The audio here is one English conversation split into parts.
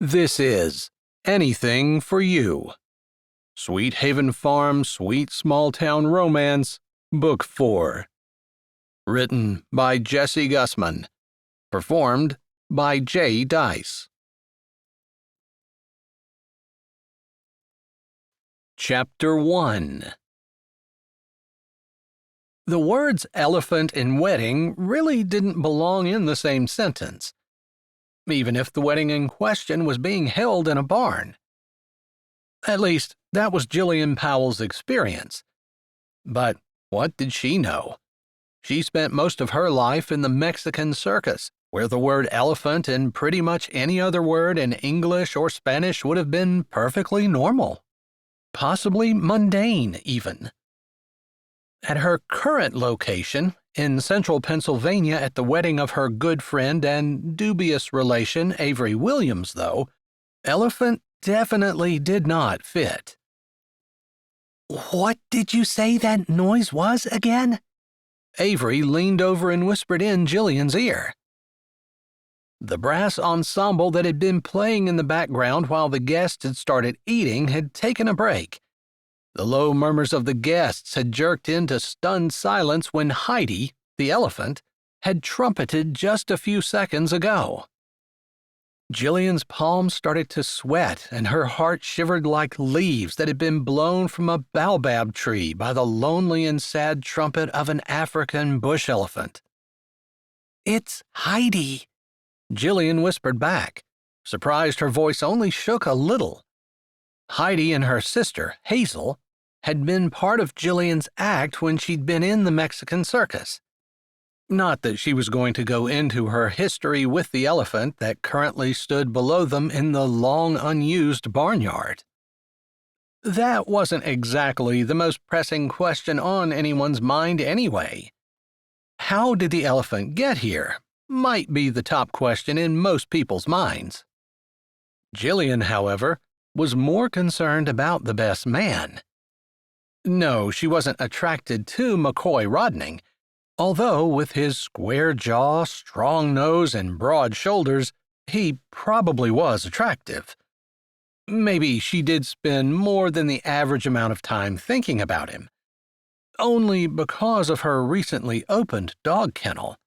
This is Anything for You. Sweet Haven Farm, Sweet Small Town Romance, Book 4. Written by Jessie Gussman. Performed by J. Dice. Chapter 1. The words elephant and wedding really didn't belong in the same sentence, even if the wedding in question was being held in a barn. At least, that was Jillian Powell's experience. But what did she know? She spent most of her life in the Mexican circus, where the word elephant and pretty much any other word in English or Spanish would have been perfectly normal. Possibly mundane, even. At her current location, in central Pennsylvania at the wedding of her good friend and dubious relation Avery Williams, though, elephant definitely did not fit. "What did you say that noise was again?" Avery leaned over and whispered in Jillian's ear. The brass ensemble that had been playing in the background while the guests had started eating had taken a break. The low murmurs of the guests had jerked into stunned silence when Heidi, the elephant, had trumpeted just a few seconds ago. Jillian's palms started to sweat and her heart shivered like leaves that had been blown from a baobab tree by the lonely and sad trumpet of an African bush elephant. "It's Heidi," Jillian whispered back, surprised her voice only shook a little. Heidi and her sister, Hazel, had been part of Jillian's act when she'd been in the Mexican circus. Not that she was going to go into her history with the elephant that currently stood below them in the long-unused barnyard. That wasn't exactly the most pressing question on anyone's mind anyway. How did the elephant get here might be the top question in most people's minds. Jillian, however, was more concerned about the best man. No, she wasn't attracted to McKoy Rodning, although with his square jaw, strong nose, and broad shoulders, he probably was attractive. Maybe she did spend more than the average amount of time thinking about him, only because of her recently opened dog kennel,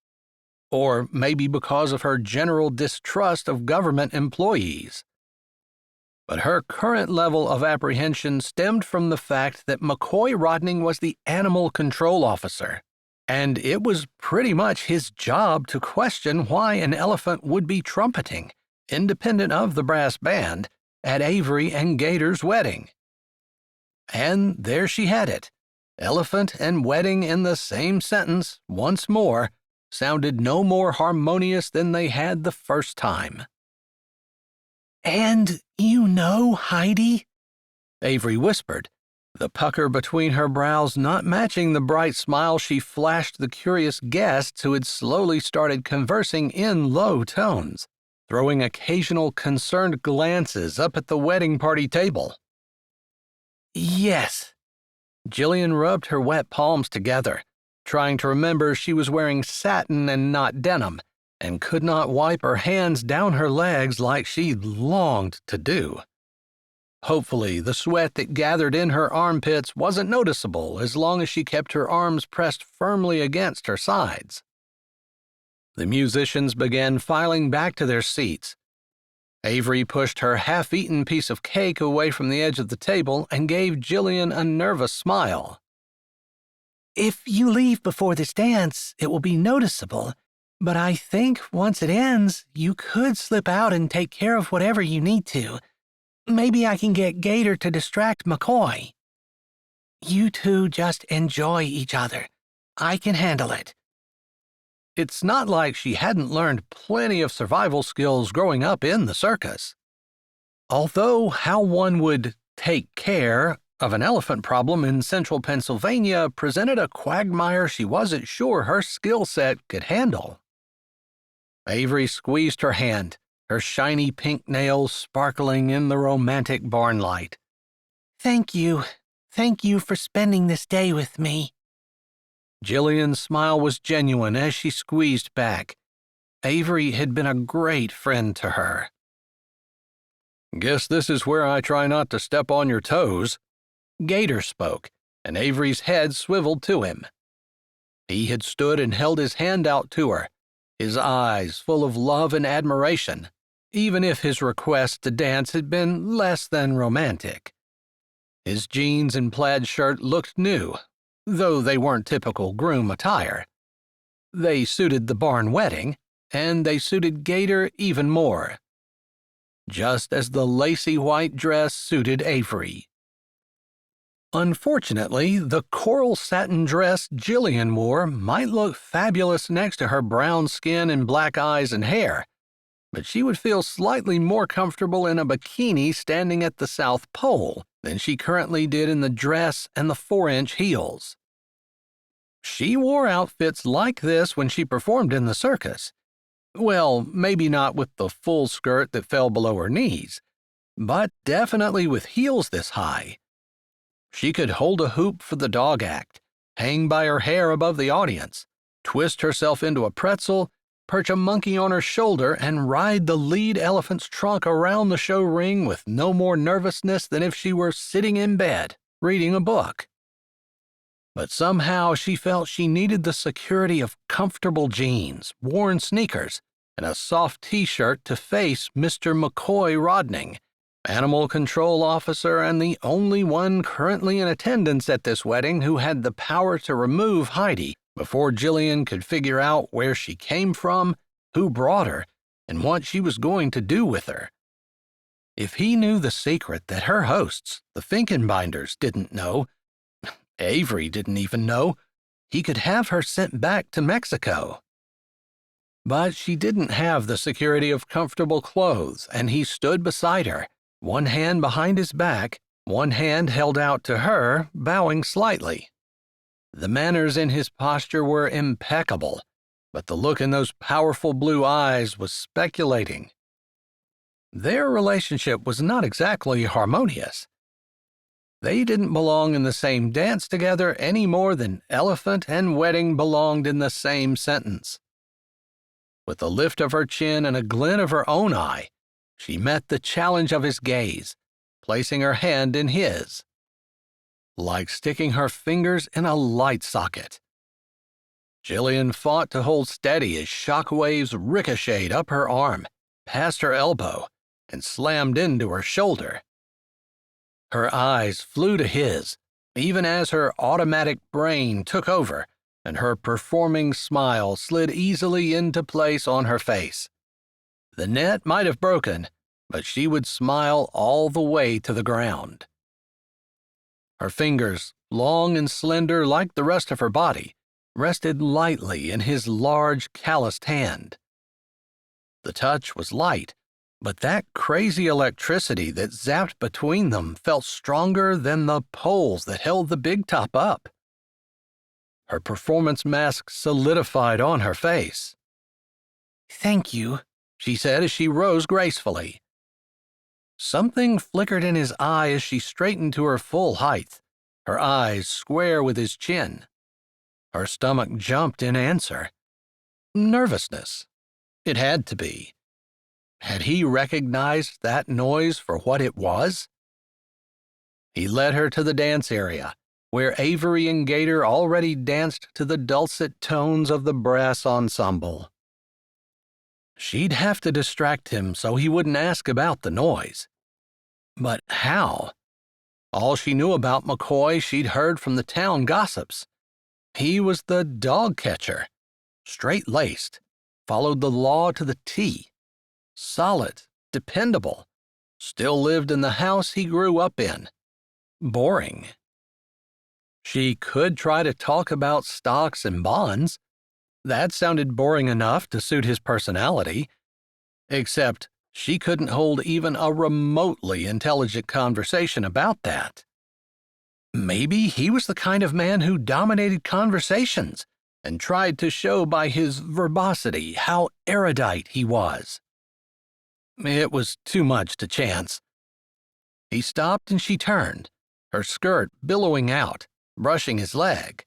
or maybe because of her general distrust of government employees. But her current level of apprehension stemmed from the fact that McKoy Rodning was the animal control officer, and it was pretty much his job to question why an elephant would be trumpeting, independent of the brass band, at Avery and Gator's wedding. And there she had it. Elephant and wedding in the same sentence, once more, sounded no more harmonious than they had the first time. "And you know Heidi?" Avery whispered, the pucker between her brows not matching the bright smile she flashed the curious guests who had slowly started conversing in low tones, throwing occasional concerned glances up at the wedding party table. "Yes." Jillian rubbed her wet palms together, trying to remember she was wearing satin and not denim, and could not wipe her hands down her legs like she longed to do. Hopefully, the sweat that gathered in her armpits wasn't noticeable as long as she kept her arms pressed firmly against her sides. The musicians began filing back to their seats. Avery pushed her half-eaten piece of cake away from the edge of the table and gave Jillian a nervous smile. "If you leave before this dance, it will be noticeable. But I think once it ends, you could slip out and take care of whatever you need to. Maybe I can get Gator to distract McCoy. You two just enjoy each other. I can handle it." It's not like she hadn't learned plenty of survival skills growing up in the circus. Although how one would take care of an elephant problem in central Pennsylvania presented a quagmire she wasn't sure her skill set could handle. Avery squeezed her hand, her shiny pink nails sparkling in the romantic barn light. Thank you for spending this day with me." Jillian's smile was genuine as she squeezed back. Avery had been a great friend to her. Guess this is where I try not to step on your toes. Gator spoke, and Avery's head swiveled to him. He had stood and held his hand out to her, his eyes full of love and admiration, even if his request to dance had been less than romantic. His jeans and plaid shirt looked new, though they weren't typical groom attire. They suited the barn wedding, and they suited Gator even more, just as the lacy white dress suited Avery. Unfortunately, the coral satin dress Jillian wore might look fabulous next to her brown skin and black eyes and hair, but she would feel slightly more comfortable in a bikini standing at the South Pole than she currently did in the dress and the 4-inch heels. She wore outfits like this when she performed in the circus. Well, maybe not with the full skirt that fell below her knees, but definitely with heels this high. She could hold a hoop for the dog act, hang by her hair above the audience, twist herself into a pretzel, perch a monkey on her shoulder, and ride the lead elephant's trunk around the show ring with no more nervousness than if she were sitting in bed, reading a book. But somehow she felt she needed the security of comfortable jeans, worn sneakers, and a soft T-shirt to face Mr. McKoy Rodning, animal control officer and the only one currently in attendance at this wedding who had the power to remove Heidi before Jillian could figure out where she came from, who brought her, and what she was going to do with her. If he knew the secret that her hosts, the Finkenbinders, didn't know, Avery didn't even know, he could have her sent back to Mexico. But she didn't have the security of comfortable clothes, and he stood beside her, one hand behind his back, one hand held out to her, bowing slightly. The manners in his posture were impeccable, but the look in those powerful blue eyes was speculating. Their relationship was not exactly harmonious. They didn't belong in the same dance together any more than elephant and wedding belonged in the same sentence. With a lift of her chin and a glint of her own eye, she met the challenge of his gaze, placing her hand in his, like sticking her fingers in a light socket. Jillian fought to hold steady as shock waves ricocheted up her arm, past her elbow, and slammed into her shoulder. Her eyes flew to his, even as her automatic brain took over, and her performing smile slid easily into place on her face. The net might have broken, but she would smile all the way to the ground. Her fingers, long and slender like the rest of her body, rested lightly in his large, calloused hand. The touch was light, but that crazy electricity that zapped between them felt stronger than the poles that held the big top up. Her performance mask solidified on her face. "Thank you," she said as she rose gracefully. Something flickered in his eye as she straightened to her full height, her eyes square with his chin. Her stomach jumped in answer. Nervousness. It had to be. Had he recognized that noise for what it was? He led her to the dance area, where Avery and Gator already danced to the dulcet tones of the brass ensemble. She'd have to distract him so he wouldn't ask about the noise. But how? All she knew about McCoy she'd heard from the town gossips. He was the dog catcher, straight-laced, followed the law to the T, solid, dependable, still lived in the house he grew up in. Boring. She could try to talk about stocks and bonds. That sounded boring enough to suit his personality, except she couldn't hold even a remotely intelligent conversation about that. Maybe he was the kind of man who dominated conversations and tried to show by his verbosity how erudite he was. It was too much to chance. He stopped and she turned, her skirt billowing out, brushing his leg.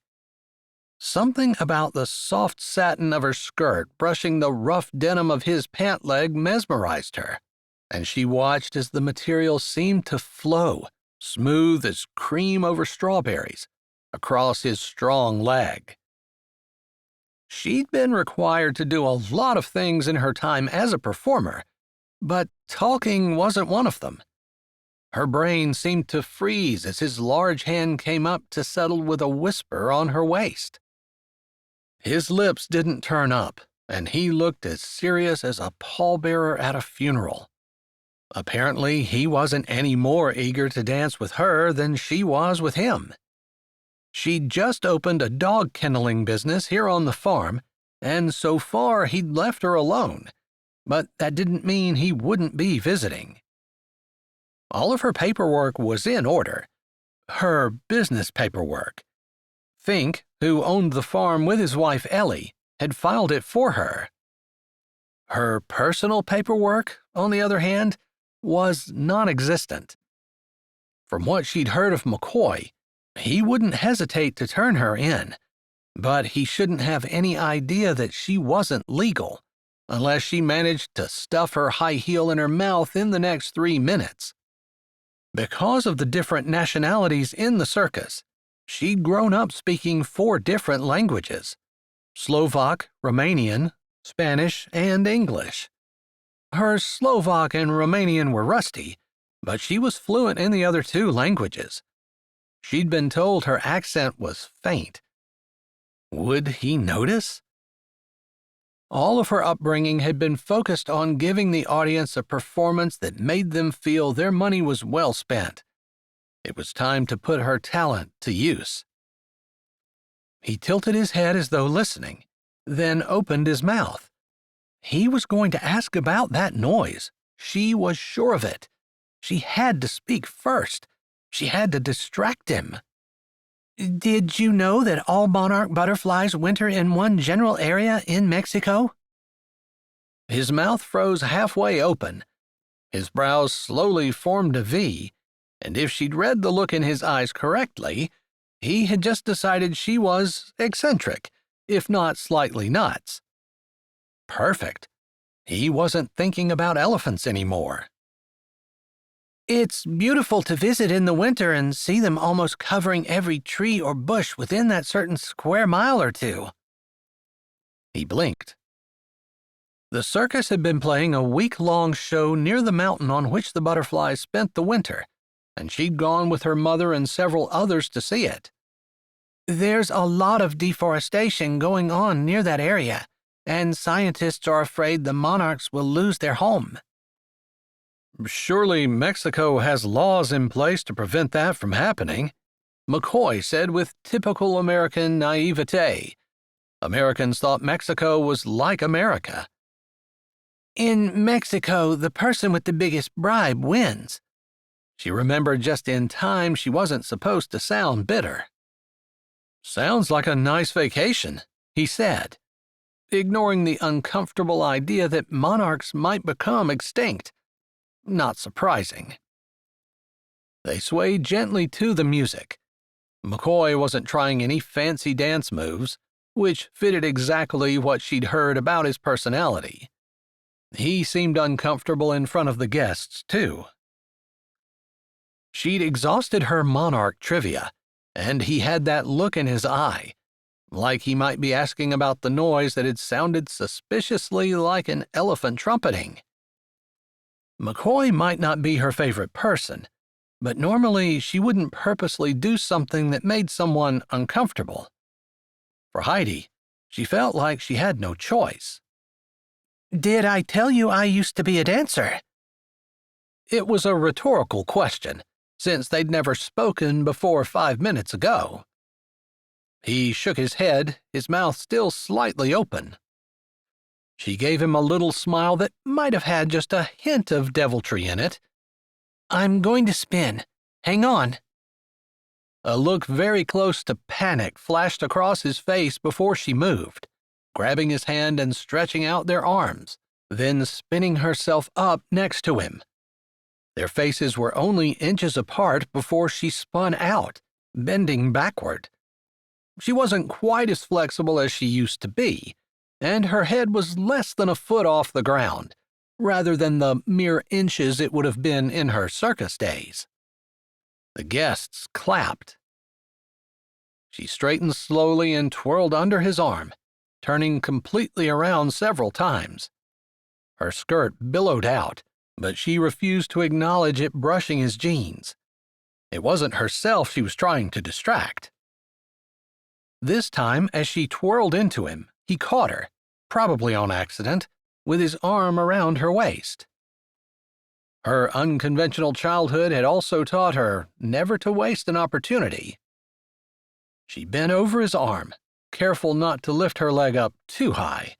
Something about the soft satin of her skirt brushing the rough denim of his pant leg mesmerized her. and she watched as the material seemed to flow, smooth as cream over strawberries, across his strong leg. She'd been required to do a lot of things in her time as a performer, but talking wasn't one of them. Her brain seemed to freeze as his large hand came up to settle with a whisper on her waist. His lips didn't turn up, and he looked as serious as a pallbearer at a funeral. Apparently, he wasn't any more eager to dance with her than she was with him. She'd just opened a dog kenneling business here on the farm, and so far he'd left her alone, but that didn't mean he wouldn't be visiting. All of her paperwork was in order. Her business paperwork. Fink, who owned the farm with his wife Ellie, had filed it for her. Her personal paperwork, on the other hand, was non-existent. From what she'd heard of McCoy, he wouldn't hesitate to turn her in, but he shouldn't have any idea that she wasn't legal, unless she managed to stuff her high heel in her mouth in the next 3 minutes. Because of the different nationalities in the circus, she'd grown up speaking 4 different languages: Slovak, Romanian, Spanish, and English. Her Slovak and Romanian were rusty, but she was fluent in the other 2 languages. She'd been told her accent was faint. Would he notice? All of her upbringing had been focused on giving the audience a performance that made them feel their money was well spent. It was time to put her talent to use. He tilted his head as though listening, then opened his mouth. He was going to ask about that noise. She was sure of it. She had to speak first. She had to distract him. "Did you know that all monarch butterflies winter in one general area in Mexico?" His mouth froze halfway open. His brows slowly formed a V, and if she'd read the look in his eyes correctly, he had just decided she was eccentric, if not slightly nuts. Perfect. He wasn't thinking about elephants anymore. "It's beautiful to visit in the winter and see them almost covering every tree or bush within that certain square mile or 2. He blinked. The circus had been playing a week-long show near the mountain on which the butterflies spent the winter, and she'd gone with her mother and several others to see it. "There's a lot of deforestation going on near that area, and scientists are afraid the monarchs will lose their home." "Surely Mexico has laws in place to prevent that from happening," McCoy said with typical American naivete. Americans thought Mexico was like America. "In Mexico, the person with the biggest bribe wins." She remembered just in time she wasn't supposed to sound bitter. "Sounds like a nice vacation," he said, ignoring the uncomfortable idea that monarchs might become extinct. Not surprising. They swayed gently to the music. McCoy wasn't trying any fancy dance moves, which fitted exactly what she'd heard about his personality. He seemed uncomfortable in front of the guests, too. She'd exhausted her monarch trivia, and he had that look in his eye, like he might be asking about the noise that had sounded suspiciously like an elephant trumpeting. McCoy might not be her favorite person, but normally she wouldn't purposely do something that made someone uncomfortable. For Heidi, she felt like she had no choice. "Did I tell you I used to be a dancer?" It was a rhetorical question, since they'd never spoken before 5 minutes ago. He shook his head, his mouth still slightly open. She gave him a little smile that might have had just a hint of deviltry in it. "I'm going to spin. Hang on." A look very close to panic flashed across his face before she moved, grabbing his hand and stretching out their arms, then spinning herself up next to him. Their faces were only inches apart before she spun out, bending backward. She wasn't quite as flexible as she used to be, and her head was less than a foot off the ground, rather than the mere inches it would have been in her circus days. The guests clapped. She straightened slowly and twirled under his arm, turning completely around several times. Her skirt billowed out, but she refused to acknowledge it brushing his jeans. It wasn't herself she was trying to distract. This time, as she twirled into him, he caught her, probably on accident, with his arm around her waist. Her unconventional childhood had also taught her never to waste an opportunity. She bent over his arm, careful not to lift her leg up too high.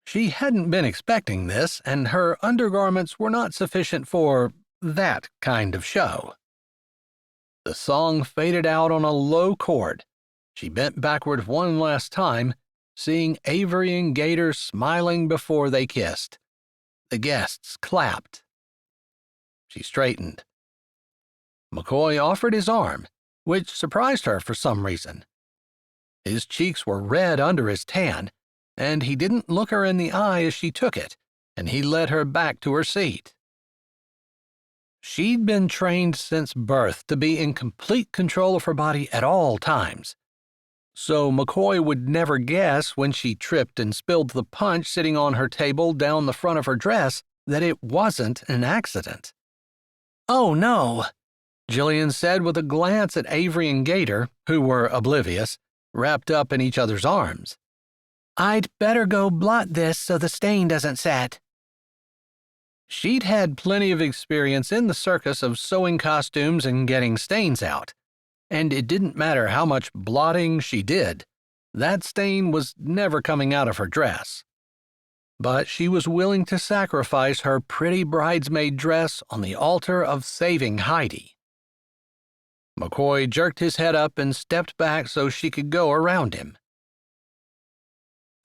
She hadn't been expecting this, and her undergarments were not sufficient for that kind of show. The song faded out on a low chord. She bent backward one last time, seeing Avery and Gator smiling before they kissed. The guests clapped. She straightened. McCoy offered his arm, which surprised her for some reason. His cheeks were red under his tan, and he didn't look her in the eye as she took it, and he led her back to her seat. She'd been trained since birth to be in complete control of her body at all times, so McCoy would never guess when she tripped and spilled the punch sitting on her table down the front of her dress that it wasn't an accident. "Oh, no," Jillian said with a glance at Avery and Gator, who were oblivious, wrapped up in each other's arms. "I'd better go blot this so the stain doesn't set." She'd had plenty of experience in the circus of sewing costumes and getting stains out, and it didn't matter how much blotting she did, that stain was never coming out of her dress. But she was willing to sacrifice her pretty bridesmaid dress on the altar of saving Heidi. McCoy jerked his head up and stepped back so she could go around him.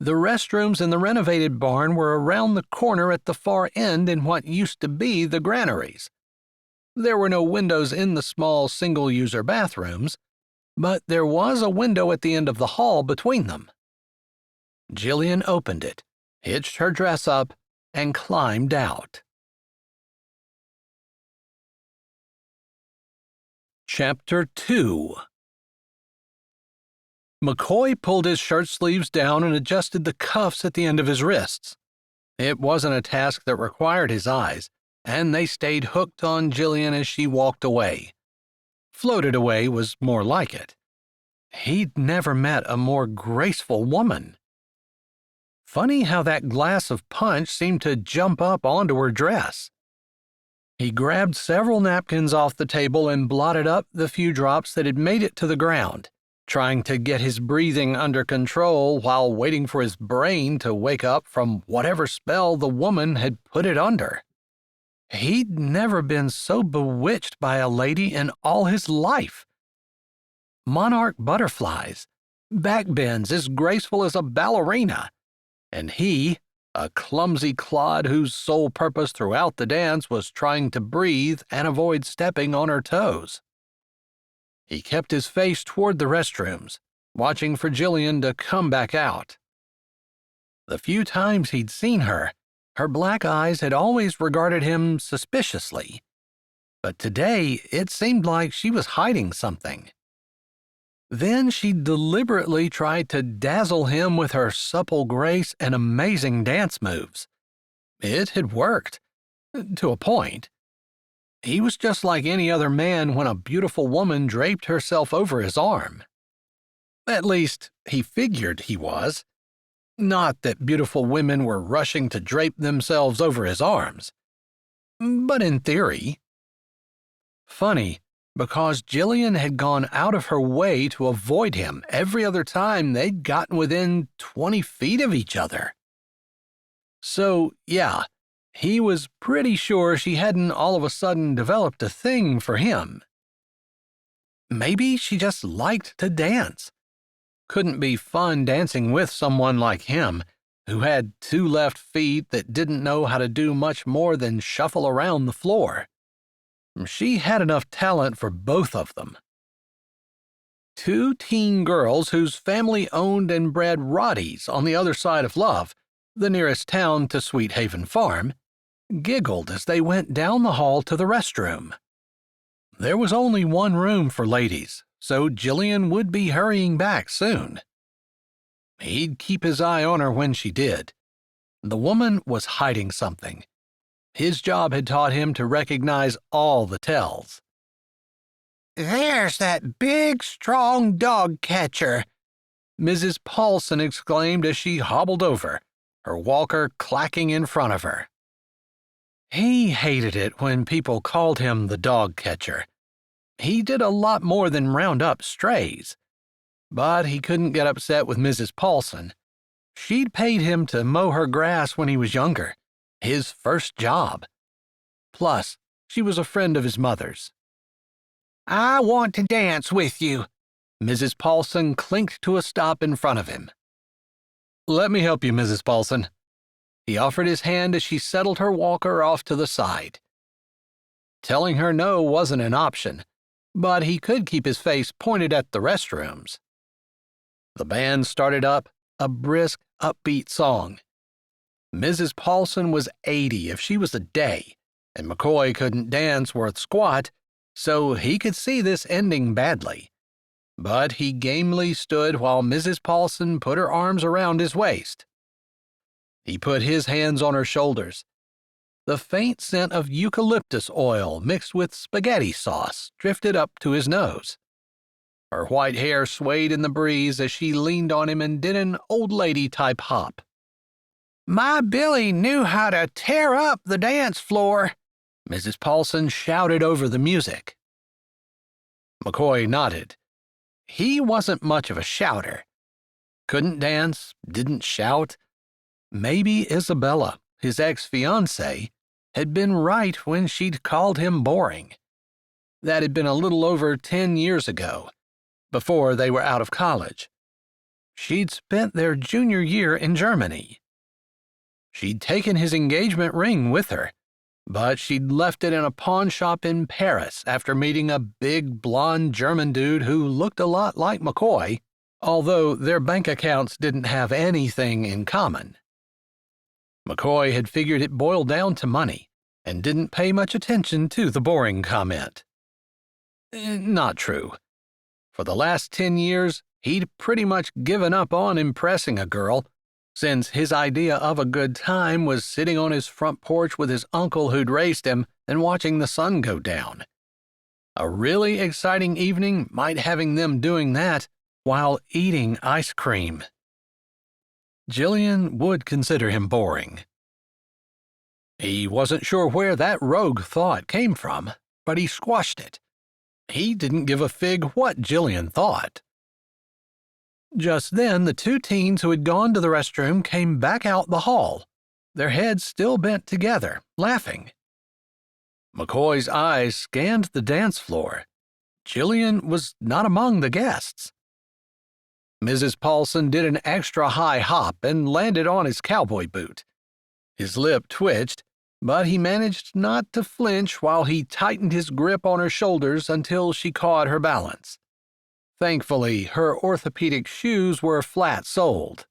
The restrooms in the renovated barn were around the corner at the far end in what used to be the granaries. There were no windows in the small single-user bathrooms, but there was a window at the end of the hall between them. Jillian opened it, hitched her dress up, and climbed out. Chapter 2. McCoy pulled his shirt sleeves down and adjusted the cuffs at the end of his wrists. It wasn't a task that required his eyes, and they stayed hooked on Jillian as she walked away. Floated away was more like it. He'd never met a more graceful woman. Funny how that glass of punch seemed to jump up onto her dress. He grabbed several napkins off the table and blotted up the few drops that had made it to the ground, trying to get his breathing under control while waiting for his brain to wake up from whatever spell the woman had put it under. He'd never been so bewitched by a lady in all his life. Monarch butterflies, backbends as graceful as a ballerina, and he, a clumsy clod whose sole purpose throughout the dance was trying to breathe and avoid stepping on her toes. He kept his face toward the restrooms, watching for Jillian to come back out. The few times he'd seen her, her black eyes had always regarded him suspiciously, but today it seemed like she was hiding something. Then she deliberately tried to dazzle him with her supple grace and amazing dance moves. It had worked, to a point. He was just like any other man when a beautiful woman draped herself over his arm. At least, he figured he was. Not that beautiful women were rushing to drape themselves over his arms. But in theory. Funny, because Jillian had gone out of her way to avoid him every other time they'd gotten within 20 feet of each other. So, yeah, he was pretty sure she hadn't all of a sudden developed a thing for him. Maybe she just liked to dance. Couldn't be fun dancing with someone like him, who had 2 left feet that didn't know how to do much more than shuffle around the floor. She had enough talent for both of them. 2 teen girls whose family owned and bred Roddies on the other side of Love, the nearest town to Sweet Haven Farm, giggled as they went down the hall to the restroom. There was only one room for ladies, so Jillian would be hurrying back soon. He'd keep his eye on her when she did. The woman was hiding something. His job had taught him to recognize all the tells. "There's that big, strong dog catcher," Mrs. Paulson exclaimed as she hobbled over, her walker clacking in front of her. He hated it when people called him the dog catcher. He did a lot more than round up strays. But he couldn't get upset with Mrs. Paulson. She'd paid him to mow her grass when he was younger, his first job. Plus, she was a friend of his mother's. "I want to dance with you." Mrs. Paulson clinked to a stop in front of him. "Let me help you, Mrs. Paulson." He offered his hand as she settled her walker off to the side. Telling her no wasn't an option, but he could keep his face pointed at the restrooms. The band started up, a brisk, upbeat song. Mrs. Paulson was 80 if she was a day, and McCoy couldn't dance worth squat, so he could see this ending badly. But he gamely stood while Mrs. Paulson put her arms around his waist. He put his hands on her shoulders. The faint scent of eucalyptus oil mixed with spaghetti sauce drifted up to his nose. Her white hair swayed in the breeze as she leaned on him and did an old lady-type hop. "My Billy knew how to tear up the dance floor," Mrs. Paulson shouted over the music. McCoy nodded. He wasn't much of a shouter. Couldn't dance, didn't shout. Maybe Isabella, his ex-fiancée, had been right when she'd called him boring. That had been a little over 10 years ago, before they were out of college. She'd spent their junior year in Germany. She'd taken his engagement ring with her, but she'd left it in a pawn shop in Paris after meeting a big, blonde German dude who looked a lot like McCoy, although their bank accounts didn't have anything in common. McCoy had figured it boiled down to money and didn't pay much attention to the boring comment. Not true. For the last 10 years, he'd pretty much given up on impressing a girl, since his idea of a good time was sitting on his front porch with his uncle who'd raised him and watching the sun go down. A really exciting evening might having them doing that while eating ice cream. Jillian would consider him boring. He wasn't sure where that rogue thought came from, but he squashed it. He didn't give a fig what Jillian thought. Just then, the two teens who had gone to the restroom came back out the hall, their heads still bent together, laughing. McCoy's eyes scanned the dance floor. Jillian was not among the guests. Mrs. Paulson did an extra high hop and landed on his cowboy boot. His lip twitched, but he managed not to flinch while he tightened his grip on her shoulders until she caught her balance. Thankfully, her orthopedic shoes were flat-soled.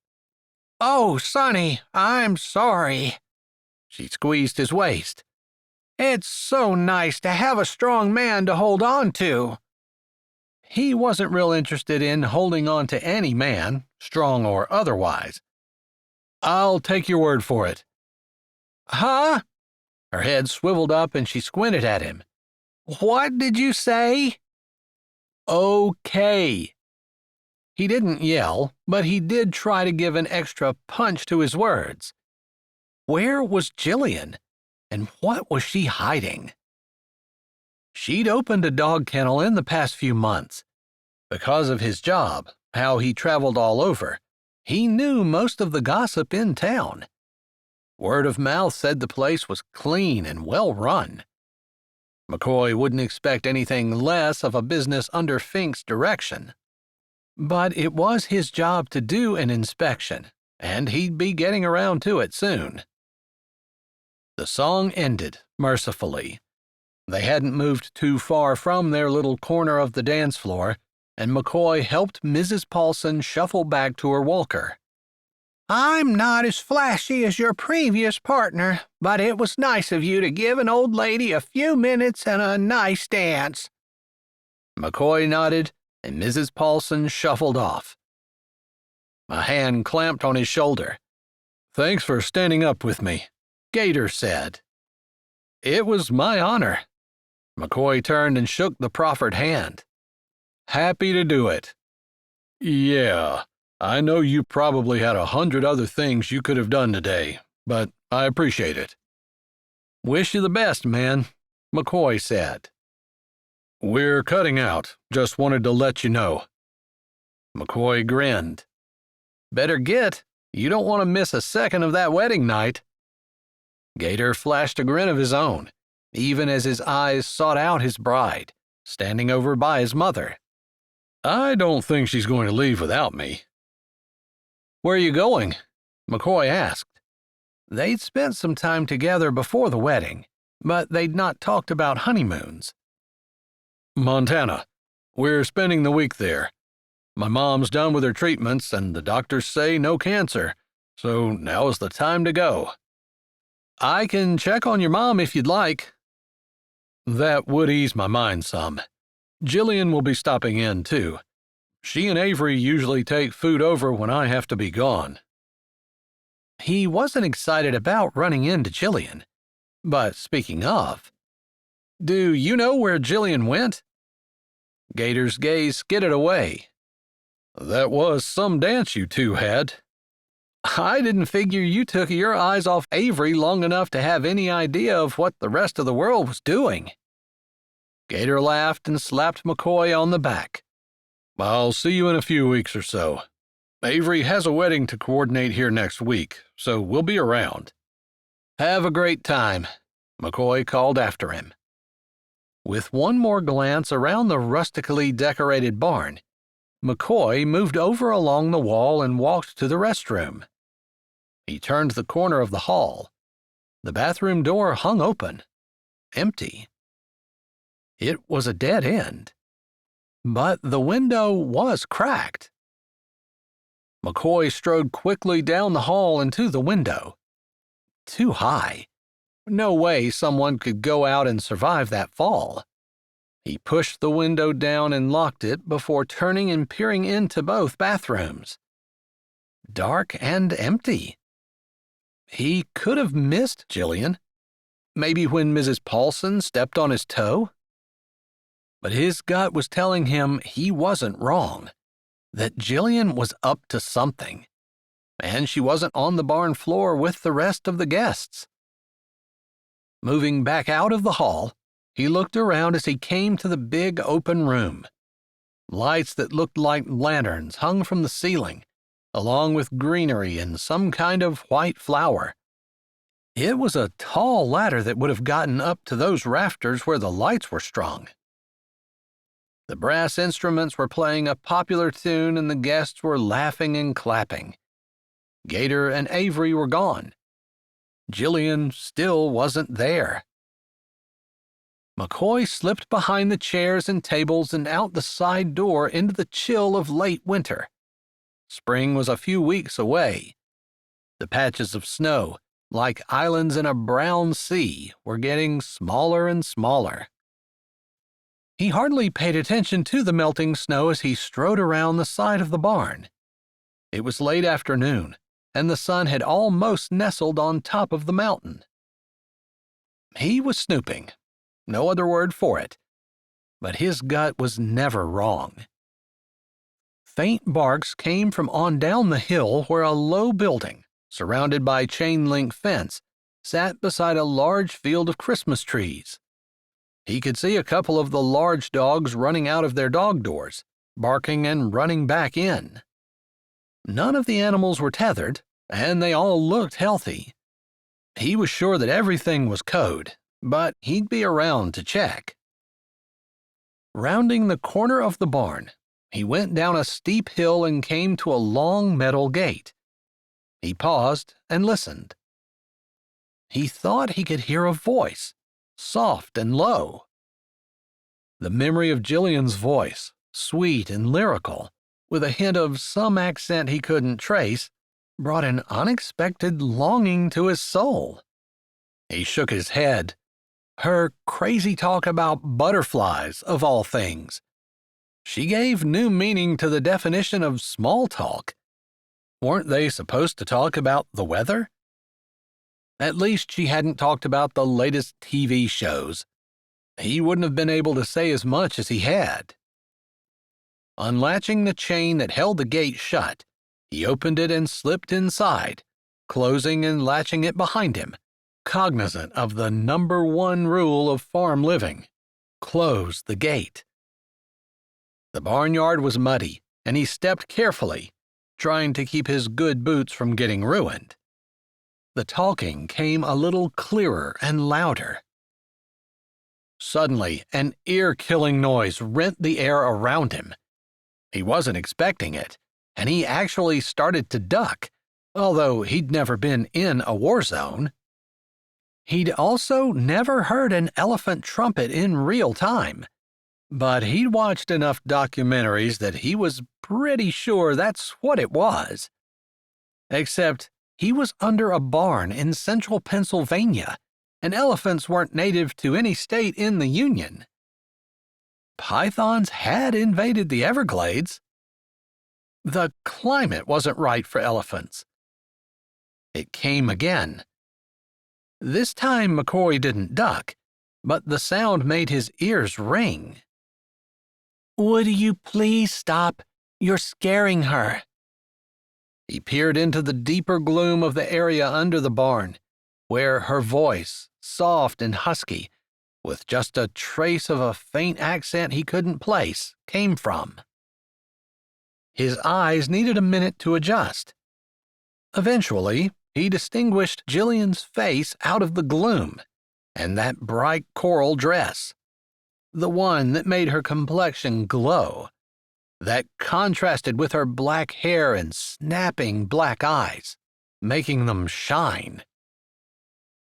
"Oh, Sonny, I'm sorry." She squeezed his waist. "It's so nice to have a strong man to hold on to." He wasn't real interested in holding on to any man, strong or otherwise. "I'll take your word for it." "Huh?" Her head swiveled up and she squinted at him. "What did you say?" "Okay." He didn't yell, but he did try to give an extra punch to his words. Where was Jillian, and what was she hiding? She'd opened a dog kennel in the past few months. Because of his job, how he traveled all over, he knew most of the gossip in town. Word of mouth said the place was clean and well run. McCoy wouldn't expect anything less of a business under Fink's direction. But it was his job to do an inspection, and he'd be getting around to it soon. The song ended, mercifully. They hadn't moved too far from their little corner of the dance floor, and McCoy helped Mrs. Paulson shuffle back to her walker. I'm not as flashy as your previous partner, but it was nice of you to give an old lady a few minutes and a nice dance." McCoy nodded, and Mrs. Paulson shuffled off. A hand clamped on his shoulder. "Thanks for standing up with me," Gator said. "It was my honor." McCoy turned and shook the proffered hand. "Happy to do it." "Yeah, I know you probably had 100 other things you could have done today, but I appreciate it." "Wish you the best, man," McCoy said. "We're cutting out. Just wanted to let you know." McCoy grinned. "Better get. You don't want to miss a second of that wedding night." Gator flashed a grin of his own, even as his eyes sought out his bride, standing over by his mother. "I don't think she's going to leave without me." "Where are you going?" McCoy asked. They'd spent some time together before the wedding, but they'd not talked about honeymoons. "Montana. We're spending the week there. My mom's done with her treatments, and the doctors say no cancer, so now is the time to go." "I can check on your mom if you'd like." "That would ease my mind some. Jillian will be stopping in, too. She and Avery usually take food over when I have to be gone." He wasn't excited about running into Jillian. But speaking of, "Do you know where Jillian went?" Gator's gaze skidded away. "That was some dance you two had." "I didn't figure you took your eyes off Avery long enough to have any idea of what the rest of the world was doing." Gator laughed and slapped McCoy on the back. "I'll see you in a few weeks or so. Avery has a wedding to coordinate here next week, so we'll be around." "Have a great time," McCoy called after him. With one more glance around the rustically decorated barn, McCoy moved over along the wall and walked to the restroom. He turned the corner of the hall. The bathroom door hung open, empty. It was a dead end, but the window was cracked. McCoy strode quickly down the hall and to the window. Too high. No way someone could go out and survive that fall. He pushed the window down and locked it before turning and peering into both bathrooms. Dark and empty. He could have missed Jillian. Maybe when Mrs. Paulson stepped on his toe. But his gut was telling him he wasn't wrong, that Jillian was up to something, and she wasn't on the barn floor with the rest of the guests. Moving back out of the hall, he looked around as he came to the big open room. Lights that looked like lanterns hung from the ceiling, along with greenery and some kind of white flower. It was a tall ladder that would have gotten up to those rafters where the lights were strung. The brass instruments were playing a popular tune and the guests were laughing and clapping. Gator and Avery were gone. Jillian still wasn't there. McCoy slipped behind the chairs and tables and out the side door into the chill of late winter. Spring was a few weeks away. The patches of snow, like islands in a brown sea, were getting smaller and smaller. He hardly paid attention to the melting snow as he strode around the side of the barn. It was late afternoon, and the sun had almost nestled on top of the mountain. He was snooping, no other word for it, but his gut was never wrong. Faint barks came from on down the hill where a low building, surrounded by chain-link fence, sat beside a large field of Christmas trees. He could see a couple of the large dogs running out of their dog doors, barking and running back in. None of the animals were tethered, and they all looked healthy. He was sure that everything was code, but he'd be around to check. Rounding the corner of the barn, he went down a steep hill and came to a long metal gate. He paused and listened. He thought he could hear a voice, soft and low. The memory of Jillian's voice, sweet and lyrical, with a hint of some accent he couldn't trace, brought an unexpected longing to his soul. He shook his head. Her crazy talk about butterflies, of all things. She gave new meaning to the definition of small talk. Weren't they supposed to talk about the weather? At least she hadn't talked about the latest TV shows. He wouldn't have been able to say as much as he had. Unlatching the chain that held the gate shut, he opened it and slipped inside, closing and latching it behind him, cognizant of the number one rule of farm living: close the gate. The barnyard was muddy, and he stepped carefully, trying to keep his good boots from getting ruined. The talking came a little clearer and louder. Suddenly, an ear-killing noise rent the air around him. He wasn't expecting it, and he actually started to duck, although he'd never been in a war zone. He'd also never heard an elephant trumpet in real time, but he'd watched enough documentaries that he was pretty sure that's what it was. Except he was under a barn in central Pennsylvania, and elephants weren't native to any state in the Union. Pythons had invaded the Everglades. The climate wasn't right for elephants. It came again. This time McCoy didn't duck, but the sound made his ears ring. "Would you please stop? You're scaring her." He peered into the deeper gloom of the area under the barn, where her voice, soft and husky, with just a trace of a faint accent he couldn't place, came from. His eyes needed a minute to adjust. Eventually, he distinguished Jillian's face out of the gloom, and that bright coral dress, the one that made her complexion glow, that contrasted with her black hair and snapping black eyes, making them shine.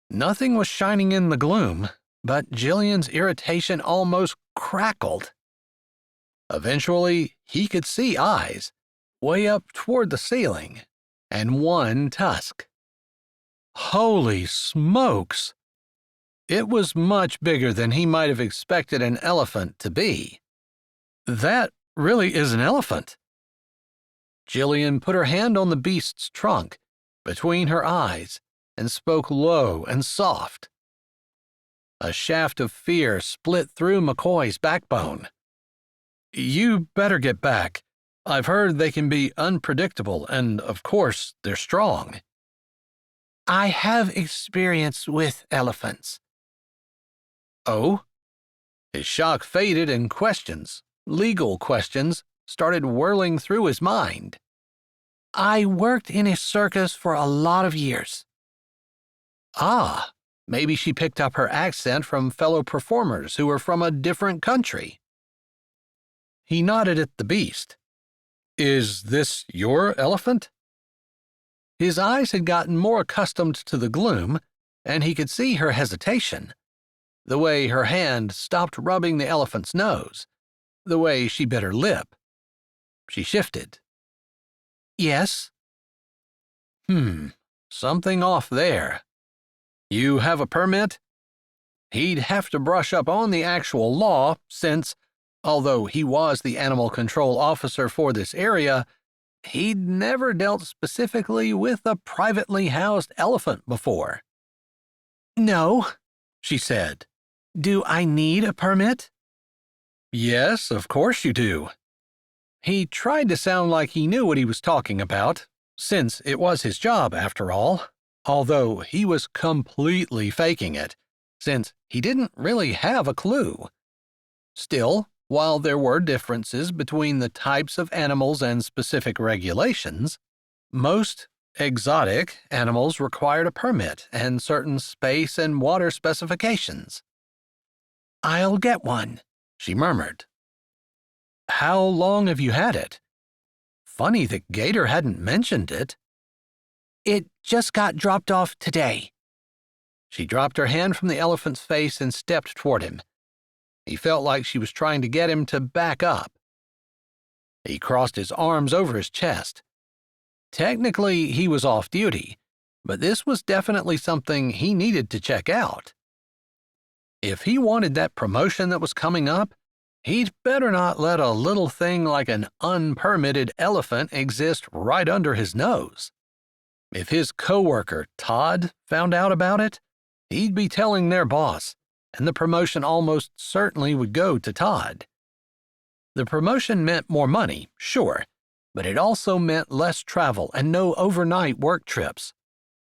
Nothing was shining in the gloom, but Jillian's irritation almost crackled. Eventually, he could see eyes, way up toward the ceiling, and one tusk. Holy smokes! It was much bigger than he might have expected an elephant to be. That really is an elephant. Jillian put her hand on the beast's trunk, between her eyes, and spoke low and soft. A shaft of fear split through McCoy's backbone. "You better get back. I've heard they can be unpredictable, and, of course, they're strong." "I have experience with elephants." "Oh?" His shock faded and questions, legal questions, started whirling through his mind. "I worked in a circus for a lot of years." Ah, maybe she picked up her accent from fellow performers who were from a different country. He nodded at the beast. "Is this your elephant?" His eyes had gotten more accustomed to the gloom, and he could see her hesitation, the way her hand stopped rubbing the elephant's nose, the way she bit her lip. She shifted. "Yes." Something off there. "You have a permit?" He'd have to brush up on the actual law since, although he was the animal control officer for this area, he'd never dealt specifically with a privately housed elephant before. "No," she said. "Do I need a permit?" "Yes, of course you do." He tried to sound like he knew what he was talking about, since it was his job after all, although he was completely faking it, since he didn't really have a clue. Still, while there were differences between the types of animals and specific regulations, most exotic animals required a permit and certain space and water specifications. "I'll get one," she murmured. "How long have you had it? Funny that Gator hadn't mentioned it." "It just got dropped off today." She dropped her hand from the elephant's face and stepped toward him. He felt like she was trying to get him to back up. He crossed his arms over his chest. Technically, he was off duty, but this was definitely something he needed to check out. If he wanted that promotion that was coming up, he'd better not let a little thing like an unpermitted elephant exist right under his nose. If his coworker, Todd, found out about it, he'd be telling their boss, and the promotion almost certainly would go to Todd. The promotion meant more money, sure, but it also meant less travel and no overnight work trips.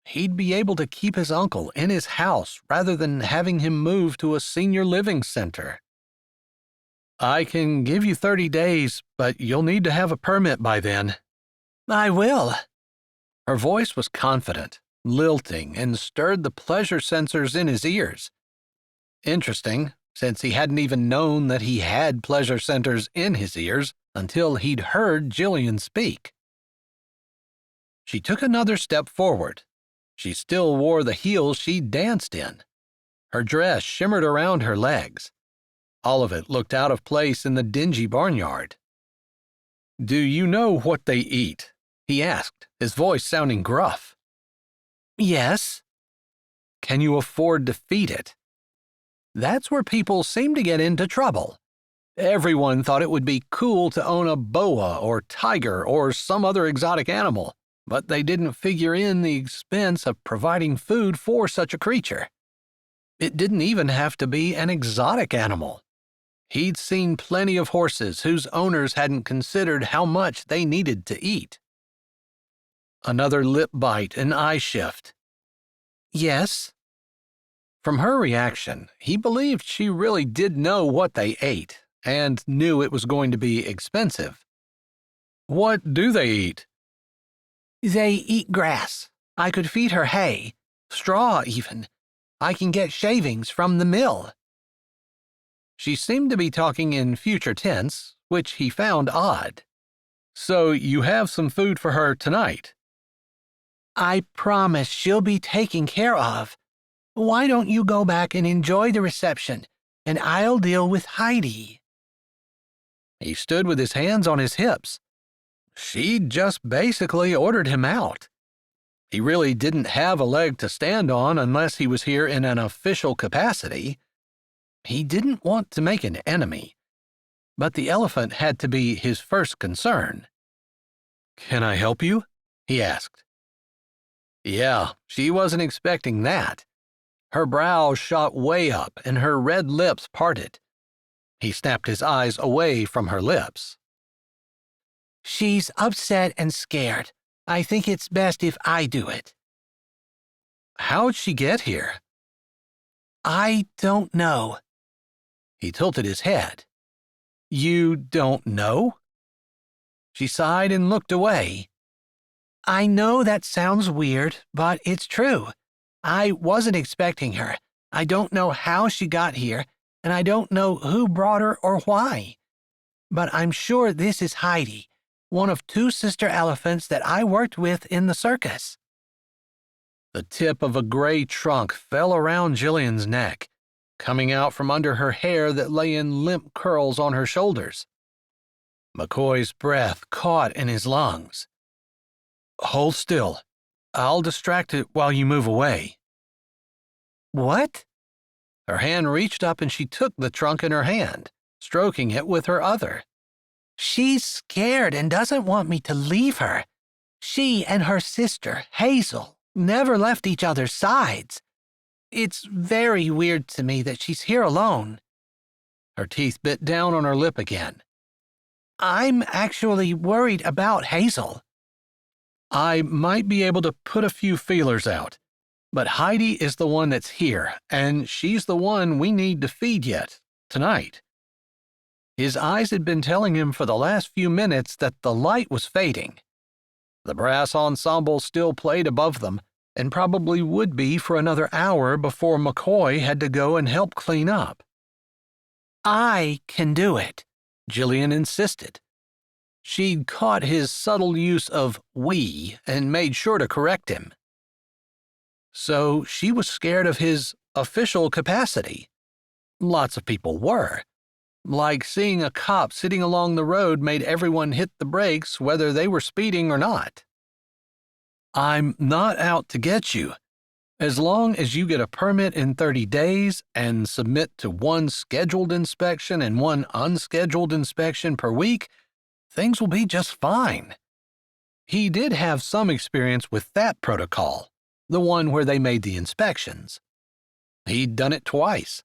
He'd be able to keep his uncle in his house rather than having him move to a senior living center. I can give you 30 days, but you'll need to have a permit by then. I will. Her voice was confident, lilting, and stirred the pleasure sensors in his ears. Interesting, since he hadn't even known that he had pleasure centers in his ears until he'd heard Jillian speak. She took another step forward. She still wore the heels she'd danced in. Her dress shimmered around her legs. All of it looked out of place in the dingy barnyard. "Do you know what they eat?" he asked, his voice sounding gruff. Yes. "Can you afford to feed it?" That's where people seem to get into trouble. Everyone thought it would be cool to own a boa or tiger or some other exotic animal, but they didn't figure in the expense of providing food for such a creature. It didn't even have to be an exotic animal. He'd seen plenty of horses whose owners hadn't considered how much they needed to eat. Another lip bite and eye shift. Yes. From her reaction, he believed she really did know what they ate and knew it was going to be expensive. "What do they eat?" They eat grass. I could feed her hay, straw even. I can get shavings from the mill. She seemed to be talking in future tense, which he found odd. "So you have some food for her tonight?" I promise she'll be taken care of. Why don't you go back and enjoy the reception, and I'll deal with Heidi." He stood with his hands on his hips. She'd just basically ordered him out. He really didn't have a leg to stand on unless he was here in an official capacity. He didn't want to make an enemy, but the elephant had to be his first concern. "Can I help you?" he asked. Yeah, she wasn't expecting that. Her brows shot way up and her red lips parted. He snapped his eyes away from her lips. She's upset and scared. I think it's best if I do it. How'd she get here? I don't know. He tilted his head. You don't know? She sighed and looked away. I know that sounds weird, but it's true. I wasn't expecting her. I don't know how she got here, and I don't know who brought her or why. But I'm sure this is Heidi, one of 2 sister elephants that I worked with in the circus. The tip of a gray trunk fell around Jillian's neck, coming out from under her hair that lay in limp curls on her shoulders. McCoy's breath caught in his lungs. Hold still. I'll distract it while you move away. What? Her hand reached up and she took the trunk in her hand, stroking it with her other. She's scared and doesn't want me to leave her. She and her sister, Hazel, never left each other's sides. It's very weird to me that she's here alone. Her teeth bit down on her lip again. I'm actually worried about Hazel. I might be able to put a few feelers out, but Heidi is the one that's here, and she's the one we need to feed yet, tonight. His eyes had been telling him for the last few minutes that the light was fading. The brass ensemble still played above them, and probably would be for another hour before McCoy had to go and help clean up. I can do it, Jillian insisted. She'd caught his subtle use of we and made sure to correct him. So she was scared of his official capacity. Lots of people were. Like seeing a cop sitting along the road made everyone hit the brakes whether they were speeding or not. I'm not out to get you. As long as you get a permit in 30 days and submit to one scheduled inspection and one unscheduled inspection per week, things will be just fine. He did have some experience with that protocol, the one where they made the inspections. He'd done it twice.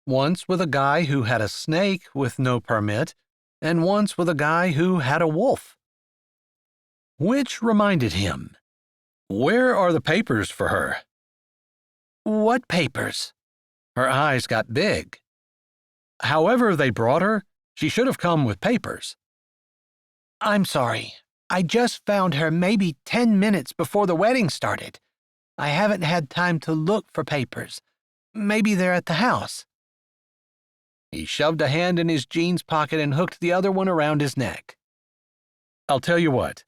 Once with a guy who had a snake with no permit, and once with a guy who had a wolf. Which reminded him, where are the papers for her? What papers? Her eyes got big. However they brought her, she should have come with papers. I'm sorry. I just found her maybe 10 minutes before the wedding started. I haven't had time to look for papers. Maybe they're at the house. He shoved a hand in his jeans pocket and hooked the other one around his neck. I'll tell you what.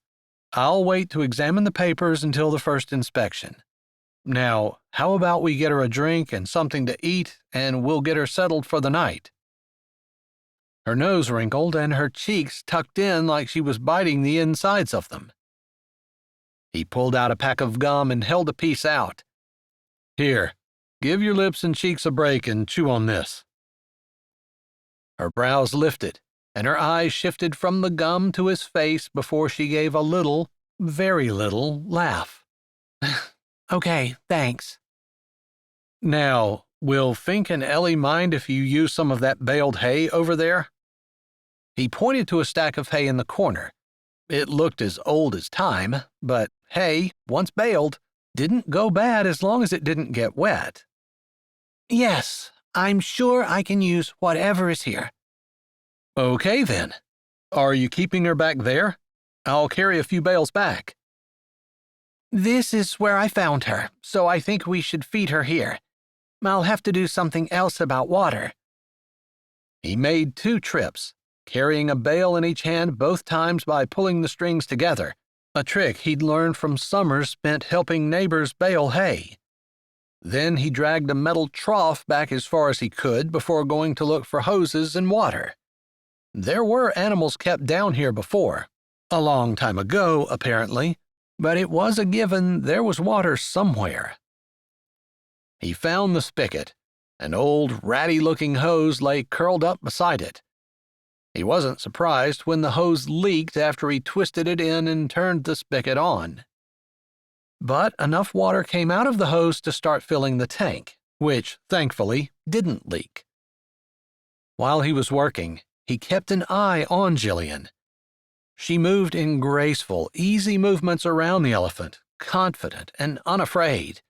I'll wait to examine the papers until the first inspection. Now, how about we get her a drink and something to eat, and we'll get her settled for the night? Her nose wrinkled and her cheeks tucked in like she was biting the insides of them. He pulled out a pack of gum and held a piece out. Here, give your lips and cheeks a break and chew on this. Her brows lifted, and her eyes shifted from the gum to his face before she gave a little, very little, laugh. Okay, thanks. Now, will Fink and Ellie mind if you use some of that baled hay over there? He pointed to a stack of hay in the corner. It looked as old as time, but hay, once baled, didn't go bad as long as it didn't get wet. Yes, I'm sure I can use whatever is here. Okay, then. Are you keeping her back there? I'll carry a few bales back. This is where I found her, so I think we should feed her here. I'll have to do something else about water. He made 2 trips, carrying a bale in each hand both times by pulling the strings together, a trick he'd learned from summers spent helping neighbors bale hay. Then he dragged a metal trough back as far as he could before going to look for hoses and water. There were animals kept down here before, a long time ago, apparently, but it was a given there was water somewhere. He found the spigot. An old, ratty-looking hose lay curled up beside it. He wasn't surprised when the hose leaked after he twisted it in and turned the spigot on. But enough water came out of the hose to start filling the tank, which, thankfully, didn't leak. While he was working, he kept an eye on Jillian. She moved in graceful, easy movements around the elephant, confident and unafraid.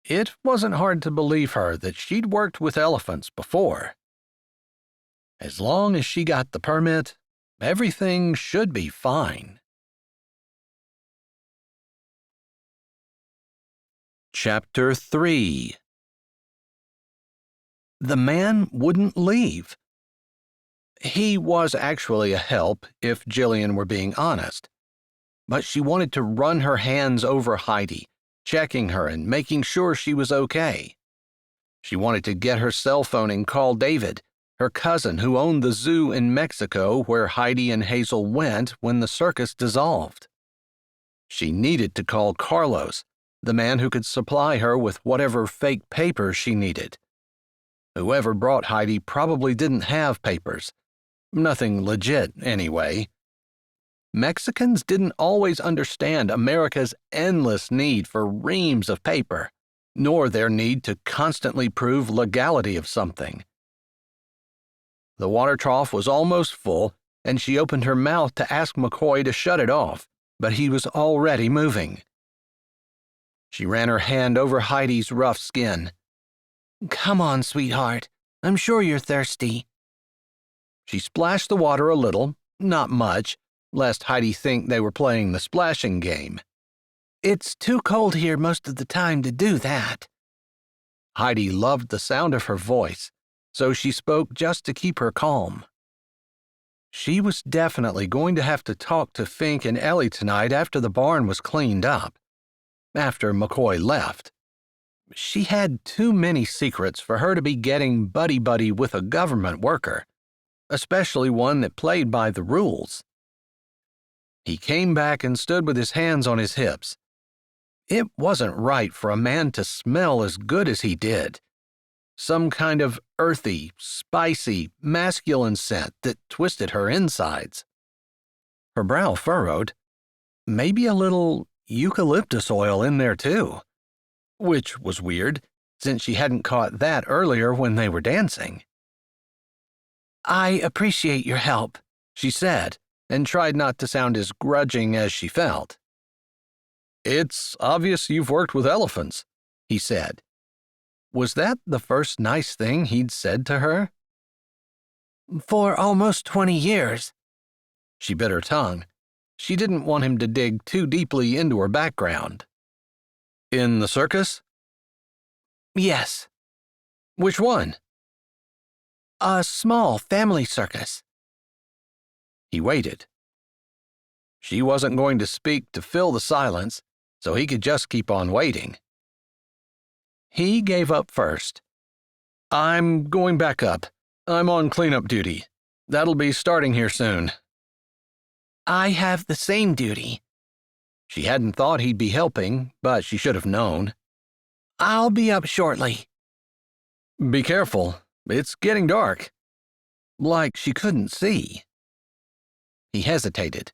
It wasn't hard to believe her that she'd worked with elephants before. As long as she got the permit, everything should be fine. Chapter 3. The man wouldn't leave. He was actually a help, if Jillian were being honest. But she wanted to run her hands over Heidi, checking her and making sure she was okay. She wanted to get her cell phone and call David, her cousin who owned the zoo in Mexico where Heidi and Hazel went when the circus dissolved. She needed to call Carlos, the man who could supply her with whatever fake papers she needed. Whoever brought Heidi probably didn't have papers. Nothing legit, anyway. Mexicans didn't always understand America's endless need for reams of paper, nor their need to constantly prove legality of something. The water trough was almost full, and she opened her mouth to ask McCoy to shut it off, but he was already moving. She ran her hand over Heidi's rough skin. Come on, sweetheart. I'm sure you're thirsty. She splashed the water a little, not much, lest Heidi think they were playing the splashing game. It's too cold here most of the time to do that. Heidi loved the sound of her voice, so she spoke just to keep her calm. She was definitely going to have to talk to Fink and Ellie tonight after the barn was cleaned up, after McCoy left. She had too many secrets for her to be getting buddy-buddy with a government worker, especially one that played by the rules. He came back and stood with his hands on his hips, It wasn't right for a man to smell as good as he did. Some kind of earthy, spicy, masculine scent that twisted her insides. Her brow furrowed. Maybe a little eucalyptus oil in there, too. Which was weird, since she hadn't caught that earlier when they were dancing. I appreciate your help, she said, and tried not to sound as grudging as she felt. It's obvious you've worked with elephants, he said. Was that the first nice thing he'd said to her? For almost 20 years. She bit her tongue. She didn't want him to dig too deeply into her background. In the circus? Yes. Which one? A small family circus. He waited. She wasn't going to speak to fill the silence, so he could just keep on waiting. He gave up first. I'm going back up. I'm on cleanup duty. That'll be starting here soon. I have the same duty. She hadn't thought he'd be helping, but she should have known. I'll be up shortly. Be careful. It's getting dark. Like she couldn't see. He hesitated.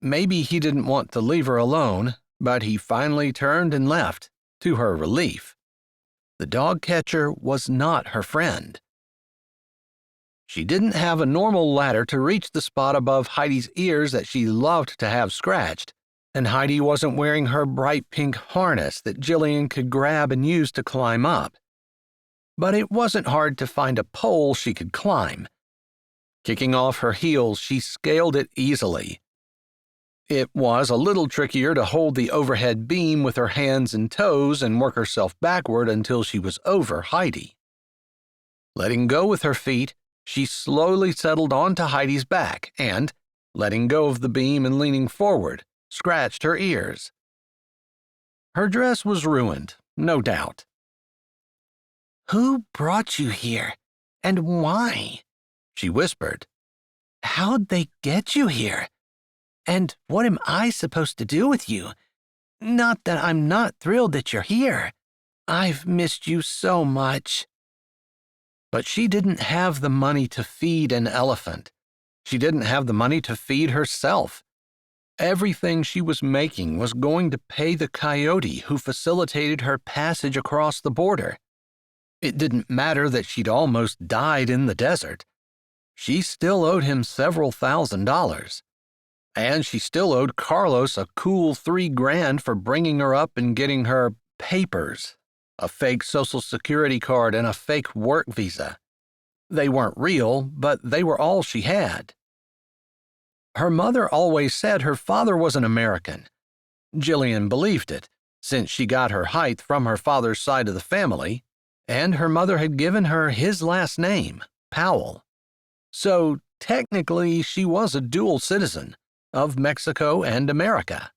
Maybe he didn't want to leave her alone, but he finally turned and left, to her relief. The dog catcher was not her friend. She didn't have a normal ladder to reach the spot above Heidi's ears that she loved to have scratched, and Heidi wasn't wearing her bright pink harness that Jillian could grab and use to climb up. But it wasn't hard to find a pole she could climb. Kicking off her heels, she scaled it easily. It was a little trickier to hold the overhead beam with her hands and toes and work herself backward until she was over Heidi. Letting go with her feet, she slowly settled onto Heidi's back and, letting go of the beam and leaning forward, scratched her ears. Her dress was ruined, no doubt. Who brought you here, and why? She whispered. How'd they get you here? And what am I supposed to do with you? Not that I'm not thrilled that you're here. I've missed you so much. But she didn't have the money to feed an elephant. She didn't have the money to feed herself. Everything she was making was going to pay the coyote who facilitated her passage across the border. It didn't matter that she'd almost died in the desert. She still owed him several $1,000s. And she still owed Carlos a cool $3,000 for bringing her up and getting her papers, a fake Social Security card and a fake work visa. They weren't real, but they were all she had. Her mother always said her father was an American. Jillian believed it, since she got her height from her father's side of the family, and her mother had given her his last name, Powell. So technically she was a dual citizen of Mexico and America.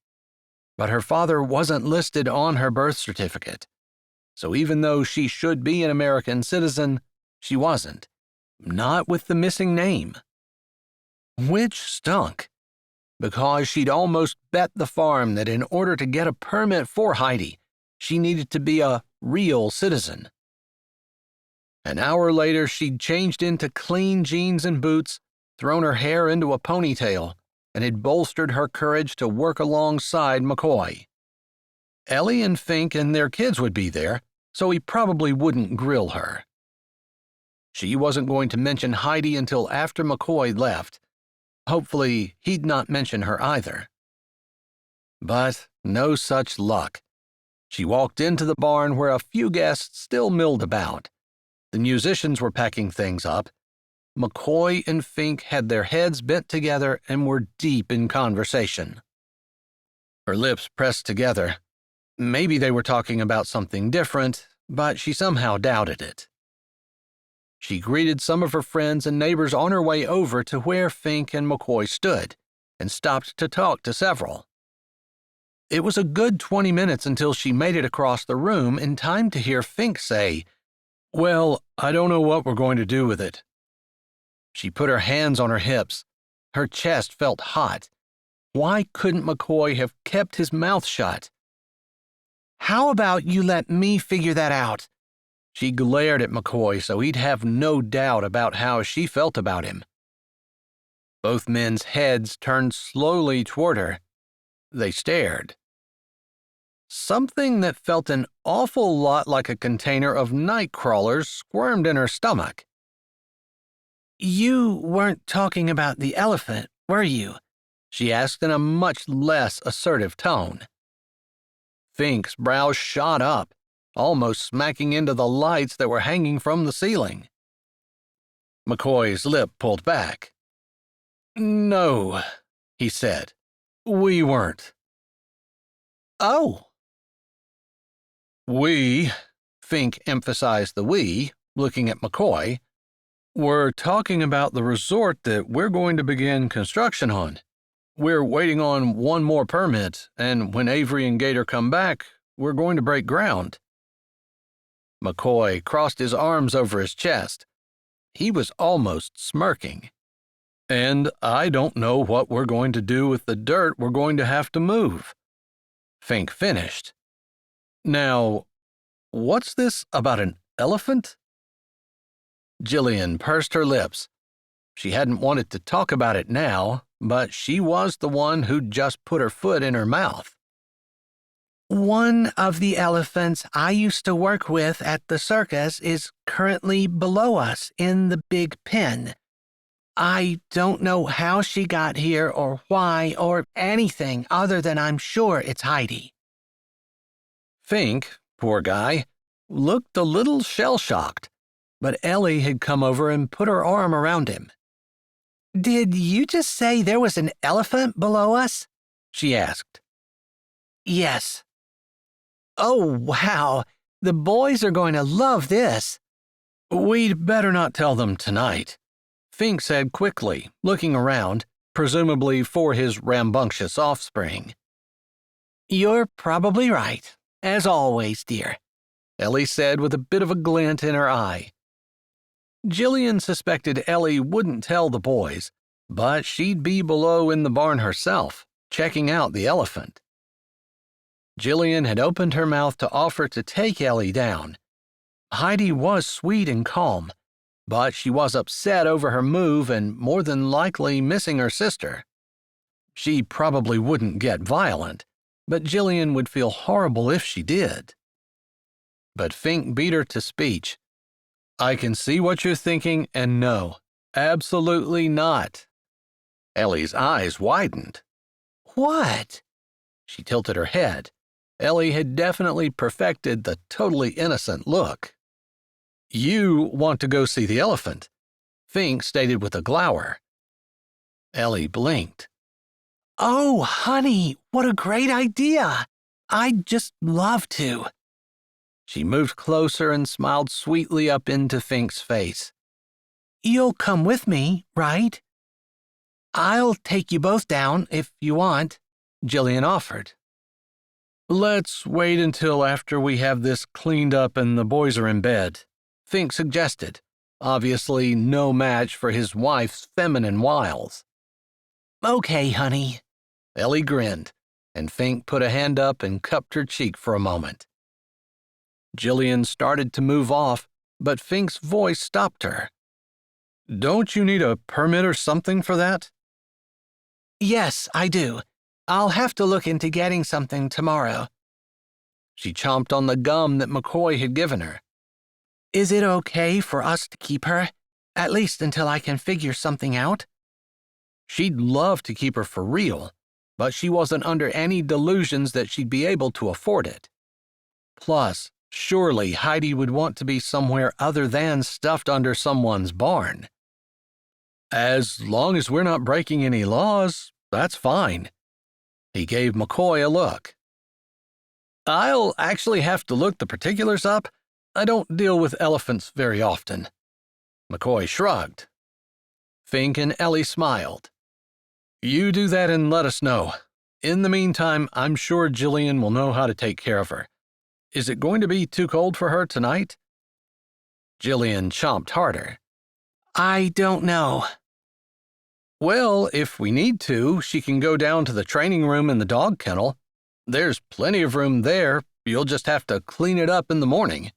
But her father wasn't listed on her birth certificate. So even though she should be an American citizen, she wasn't. Not with the missing name. Which stunk, because she'd almost bet the farm that in order to get a permit for Heidi, she needed to be a real citizen. An hour later, she'd changed into clean jeans and boots, thrown her hair into a ponytail, and had bolstered her courage to work alongside McCoy. Ellie and Fink and their kids would be there, so he probably wouldn't grill her. She wasn't going to mention Heidi until after McCoy left. Hopefully, he'd not mention her either. But no such luck. She walked into the barn where a few guests still milled about. The musicians were packing things up. McCoy and Fink had their heads bent together and were deep in conversation. Her lips pressed together. Maybe they were talking about something different, but she somehow doubted it. She greeted some of her friends and neighbors on her way over to where Fink and McCoy stood, and stopped to talk to several. It was a good 20 minutes until she made it across the room in time to hear Fink say, "Well, I don't know what we're going to do with it." She put her hands on her hips. Her chest felt hot. Why couldn't McCoy have kept his mouth shut? How about you let me figure that out? She glared at McCoy so he'd have no doubt about how she felt about him. Both men's heads turned slowly toward her. They stared. Something that felt an awful lot like a container of night crawlers squirmed in her stomach. You weren't talking about the elephant, were you? She asked in a much less assertive tone. Fink's brows shot up, almost smacking into the lights that were hanging from the ceiling. McCoy's lip pulled back. "No," he said. "We weren't." Oh. "We," Fink emphasized the we, looking at McCoy, "we're talking about the resort that we're going to begin construction on. We're waiting on one more permit, and when Avery and Gator come back, we're going to break ground." McCoy crossed his arms over his chest. He was almost smirking. "And I don't know what we're going to do with the dirt we're going to have to move," Fink finished. "Now, what's this about an elephant?" Jillian pursed her lips. She hadn't wanted to talk about it now, but she was the one who'd just put her foot in her mouth. One of the elephants I used to work with at the circus is currently below us in the big pen. I don't know how she got here or why or anything other than I'm sure it's Heidi. Fink, poor guy, looked a little shell-shocked, but Ellie had come over and put her arm around him. Did you just say there was an elephant below us? She asked. Yes. Oh, wow. The boys are going to love this. We'd better not tell them tonight, Fink said quickly, looking around, presumably for his rambunctious offspring. You're probably right, as always, dear, Ellie said with a bit of a glint in her eye. Jillian suspected Ellie wouldn't tell the boys, but she'd be below in the barn herself, checking out the elephant. Jillian had opened her mouth to offer to take Ellie down. Heidi was sweet and calm, but she was upset over her move and more than likely missing her sister. She probably wouldn't get violent, but Jillian would feel horrible if she did. But Fink beat her to speech. "I can see what you're thinking, and no, absolutely not." Ellie's eyes widened. What? She tilted her head. Ellie had definitely perfected the totally innocent look. "You want to go see the elephant," Fink stated with a glower. Ellie blinked. Oh, honey, what a great idea. I'd just love to. She moved closer and smiled sweetly up into Fink's face. You'll come with me, right? I'll take you both down if you want, Jillian offered. "Let's wait until after we have this cleaned up and the boys are in bed," Fink suggested, obviously no match for his wife's feminine wiles. Okay, honey. Ellie grinned, and Fink put a hand up and cupped her cheek for a moment. Jillian started to move off, but Fink's voice stopped her. "Don't you need a permit or something for that?" Yes, I do. I'll have to look into getting something tomorrow. She chomped on the gum that McCoy had given her. Is it okay for us to keep her, at least until I can figure something out? She'd love to keep her for real, but she wasn't under any delusions that she'd be able to afford it. Plus, surely Heidi would want to be somewhere other than stuffed under someone's barn. "As long as we're not breaking any laws, that's fine." He gave McCoy a look. "I'll actually have to look the particulars up. I don't deal with elephants very often." McCoy shrugged. Fink and Ellie smiled. "You do that and let us know. In the meantime, I'm sure Jillian will know how to take care of her. Is it going to be too cold for her tonight?" Jillian chomped harder. I don't know. "Well, if we need to, she can go down to the training room in the dog kennel. There's plenty of room there, You'll just have to clean it up in the morning."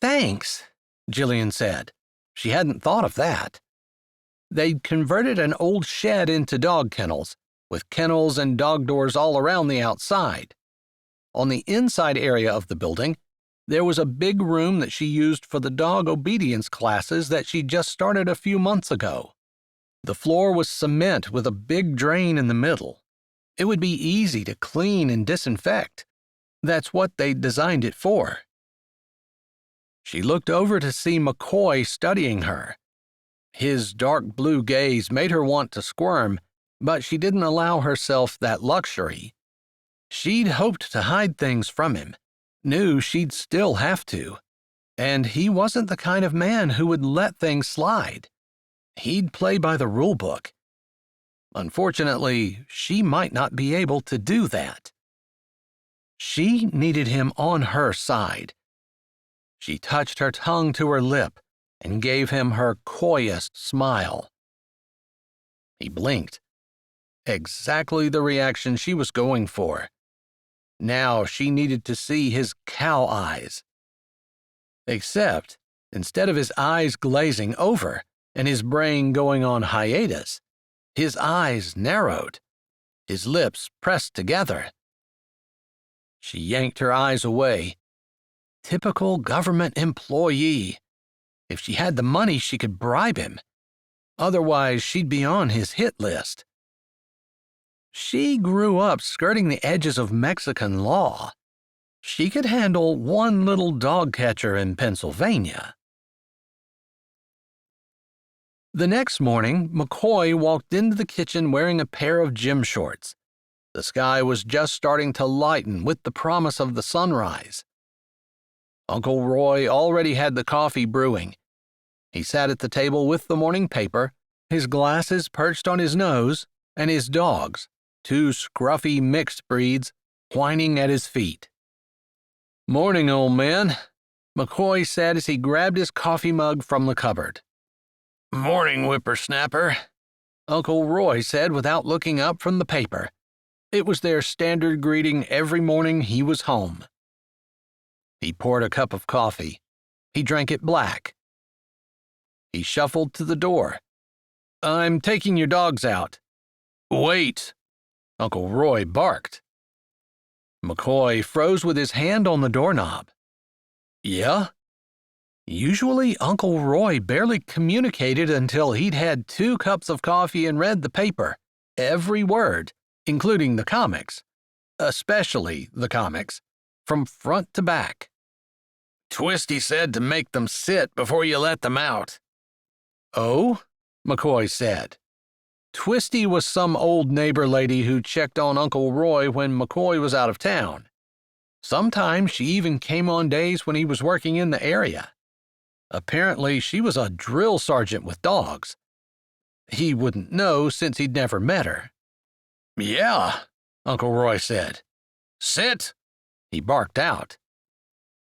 "Thanks," Jillian said. She hadn't thought of that. They'd converted an old shed into dog kennels, with kennels and dog doors all around the outside. On the inside area of the building, there was a big room that she used for the dog obedience classes that she just started a few months ago. The floor was cement with a big drain in the middle. It would be easy to clean and disinfect. That's what they designed it for. She looked over to see McCoy studying her. His dark blue gaze made her want to squirm, but she didn't allow herself that luxury. She'd hoped to hide things from him, knew she'd still have to, and he wasn't the kind of man who would let things slide. He'd play by the rule book. Unfortunately, she might not be able to do that. She needed him on her side. She touched her tongue to her lip and gave him her coyest smile. He blinked. Exactly the reaction she was going for. Now she needed to see his cow eyes. Except, instead of his eyes glazing over and his brain going on hiatus, his eyes narrowed, his lips pressed together. She yanked her eyes away. Typical government employee. If she had the money, she could bribe him. Otherwise, she'd be on his hit list. She grew up skirting the edges of Mexican law. She could handle one little dog catcher in Pennsylvania. The next morning, McCoy walked into the kitchen wearing a pair of gym shorts. The sky was just starting to lighten with the promise of the sunrise. Uncle Roy already had the coffee brewing. He sat at the table with the morning paper, his glasses perched on his nose, and his dogs, two scruffy mixed breeds, whining at his feet. "Morning, old man," McCoy said as he grabbed his coffee mug from the cupboard. "Morning, whippersnapper," Uncle Roy said without looking up from the paper. It was their standard greeting every morning he was home. He poured a cup of coffee. He drank it black. He shuffled to the door. "I'm taking your dogs out." "Wait," Uncle Roy barked. McCoy froze with his hand on the doorknob. "Yeah?" Usually, Uncle Roy barely communicated until he'd had 2 cups of coffee and read the paper, every word, including the comics, especially the comics, from front to back. "Twisty said to make them sit before you let them out." "Oh?" McCoy said. Twisty was some old neighbor lady who checked on Uncle Roy when McCoy was out of town. Sometimes she even came on days when he was working in the area. Apparently, she was a drill sergeant with dogs. He wouldn't know since he'd never met her. "Yeah," Uncle Roy said. "Sit," he barked out.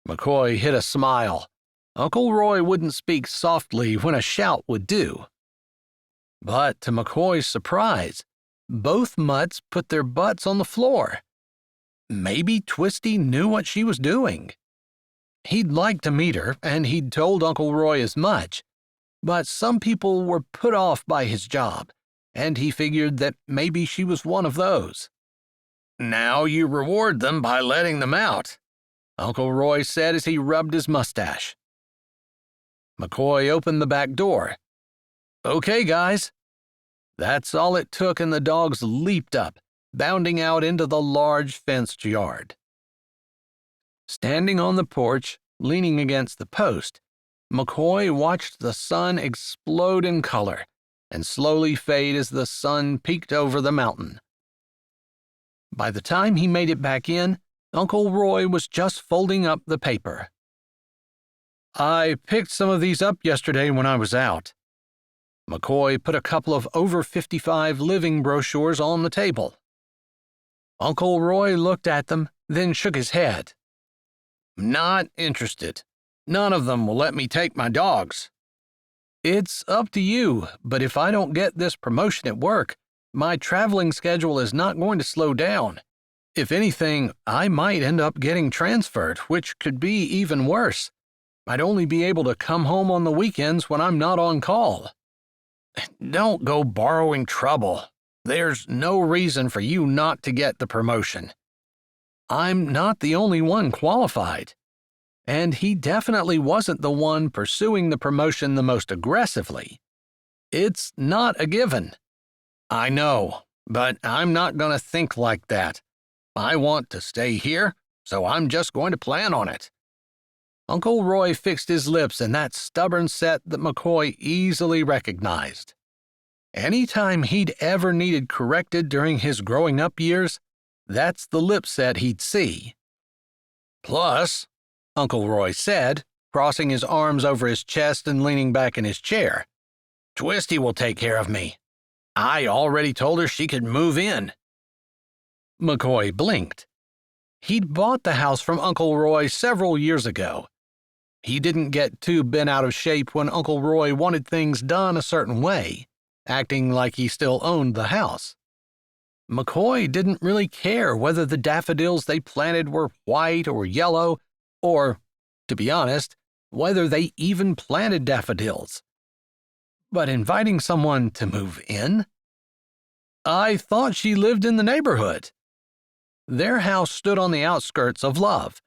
McCoy hid a smile. Uncle Roy wouldn't speak softly when a shout would do. But to McCoy's surprise, both mutts put their butts on the floor. Maybe Twisty knew what she was doing. He'd like to meet her, and he'd told Uncle Roy as much, but some people were put off by his job, and he figured that maybe she was one of those. "Now you reward them by letting them out," Uncle Roy said as he rubbed his mustache. McCoy opened the back door. "Okay, guys." That's all it took, and the dogs leaped up, bounding out into the large fenced yard. Standing on the porch, leaning against the post, McCoy watched the sun explode in color and slowly fade as the sun peeked over the mountain. By the time he made it back in, Uncle Roy was just folding up the paper. "I picked some of these up yesterday when I was out." McCoy put a couple of over 55 living brochures on the table. Uncle Roy looked at them, then shook his head. "Not interested. None of them will let me take my dogs." "It's up to you, but if I don't get this promotion at work, my traveling schedule is not going to slow down. If anything, I might end up getting transferred, which could be even worse. I'd only be able to come home on the weekends when I'm not on call. Don't go borrowing trouble. There's no reason for you not to get the promotion. I'm not the only one qualified. And he definitely wasn't the one pursuing the promotion the most aggressively. It's not a given. I know, but I'm not going to think like that. I want to stay here, so I'm just going to plan on it. Uncle Roy fixed his lips in that stubborn set that McCoy easily recognized. Any time he'd ever needed corrected during his growing up years, that's the lip set he'd see. Plus, Uncle Roy said, crossing his arms over his chest and leaning back in his chair, Twisty will take care of me. I already told her she could move in. McCoy blinked. He'd bought the house from Uncle Roy several years ago. He didn't get too bent out of shape when Uncle Roy wanted things done a certain way, acting like he still owned the house. McCoy didn't really care whether the daffodils they planted were white or yellow, or, to be honest, whether they even planted daffodils. But inviting someone to move in? I thought she lived in the neighborhood. Their house stood on the outskirts of Love.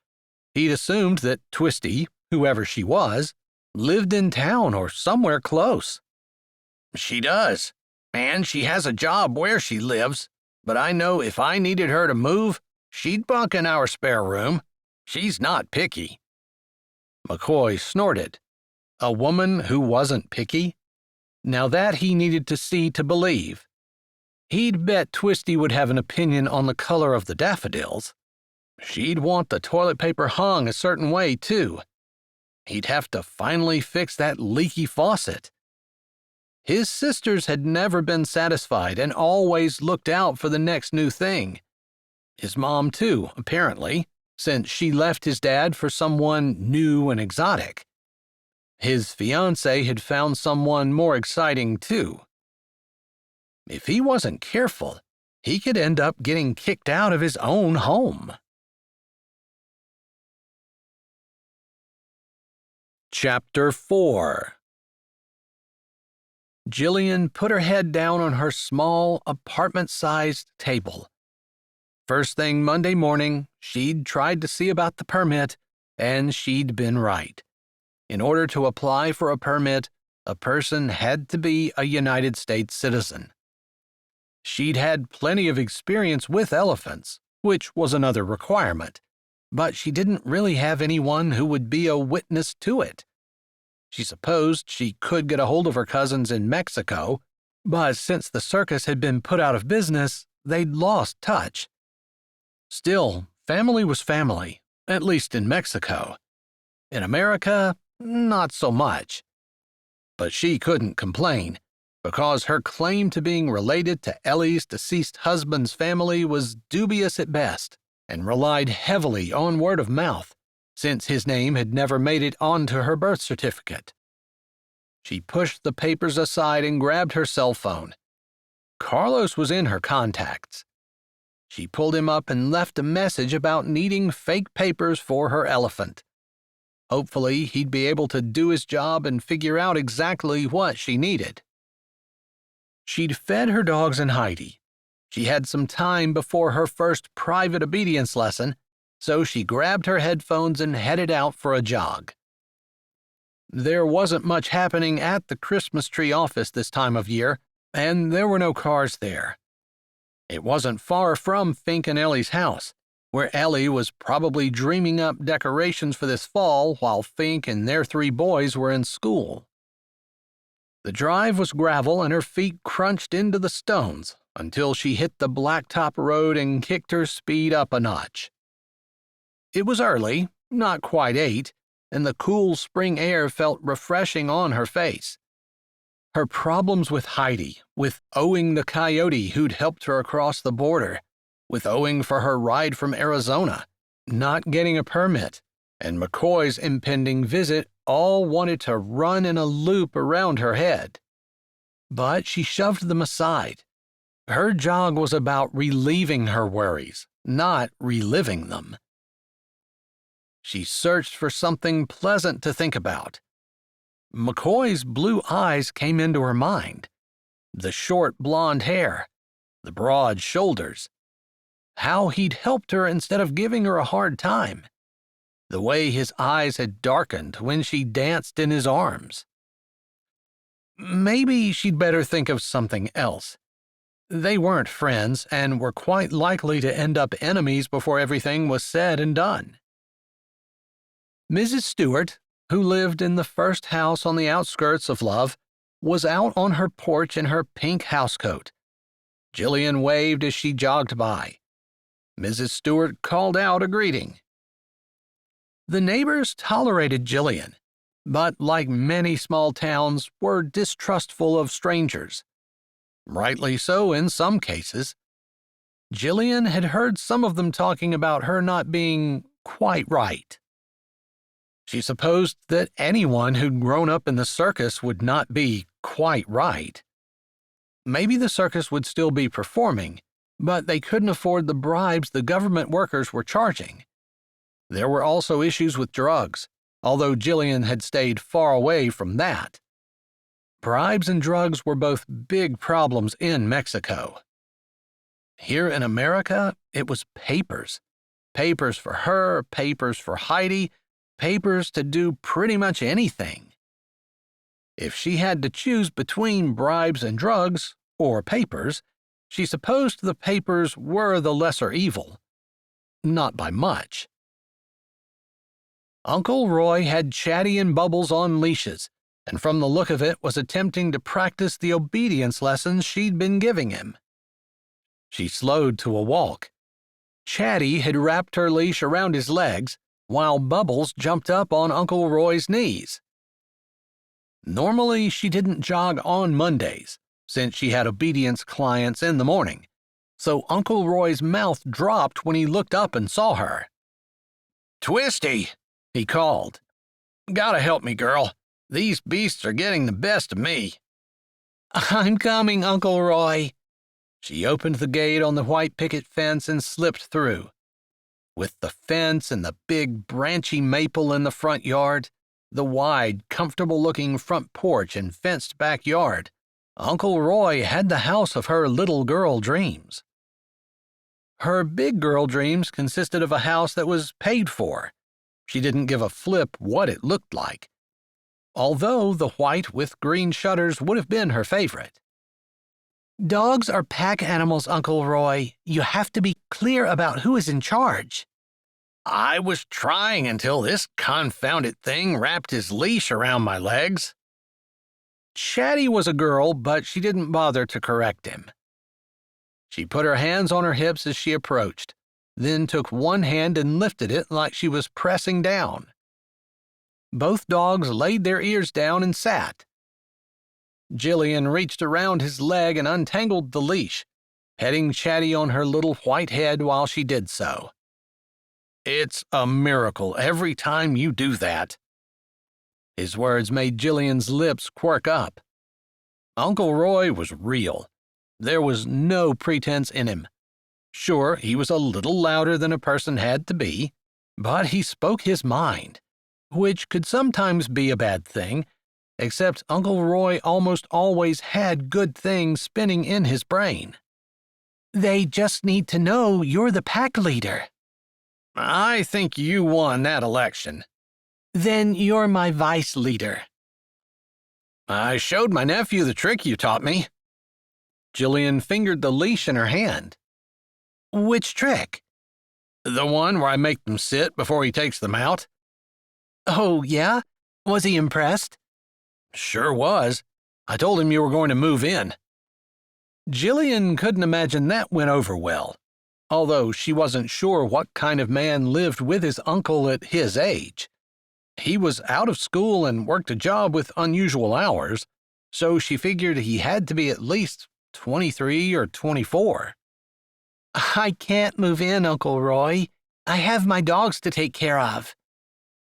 He'd assumed that Twisty, whoever she was, lived in town or somewhere close. She does, and she has a job where she lives, but I know if I needed her to move, she'd bunk in our spare room. She's not picky. McCoy snorted. A woman who wasn't picky? Now that he needed to see to believe. He'd bet Twisty would have an opinion on the color of the daffodils. She'd want the toilet paper hung a certain way, too. He'd have to finally fix that leaky faucet. His sisters had never been satisfied and always looked out for the next new thing. His mom, too, apparently, since she left his dad for someone new and exotic. His fiancée had found someone more exciting, too. If he wasn't careful, he could end up getting kicked out of his own home. Chapter 4. Jillian put her head down on her small, apartment-sized table. First thing Monday morning, she'd tried to see about the permit, and she'd been right. In order to apply for a permit, a person had to be a United States citizen. She'd had plenty of experience with elephants, which was another requirement, but she didn't really have anyone who would be a witness to it. She supposed she could get a hold of her cousins in Mexico, but since the circus had been put out of business, they'd lost touch. Still, family was family, at least in Mexico. In America, not so much. But she couldn't complain, because her claim to being related to Ellie's deceased husband's family was dubious at best, and relied heavily on word of mouth, since his name had never made it onto her birth certificate. She pushed the papers aside and grabbed her cell phone. Carlos was in her contacts. She pulled him up and left a message about needing fake papers for her elephant. Hopefully, he'd be able to do his job and figure out exactly what she needed. She'd fed her dogs and Heidi. She had some time before her first private obedience lesson, so she grabbed her headphones and headed out for a jog. There wasn't much happening at the Christmas tree office this time of year, and there were no cars there. It wasn't far from Fink and Ellie's house, where Ellie was probably dreaming up decorations for this fall while Fink and their 3 boys were in school. The drive was gravel and her feet crunched into the stones until she hit the blacktop road and kicked her speed up a notch. It was early, not quite 8, and the cool spring air felt refreshing on her face. Her problems with Heidi, with owing the coyote who'd helped her across the border, with owing for her ride from Arizona, not getting a permit, and McCoy's impending visit all wanted to run in a loop around her head. But she shoved them aside. Her jog was about relieving her worries, not reliving them. She searched for something pleasant to think about. McCoy's blue eyes came into her mind. The short blonde hair, the broad shoulders. How he'd helped her instead of giving her a hard time. The way his eyes had darkened when she danced in his arms. Maybe she'd better think of something else. They weren't friends and were quite likely to end up enemies before everything was said and done. Mrs. Stewart, who lived in the first house on the outskirts of Love, was out on her porch in her pink housecoat. Jillian waved as she jogged by. Mrs. Stewart called out a greeting. The neighbors tolerated Jillian, but like many small towns, were distrustful of strangers. Rightly so in some cases. Jillian had heard some of them talking about her not being quite right. She supposed that anyone who'd grown up in the circus would not be quite right. Maybe the circus would still be performing, but they couldn't afford the bribes the government workers were charging. There were also issues with drugs, although Jillian had stayed far away from that. Bribes and drugs were both big problems in Mexico. Here in America, it was papers. Papers for her, papers for Heidi, papers to do pretty much anything. If she had to choose between bribes and drugs, or papers, she supposed the papers were the lesser evil. Not by much. Uncle Roy had Chatty and Bubbles on leashes, and from the look of it was attempting to practice the obedience lessons she'd been giving him. She slowed to a walk. Chatty had wrapped her leash around his legs, while Bubbles jumped up on Uncle Roy's knees. Normally, she didn't jog on Mondays, since she had obedience clients in the morning, so Uncle Roy's mouth dropped when he looked up and saw her. "Twisty," he called. "Gotta help me, girl. These beasts are getting the best of me." "I'm coming, Uncle Roy." She opened the gate on the white picket fence and slipped through. With the fence and the big branchy maple in the front yard, the wide, comfortable-looking front porch and fenced backyard, Uncle Roy had the house of her little girl dreams. Her big girl dreams consisted of a house that was paid for. She didn't give a flip what it looked like, although the white with green shutters would have been her favorite. "Dogs are pack animals, Uncle Roy. You have to be clear about who is in charge." "I was trying until this confounded thing wrapped his leash around my legs." Chatty was a girl, but she didn't bother to correct him. She put her hands on her hips as she approached, then took one hand and lifted it like she was pressing down. Both dogs laid their ears down and sat. Jillian reached around his leg and untangled the leash, petting Chatty on her little white head while she did so. "It's a miracle every time you do that." His words made Jillian's lips quirk up. Uncle Roy was real. There was no pretense in him. Sure, he was a little louder than a person had to be, but he spoke his mind, which could sometimes be a bad thing, except Uncle Roy almost always had good things spinning in his brain. "They just need to know you're the pack leader." "I think you won that election." "Then you're my vice leader." "I showed my nephew the trick you taught me." Jillian fingered the leash in her hand. "Which trick?" "The one where I make them sit before he takes them out." "Oh, yeah? Was he impressed?" "Sure was. I told him you were going to move in." Jillian couldn't imagine that went over well, although she wasn't sure what kind of man lived with his uncle at his age. He was out of school and worked a job with unusual hours, so she figured he had to be at least 23 or 24. "I can't move in, Uncle Roy. I have my dogs to take care of."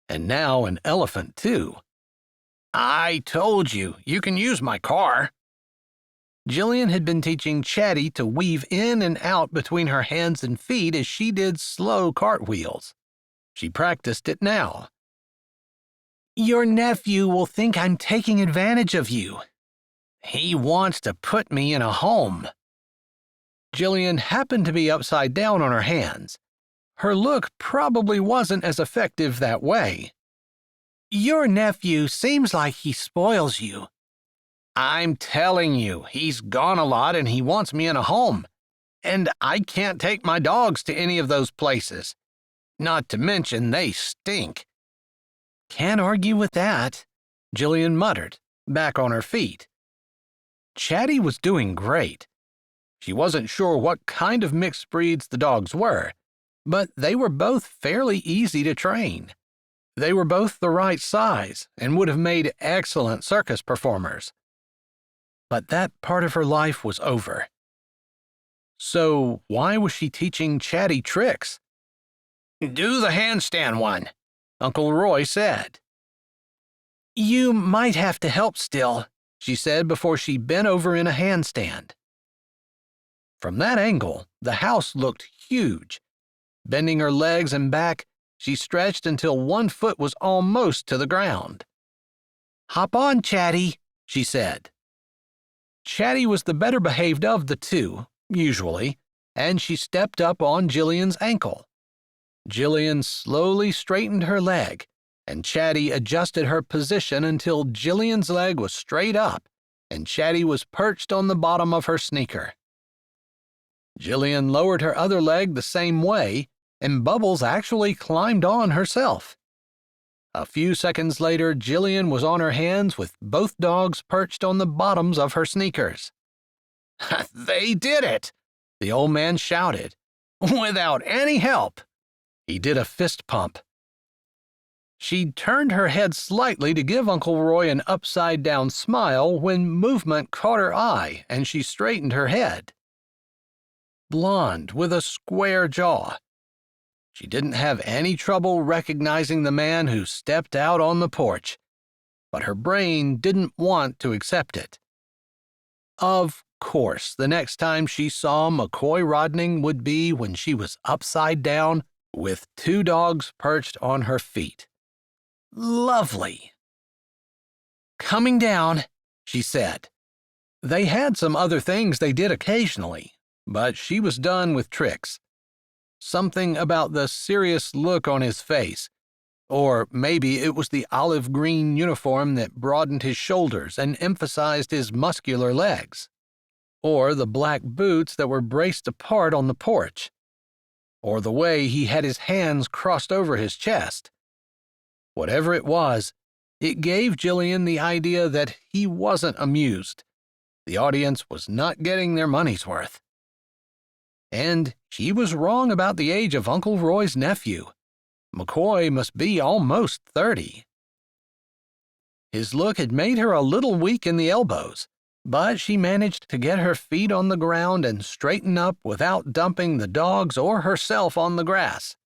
And now an elephant, too. "I told you, you can use my car." Jillian had been teaching Chatty to weave in and out between her hands and feet as she did slow cartwheels. She practiced it now. Your nephew will think I'm taking advantage of you. He wants to put me in a home. Jillian happened to be upside down on her hands. Her look probably wasn't as effective that way. Your nephew seems like he spoils you. I'm telling you, he's gone a lot and he wants me in a home. And I can't take my dogs to any of those places. Not to mention they stink. Can't argue with that, Jillian muttered, back on her feet. Chatty was doing great. She wasn't sure what kind of mixed breeds the dogs were, but they were both fairly easy to train. They were both the right size and would have made excellent circus performers. But that part of her life was over. So why was she teaching Chatty tricks? Do the handstand one, Uncle Roy said. You might have to help still, she said before she bent over in a handstand. From that angle, the house looked huge. Bending her legs and back, she stretched until one foot was almost to the ground. Hop on, Chatty, she said. Chatty was the better behaved of the two, usually, and she stepped up on Jillian's ankle. Jillian slowly straightened her leg, and Chatty adjusted her position until Jillian's leg was straight up and Chatty was perched on the bottom of her sneaker. Jillian lowered her other leg the same way, and Bubbles actually climbed on herself. A few seconds later, Jillian was on her hands with both dogs perched on the bottoms of her sneakers. They did it, the old man shouted, without any help. He did a fist pump. She turned her head slightly to give Uncle Roy an upside-down smile when movement caught her eye and she straightened her head. Blonde with a square jaw. She didn't have any trouble recognizing the man who stepped out on the porch, but her brain didn't want to accept it. Of course, the next time she saw McKoy Rodning would be when she was upside down with two dogs perched on her feet. Lovely. Coming down, she said. They had some other things they did occasionally, but she was done with tricks. Something about the serious look on his face, or maybe it was the olive green uniform that broadened his shoulders and emphasized his muscular legs, or the black boots that were braced apart on the porch, or the way he had his hands crossed over his chest. Whatever it was, it gave Jillian the idea that he wasn't amused. The audience was not getting their money's worth. And she was wrong about the age of Uncle Roy's nephew. McCoy must be almost 30. His look had made her a little weak in the elbows, but she managed to get her feet on the ground and straighten up without dumping the dogs or herself on the grass.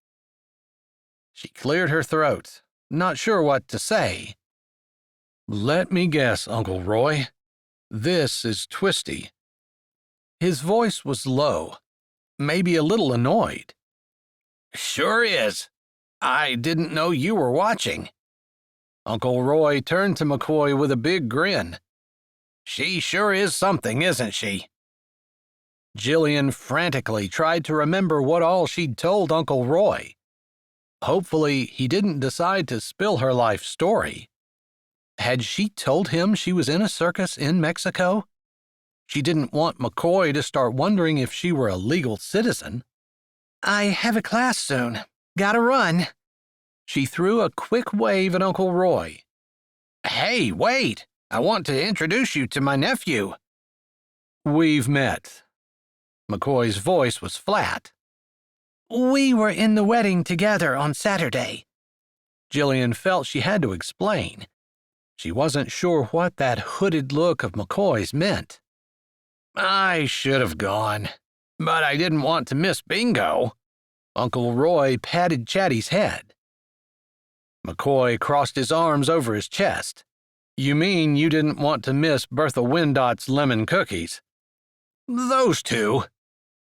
She cleared her throat, not sure what to say. Let me guess, Uncle Roy. This is Twisty. His voice was low, maybe a little annoyed. Sure is. I didn't know you were watching. Uncle Roy turned to McCoy with a big grin. She sure is something, isn't she? Jillian frantically tried to remember what all she'd told Uncle Roy. Hopefully, he didn't decide to spill her life story. Had she told him she was in a circus in Mexico? She didn't want McCoy to start wondering if she were a legal citizen. I have a class soon. Gotta run. She threw a quick wave at Uncle Roy. Hey, wait! I want to introduce you to my nephew. We've met. McCoy's voice was flat. We were in the wedding together on Saturday. Jillian felt she had to explain. She wasn't sure what that hooded look of McCoy's meant. I should have gone, but I didn't want to miss bingo. Uncle Roy patted Chatty's head. McCoy crossed his arms over his chest. You mean you didn't want to miss Bertha Windot's lemon cookies? Those two.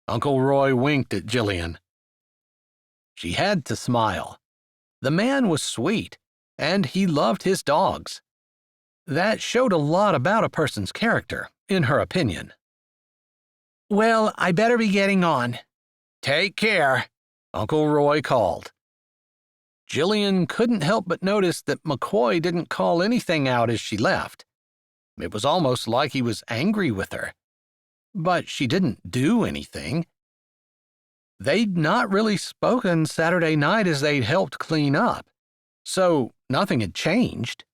Uncle Roy winked at Jillian. She had to smile. The man was sweet, and he loved his dogs. That showed a lot about a person's character, in her opinion. Well, I better be getting on. Take care, Uncle Roy called. Jillian couldn't help but notice that McCoy didn't call anything out as she left. It was almost like he was angry with her. But she didn't do anything. They'd not really spoken Saturday night as they'd helped clean up, so nothing had changed.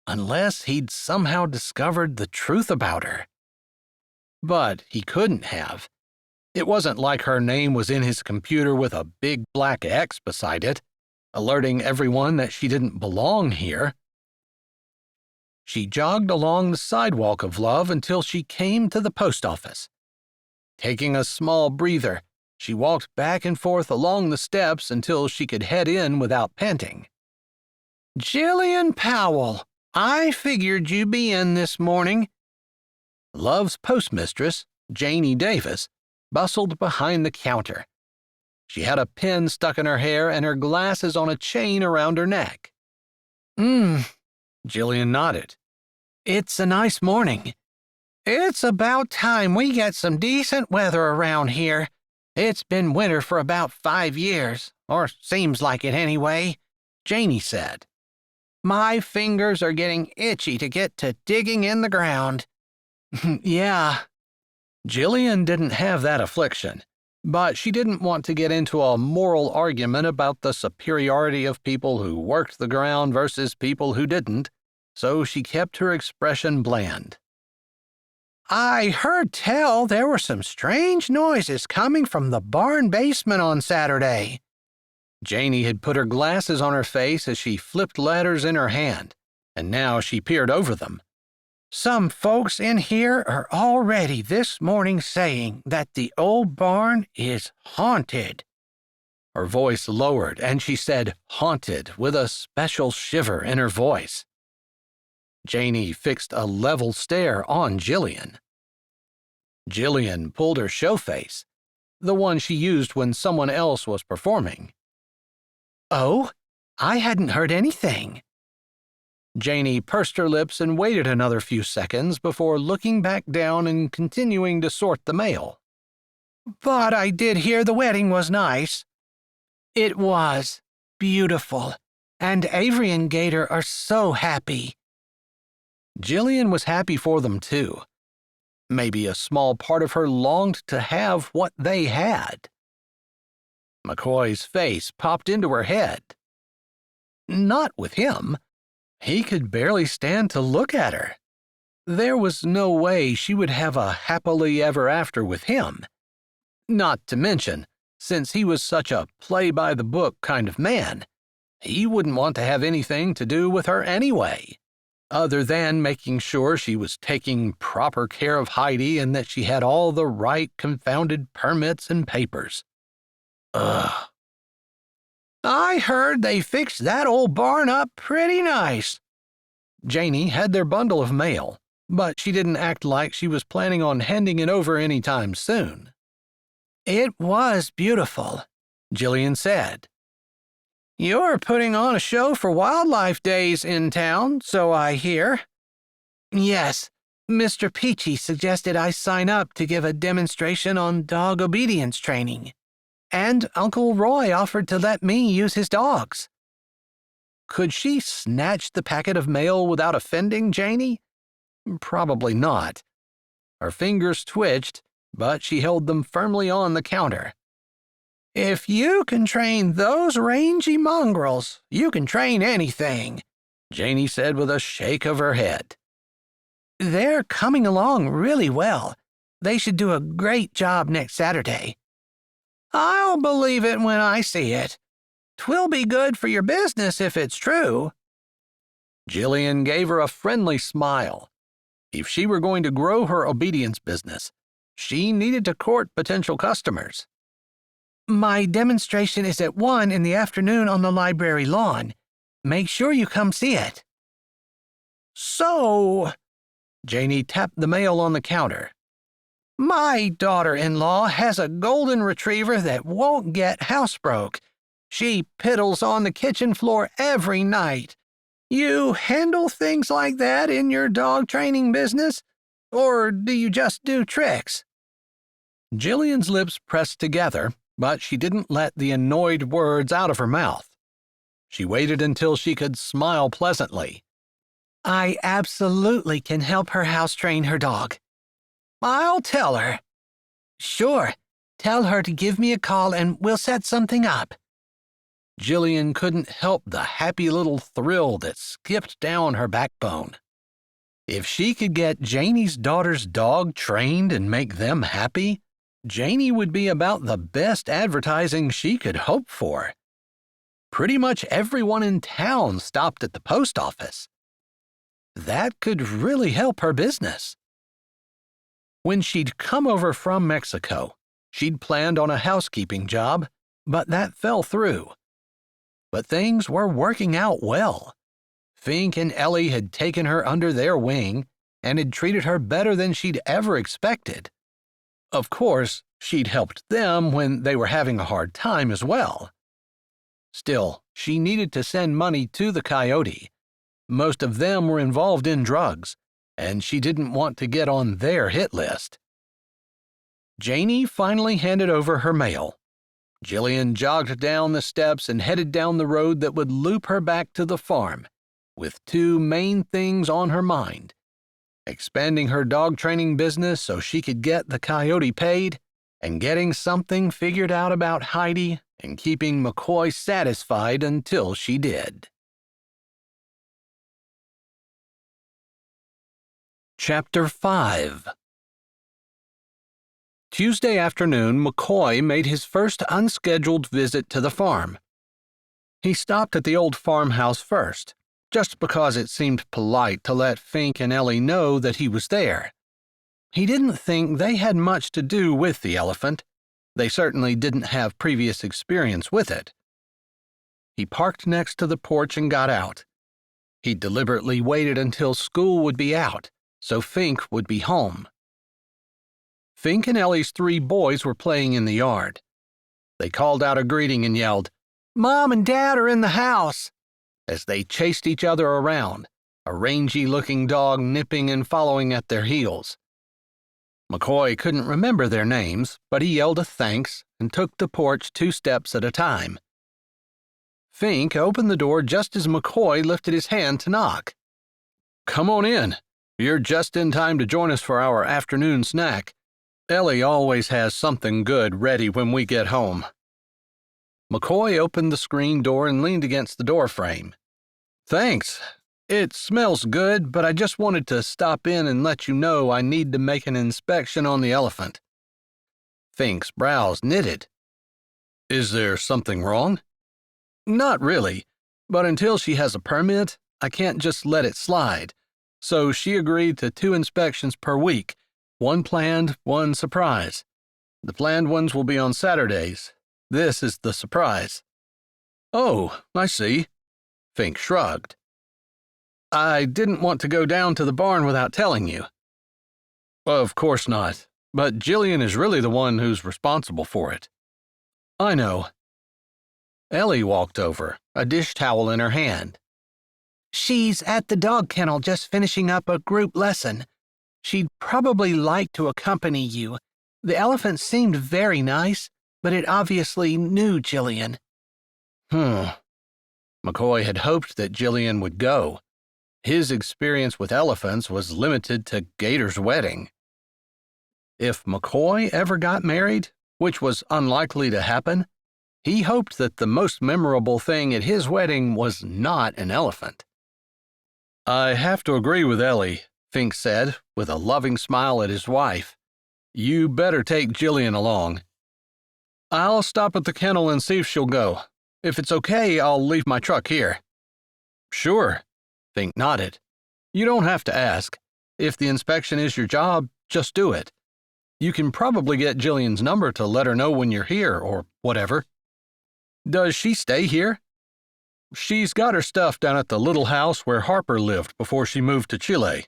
Unless he'd somehow discovered the truth about her. But he couldn't have. It wasn't like her name was in his computer with a big black X beside it, alerting everyone that she didn't belong here. She jogged along the sidewalk of love until she came to the post office. Taking a small breather, she walked back and forth along the steps until she could head in without panting. Jillian Powell, I figured you'd be in this morning. Love's postmistress, Janie Davis, bustled behind the counter. She had a pin stuck in her hair and her glasses on a chain around her neck. Jillian nodded. It's a nice morning. It's about time we get some decent weather around here. It's been winter for about 5 years, or seems like it anyway, Janie said. My fingers are getting itchy to get to digging in the ground. Yeah. Jillian didn't have that affliction, but she didn't want to get into a moral argument about the superiority of people who worked the ground versus people who didn't, so she kept her expression bland. I heard tell there were some strange noises coming from the barn basement on Saturday. Janie had put her glasses on her face as she flipped letters in her hand, and now she peered over them. Some folks in here are already this morning saying that the old barn is haunted. Her voice lowered, and she said haunted with a special shiver in her voice. Janie fixed a level stare on Jillian. Jillian pulled her show face, the one she used when someone else was performing. Oh, I hadn't heard anything. Janie pursed her lips and waited another few seconds before looking back down and continuing to sort the mail. But I did hear the wedding was nice. It was. Beautiful. And Avery and Gator are so happy. Jillian was happy for them, too. Maybe a small part of her longed to have what they had. McCoy's face popped into her head. Not with him. He could barely stand to look at her. There was no way she would have a happily ever after with him. Not to mention, since he was such a play-by-the-book kind of man, he wouldn't want to have anything to do with her anyway, other than making sure she was taking proper care of Heidi and that she had all the right confounded permits and papers. Ugh. I heard they fixed that old barn up pretty nice. Janie had their bundle of mail, but she didn't act like she was planning on handing it over any time soon. It was beautiful, Jillian said. You're putting on a show for Wildlife Days in town, so I hear. Yes, Mr. Peachy suggested I sign up to give a demonstration on dog obedience training. And Uncle Roy offered to let me use his dogs. Could she snatch the packet of mail without offending Janie? Probably not. Her fingers twitched, but she held them firmly on the counter. If you can train those rangy mongrels, you can train anything, Janie said with a shake of her head. They're coming along really well. They should do a great job next Saturday. I'll believe it when I see it. 'Twill be good for your business if it's true. Jillian gave her a friendly smile. If she were going to grow her obedience business, she needed to court potential customers. My demonstration is at 1 in the afternoon on the library lawn. Make sure you come see it. So, Janie tapped the mail on the counter. My daughter-in-law has a golden retriever that won't get housebroke. She piddles on the kitchen floor every night. You handle things like that in your dog training business? Or do you just do tricks? Jillian's lips pressed together, but she didn't let the annoyed words out of her mouth. She waited until she could smile pleasantly. I absolutely can help her house train her dog. I'll tell her. Sure. Tell her to give me a call and we'll set something up. Jillian couldn't help the happy little thrill that skipped down her backbone. If she could get Janie's daughter's dog trained and make them happy, Janie would be about the best advertising she could hope for. Pretty much everyone in town stopped at the post office. That could really help her business. When she'd come over from Mexico, she'd planned on a housekeeping job, but that fell through. But things were working out well. Fink and Ellie had taken her under their wing and had treated her better than she'd ever expected. Of course, she'd helped them when they were having a hard time as well. Still, she needed to send money to the Coyote. Most of them were involved in drugs, and she didn't want to get on their hit list. Janie finally handed over her mail. Jillian jogged down the steps and headed down the road that would loop her back to the farm, with two main things on her mind: expanding her dog training business so she could get the Coyote paid, and getting something figured out about Heidi and keeping McCoy satisfied until she did. Chapter 5. Tuesday afternoon, McCoy made his first unscheduled visit to the farm. He stopped at the old farmhouse first, just because it seemed polite to let Fink and Ellie know that he was there. He didn't think they had much to do with the elephant. They certainly didn't have previous experience with it. He parked next to the porch and got out. He deliberately waited until school would be out, so Fink would be home. Fink and Ellie's 3 boys were playing in the yard. They called out a greeting and yelled, "Mom and Dad are in the house," as they chased each other around, a rangy-looking dog nipping and following at their heels. McCoy couldn't remember their names, but he yelled a thanks and took the porch 2 steps at a time. Fink opened the door just as McCoy lifted his hand to knock. "Come on in. You're just in time to join us for our afternoon snack. Ellie always has something good ready when we get home." McCoy opened the screen door and leaned against the door frame. "Thanks. It smells good, but I just wanted to stop in and let you know I need to make an inspection on the elephant." Fink's brows knitted. "Is there something wrong?" "Not really, but until she has a permit, I can't just let it slide. So she agreed to 2 inspections per week, 1 planned, 1 surprise. The planned ones will be on Saturdays. This is the surprise." "Oh, I see." Fink shrugged. "I didn't want to go down to the barn without telling you." "Of course not, but Jillian is really the one who's responsible for it." "I know." Ellie walked over, a dish towel in her hand. "She's at the dog kennel just finishing up a group lesson. She'd probably like to accompany you. The elephant seemed very nice, but it obviously knew Jillian." McCoy had hoped that Jillian would go. His experience with elephants was limited to Gator's wedding. If McCoy ever got married, which was unlikely to happen, he hoped that the most memorable thing at his wedding was not an elephant. "I have to agree with Ellie," Fink said, with a loving smile at his wife. "You better take Jillian along." "I'll stop at the kennel and see if she'll go. If it's okay, I'll leave my truck here." "Sure," Fink nodded. "You don't have to ask. If the inspection is your job, just do it. You can probably get Jillian's number to let her know when you're here or whatever." "Does she stay here?" She's got her stuff down at the little house where Harper lived before she moved to Chile.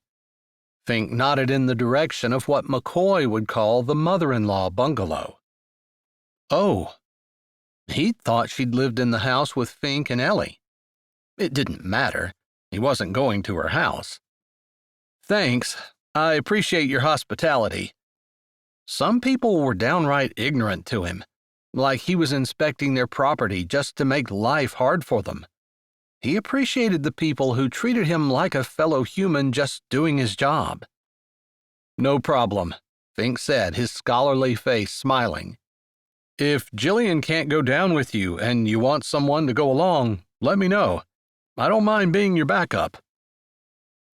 Fink nodded in the direction of what McCoy would call the mother-in-law bungalow. Oh, he'd thought she'd lived in the house with Fink and Ellie. It didn't matter. He wasn't going to her house. Thanks. I appreciate your hospitality. Some people were downright ignorant to him, like he was inspecting their property just to make life hard for them. He appreciated the people who treated him like a fellow human just doing his job. No problem, Fink said, his scholarly face smiling. If Jillian can't go down with you and you want someone to go along, let me know. I don't mind being your backup.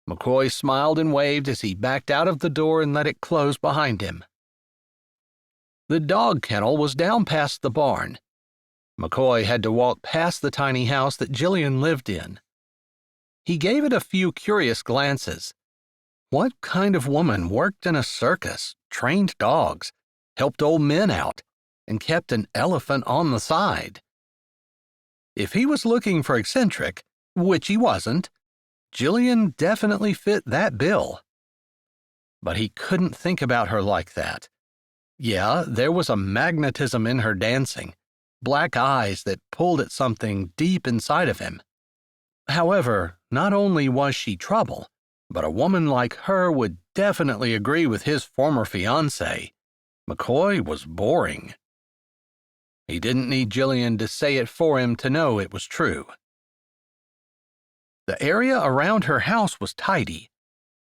McCoy smiled and waved as he backed out of the door and let it close behind him. The dog kennel was down past the barn. McCoy had to walk past the tiny house that Jillian lived in. He gave it a few curious glances. What kind of woman worked in a circus, trained dogs, helped old men out, and kept an elephant on the side? If he was looking for eccentric, which he wasn't, Jillian definitely fit that bill. But he couldn't think about her like that. Yeah, there was a magnetism in her dancing, black eyes that pulled at something deep inside of him. However, not only was she trouble, but a woman like her would definitely agree with his former fiancée. McCoy was boring. He didn't need Jillian to say it for him to know it was true. The area around her house was tidy.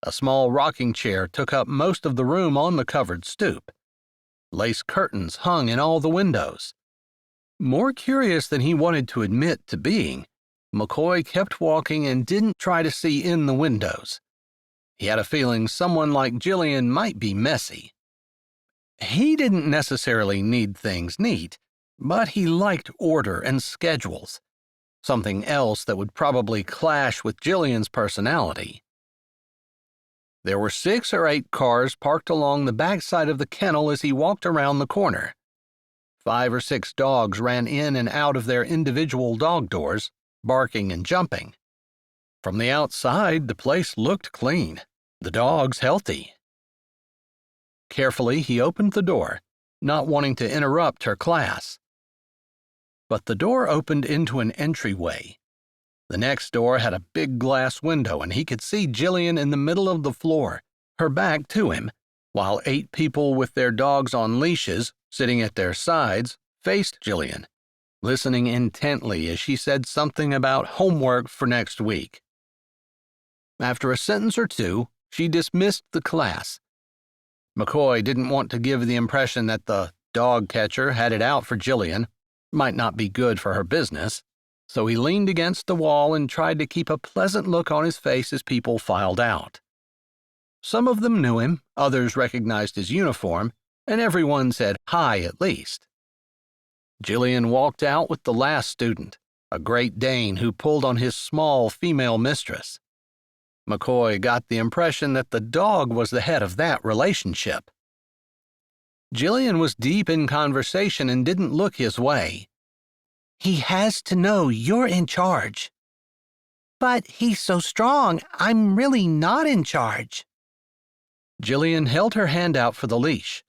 A small rocking chair took up most of the room on the covered stoop. Lace curtains hung in all the windows. More curious than he wanted to admit to being, McCoy kept walking and didn't try to see in the windows. He had a feeling someone like Jillian might be messy. He didn't necessarily need things neat, but he liked order and schedules, something else that would probably clash with Jillian's personality. There were 6 or 8 cars parked along the backside of the kennel as he walked around the corner. 5 or 6 dogs ran in and out of their individual dog doors, barking and jumping. From the outside, the place looked clean, the dogs healthy. Carefully, he opened the door, not wanting to interrupt her class. But the door opened into an entryway. The next door had a big glass window, and he could see Jillian in the middle of the floor, her back to him, while 8 people with their dogs on leashes, sitting at their sides, faced Jillian, listening intently as she said something about homework for next week. After a sentence or two, she dismissed the class. McCoy didn't want to give the impression that the dog catcher had it out for Jillian. Might not be good for her business, so he leaned against the wall and tried to keep a pleasant look on his face as people filed out. Some of them knew him, others recognized his uniform, and everyone said hi at least. Jillian walked out with the last student, a Great Dane who pulled on his small female mistress. McCoy got the impression that the dog was the head of that relationship. Jillian was deep in conversation and didn't look his way. He has to know you're in charge. But he's so strong, I'm really not in charge. Jillian held her hand out for the leash.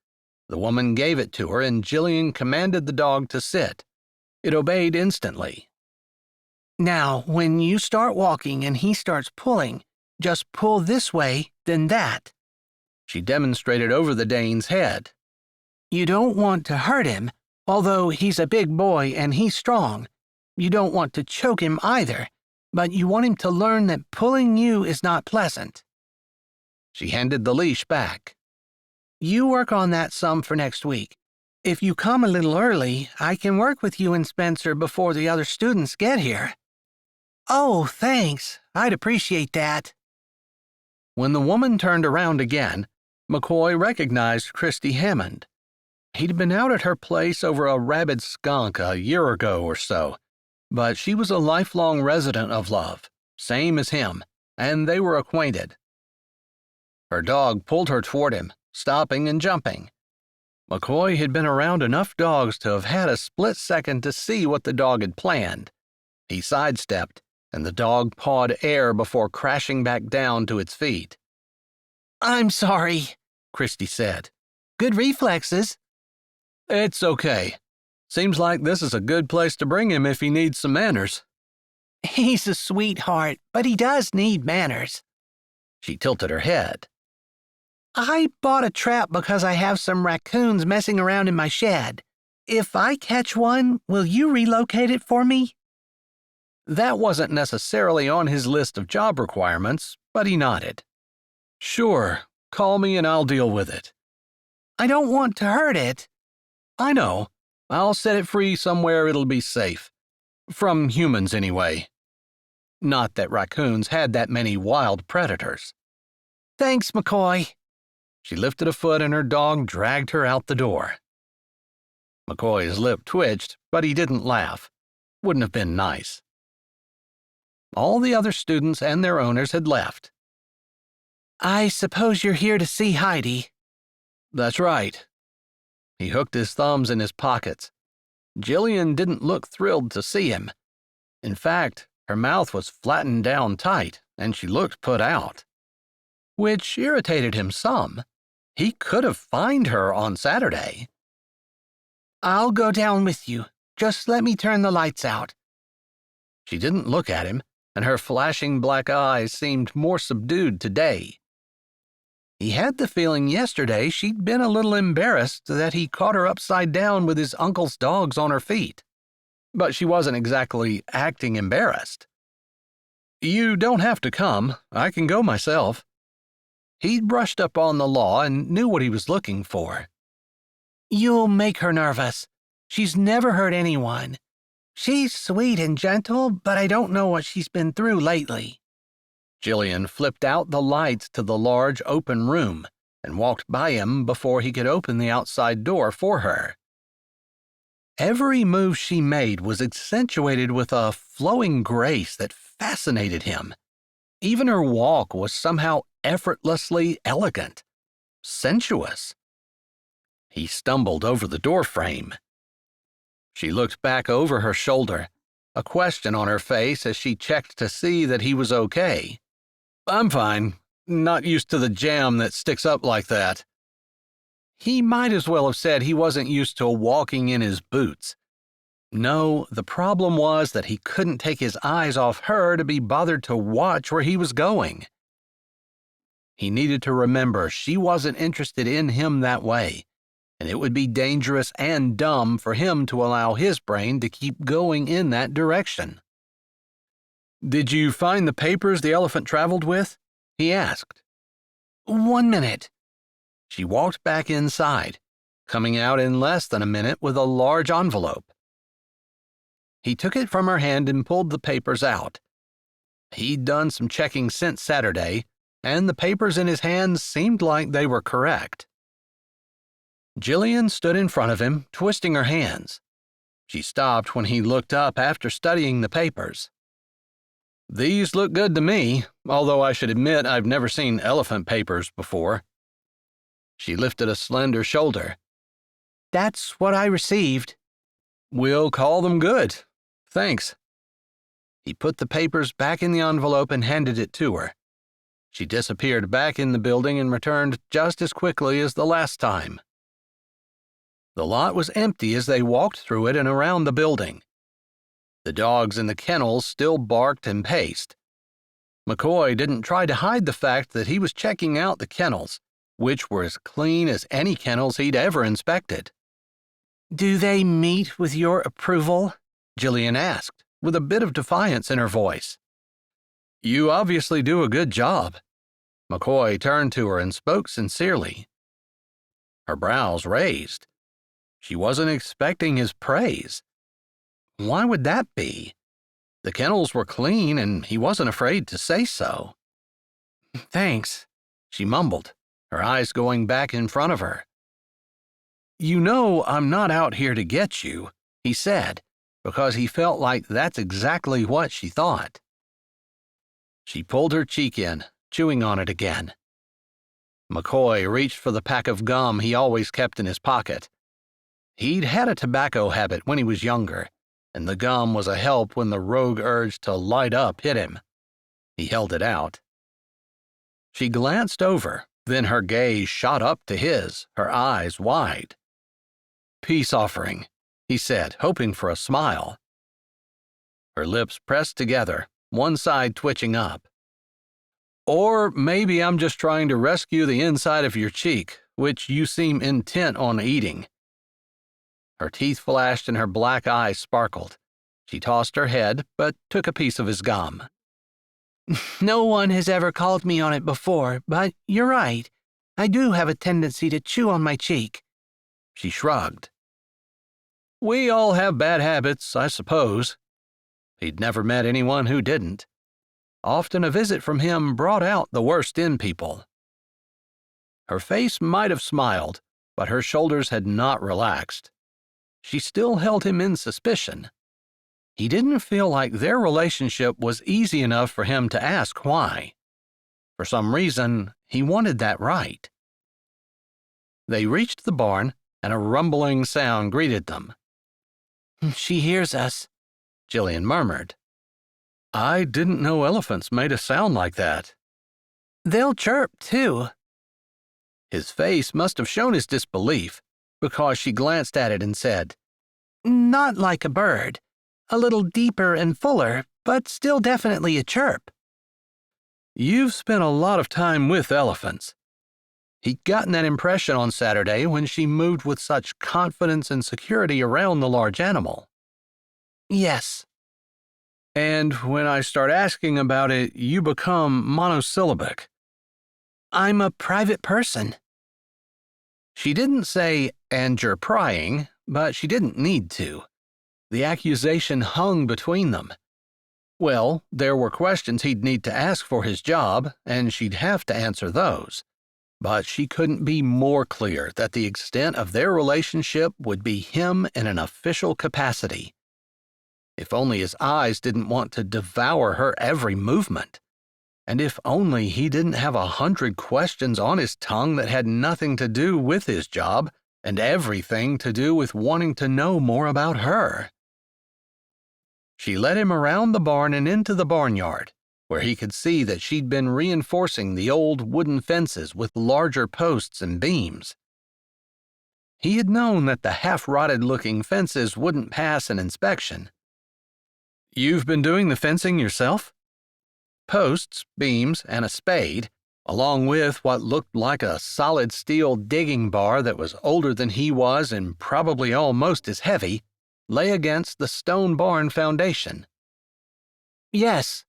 The woman gave it to her, and Jillian commanded the dog to sit. It obeyed instantly. Now, when you start walking and he starts pulling, just pull this way, then that. She demonstrated over the Dane's head. You don't want to hurt him, although he's a big boy and he's strong. You don't want to choke him either, but you want him to learn that pulling you is not pleasant. She handed the leash back. You work on that some for next week. If you come a little early, I can work with you and Spencer before the other students get here. Oh, thanks. I'd appreciate that. When the woman turned around again, McCoy recognized Christy Hammond. He'd been out at her place over a rabid skunk a year ago or so, but she was a lifelong resident of Love, same as him, and they were acquainted. Her dog pulled her toward him, stopping and jumping. McCoy had been around enough dogs to have had a split second to see what the dog had planned, He sidestepped, and the dog pawed air before crashing back down to its feet. "I'm sorry," Christy said. "Good reflexes." "It's okay. Seems like this is a good place to bring him if he needs some manners." "He's a sweetheart, but he does need manners." She tilted her head. "I bought a trap because I have some raccoons messing around in my shed. If I catch one, will you relocate it for me?" That wasn't necessarily on his list of job requirements, but he nodded. "Sure, call me and I'll deal with it." "I don't want to hurt it." "I know. I'll set it free somewhere it'll be safe. From humans, anyway. Not that raccoons had that many wild predators." "Thanks, McCoy." She lifted a foot and her dog dragged her out the door. McCoy's lip twitched, but he didn't laugh. Wouldn't have been nice. All the other students and their owners had left. "I suppose you're here to see Heidi." "That's right." He hooked his thumbs in his pockets. Jillian didn't look thrilled to see him. In fact, her mouth was flattened down tight, and she looked put out. Which irritated him some. He could have fined her on Saturday. "I'll go down with you. Just let me turn the lights out." She didn't look at him, and her flashing black eyes seemed more subdued today. He had the feeling yesterday she'd been a little embarrassed that he caught her upside down with his uncle's dogs on her feet. But she wasn't exactly acting embarrassed. "You don't have to come. I can go myself." He'd brushed up on the law and knew what he was looking for. "You'll make her nervous. She's never hurt anyone. She's sweet and gentle, but I don't know what she's been through lately." Jillian flipped out the lights to the large open room and walked by him before he could open the outside door for her. Every move she made was accentuated with a flowing grace that fascinated him. Even her walk was somehow effortlessly elegant, sensuous. He stumbled over the doorframe. She looked back over her shoulder, a question on her face as she checked to see that he was okay. "I'm fine. Not used to the jam that sticks up like that." He might as well have said he wasn't used to walking in his boots. No, the problem was that he couldn't take his eyes off her to be bothered to watch where he was going. He needed to remember she wasn't interested in him that way, and it would be dangerous and dumb for him to allow his brain to keep going in that direction. "Did you find the papers the elephant traveled with?" he asked. "1 minute." She walked back inside, coming out in less than a minute with a large envelope. He took it from her hand and pulled the papers out. He'd done some checking since Saturday, and the papers in his hands seemed like they were correct. Jillian stood in front of him, twisting her hands. She stopped when he looked up after studying the papers. "These look good to me, although I should admit I've never seen elephant papers before." She lifted a slender shoulder. "That's what I received." "We'll call them good. Thanks." He put the papers back in the envelope and handed it to her. She disappeared back in the building and returned just as quickly as the last time. The lot was empty as they walked through it and around the building. The dogs in the kennels still barked and paced. McCoy didn't try to hide the fact that he was checking out the kennels, which were as clean as any kennels he'd ever inspected. "Do they meet with your approval?" Jillian asked, with a bit of defiance in her voice. "You obviously do a good job." McCoy turned to her and spoke sincerely. Her brows raised. She wasn't expecting his praise. Why would that be? The kennels were clean, and he wasn't afraid to say so. "Thanks," she mumbled, her eyes going back in front of her. "You know I'm not out here to get you," he said, because he felt like that's exactly what she thought. She pulled her cheek in, chewing on it again. McCoy reached for the pack of gum he always kept in his pocket. He'd had a tobacco habit when he was younger, and the gum was a help when the rogue urge to light up hit him. He held it out. She glanced over, then her gaze shot up to his, her eyes wide. "Peace offering," he said, hoping for a smile. Her lips pressed together, one side twitching up. "Or maybe I'm just trying to rescue the inside of your cheek, which you seem intent on eating." Her teeth flashed and her black eyes sparkled. She tossed her head, but took a piece of his gum. No one has ever called me on it before, but you're right. I do have a tendency to chew on my cheek. She shrugged. "We all have bad habits, I suppose." He'd never met anyone who didn't. Often a visit from him brought out the worst in people. Her face might have smiled, but her shoulders had not relaxed. She still held him in suspicion. He didn't feel like their relationship was easy enough for him to ask why. For some reason, he wanted that right. They reached the barn, and a rumbling sound greeted them. "She hears us," Jillian murmured. "I didn't know elephants made a sound like that." "They'll chirp, too." His face must have shown his disbelief, because she glanced at it and said, "Not like a bird. A little deeper and fuller, but still definitely a chirp." "You've spent a lot of time with elephants." He'd gotten that impression on Saturday when she moved with such confidence and security around the large animal. "Yes." "And when I start asking about it, you become monosyllabic." "I'm a private person." She didn't say, "and you're prying," but she didn't need to. The accusation hung between them. Well, there were questions he'd need to ask for his job, and she'd have to answer those. But she couldn't be more clear that the extent of their relationship would be him in an official capacity. If only his eyes didn't want to devour her every movement. And if only he didn't have 100 questions on his tongue that had nothing to do with his job and everything to do with wanting to know more about her. She led him around the barn and into the barnyard, where he could see that she'd been reinforcing the old wooden fences with larger posts and beams. He had known that the half-rotted-looking fences wouldn't pass an inspection. "You've been doing the fencing yourself?" Posts, beams, and a spade, along with what looked like a solid steel digging bar that was older than he was and probably almost as heavy, lay against the stone barn foundation. "Yes.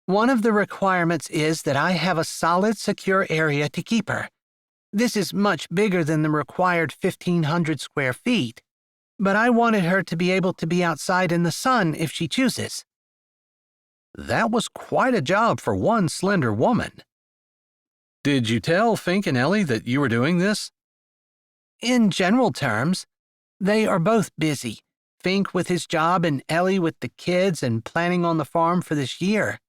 One of the requirements is that I have a solid, secure area to keep her. This is much bigger than the required 1,500 square feet, but I wanted her to be able to be outside in the sun if she chooses." That was quite a job for one slender woman. "Did you tell Fink and Ellie that you were doing this?" "In general terms. They are both busy, Fink with his job and Ellie with the kids and planning on the farm for this year.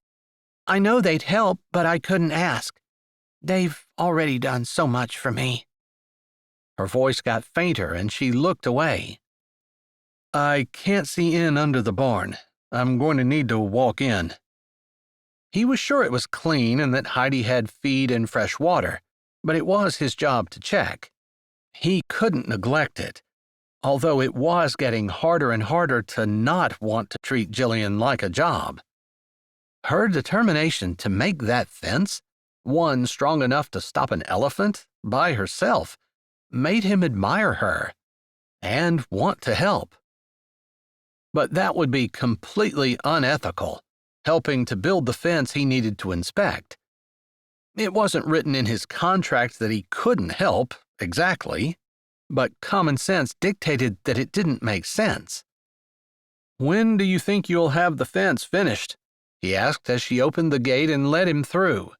I know they'd help, but I couldn't ask. They've already done so much for me." Her voice got fainter and she looked away. "I can't see in under the barn. I'm going to need to walk in." He was sure it was clean and that Heidi had feed and fresh water, but it was his job to check. He couldn't neglect it, although it was getting harder and harder to not want to treat Jillian like a job. Her determination to make that fence, one strong enough to stop an elephant, by herself, made him admire her and want to help. But that would be completely unethical, helping to build the fence he needed to inspect. It wasn't written in his contract that he couldn't help, exactly, but common sense dictated that it didn't make sense. "When do you think you'll have the fence finished?" he asked as she opened the gate and let him through.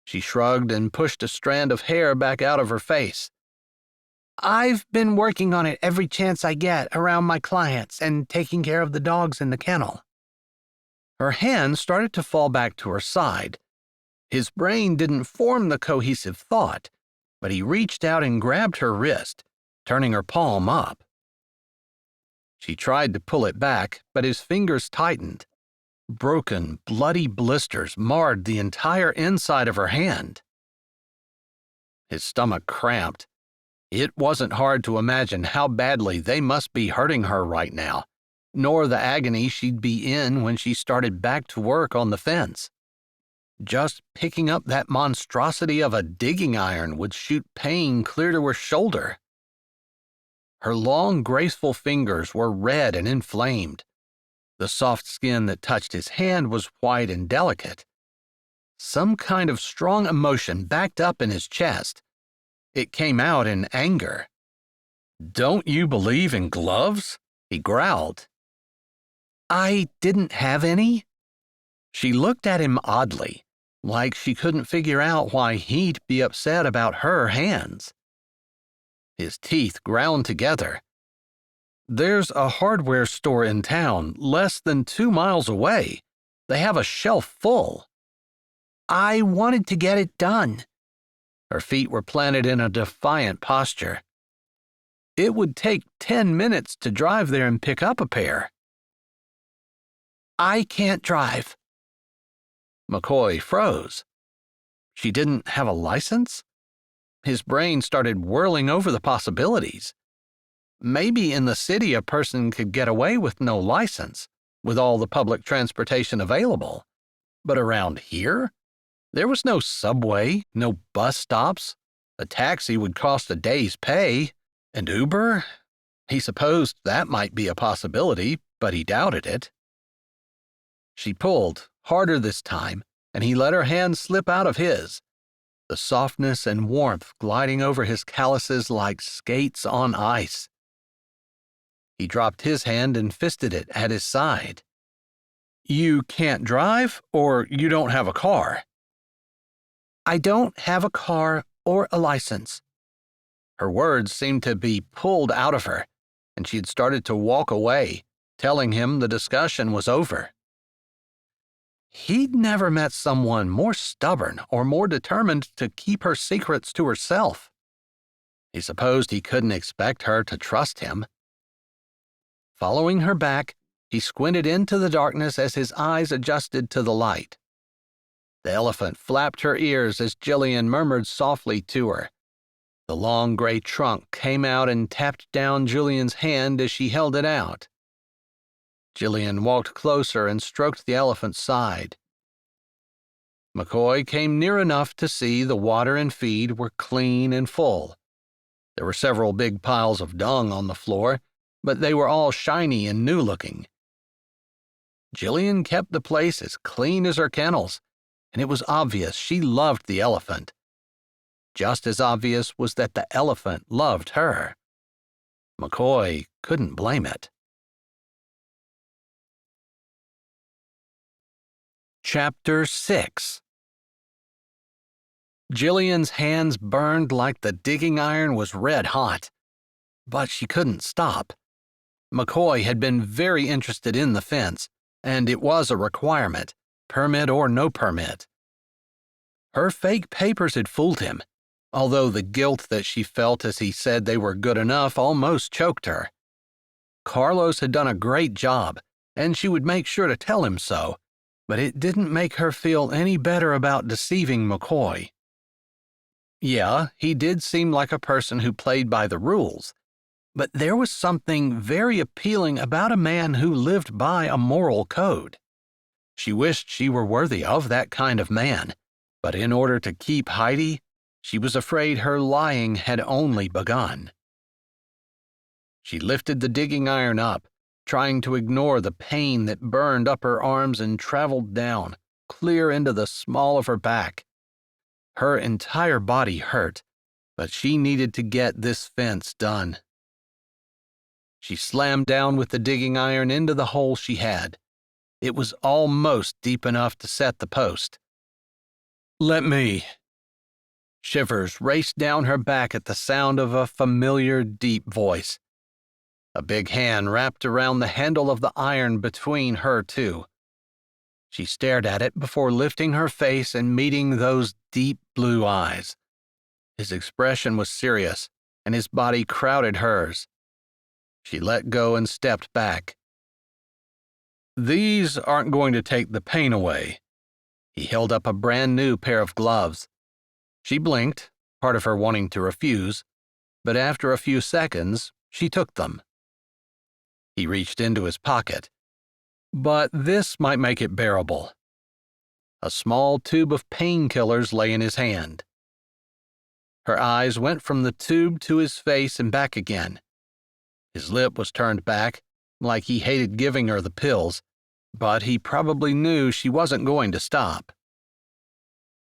She shrugged and pushed a strand of hair back out of her face. "I've been working on it every chance I get around my clients and taking care of the dogs in the kennel." Her hand started to fall back to her side. His brain didn't form the cohesive thought, but he reached out and grabbed her wrist, turning her palm up. She tried to pull it back, but his fingers tightened. Broken, bloody blisters marred the entire inside of her hand. His stomach cramped. It wasn't hard to imagine how badly they must be hurting her right now, nor the agony she'd be in when she started back to work on the fence. Just picking up that monstrosity of a digging iron would shoot pain clear to her shoulder. Her long, graceful fingers were red and inflamed. The soft skin that touched his hand was white and delicate. Some kind of strong emotion backed up in his chest. It came out in anger. "Don't you believe in gloves?" he growled. "I didn't have any." She looked at him oddly, like she couldn't figure out why he'd be upset about her hands. His teeth ground together. "There's a hardware store in town, less than 2 miles away. They have a shelf full." "I wanted to get it done." Her feet were planted in a defiant posture. "It would take 10 minutes to drive there and pick up a pair." "I can't drive." McCoy froze. She didn't have a license? His brain started whirling over the possibilities. Maybe in the city a person could get away with no license, with all the public transportation available. But around here? There was no subway, no bus stops. A taxi would cost a day's pay. And Uber? He supposed that might be a possibility, but he doubted it. She pulled, harder this time, and he let her hand slip out of his, the softness and warmth gliding over his calluses like skates on ice. He dropped his hand and fisted it at his side. "You can't drive, or you don't have a car?" "I don't have a car or a license." Her words seemed to be pulled out of her, and she had started to walk away, telling him the discussion was over. He'd never met someone more stubborn or more determined to keep her secrets to herself. He supposed he couldn't expect her to trust him. Following her back, he squinted into the darkness as his eyes adjusted to the light. The elephant flapped her ears as Jillian murmured softly to her. The long gray trunk came out and tapped down Julian's hand as she held it out. Jillian walked closer and stroked the elephant's side. McCoy came near enough to see the water and feed were clean and full. There were several big piles of dung on the floor, but they were all shiny and new-looking. Jillian kept the place as clean as her kennels, and it was obvious she loved the elephant. Just as obvious was that the elephant loved her. McCoy couldn't blame it. Chapter 6. Jillian's hands burned like the digging iron was red hot, but she couldn't stop. McCoy had been very interested in the fence, and it was a requirement, permit or no permit. Her fake papers had fooled him, although the guilt that she felt as he said they were good enough almost choked her. Carlos had done a great job, and she would make sure to tell him so, but it didn't make her feel any better about deceiving McCoy. Yeah, he did seem like a person who played by the rules, but there was something very appealing about a man who lived by a moral code. She wished she were worthy of that kind of man, but in order to keep Heidi, she was afraid her lying had only begun. She lifted the digging iron up, trying to ignore the pain that burned up her arms and traveled down, clear into the small of her back. Her entire body hurt, but she needed to get this fence done. She slammed down with the digging iron into the hole she had. It was almost deep enough to set the post. "Let me." Shivers raced down her back at the sound of a familiar, deep voice. A big hand wrapped around the handle of the iron between her two. She stared at it before lifting her face and meeting those deep blue eyes. His expression was serious, and his body crowded hers. She let go and stepped back. "These aren't going to take the pain away." He held up a brand new pair of gloves. She blinked, part of her wanting to refuse, but after a few seconds, she took them. He reached into his pocket. "But this might make it bearable." A small tube of painkillers lay in his hand. Her eyes went from the tube to his face and back again. His lip was turned back, like he hated giving her the pills, but he probably knew she wasn't going to stop.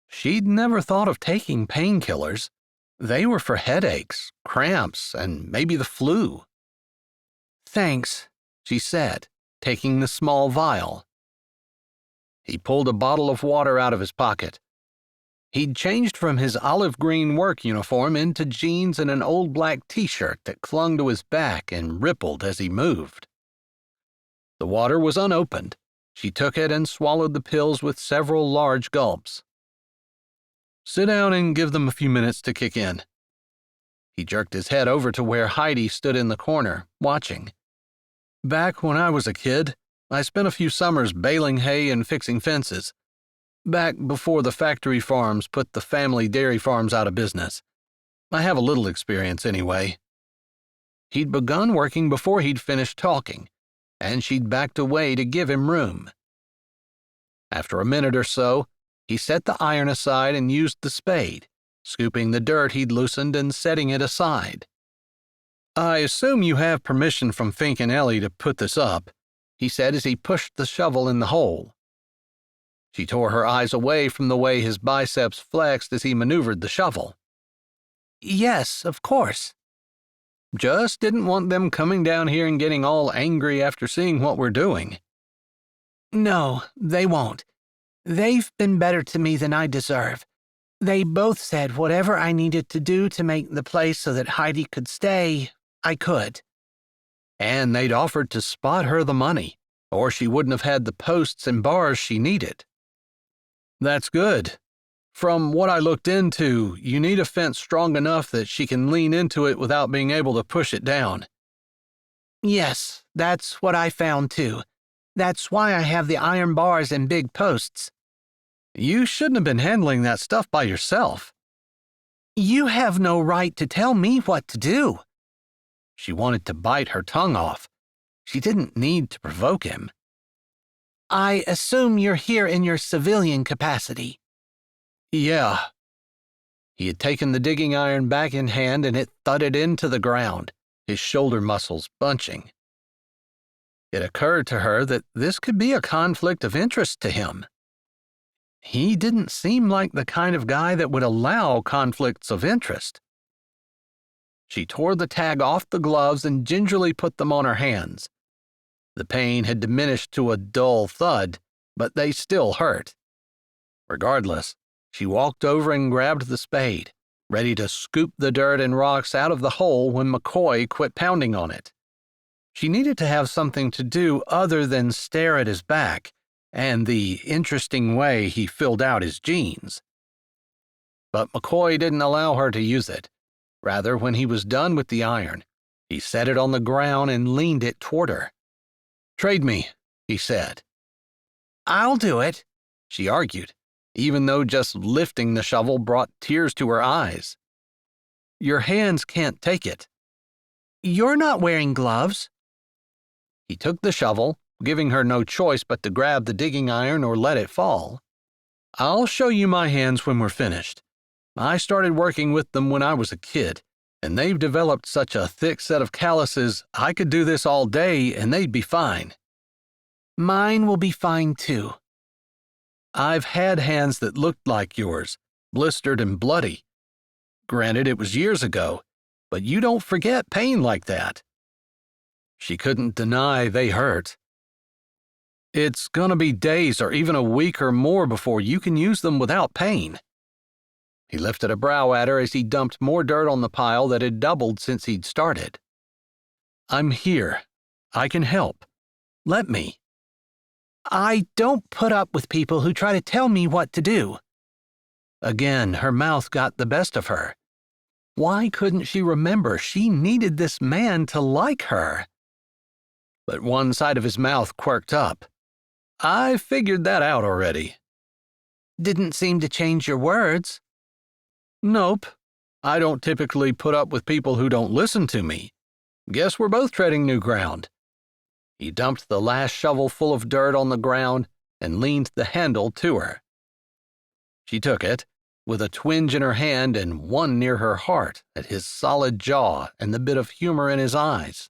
She'd never thought of taking painkillers. They were for headaches, cramps, and maybe the flu. "Thanks," she said, taking the small vial. He pulled a bottle of water out of his pocket. He'd changed from his olive green work uniform into jeans and an old black t-shirt that clung to his back and rippled as he moved. The water was unopened. She took it and swallowed the pills with several large gulps. "Sit down and give them a few minutes to kick in." He jerked his head over to where Heidi stood in the corner, watching. "Back when I was a kid, I spent a few summers baling hay and fixing fences. Back before the factory farms put the family dairy farms out of business. I have a little experience anyway." He'd begun working before he'd finished talking, and she'd backed away to give him room. After a minute or so, he set the iron aside and used the spade, scooping the dirt he'd loosened and setting it aside. "I assume you have permission from Fink and Ellie to put this up," he said as he pushed the shovel in the hole. She tore her eyes away from the way his biceps flexed as he maneuvered the shovel. "Yes, of course." "Just didn't want them coming down here and getting all angry after seeing what we're doing." "No, they won't. They've been better to me than I deserve. They both said whatever I needed to do to make the place so that Heidi could stay, I could." And they'd offered to spot her the money, or she wouldn't have had the posts and bars she needed. "That's good. From what I looked into, you need a fence strong enough that she can lean into it without being able to push it down." "Yes, that's what I found too. That's why I have the iron bars and big posts." "You shouldn't have been handling that stuff by yourself." "You have no right to tell me what to do." She wanted to bite her tongue off. She didn't need to provoke him. "I assume you're here in your civilian capacity." "Yeah." He had taken the digging iron back in hand and it thudded into the ground, his shoulder muscles bunching. It occurred to her that this could be a conflict of interest to him. He didn't seem like the kind of guy that would allow conflicts of interest. She tore the tag off the gloves and gingerly put them on her hands. The pain had diminished to a dull thud, but they still hurt. Regardless, she walked over and grabbed the spade, ready to scoop the dirt and rocks out of the hole when McCoy quit pounding on it. She needed to have something to do other than stare at his back and the interesting way he filled out his jeans. But McCoy didn't allow her to use it. Rather, when he was done with the iron, he set it on the ground and leaned it toward her. "Trade me," he said. "I'll do it," she argued, even though just lifting the shovel brought tears to her eyes. "Your hands can't take it." "You're not wearing gloves." He took the shovel, giving her no choice but to grab the digging iron or let it fall. "I'll show you my hands when we're finished. I started working with them when I was a kid, and they've developed such a thick set of calluses I could do this all day and they'd be fine." "Mine will be fine too." "I've had hands that looked like yours, blistered and bloody. Granted, it was years ago, but you don't forget pain like that." She couldn't deny they hurt. "It's gonna be days or even a week or more before you can use them without pain." He lifted a brow at her as he dumped more dirt on the pile that had doubled since he'd started. "I'm here. I can help. Let me." "I don't put up with people who try to tell me what to do." Again, her mouth got the best of her. Why couldn't she remember she needed this man to like her? But one side of his mouth quirked up. I figured that out already. Didn't seem to change your words. Nope. I don't typically put up with people who don't listen to me. Guess we're both treading new ground. He dumped the last shovel full of dirt on the ground and leaned the handle to her. She took it, with a twinge in her hand and one near her heart at his solid jaw and the bit of humor in his eyes.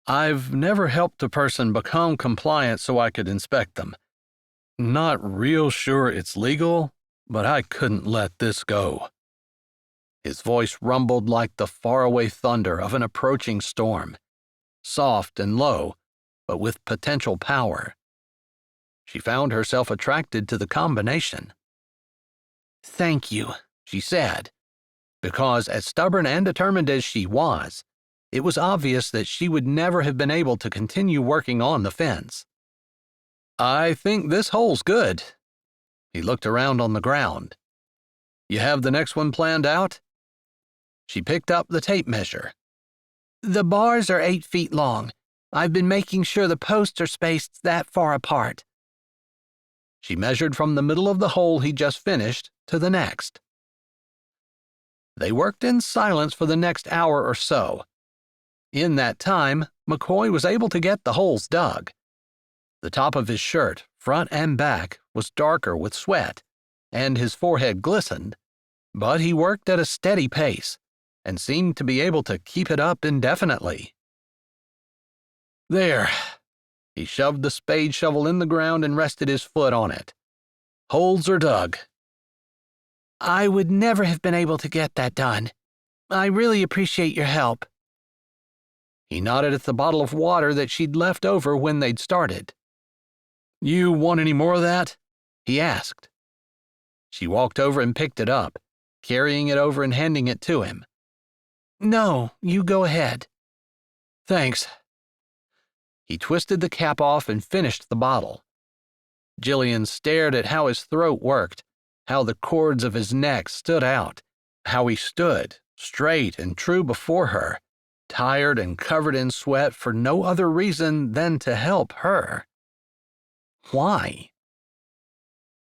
I've never helped a person become compliant so I could inspect them. Not real sure it's legal, but I couldn't let this go. His voice rumbled like the faraway thunder of an approaching storm, soft and low, but with potential power. She found herself attracted to the combination. Thank you, she said, because as stubborn and determined as she was, it was obvious that she would never have been able to continue working on the fence. I think this hole's good. He looked around on the ground. You have the next one planned out? She picked up the tape measure. The bars are 8 feet long. I've been making sure the posts are spaced that far apart. She measured from the middle of the hole he just finished to the next. They worked in silence for the next hour or so. In that time, McCoy was able to get the holes dug. The top of his shirt, front and back, was darker with sweat, and his forehead glistened, but he worked at a steady pace and seemed to be able to keep it up indefinitely. There. He shoved the spade shovel in the ground and rested his foot on it. Holes are dug. I would never have been able to get that done. I really appreciate your help. He nodded at the bottle of water that she'd left over when they'd started. You want any more of that? He asked. She walked over and picked it up, carrying it over and handing it to him. No, you go ahead. Thanks. He twisted the cap off and finished the bottle. Jillian stared at how his throat worked, how the cords of his neck stood out, how he stood, straight and true before her, tired and covered in sweat for no other reason than to help her. Why?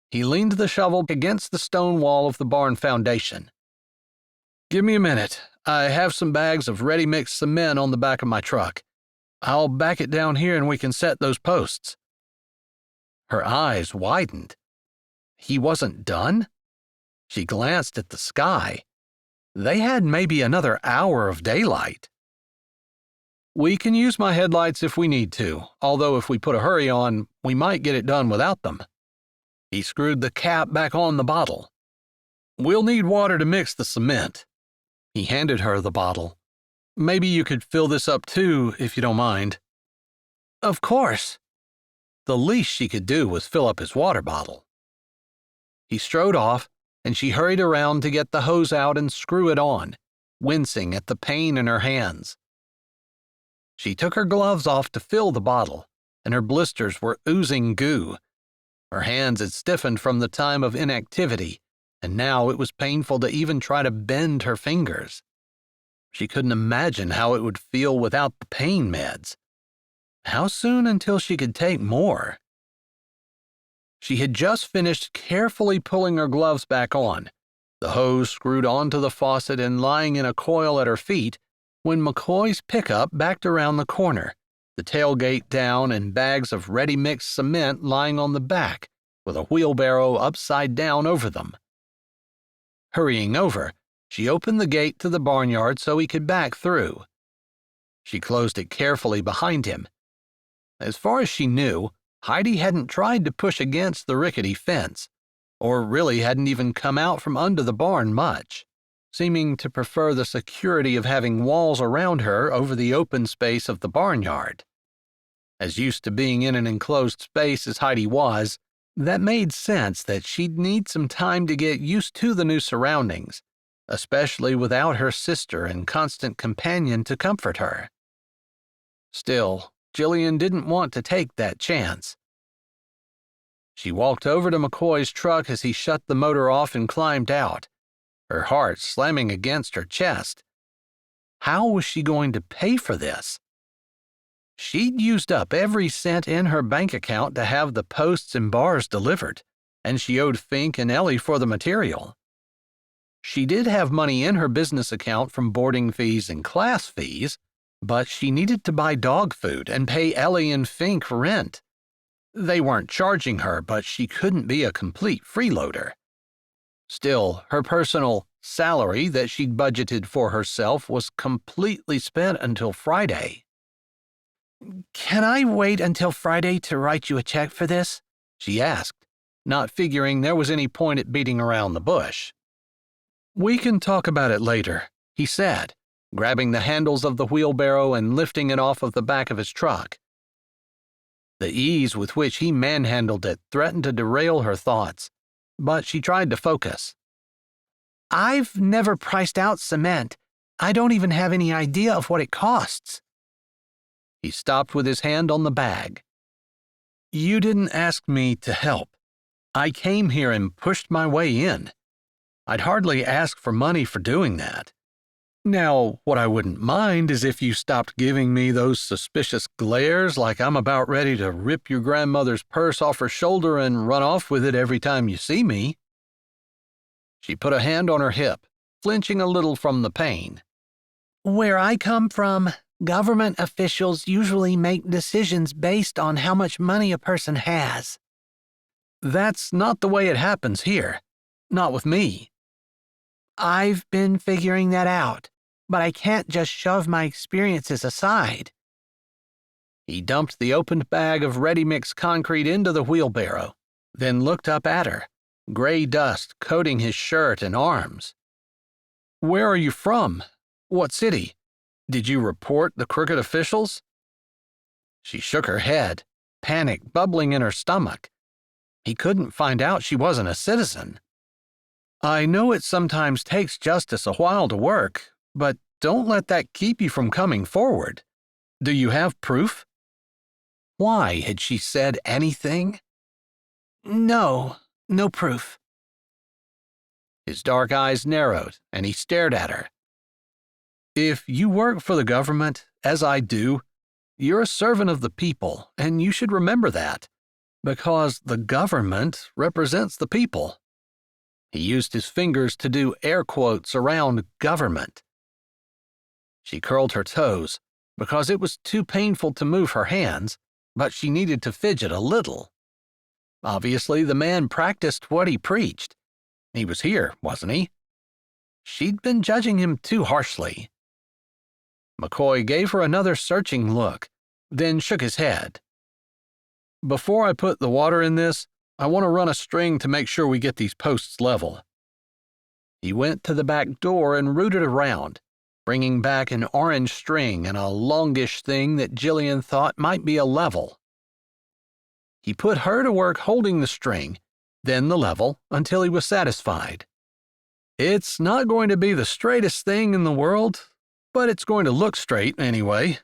He leaned the shovel against the stone wall of the barn foundation. Give me a minute. I have some bags of ready-mixed cement on the back of my truck. I'll back it down here and we can set those posts. Her eyes widened. He wasn't done? She glanced at the sky. They had maybe another hour of daylight. We can use my headlights if we need to, although if we put a hurry on, we might get it done without them. He screwed the cap back on the bottle. We'll need water to mix the cement. He handed her the bottle. Maybe you could fill this up too, if you don't mind. Of course. The least she could do was fill up his water bottle. He strode off, and she hurried around to get the hose out and screw it on, wincing at the pain in her hands. She took her gloves off to fill the bottle, and her blisters were oozing goo. Her hands had stiffened from the time of inactivity, and now it was painful to even try to bend her fingers. She couldn't imagine how it would feel without the pain meds. How soon until she could take more? She had just finished carefully pulling her gloves back on, the hose screwed onto the faucet and lying in a coil at her feet, when McCoy's pickup backed around the corner, the tailgate down and bags of ready-mixed cement lying on the back, with a wheelbarrow upside down over them. Hurrying over, she opened the gate to the barnyard so he could back through. She closed it carefully behind him. As far as she knew, Heidi hadn't tried to push against the rickety fence, or really hadn't even come out from under the barn much, seeming to prefer the security of having walls around her over the open space of the barnyard. As used to being in an enclosed space as Heidi was, that made sense that she'd need some time to get used to the new surroundings, especially without her sister and constant companion to comfort her. Still, Jillian didn't want to take that chance. She walked over to McCoy's truck as he shut the motor off and climbed out. her heart slamming against her chest. How was she going to pay for this? She'd used up every cent in her bank account to have the posts and bars delivered, and she owed Fink and Ellie for the material. She did have money in her business account from boarding fees and class fees, but she needed to buy dog food and pay Ellie and Fink rent. They weren't charging her, but she couldn't be a complete freeloader. Still, her personal salary that she'd budgeted for herself was completely spent until Friday. "Can I wait until Friday to write you a check for this?" she asked, not figuring there was any point at beating around the bush. "We can talk about it later," he said, grabbing the handles of the wheelbarrow and lifting it off of the back of his truck. The ease with which he manhandled it threatened to derail her thoughts, but she tried to focus. "I've never priced out cement. I don't even have any idea of what it costs." He stopped with his hand on the bag. "You didn't ask me to help. I came here and pushed my way in. I'd hardly ask for money for doing that. Now, what I wouldn't mind is if you stopped giving me those suspicious glares like I'm about ready to rip your grandmother's purse off her shoulder and run off with it every time you see me." She put a hand on her hip, flinching a little from the pain. "Where I come from, government officials usually make decisions based on how much money a person has." "That's not the way it happens here. Not with me." "I've been figuring that out, but I can't just shove my experiences aside." He dumped the opened bag of ready-mix concrete into the wheelbarrow, then looked up at her, gray dust coating his shirt and arms. "Where are you from? What city? Did you report the crooked officials?" She shook her head, panic bubbling in her stomach. He couldn't find out she wasn't a citizen. "I know it sometimes takes justice a while to work, but don't let that keep you from coming forward. Do you have proof?" Why had she said anything? No proof." His dark eyes narrowed, and he stared at her. "If you work for the government, as I do, you're a servant of the people, and you should remember that, because the government represents the people." He used his fingers to do air quotes around government. She curled her toes, because it was too painful to move her hands, but she needed to fidget a little. Obviously, the man practiced what he preached. He was here, wasn't he? She'd been judging him too harshly. McCoy gave her another searching look, then shook his head. "Before I put the water in this, I want to run a string to make sure we get these posts level." He went to the back door and rooted around, bringing back an orange string and a longish thing that Jillian thought might be a level. He put her to work holding the string, then the level, until he was satisfied. "It's not going to be the straightest thing in the world, but it's going to look straight anyway."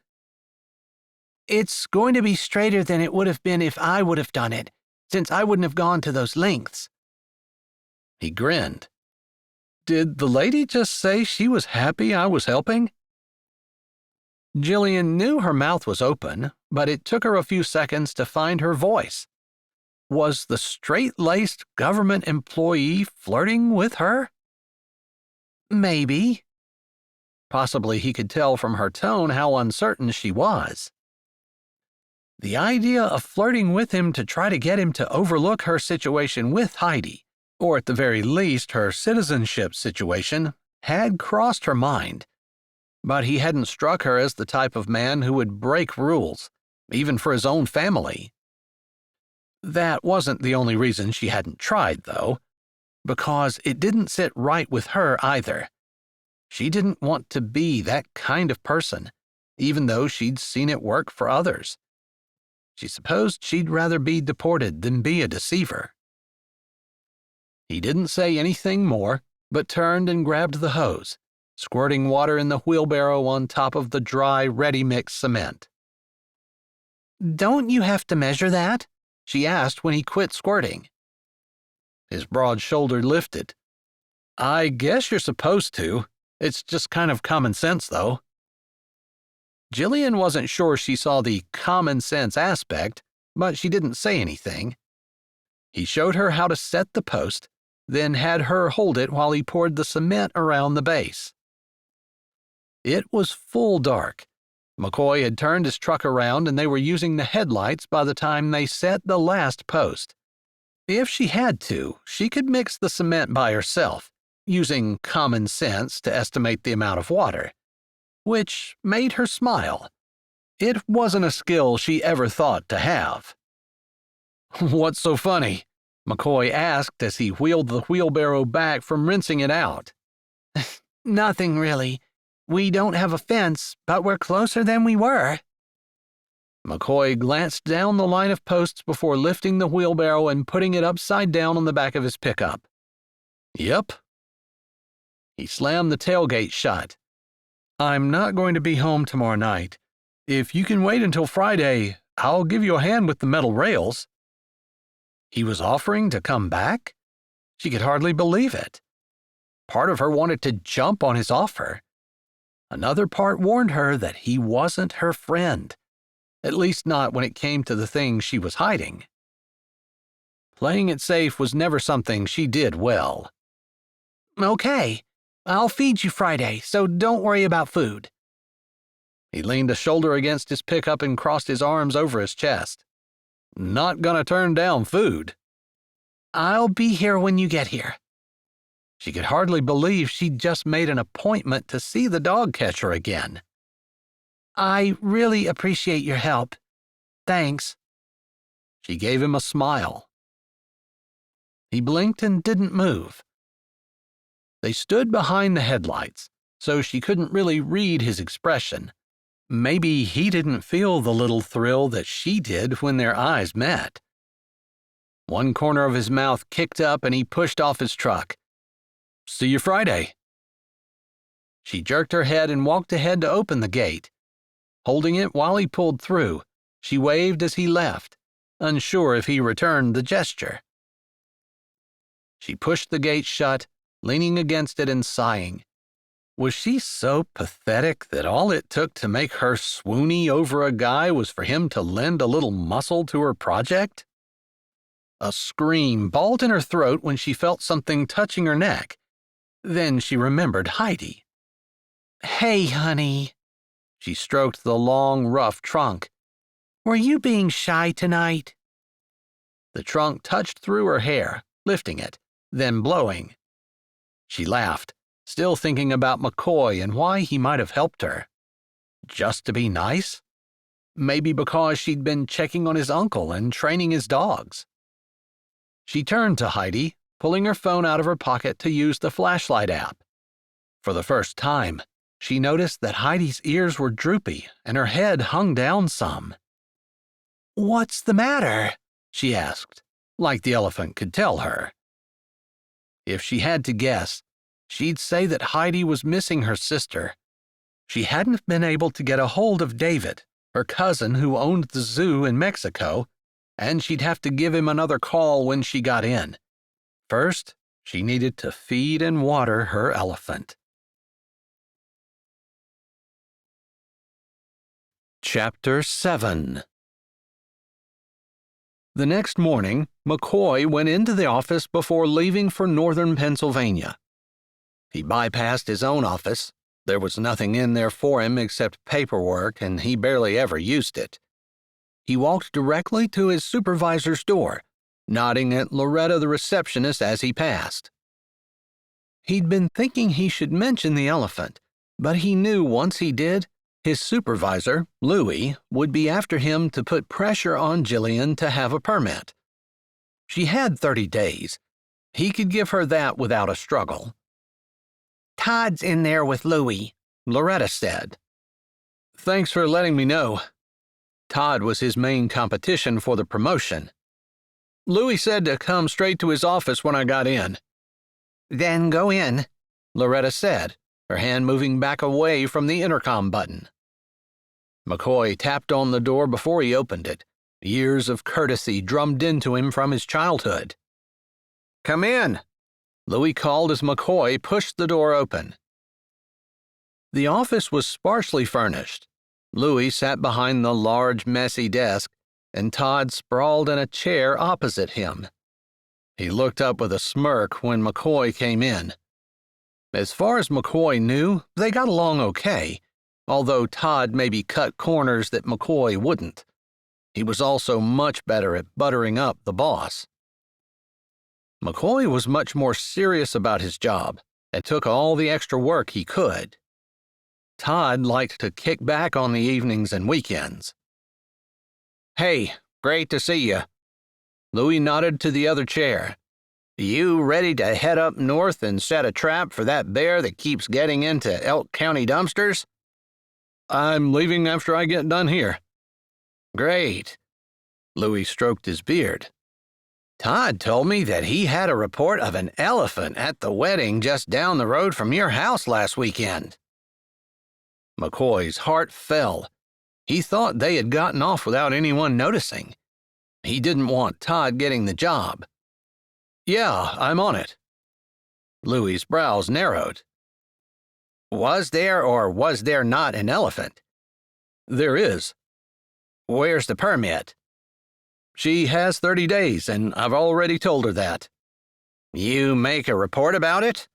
"It's going to be straighter than it would have been if I would have done it, since I wouldn't have gone to those lengths." He grinned. "Did the lady just say she was happy I was helping?" Jillian knew her mouth was open, but it took her a few seconds to find her voice. Was the straight-laced government employee flirting with her? "Maybe." Possibly he could tell from her tone how uncertain she was. The idea of flirting with him to try to get him to overlook her situation with Heidi, or at the very least her citizenship situation, had crossed her mind. But he hadn't struck her as the type of man who would break rules, even for his own family. That wasn't the only reason she hadn't tried, though, because it didn't sit right with her either. She didn't want to be that kind of person, even though she'd seen it work for others. She supposed she'd rather be deported than be a deceiver. He didn't say anything more, but turned and grabbed the hose, squirting water in the wheelbarrow on top of the dry, ready-mix cement. "Don't you have to measure that?" she asked when he quit squirting. His broad shoulder lifted. I guess you're supposed to. It's just kind of common sense, though. Jillian wasn't sure she saw the common sense aspect, but she didn't say anything. He showed her how to set the post, then had her hold it while he poured the cement around the base. It was full dark. McCoy had turned his truck around and they were using the headlights by the time they set the last post. If she had to, she could mix the cement by herself, using common sense to estimate the amount of water, which made her smile. It wasn't a skill she ever thought to have. "What's so funny?" McCoy asked as he wheeled the wheelbarrow back from rinsing it out. Nothing, really. We don't have a fence, but we're closer than we were. McCoy glanced down the line of posts before lifting the wheelbarrow and putting it upside down on the back of his pickup. Yep. He slammed the tailgate shut. "I'm not going to be home tomorrow night. If you can wait until Friday, I'll give you a hand with the metal rails." He was offering to come back? She could hardly believe it. Part of her wanted to jump on his offer. Another part warned her that he wasn't her friend, at least not when it came to the things she was hiding. Playing it safe was never something she did well. "Okay, I'll feed you Friday, so don't worry about food." He leaned a shoulder against his pickup and crossed his arms over his chest. "Not gonna turn down food." "I'll be here when you get here." She could hardly believe she'd just made an appointment to see the dog catcher again. "I really appreciate your help. Thanks." She gave him a smile. He blinked and didn't move. They stood behind the headlights, so she couldn't really read his expression. Maybe he didn't feel the little thrill that she did when their eyes met. One corner of his mouth kicked up and he pushed off his truck. "See you Friday." She jerked her head and walked ahead to open the gate. Holding it while he pulled through, she waved as he left, unsure if he returned the gesture. She pushed the gate shut, leaning against it and sighing. Was she so pathetic that all it took to make her swoony over a guy was for him to lend a little muscle to her project? A scream balled in her throat when she felt something touching her neck. Then she remembered Heidi. "Hey, honey." She stroked the long, rough trunk. "Were you being shy tonight?" The trunk touched through her hair, lifting it, then blowing. She laughed, still thinking about McCoy and why he might have helped her. Just to be nice? Maybe because she'd been checking on his uncle and training his dogs. She turned to Heidi, pulling her phone out of her pocket to use the flashlight app. For the first time, she noticed that Heidi's ears were droopy and her head hung down some. "What's the matter?" she asked, like the elephant could tell her. If she had to guess, she'd say that Heidi was missing her sister. She hadn't been able to get a hold of David, her cousin who owned the zoo in Mexico, and she'd have to give him another call when she got in. First, she needed to feed and water her elephant. Chapter 7. The next morning, McCoy went into the office before leaving for northern Pennsylvania. He bypassed his own office. There was nothing in there for him except paperwork, and he barely ever used it. He walked directly to his supervisor's door, nodding at Loretta the receptionist as he passed. He'd been thinking he should mention the elephant, but he knew once he did, his supervisor, Louie, would be after him to put pressure on Jillian to have a permit. She had 30 days. He could give her that without a struggle. "Todd's in there with Louie," Loretta said. "Thanks for letting me know." Todd was his main competition for the promotion. Louie said to come straight to his office when I got in. "Then go in," Loretta said, her hand moving back away from the intercom button. McCoy tapped on the door before he opened it, years of courtesy drummed into him from his childhood. "Come in," Louis called as McCoy pushed the door open. The office was sparsely furnished. Louis sat behind the large, messy desk, and Todd sprawled in a chair opposite him. He looked up with a smirk when McCoy came in. As far as McCoy knew, they got along okay, although Todd maybe cut corners that McCoy wouldn't. He was also much better at buttering up the boss. McCoy was much more serious about his job and took all the extra work he could. Todd liked to kick back on the evenings and weekends. "Hey, great to see you." Louis nodded to the other chair. "You ready to head up north and set a trap for that bear that keeps getting into Elk County dumpsters?" "I'm leaving after I get done here." "Great." Louis stroked his beard. "Todd told me that he had a report of an elephant at the wedding just down the road from your house last weekend." McCoy's heart fell. He thought they had gotten off without anyone noticing. He didn't want Todd getting the job. "Yeah, I'm on it." Louis's brows narrowed. "Was there or was there not an elephant?" "There is." "Where's the permit?" "She has 30 days, and I've already told her that." "You make a report about it?"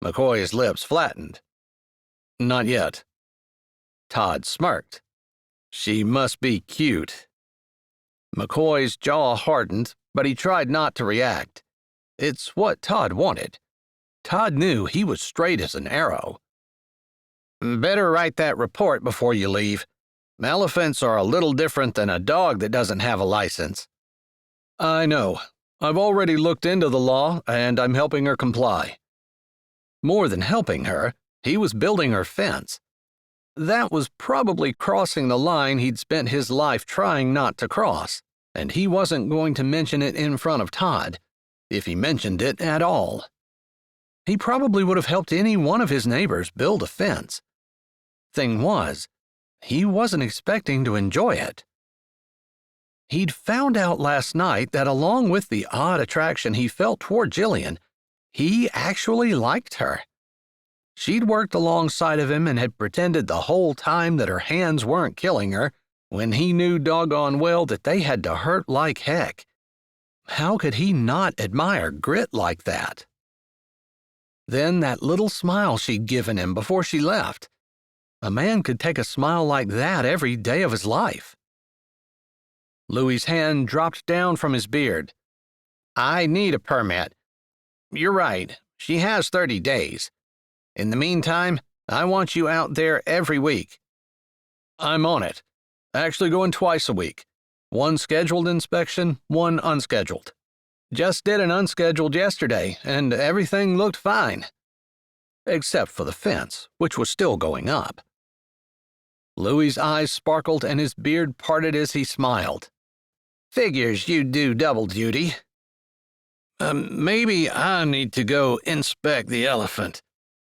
McCoy's lips flattened. "Not yet." Todd smirked. "She must be cute." McCoy's jaw hardened, but he tried not to react. It's what Todd wanted. Todd knew he was straight as an arrow. "Better write that report before you leave. Elephants are a little different than a dog that doesn't have a license." "I know. I've already looked into the law, and I'm helping her comply." More than helping her, he was building her fence. That was probably crossing the line he'd spent his life trying not to cross, and he wasn't going to mention it in front of Todd, if he mentioned it at all. He probably would have helped any one of his neighbors build a fence. Thing was, he wasn't expecting to enjoy it. He'd found out last night that along with the odd attraction he felt toward Jillian, he actually liked her. She'd worked alongside of him and had pretended the whole time that her hands weren't killing her, when he knew doggone well that they had to hurt like heck. How could he not admire grit like that? Then that little smile she'd given him before she left. A man could take a smile like that every day of his life. Louis's hand dropped down from his beard. "I need a permit. You're right, she has 30 days. In the meantime, I want you out there every week." "I'm on it. Actually going twice a week. One scheduled inspection, one unscheduled. Just did an unscheduled yesterday, and everything looked fine. Except for the fence, which was still going up." Louis's eyes sparkled and his beard parted as he smiled. "Figures you do double duty." Maybe I need to go inspect the elephant,"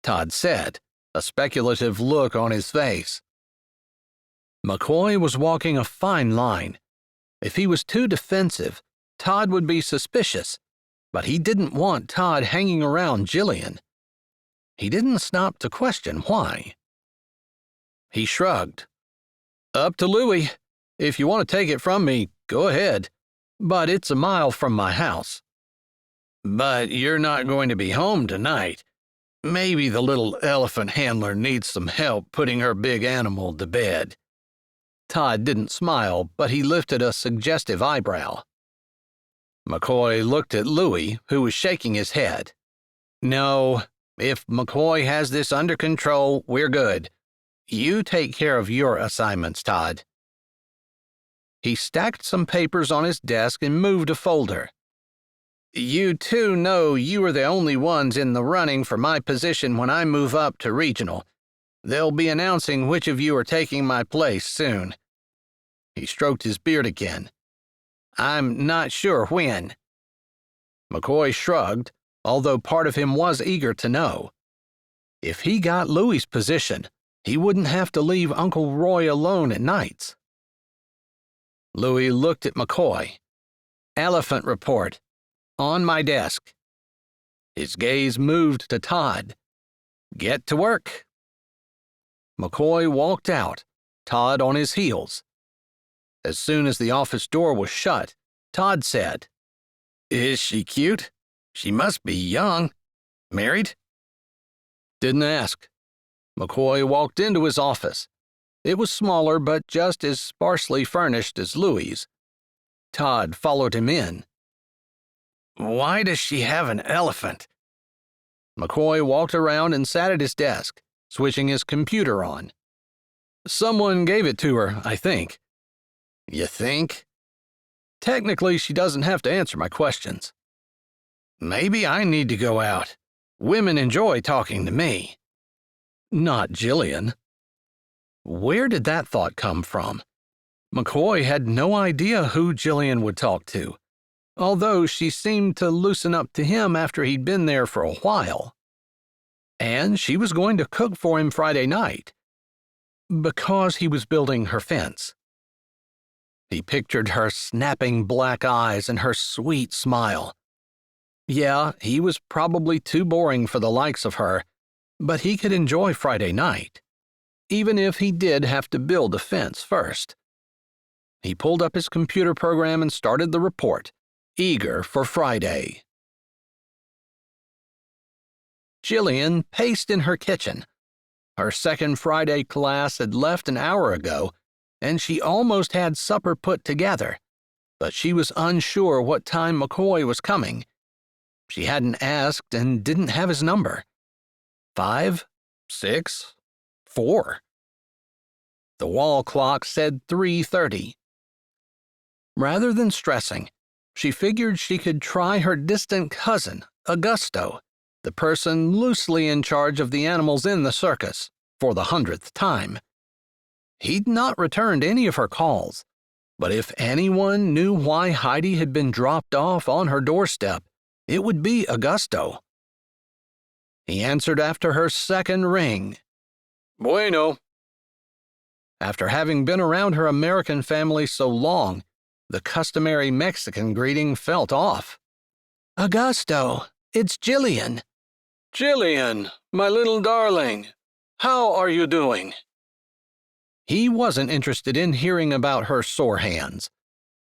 Todd said, a speculative look on his face. McCoy was walking a fine line. If he was too defensive, Todd would be suspicious, but he didn't want Todd hanging around Jillian. He didn't stop to question why. He shrugged. "Up to Louis. If you want to take it from me, go ahead. But it's a mile from my house." "But you're not going to be home tonight. Maybe the little elephant handler needs some help putting her big animal to bed." Todd didn't smile, but he lifted a suggestive eyebrow. McCoy looked at Louis, who was shaking his head. "No, if McCoy has this under control, we're good. You take care of your assignments, Todd." He stacked some papers on his desk and moved a folder. "You two know you are the only ones in the running for my position when I move up to regional. They'll be announcing which of you are taking my place soon." He stroked his beard again. "I'm not sure when." McCoy shrugged, although part of him was eager to know. If he got Louis's position, he wouldn't have to leave Uncle Roy alone at nights. Louis looked at McCoy. "Elephant report. On my desk." His gaze moved to Todd. "Get to work." McCoy walked out, Todd on his heels. As soon as the office door was shut, Todd said, "Is she cute? She must be young. Married?" "Didn't ask." McCoy walked into his office. It was smaller but just as sparsely furnished as Louie's. Todd followed him in. "Why does she have an elephant?" McCoy walked around and sat at his desk, switching his computer on. "Someone gave it to her, I think." "You think?" "Technically, she doesn't have to answer my questions." "Maybe I need to go out. Women enjoy talking to me." "Not Jillian." Where did that thought come from? McCoy had no idea who Jillian would talk to, although she seemed to loosen up to him after he'd been there for a while. And she was going to cook for him Friday night, because he was building her fence. He pictured her snapping black eyes and her sweet smile. Yeah, he was probably too boring for the likes of her, but he could enjoy Friday night, even if he did have to build a fence first. He pulled up his computer program and started the report, eager for Friday. Jillian paced in her kitchen. Her second Friday class had left an hour ago, and she almost had supper put together, but she was unsure what time McCoy was coming. She hadn't asked and didn't have his number. 5, 6, 4. The wall clock said 3:30. Rather than stressing, she figured she could try her distant cousin, Augusto, the person loosely in charge of the animals in the circus, for the 100th time. He'd not returned any of her calls, but if anyone knew why Heidi had been dropped off on her doorstep, it would be Augusto. He answered after her second ring. "Bueno." After having been around her American family so long, the customary Mexican greeting felt off. "Augusto, it's Jillian." "Jillian, my little darling, how are you doing?" He wasn't interested in hearing about her sore hands.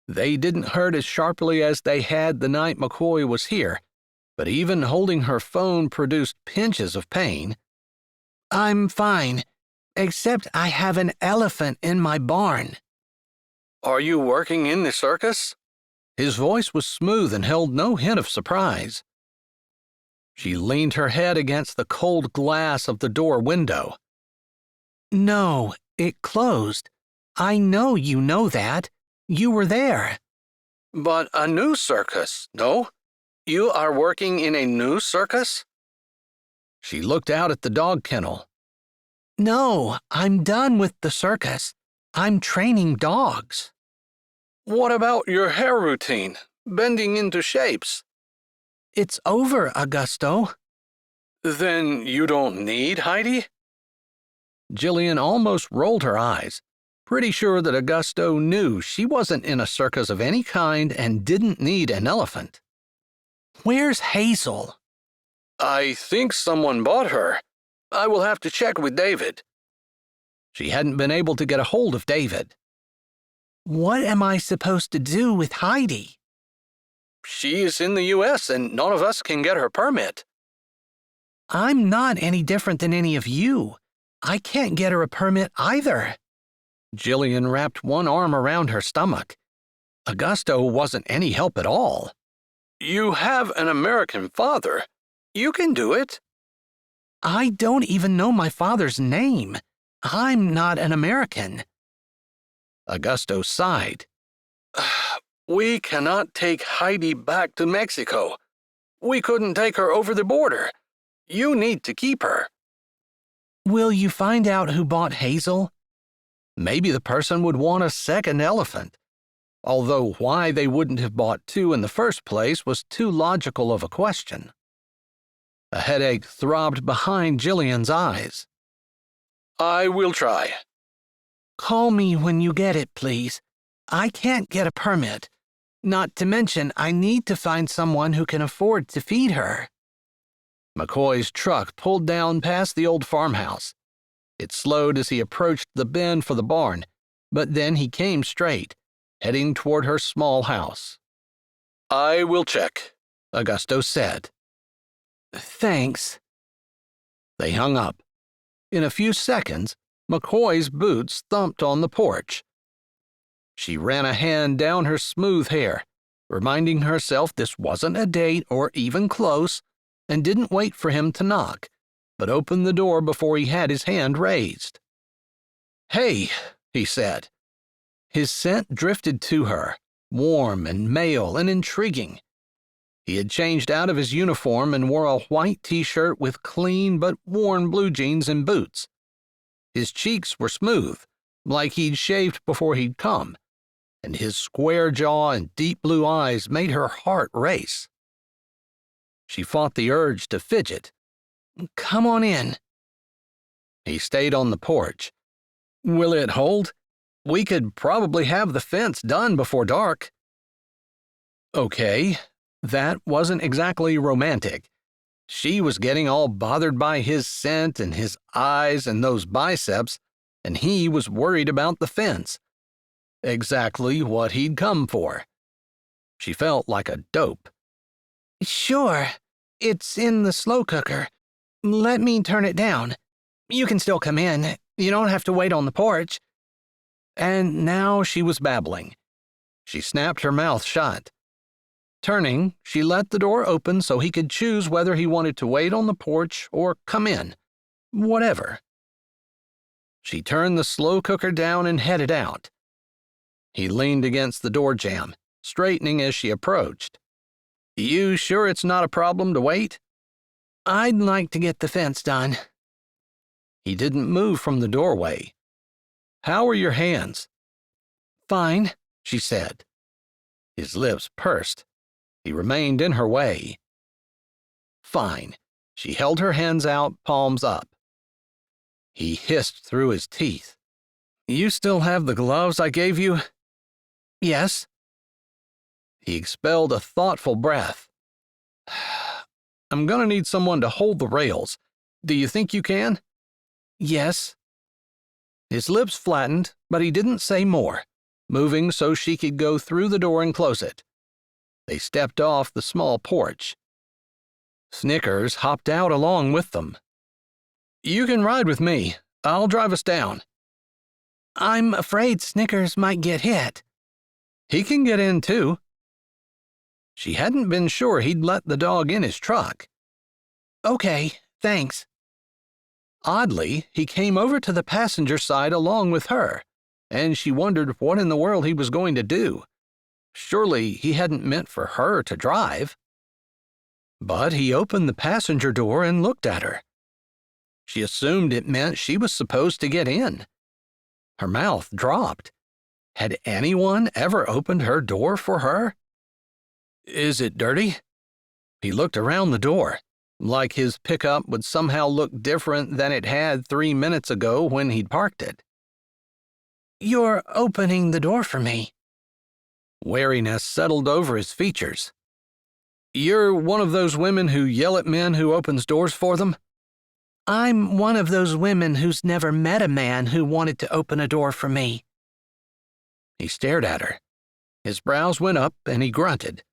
They didn't hurt as sharply as they had the night McCoy was here, but even holding her phone produced pinches of pain. "I'm fine, except I have an elephant in my barn." "Are you working in the circus?" His voice was smooth and held no hint of surprise. She leaned her head against the cold glass of the door window. "No, it closed. I know you know that. You were there." "But a new circus, no? You are working in a new circus?" She looked out at the dog kennel. "No, I'm done with the circus. I'm training dogs." "What about your hair routine, bending into shapes?" "It's over, Augusto." "Then you don't need Heidi?" Jillian almost rolled her eyes, pretty sure that Augusto knew she wasn't in a circus of any kind and didn't need an elephant. "Where's Hazel?" "I think someone bought her. I will have to check with David." She hadn't been able to get a hold of David. "What am I supposed to do with Heidi?" "She's in the U.S. and none of us can get her permit." "I'm not any different than any of you. I can't get her a permit either." Jillian wrapped one arm around her stomach. Augusto wasn't any help at all. "You have an American father. You can do it." "I don't even know my father's name. I'm not an American." Augusto sighed. "We cannot take Heidi back to Mexico. We couldn't take her over the border. You need to keep her." "Will you find out who bought Hazel?" Maybe the person would want a second elephant, although why they wouldn't have bought two in the first place was too logical of a question. A headache throbbed behind Jillian's eyes. "I will try." "Call me when you get it, please. I can't get a permit. Not to mention, I need to find someone who can afford to feed her." McCoy's truck pulled down past the old farmhouse. It slowed as he approached the bend for the barn, but then he came straight, heading toward her small house. "I will check," Augusto said. Thanks. They hung up. In a few seconds, McCoy's boots thumped on the porch. She ran a hand down her smooth hair, reminding herself this wasn't a date or even close, and didn't wait for him to knock, but opened the door before he had his hand raised. "Hey," he said. His scent drifted to her, warm and male and intriguing. He had changed out of his uniform and wore a white t-shirt with clean but worn blue jeans and boots. His cheeks were smooth, like he'd shaved before he'd come, and his square jaw and deep blue eyes made her heart race. She fought the urge to fidget. Come on in. He stayed on the porch. "Will it hold? We could probably have the fence done before dark." Okay, that wasn't exactly romantic. She was getting all bothered by his scent and his eyes and those biceps, and he was worried about the fence. Exactly what he'd come for. She felt like a dope. Sure, it's in the slow cooker. Let me turn it down. You can still come in. You don't have to wait on the porch. And now she was babbling. She snapped her mouth shut. Turning, she let the door open so he could choose whether he wanted to wait on the porch or come in. Whatever. She turned the slow cooker down and headed out. He leaned against the door jamb, straightening as she approached. "You sure it's not a problem to wait?" I'd like to get the fence done. He didn't move from the doorway. "How are your hands?" Fine, she said. His lips pursed. He remained in her way. Fine. She held her hands out, palms up. He hissed through his teeth. "You still have the gloves I gave you?" Yes. He expelled a thoughtful breath. "I'm gonna need someone to hold the rails. Do you think you can?" Yes. His lips flattened, but he didn't say more, moving so she could go through the door and close it. They stepped off the small porch. Snickers hopped out along with them. "You can ride with me. I'll drive us down." I'm afraid Snickers might get hit. "He can get in, too." She hadn't been sure he'd let the dog in his truck. Okay, thanks. Oddly, he came over to the passenger side along with her, and she wondered what in the world he was going to do. Surely he hadn't meant for her to drive. But he opened the passenger door and looked at her. She assumed it meant she was supposed to get in. Her mouth dropped. Had anyone ever opened her door for her? "Is it dirty?" He looked around the door, like his pickup would somehow look different than it had 3 minutes ago when he'd parked it. You're opening the door for me. Wariness settled over his features. "You're one of those women who yell at men who opens doors for them?" I'm one of those women who's never met a man who wanted to open a door for me. He stared at her. His brows went up and he grunted.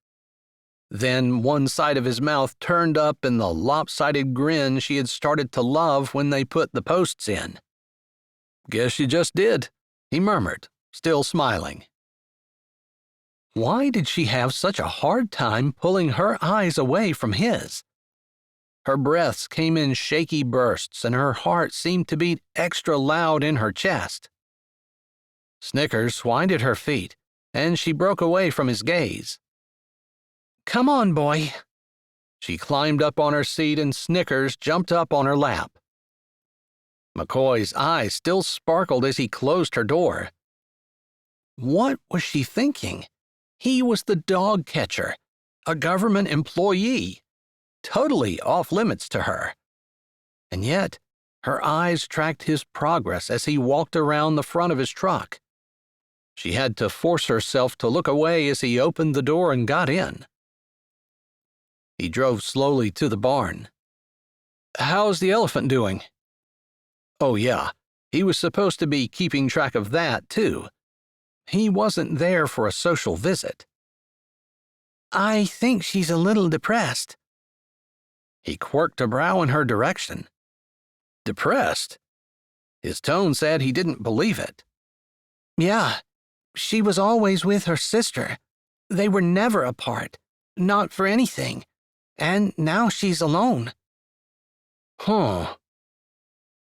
Then one side of his mouth turned up in the lopsided grin she had started to love when they put the posts in. "Guess you just did," he murmured, still smiling. Why did she have such a hard time pulling her eyes away from his? Her breaths came in shaky bursts and her heart seemed to beat extra loud in her chest. Snickers whined at her feet, and she broke away from his gaze. Come on, boy. She climbed up on her seat and Snickers jumped up on her lap. McCoy's eyes still sparkled as he closed her door. What was she thinking? He was the dog catcher, a government employee, totally off limits to her. And yet, her eyes tracked his progress as he walked around the front of his truck. She had to force herself to look away as he opened the door and got in. He drove slowly to the barn. How's the elephant doing? Oh, yeah, he was supposed to be keeping track of that, too. He wasn't there for a social visit. I think she's a little depressed. He quirked a brow in her direction. Depressed? His tone said he didn't believe it. Yeah, she was always with her sister. They were never apart, not for anything. And now she's alone. Huh.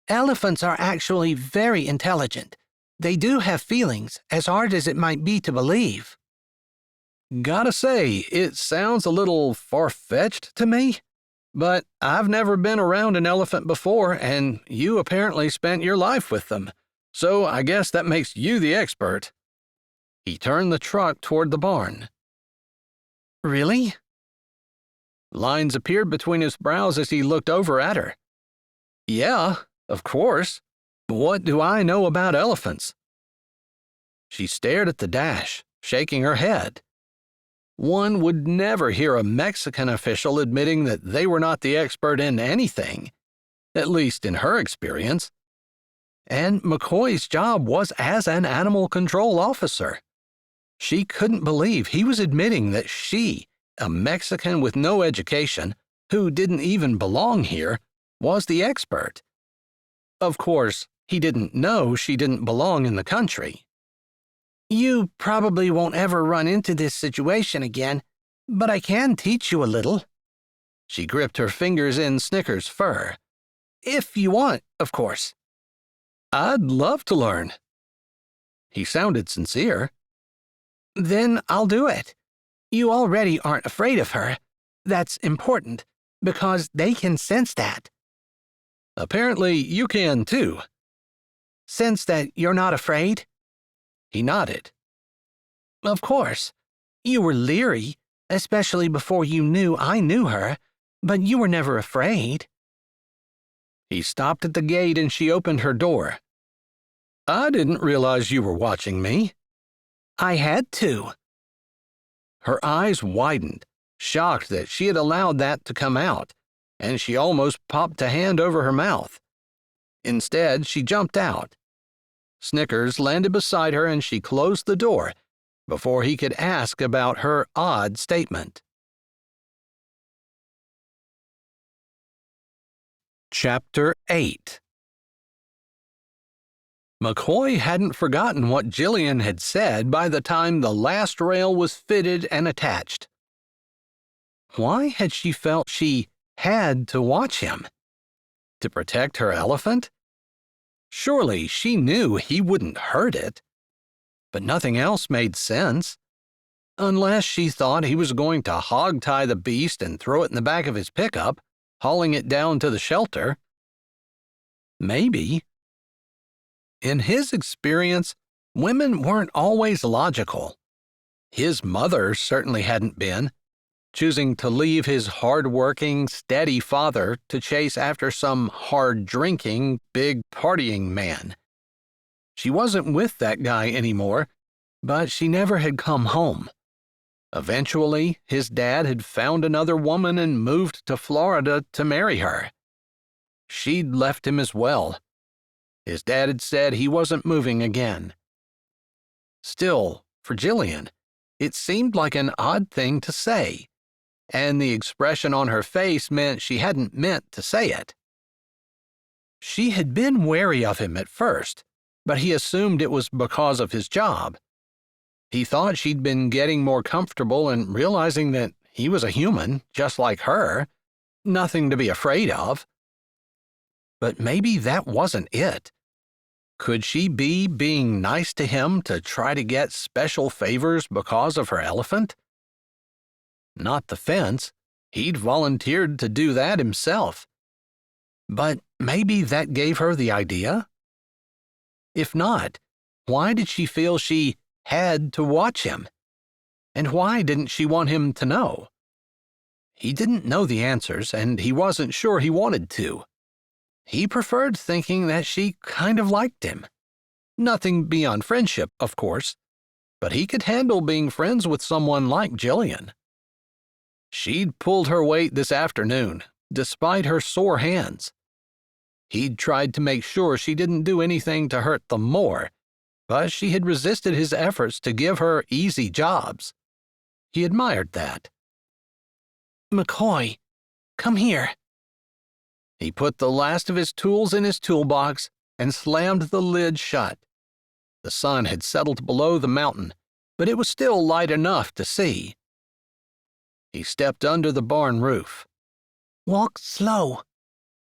Elephants are actually very intelligent. They do have feelings, as hard as it might be to believe. Gotta say, it sounds a little far-fetched to me. But I've never been around an elephant before, and you apparently spent your life with them. So I guess that makes you the expert. He turned the truck toward the barn. Really? Lines appeared between his brows as he looked over at her. Yeah, of course. What do I know about elephants? She stared at the dash, shaking her head. One would never hear a Mexican official admitting that they were not the expert in anything, at least in her experience. And McCoy's job was as an animal control officer. She couldn't believe he was admitting that she, a Mexican with no education, who didn't even belong here, was the expert. Of course, he didn't know she didn't belong in the country. You probably won't ever run into this situation again, but I can teach you a little. She gripped her fingers in Snicker's fur. If you want, of course. I'd love to learn. He sounded sincere. Then I'll do it. You already aren't afraid of her. That's important, because they can sense that. Apparently you can too. Sense that you're not afraid? He nodded. Of course. You were leery, especially before you knew I knew her, but you were never afraid. He stopped at the gate and she opened her door. I didn't realize you were watching me. I had to. Her eyes widened, shocked that she had allowed that to come out, and she almost popped a hand over her mouth. Instead, she jumped out. Snickers landed beside her and she closed the door before he could ask about her odd statement. Chapter 8. McCoy hadn't forgotten what Jillian had said by the time the last rail was fitted and attached. Why had she felt she had to watch him? To protect her elephant? Surely she knew he wouldn't hurt it. But nothing else made sense. Unless she thought he was going to hog-tie the beast and throw it in the back of his pickup, hauling it down to the shelter. Maybe. In his experience, women weren't always logical. His mother certainly hadn't been, choosing to leave his hard-working, steady father to chase after some hard-drinking, big-partying man. She wasn't with that guy anymore, but she never had come home. Eventually, his dad had found another woman and moved to Florida to marry her. She'd left him as well. His dad had said he wasn't moving again. Still, for Jillian, it seemed like an odd thing to say, and the expression on her face meant she hadn't meant to say it. She had been wary of him at first, but he assumed it was because of his job. He thought she'd been getting more comfortable and realizing that he was a human, just like her, nothing to be afraid of. But maybe that wasn't it. Could she be being nice to him to try to get special favors because of her elephant? Not the fence. He'd volunteered to do that himself. But maybe that gave her the idea? If not, why did she feel she had to watch him? And why didn't she want him to know? He didn't know the answers, and he wasn't sure he wanted to. He preferred thinking that she kind of liked him. Nothing beyond friendship, of course, but he could handle being friends with someone like Jillian. She'd pulled her weight this afternoon, despite her sore hands. He'd tried to make sure she didn't do anything to hurt them more, but she had resisted his efforts to give her easy jobs. He admired that. McCoy, come here. He put the last of his tools in his toolbox and slammed the lid shut. The sun had settled below the mountain, but it was still light enough to see. He stepped under the barn roof. Walk slow.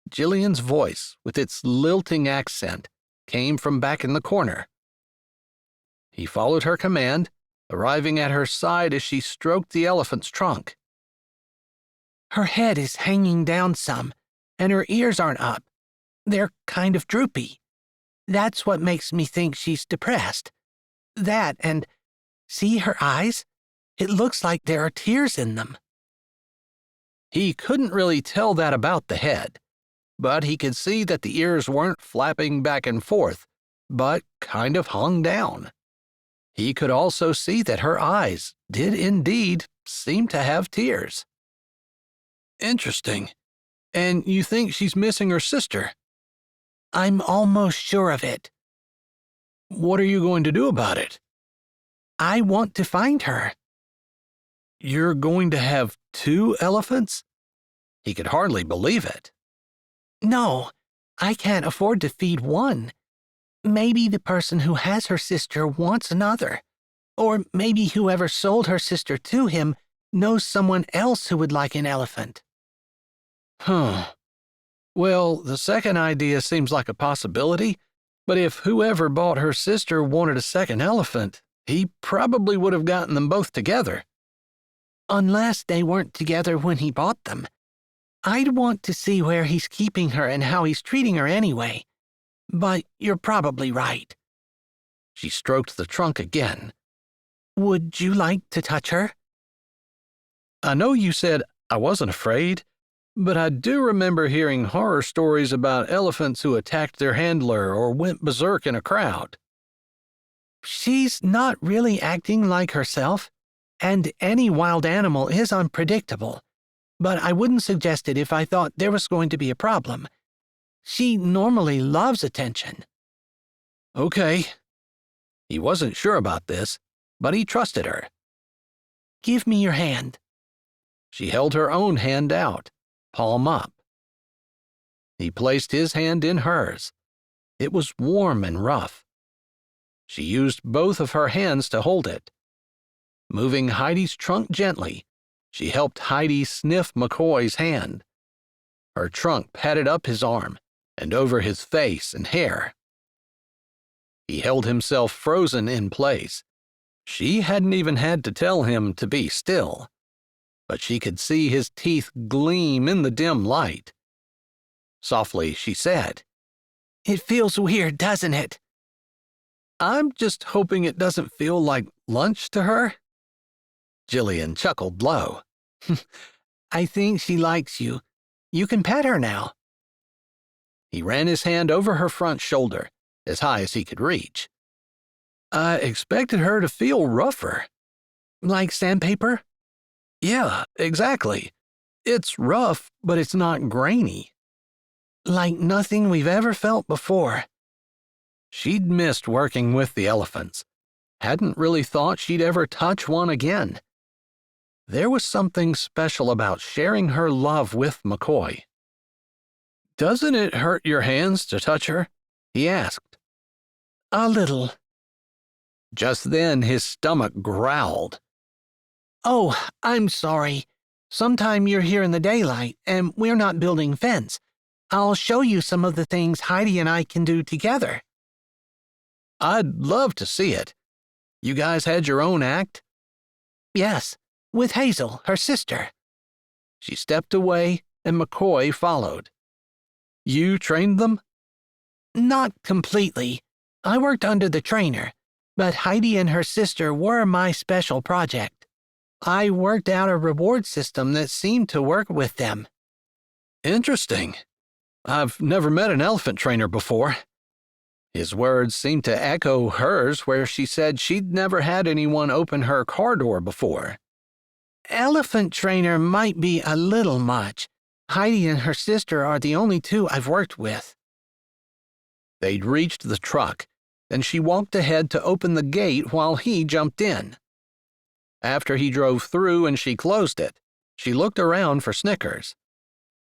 Jillian's voice, with its lilting accent, came from back in the corner. He followed her command, arriving at her side as she stroked the elephant's trunk. Her head is hanging down some, and her ears aren't up. They're kind of droopy. That's what makes me think she's depressed. That, and see her eyes? It looks like there are tears in them. He couldn't really tell that about the head, but he could see that the ears weren't flapping back and forth, but kind of hung down. He could also see that her eyes did indeed seem to have tears. Interesting. And you think she's missing her sister? I'm almost sure of it. What are you going to do about it? I want to find her. You're going to have 2 elephants? He could hardly believe it. No, I can't afford to feed one. Maybe the person who has her sister wants another. Or maybe whoever sold her sister to him knows someone else who would like an elephant. Well, the second idea seems like a possibility, but if whoever bought her sister wanted a second elephant, he probably would have gotten them both together. Unless they weren't together when he bought them. I'd want to see where he's keeping her and how he's treating her anyway. But you're probably right. She stroked the trunk again. Would you like to touch her? I know you said I wasn't afraid, but I do remember hearing horror stories about elephants who attacked their handler or went berserk in a crowd. She's not really acting like herself, and any wild animal is unpredictable, but I wouldn't suggest it if I thought there was going to be a problem. She normally loves attention. Okay. He wasn't sure about this, but he trusted her. Give me your hand. She held her own hand out, palm up. He placed his hand in hers. It was warm and rough. She used both of her hands to hold it. Moving Heidi's trunk gently, she helped Heidi sniff McCoy's hand. Her trunk patted up his arm and over his face and hair. He held himself frozen in place. She hadn't even had to tell him to be still, but she could see his teeth gleam in the dim light. Softly, she said, "It feels weird, doesn't it?" "I'm just hoping it doesn't feel like lunch to her." Jillian chuckled low. "I think she likes you. You can pet her now." He ran his hand over her front shoulder, as high as he could reach. "I expected her to feel rougher." "Like sandpaper?" "Yeah, exactly. It's rough, but it's not grainy." "Like nothing we've ever felt before." She'd missed working with the elephants. Hadn't really thought she'd ever touch one again. There was something special about sharing her love with McCoy. "Doesn't it hurt your hands to touch her?" he asked. "A little." Just then his stomach growled. "Oh, I'm sorry. Sometime you're here in the daylight, and we're not building fence. I'll show you some of the things Heidi and I can do together." "I'd love to see it. You guys had your own act?" "Yes, with Hazel, her sister." She stepped away, and McCoy followed. "You trained them?" "Not completely. I worked under the trainer, but Heidi and her sister were my special project. I worked out a reward system that seemed to work with them." "Interesting. I've never met an elephant trainer before." His words seemed to echo hers where she said she'd never had anyone open her car door before. "Elephant trainer might be a little much. Heidi and her sister are the only two I've worked with. They'd reached the truck, and she walked ahead to open the gate while he jumped in. After he drove through and she closed it, she looked around for Snickers.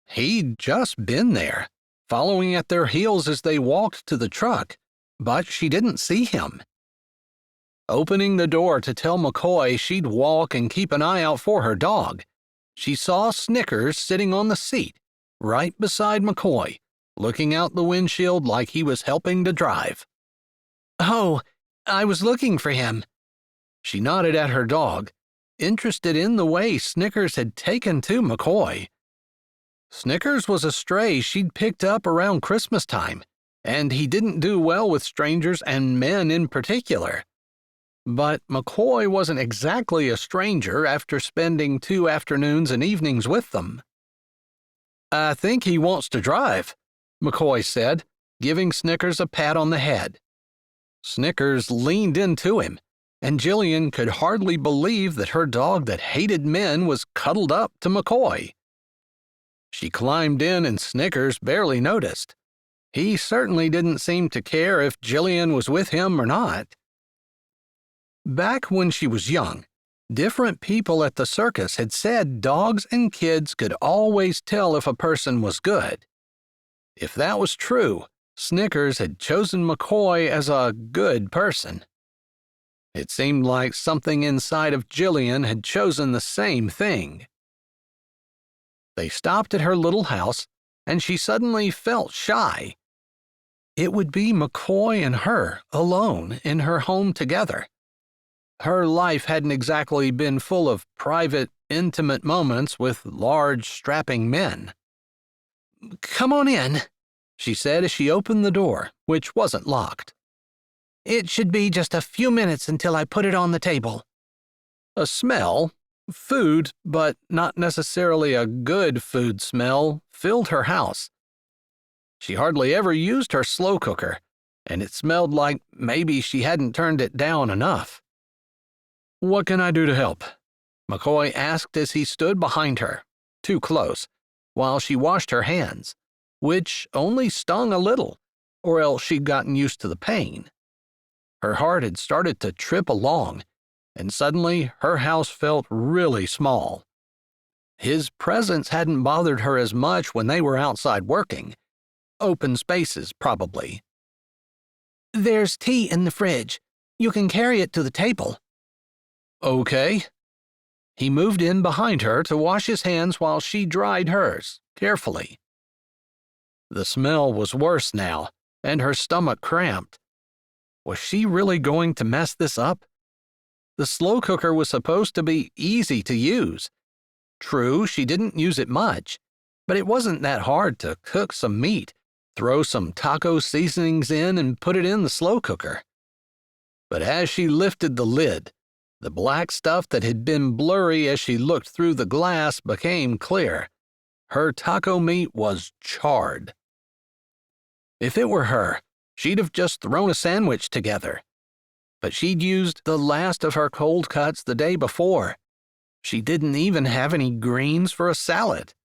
He'd just been there, following at their heels as they walked to the truck, but she didn't see him. Opening the door to tell McCoy she'd walk and keep an eye out for her dog, she saw Snickers sitting on the seat, right beside McCoy, looking out the windshield like he was helping to drive. Oh, I was looking for him. She nodded at her dog, interested in the way Snickers had taken to McCoy. Snickers was a stray she'd picked up around Christmas time, and he didn't do well with strangers and men in particular. But McCoy wasn't exactly a stranger after spending 2 afternoons and evenings with them. "I think he wants to drive," McCoy said, giving Snickers a pat on the head. Snickers leaned into him, and Jillian could hardly believe that her dog that hated men was cuddled up to McCoy. She climbed in and Snickers barely noticed. He certainly didn't seem to care if Jillian was with him or not. Back when she was young, different people at the circus had said dogs and kids could always tell if a person was good. If that was true, Snickers had chosen McCoy as a good person. It seemed like something inside of Jillian had chosen the same thing. They stopped at her little house, and she suddenly felt shy. It would be McCoy and her alone in her home together. Her life hadn't exactly been full of private, intimate moments with large, strapping men. "Come on in," she said as she opened the door, which wasn't locked. "It should be just a few minutes until I put it on the table." A smell, food, but not necessarily a good food smell, filled her house. She hardly ever used her slow cooker, and it smelled like maybe she hadn't turned it down enough. "What can I do to help?" McCoy asked as he stood behind her, too close, while she washed her hands, which only stung a little, or else she'd gotten used to the pain. Her heart had started to trip along, and suddenly her house felt really small. His presence hadn't bothered her as much when they were outside working. Open spaces, probably. "There's tea in the fridge. You can carry it to the table." "Okay." He moved in behind her to wash his hands while she dried hers, carefully. The smell was worse now, and her stomach cramped. Was she really going to mess this up? The slow cooker was supposed to be easy to use. True, she didn't use it much, but it wasn't that hard to cook some meat, throw some taco seasonings in, and put it in the slow cooker. But as she lifted the lid, the black stuff that had been blurry as she looked through the glass became clear. Her taco meat was charred. If it were her, she'd have just thrown a sandwich together. But she'd used the last of her cold cuts the day before. She didn't even have any greens for a salad.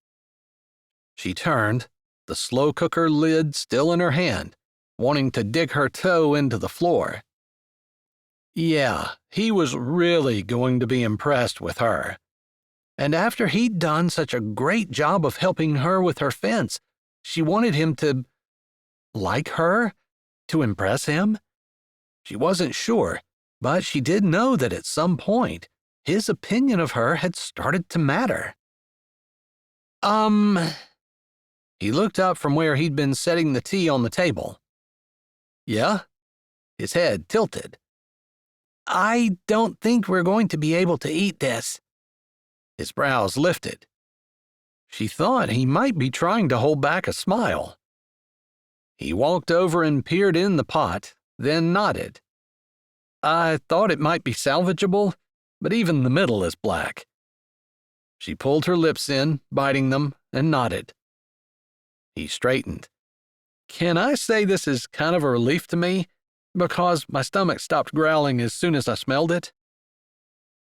She turned, the slow cooker lid still in her hand, wanting to dig her toe into the floor. Yeah, he was really going to be impressed with her. And after he'd done such a great job of helping her with her fence, she wanted him to like her, to impress him. She wasn't sure, but she did know that at some point, his opinion of her had started to matter. He looked up from where he'd been setting the tea on the table. "Yeah?" His head tilted. "I don't think we're going to be able to eat this." His brows lifted. She thought he might be trying to hold back a smile. He walked over and peered in the pot, then nodded. "I thought it might be salvageable, but even the middle is black." She pulled her lips in, biting them, and nodded. He straightened. "Can I say this is kind of a relief to me, because my stomach stopped growling as soon as I smelled it?"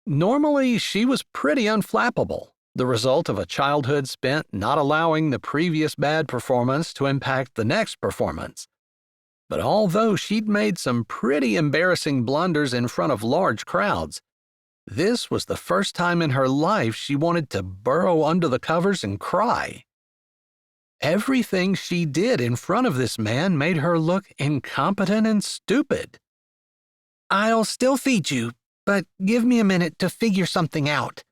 Normally, she was pretty unflappable, the result of a childhood spent not allowing the previous bad performance to impact the next performance. But although she'd made some pretty embarrassing blunders in front of large crowds, this was the first time in her life she wanted to burrow under the covers and cry. Everything she did in front of this man made her look incompetent and stupid. "I'll still feed you, but give me a minute to figure something out."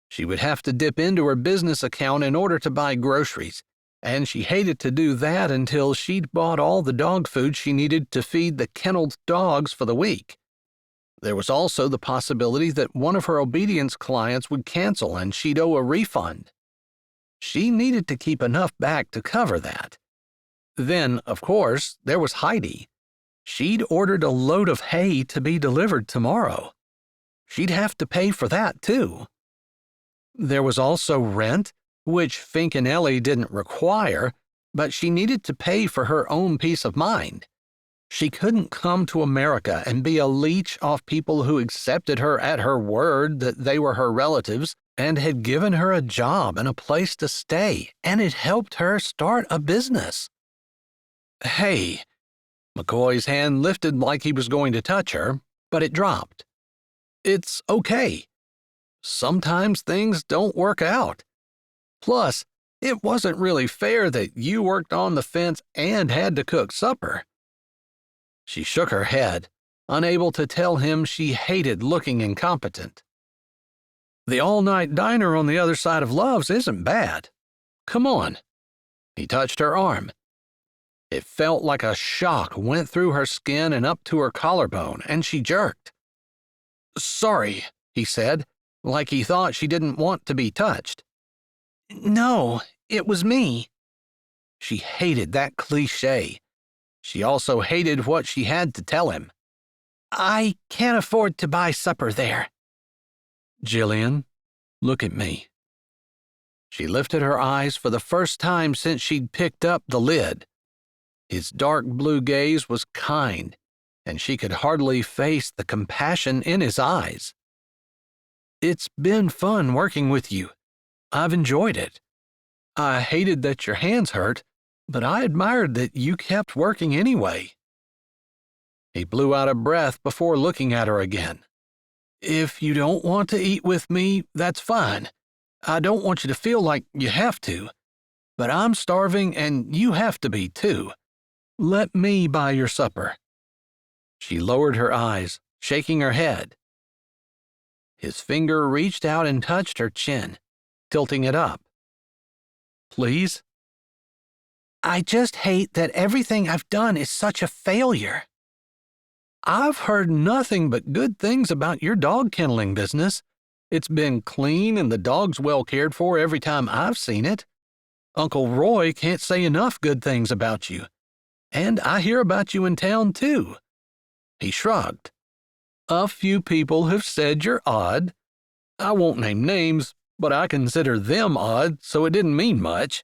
She would have to dip into her business account in order to buy groceries, and she hated to do that until she'd bought all the dog food she needed to feed the kenneled dogs for the week. There was also the possibility that one of her obedience clients would cancel and she'd owe a refund. She needed to keep enough back to cover that. Then, of course, there was Heidi. She'd ordered a load of hay to be delivered tomorrow. She'd have to pay for that, too. There was also rent, which Fink and Ellie didn't require, but she needed to pay for her own peace of mind. She couldn't come to America and be a leech off people who accepted her at her word that they were her relatives and had given her a job and a place to stay, and it helped her start a business. "Hey," McCoy's hand lifted like he was going to touch her, but it dropped. "It's okay. Sometimes things don't work out. Plus, it wasn't really fair that you worked on the fence and had to cook supper." She shook her head, unable to tell him she hated looking incompetent. "The all-night diner on the other side of Love's isn't bad. Come on." He touched her arm. It felt like a shock went through her skin and up to her collarbone, and she jerked. "Sorry," he said, like he thought she didn't want to be touched. "No, it was me." She hated that cliché. She also hated what she had to tell him. "I can't afford to buy supper there." "Jillian, look at me." She lifted her eyes for the first time since she'd picked up the lid. His dark blue gaze was kind, and she could hardly face the compassion in his eyes. "It's been fun working with you. I've enjoyed it. I hated that your hands hurt, but I admired that you kept working anyway." He blew out a breath before looking at her again. "If you don't want to eat with me, that's fine. I don't want you to feel like you have to. But I'm starving and you have to be too. Let me buy your supper." She lowered her eyes, shaking her head. His finger reached out and touched her chin, tilting it up. "Please?" "I just hate that everything I've done is such a failure." "I've heard nothing but good things about your dog kenneling business. It's been clean and the dog's well cared for every time I've seen it. Uncle Roy can't say enough good things about you. And I hear about you in town, too." He shrugged. "A few people have said you're odd. I won't name names, but I consider them odd, so it didn't mean much."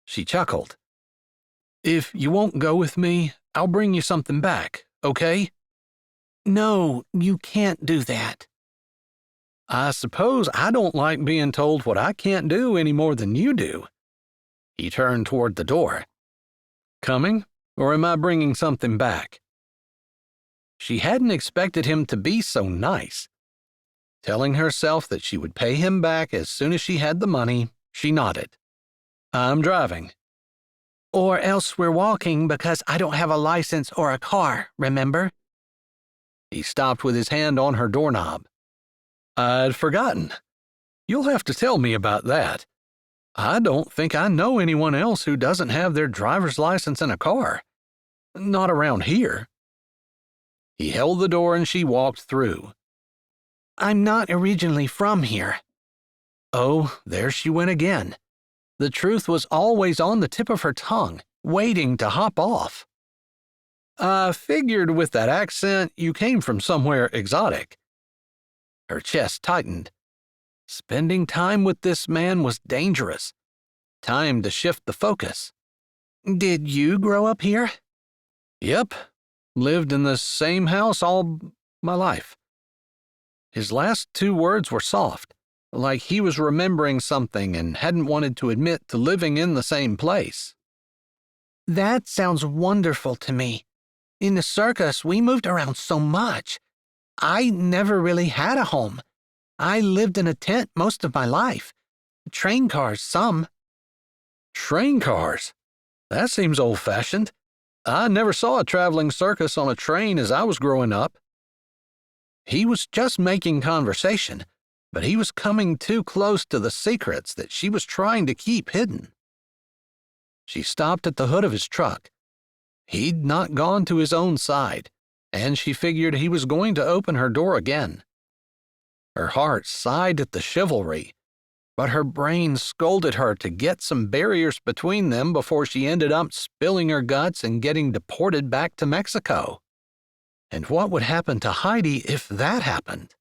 She chuckled. "If you won't go with me, I'll bring you something back, okay?" "No, you can't do that." "I suppose I don't like being told what I can't do any more than you do." He turned toward the door. "Coming, or am I bringing something back?" She hadn't expected him to be so nice. Telling herself that she would pay him back as soon as she had the money, she nodded. "I'm driving." "Or else we're walking because I don't have a license or a car, remember?" He stopped with his hand on her doorknob. "I'd forgotten. You'll have to tell me about that. I don't think I know anyone else who doesn't have their driver's license and a car. Not around here." He held the door and she walked through. "I'm not originally from here." Oh, there she went again. The truth was always on the tip of her tongue, waiting to hop off. "I figured with that accent you came from somewhere exotic." Her chest tightened. Spending time with this man was dangerous. Time to shift the focus. "Did you grow up here?" "Yep. Lived in the same house all my life." His last two words were soft, like he was remembering something and hadn't wanted to admit to living in the same place. That sounds wonderful to me. In the circus, we moved around so much. I never really had a home. I lived in a tent most of my life. Train cars, some. Train cars? That seems old-fashioned. I never saw a traveling circus on a train as I was growing up. He was just making conversation, but he was coming too close to the secrets that she was trying to keep hidden. She stopped at the hood of his truck. He'd not gone to his own side, and she figured he was going to open her door again. Her heart sighed at the chivalry, but her brain scolded her to get some barriers between them before she ended up spilling her guts and getting deported back to Mexico. And what would happen to Heidi if that happened?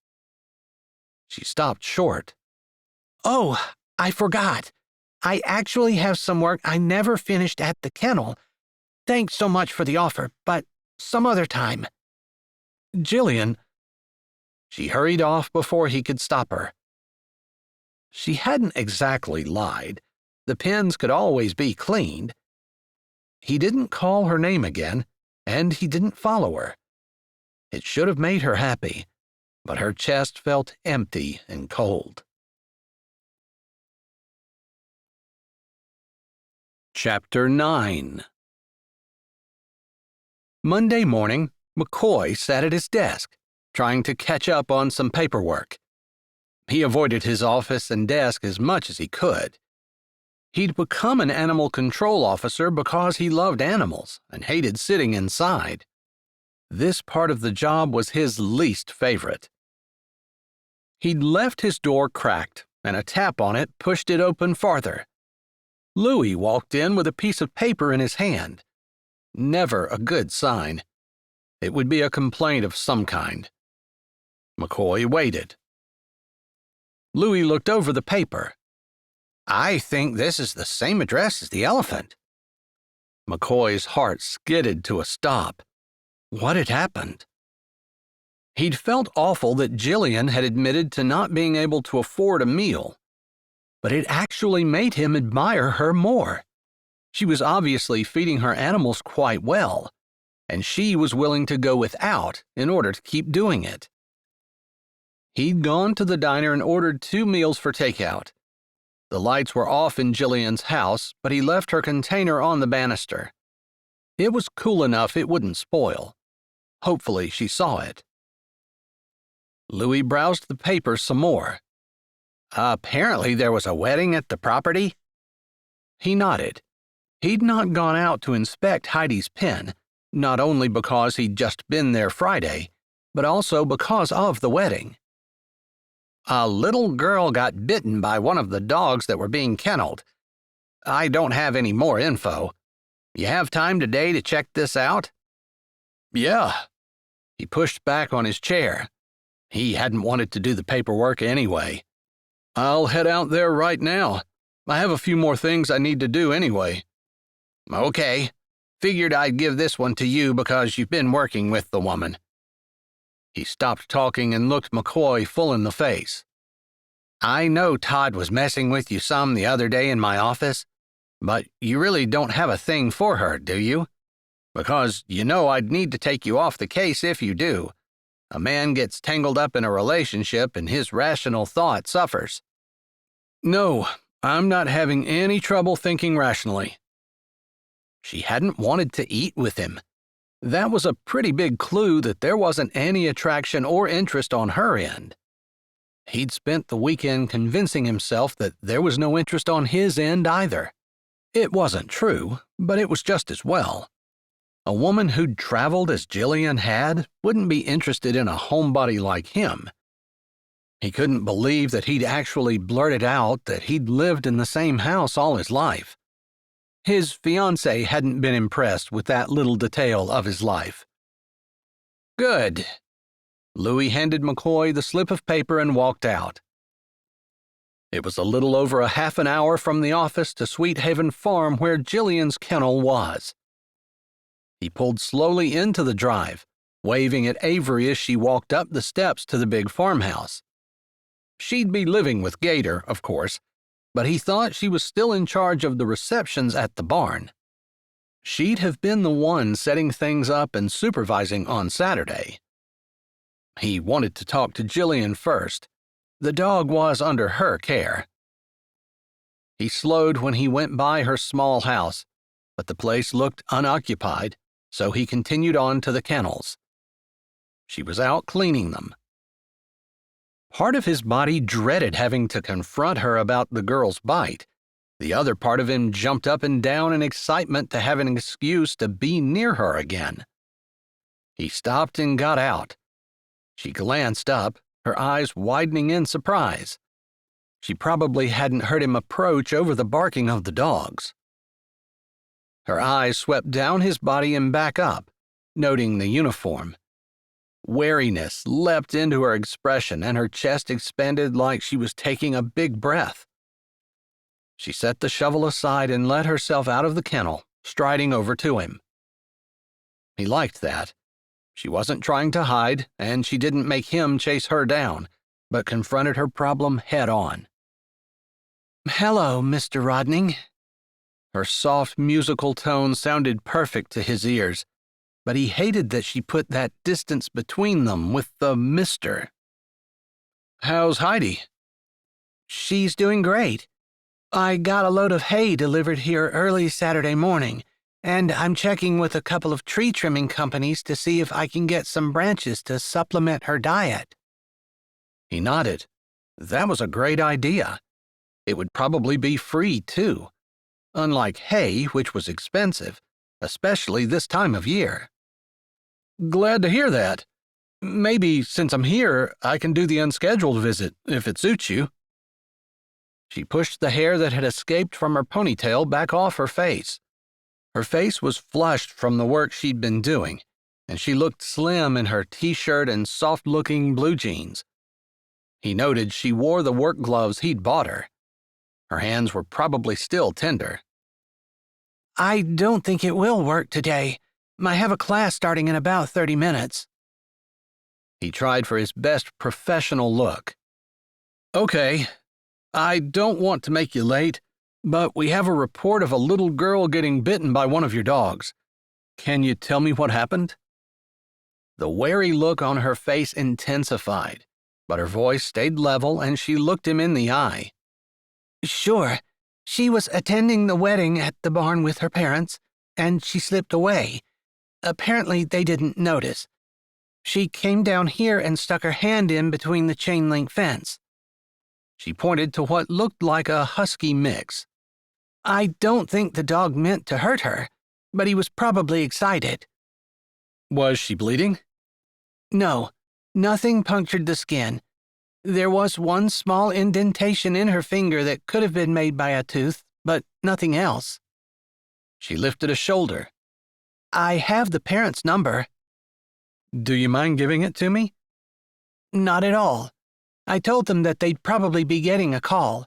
She stopped short. Oh, I forgot. I actually have some work I never finished at the kennel. Thanks so much for the offer, but some other time. Jillian. She hurried off before he could stop her. She hadn't exactly lied. The pens could always be cleaned. He didn't call her name again, and he didn't follow her. It should have made her happy, but her chest felt empty and cold. Chapter 9. Monday morning, McCoy sat at his desk, trying to catch up on some paperwork. He avoided his office and desk as much as he could. He'd become an animal control officer because he loved animals and hated sitting inside. This part of the job was his least favorite. He'd left his door cracked, and a tap on it pushed it open farther. Louis walked in with a piece of paper in his hand. Never a good sign. It would be a complaint of some kind. McCoy waited. Louis looked over the paper. "I think this is the same address as the elephant." McCoy's heart skidded to a stop. What had happened? He'd felt awful that Jillian had admitted to not being able to afford a meal, but it actually made him admire her more. She was obviously feeding her animals quite well, and she was willing to go without in order to keep doing it. He'd gone to the diner and ordered 2 meals for takeout. The lights were off in Jillian's house, but he left her container on the banister. It was cool enough it wouldn't spoil. Hopefully she saw it. Louis browsed the paper some more. Apparently there was a wedding at the property? He nodded. He'd not gone out to inspect Heidi's pen, not only because he'd just been there Friday, but also because of the wedding. A little girl got bitten by one of the dogs that were being kenneled. I don't have any more info. You have time today to check this out? Yeah. He pushed back on his chair. He hadn't wanted to do the paperwork anyway. I'll head out there right now. I have a few more things I need to do anyway. Okay. Figured I'd give this one to you because you've been working with the woman. He stopped talking and looked McCoy full in the face. I know Todd was messing with you some the other day in my office, but you really don't have a thing for her, do you? Because you know I'd need to take you off the case if you do. A man gets tangled up in a relationship and his rational thought suffers. No, I'm not having any trouble thinking rationally. She hadn't wanted to eat with him. That was a pretty big clue that there wasn't any attraction or interest on her end. He'd spent the weekend convincing himself that there was no interest on his end either. It wasn't true, but it was just as well. A woman who'd traveled as Jillian had wouldn't be interested in a homebody like him. He couldn't believe that he'd actually blurted out that he'd lived in the same house all his life. His fiancée hadn't been impressed with that little detail of his life. Good. Louis handed McCoy the slip of paper and walked out. It was a little over a half an hour from the office to Sweet Haven Farm where Jillian's kennel was. He pulled slowly into the drive, waving at Avery as she walked up the steps to the big farmhouse. She'd be living with Gator, of course, but he thought she was still in charge of the receptions at the barn. She'd have been the one setting things up and supervising on Saturday. He wanted to talk to Jillian first. The dog was under her care. He slowed when he went by her small house, but the place looked unoccupied, so he continued on to the kennels. She was out cleaning them. Part of his body dreaded having to confront her about the girl's bite. The other part of him jumped up and down in excitement to have an excuse to be near her again. He stopped and got out. She glanced up, her eyes widening in surprise. She probably hadn't heard him approach over the barking of the dogs. Her eyes swept down his body and back up, noting the uniform. Wariness leapt into her expression, and her chest expanded like she was taking a big breath. She set the shovel aside and let herself out of the kennel, striding over to him. He liked that. She wasn't trying to hide, and she didn't make him chase her down, but confronted her problem head-on. "Hello, Mr. Rodning." Her soft musical tone sounded perfect to his ears, but he hated that she put that distance between them with the Mr. "How's Heidi?" "She's doing great. I got a load of hay delivered here early Saturday morning, and I'm checking with a couple of tree trimming companies to see if I can get some branches to supplement her diet." He nodded. That was a great idea. It would probably be free, too. Unlike hay, which was expensive, especially this time of year. "Glad to hear that. Maybe, since I'm here, I can do the unscheduled visit, if it suits you." She pushed the hair that had escaped from her ponytail back off her face. Her face was flushed from the work she'd been doing, and she looked slim in her t-shirt and soft-looking blue jeans. He noted she wore the work gloves he'd bought her. Her hands were probably still tender. "I don't think it will work today. I have a class starting in about 30 minutes. He tried for his best professional look. "Okay. I don't want to make you late, but we have a report of a little girl getting bitten by one of your dogs. Can you tell me what happened?" The wary look on her face intensified, but her voice stayed level and she looked him in the eye. "Sure. She was attending the wedding at the barn with her parents, and she slipped away. Apparently they didn't notice. She came down here and stuck her hand in between the chain-link fence." She pointed to what looked like a husky mix. "I don't think the dog meant to hurt her, but he was probably excited." "Was she bleeding?" "No, nothing punctured the skin. There was one small indentation in her finger that could have been made by a tooth, but nothing else." She lifted a shoulder. "I have the parents' number." "Do you mind giving it to me?" "Not at all. I told them that they'd probably be getting a call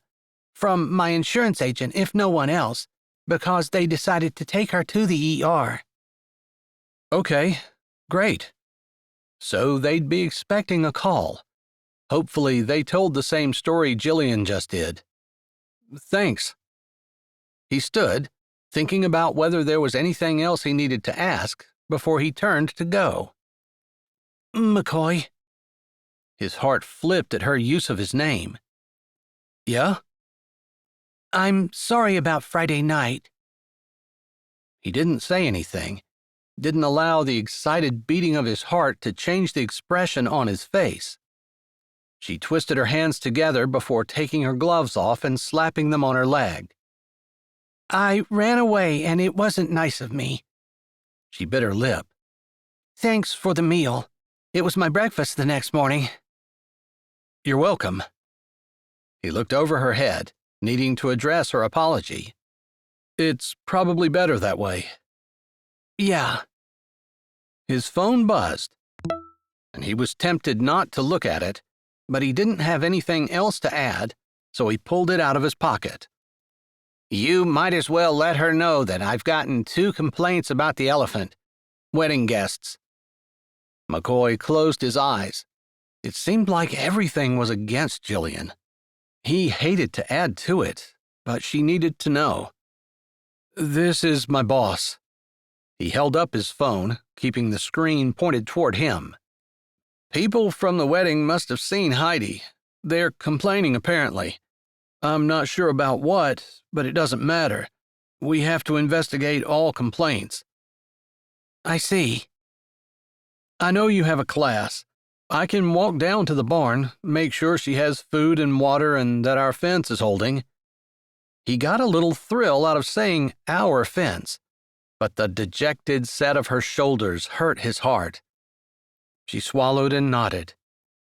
from my insurance agent, if no one else, because they decided to take her to the ER." "Okay, great. So they'd be expecting a call. Hopefully they told the same story Jillian just did. Thanks." He stood, thinking about whether there was anything else he needed to ask before he turned to go. "McCoy." His heart flipped at her use of his name. "Yeah?" "I'm sorry about Friday night." He didn't say anything, didn't allow the excited beating of his heart to change the expression on his face. She twisted her hands together before taking her gloves off and slapping them on her leg. "I ran away and it wasn't nice of me." She bit her lip. "Thanks for the meal. It was my breakfast the next morning." "You're welcome." He looked over her head, needing to address her apology. "It's probably better that way." "Yeah." His phone buzzed, and he was tempted not to look at it, but he didn't have anything else to add, so he pulled it out of his pocket. "You might as well let her know that I've gotten 2 complaints about the elephant. Wedding guests." McCoy closed his eyes. It seemed like everything was against Jillian. He hated to add to it, but she needed to know. "This is my boss." He held up his phone, keeping the screen pointed toward him. "People from the wedding must have seen Heidi. They're complaining, apparently. I'm not sure about what, but it doesn't matter. We have to investigate all complaints." "I see." "I know you have a class. I can walk down to the barn, make sure she has food and water and that our fence is holding." He got a little thrill out of saying "our fence," but the dejected set of her shoulders hurt his heart. She swallowed and nodded.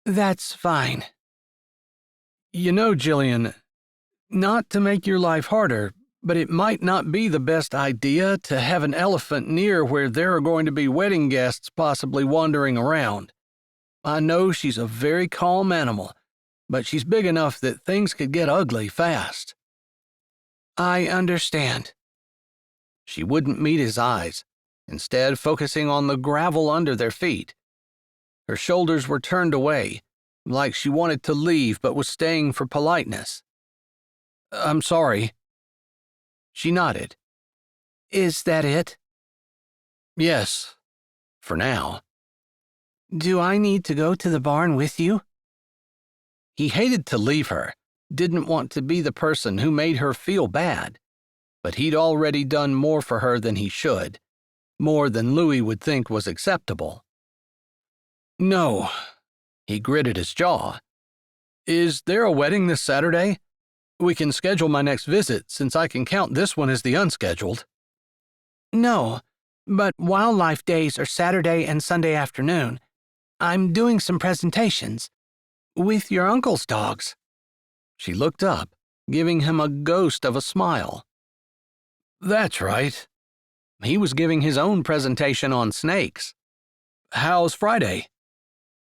"That's fine." "You know, Jillian, not to make your life harder, but it might not be the best idea to have an elephant near where there are going to be wedding guests possibly wandering around. I know she's a very calm animal, but she's big enough that things could get ugly fast." "I understand." She wouldn't meet his eyes, instead focusing on the gravel under their feet. Her shoulders were turned away, like she wanted to leave but was staying for politeness. "I'm sorry." She nodded. "Is that it?" "Yes, for now." "Do I need to go to the barn with you?" He hated to leave her, didn't want to be the person who made her feel bad, but he'd already done more for her than he should, more than Louis would think was acceptable. "No." He gritted his jaw. "Is there a wedding this Saturday? We can schedule my next visit, since I can count this one as the unscheduled." "No, but wildlife days are Saturday and Sunday afternoon. I'm doing some presentations with your uncle's dogs." She looked up, giving him a ghost of a smile. "That's right. He was giving his own presentation on snakes. How's Friday?"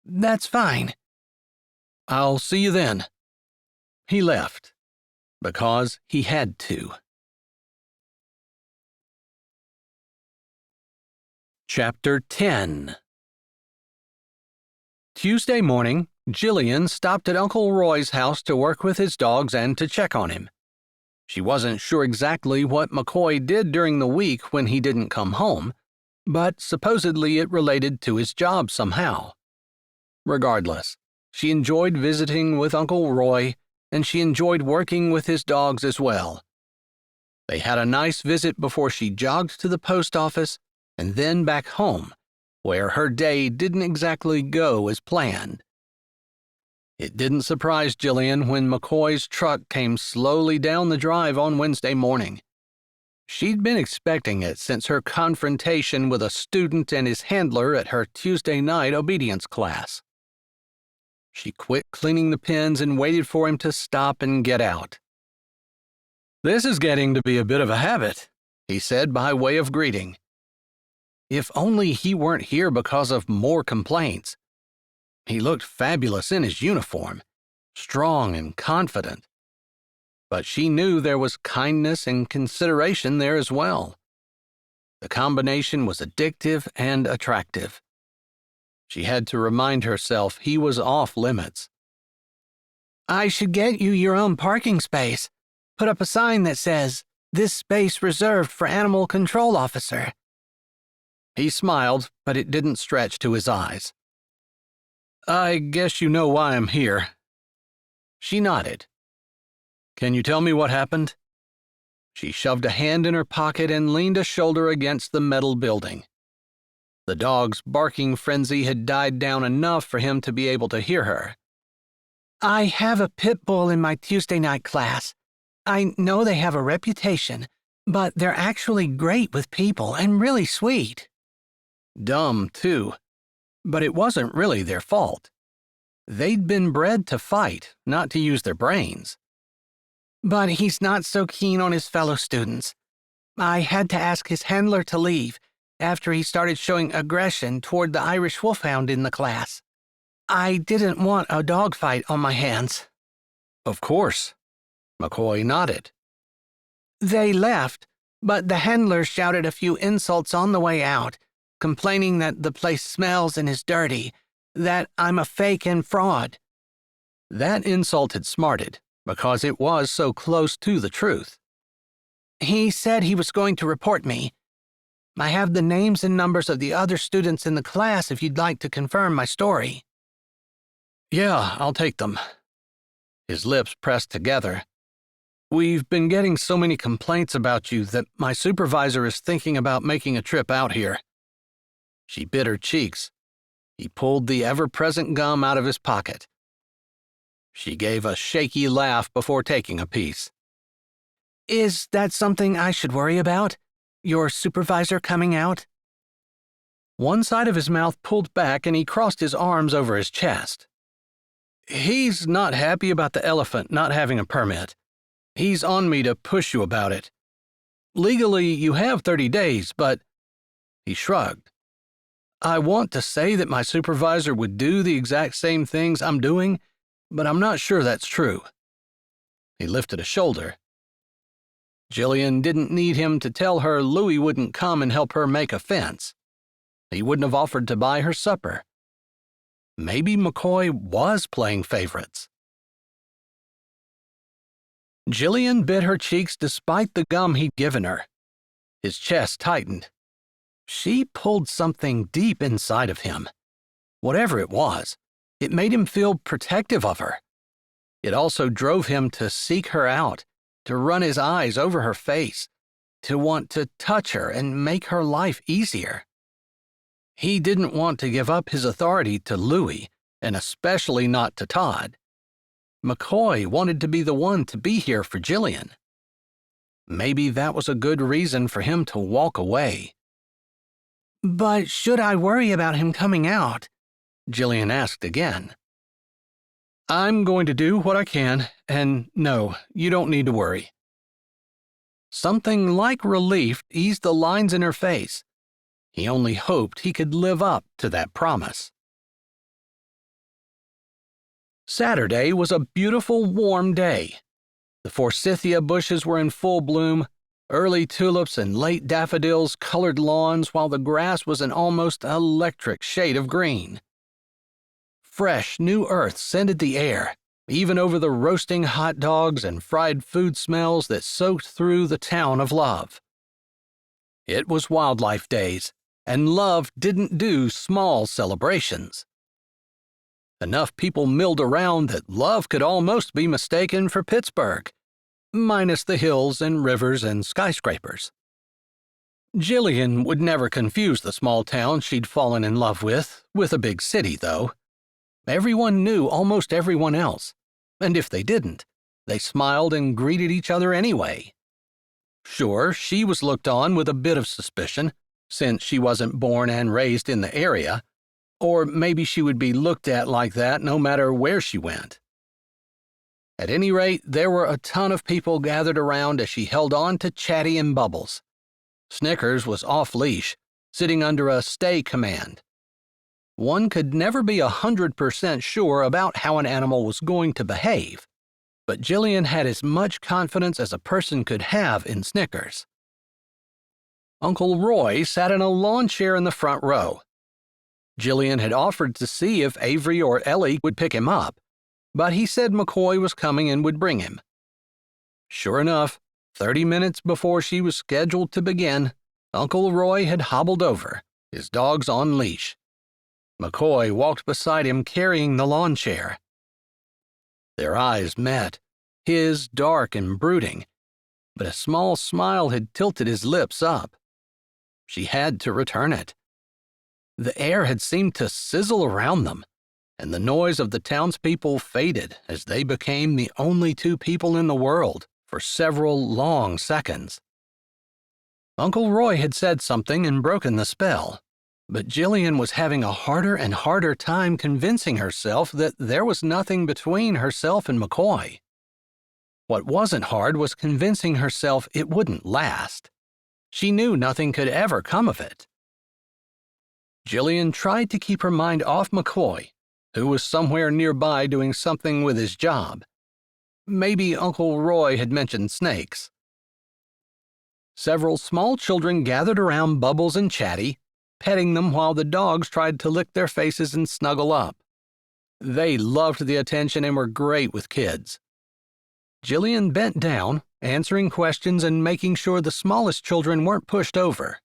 "That's fine." "I'll see you then." He left, because he had to. Chapter 10. Tuesday morning, Jillian stopped at Uncle Roy's house to work with his dogs and to check on him. She wasn't sure exactly what McCoy did during the week when he didn't come home, but supposedly it related to his job somehow. Regardless, she enjoyed visiting with Uncle Roy, and she enjoyed working with his dogs as well. They had a nice visit before she jogged to the post office and then back home, where her day didn't exactly go as planned. It didn't surprise Jillian when McCoy's truck came slowly down the drive on Wednesday morning. She'd been expecting it since her confrontation with a student and his handler at her Tuesday night obedience class. She quit cleaning the pins and waited for him to stop and get out. "This is getting to be a bit of a habit," he said by way of greeting. If only he weren't here because of more complaints. He looked fabulous in his uniform, strong and confident. But she knew there was kindness and consideration there as well. The combination was addictive and attractive. She had to remind herself he was off limits. "I should get you your own parking space. Put up a sign that says, 'This space reserved for animal control officer.'" He smiled, but it didn't stretch to his eyes. "I guess you know why I'm here." She nodded. "Can you tell me what happened?" She shoved a hand in her pocket and leaned a shoulder against the metal building. The dog's barking frenzy had died down enough for him to be able to hear her. "I have a pit bull in my Tuesday night class. I know they have a reputation, but they're actually great with people and really sweet." Dumb, too. But it wasn't really their fault. They'd been bred to fight, not to use their brains. "But he's not so keen on his fellow students. I had to ask his handler to leave after he started showing aggression toward the Irish wolfhound in the class. I didn't want a dogfight on my hands." "Of course." McCoy nodded. "They left, but the handler shouted a few insults on the way out, complaining that the place smells and is dirty, that I'm a fake and fraud. That insult had smarted, because it was so close to the truth. He said he was going to report me. I have the names and numbers of the other students in the class if you'd like to confirm my story. Yeah, I'll take them. His lips pressed together. We've been getting so many complaints about you that my supervisor is thinking about making a trip out here. She bit her cheeks. He pulled the ever-present gum out of his pocket. She gave a shaky laugh before taking a piece. Is that something I should worry about? Your supervisor coming out? One side of his mouth pulled back and he crossed his arms over his chest. He's not happy about the elephant not having a permit. He's on me to push you about it. Legally, you have 30 days, but... He shrugged. I want to say that my supervisor would do the exact same things I'm doing, but I'm not sure that's true. He lifted a shoulder. Jillian didn't need him to tell her Louis wouldn't come and help her make a fence. He wouldn't have offered to buy her supper. Maybe McCoy was playing favorites. Jillian bit her cheeks despite the gum he'd given her. His chest tightened. She pulled something deep inside of him. Whatever it was, it made him feel protective of her. It also drove him to seek her out, to run his eyes over her face, to want to touch her and make her life easier. He didn't want to give up his authority to Louis, and especially not to Todd. McCoy wanted to be the one to be here for Jillian. Maybe that was a good reason for him to walk away. But should I worry about him coming out? Jillian asked again. I'm going to do what I can, and no, you don't need to worry. Something like relief eased the lines in her face. He only hoped he could live up to that promise. Saturday was a beautiful, warm day. The forsythia bushes were in full bloom, early tulips and late daffodils colored lawns while the grass was an almost electric shade of green. Fresh, new earth scented the air, even over the roasting hot dogs and fried food smells that soaked through the town of Love. It was Wildlife Days, and Love didn't do small celebrations. Enough people milled around that Love could almost be mistaken for Pittsburgh, minus the hills and rivers and skyscrapers. Jillian would never confuse the small town she'd fallen in love with a big city, though. Everyone knew almost everyone else, and if they didn't, they smiled and greeted each other anyway. Sure, she was looked on with a bit of suspicion, since she wasn't born and raised in the area, or maybe she would be looked at like that no matter where she went. At any rate, there were a ton of people gathered around as she held on to Chatty and Bubbles. Snickers was off-leash, sitting under a stay command. One could never be 100% sure about how an animal was going to behave, but Jillian had as much confidence as a person could have in Snickers. Uncle Roy sat in a lawn chair in the front row. Jillian had offered to see if Avery or Ellie would pick him up, but he said McCoy was coming and would bring him. Sure enough, 30 minutes before she was scheduled to begin, Uncle Roy had hobbled over, his dogs on leash. McCoy walked beside him carrying the lawn chair. Their eyes met, his dark and brooding, but a small smile had tilted his lips up. She had to return it. The air had seemed to sizzle around them, and the noise of the townspeople faded as they became the only two people in the world for several long seconds. Uncle Roy had said something and broken the spell, but Jillian was having a harder and harder time convincing herself that there was nothing between herself and McCoy. What wasn't hard was convincing herself it wouldn't last. She knew nothing could ever come of it. Jillian tried to keep her mind off McCoy, who was somewhere nearby doing something with his job. Maybe Uncle Roy had mentioned snakes. Several small children gathered around Bubbles and Chatty, petting them while the dogs tried to lick their faces and snuggle up. They loved the attention and were great with kids. Jillian bent down, answering questions and making sure the smallest children weren't pushed over.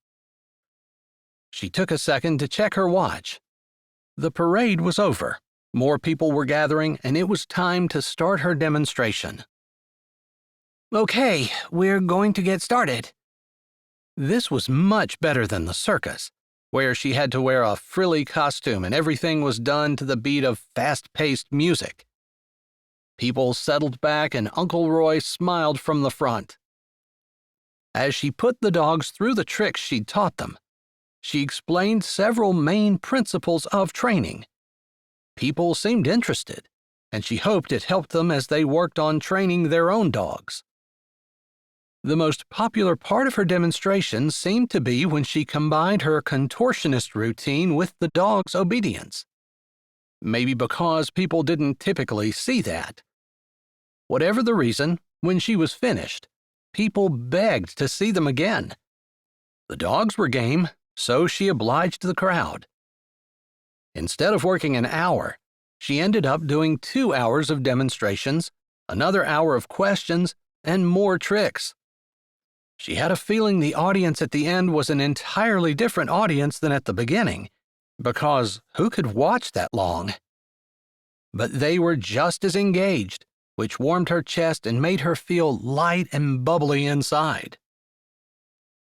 She took a second to check her watch. The parade was over. More people were gathering, and it was time to start her demonstration. Okay, we're going to get started. This was much better than the circus, where she had to wear a frilly costume and everything was done to the beat of fast-paced music. People settled back and Uncle Roy smiled from the front. As she put the dogs through the tricks she'd taught them, she explained several main principles of training. People seemed interested, and she hoped it helped them as they worked on training their own dogs. The most popular part of her demonstration seemed to be when she combined her contortionist routine with the dog's obedience. Maybe because people didn't typically see that. Whatever the reason, when she was finished, people begged to see them again. The dogs were game, so she obliged the crowd. Instead of working an hour, she ended up doing 2 hours of demonstrations, another hour of questions, and more tricks. She had a feeling the audience at the end was an entirely different audience than at the beginning, because who could watch that long? But they were just as engaged, which warmed her chest and made her feel light and bubbly inside.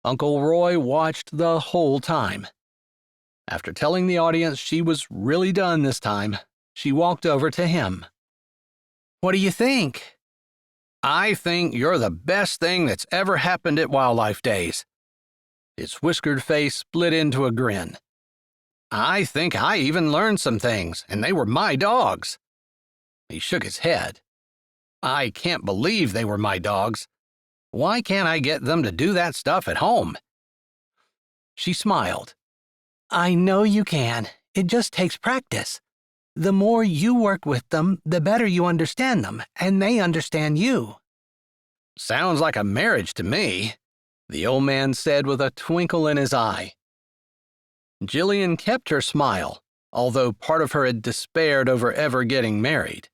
Uncle Roy watched the whole time. After telling the audience she was really done this time, she walked over to him. What do you think? I think you're the best thing that's ever happened at Wildlife Days. His whiskered face split into a grin. I think I even learned some things, and they were my dogs. He shook his head. I can't believe they were my dogs. Why can't I get them to do that stuff at home? She smiled. I know you can. It just takes practice. The more you work with them, the better you understand them, and they understand you. Sounds like a marriage to me, the old man said with a twinkle in his eye. Jillian kept her smile, although part of her had despaired over ever getting married.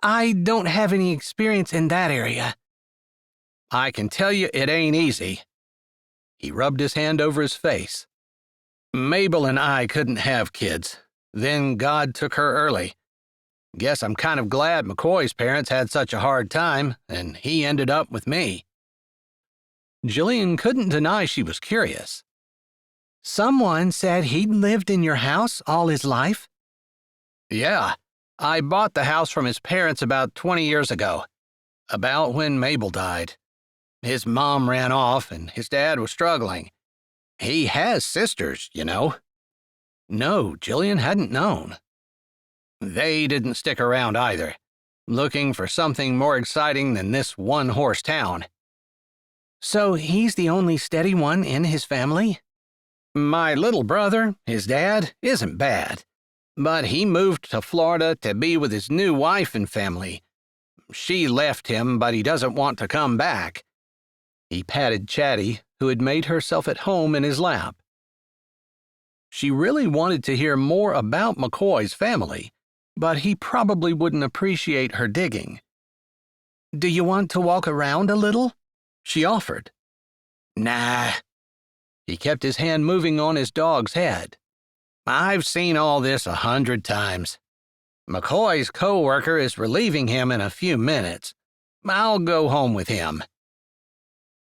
I don't have any experience in that area. I can tell you it ain't easy. He rubbed his hand over his face. Mabel and I couldn't have kids. Then God took her early. Guess I'm kind of glad McCoy's parents had such a hard time, and he ended up with me. Jillian couldn't deny she was curious. Someone said he'd lived in your house all his life? Yeah, I bought the house from his parents about 20 years ago, about when Mabel died. His mom ran off, and his dad was struggling. He has sisters, you know. No, Jillian hadn't known. They didn't stick around either, looking for something more exciting than this one-horse town. So he's the only steady one in his family? My little brother, his dad, isn't bad, but he moved to Florida to be with his new wife and family. She left him, but he doesn't want to come back. He patted Chatty, who had made herself at home in his lap. She really wanted to hear more about McCoy's family, but he probably wouldn't appreciate her digging. Do you want to walk around a little? She offered. Nah. He kept his hand moving on his dog's head. I've seen all this 100 times. McCoy's co-worker is relieving him in a few minutes. I'll go home with him.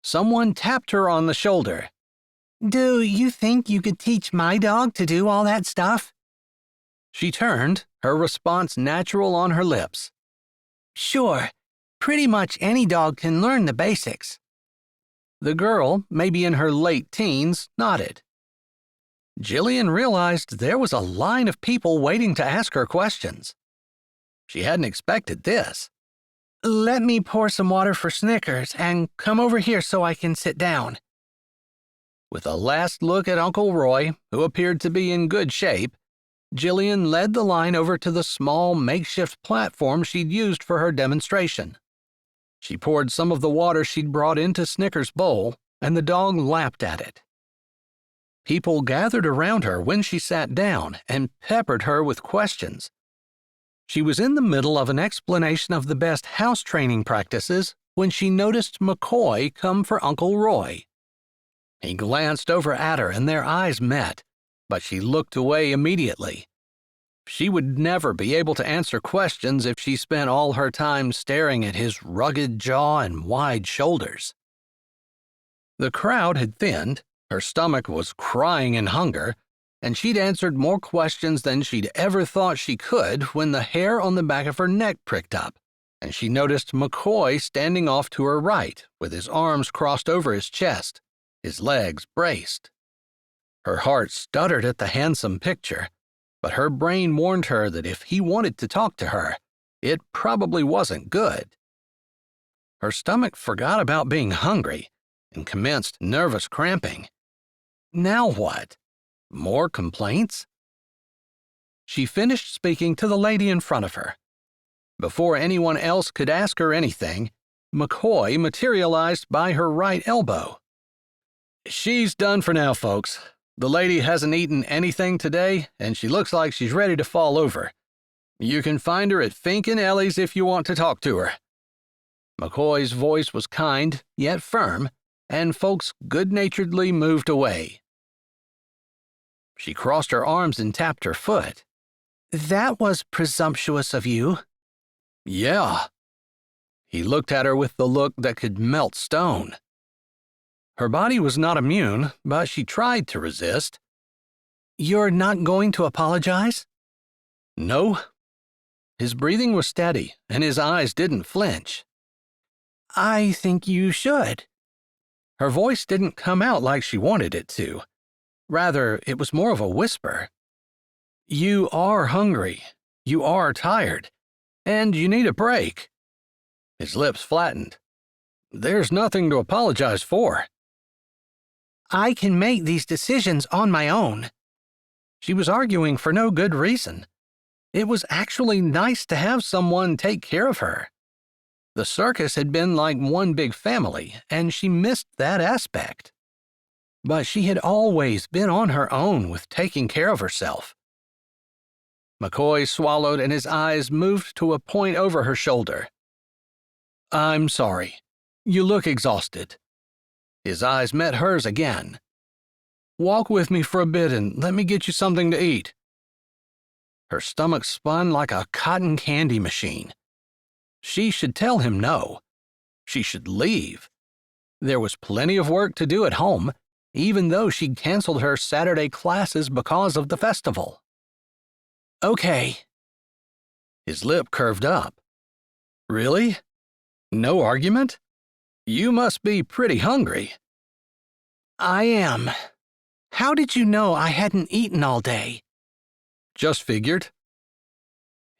Someone tapped her on the shoulder. Do you think you could teach my dog to do all that stuff? She turned, her response natural on her lips. Sure. Pretty much any dog can learn the basics. The girl, maybe in her late teens, nodded. Jillian realized there was a line of people waiting to ask her questions. She hadn't expected this. Let me pour some water for Snickers and come over here so I can sit down. With a last look at Uncle Roy, who appeared to be in good shape, Jillian led the line over to the small makeshift platform she'd used for her demonstration. She poured some of the water she'd brought into Snickers' bowl, and the dog lapped at it. People gathered around her when she sat down and peppered her with questions. She was in the middle of an explanation of the best house training practices when she noticed McCoy come for Uncle Roy. He glanced over at her and their eyes met, but she looked away immediately. She would never be able to answer questions if she spent all her time staring at his rugged jaw and wide shoulders. The crowd had thinned, her stomach was crying in hunger, and she'd answered more questions than she'd ever thought she could when the hair on the back of her neck pricked up, and she noticed McCoy standing off to her right with his arms crossed over his chest, his legs braced. Her heart stuttered at the handsome picture, but her brain warned her that if he wanted to talk to her, it probably wasn't good. Her stomach forgot about being hungry and commenced nervous cramping. Now what? More complaints? She finished speaking to the lady in front of her. Before anyone else could ask her anything, McCoy materialized by her right elbow. "She's done for now, folks. The lady hasn't eaten anything today, and she looks like she's ready to fall over. You can find her at Fink and Ellie's if you want to talk to her." McCoy's voice was kind, yet firm, and folks good-naturedly moved away. She crossed her arms and tapped her foot. "That was presumptuous of you." "Yeah." He looked at her with the look that could melt stone. Her body was not immune, but she tried to resist. "You're not going to apologize?" "No." His breathing was steady, and his eyes didn't flinch. "I think you should." Her voice didn't come out like she wanted it to. Rather, it was more of a whisper. "You are hungry, you are tired, and you need a break." His lips flattened. "There's nothing to apologize for." "I can make these decisions on my own." She was arguing for no good reason. It was actually nice to have someone take care of her. The circus had been like one big family, and she missed that aspect. But she had always been on her own with taking care of herself. McCoy swallowed and his eyes moved to a point over her shoulder. "I'm sorry. You look exhausted." His eyes met hers again. "Walk with me for a bit and let me get you something to eat." Her stomach spun like a cotton candy machine. She should tell him no. She should leave. There was plenty of work to do at home, even though she'd canceled her Saturday classes because of the festival. "Okay." His lip curved up. "Really? No argument? You must be pretty hungry." "I am. How did you know I hadn't eaten all day?" "Just figured."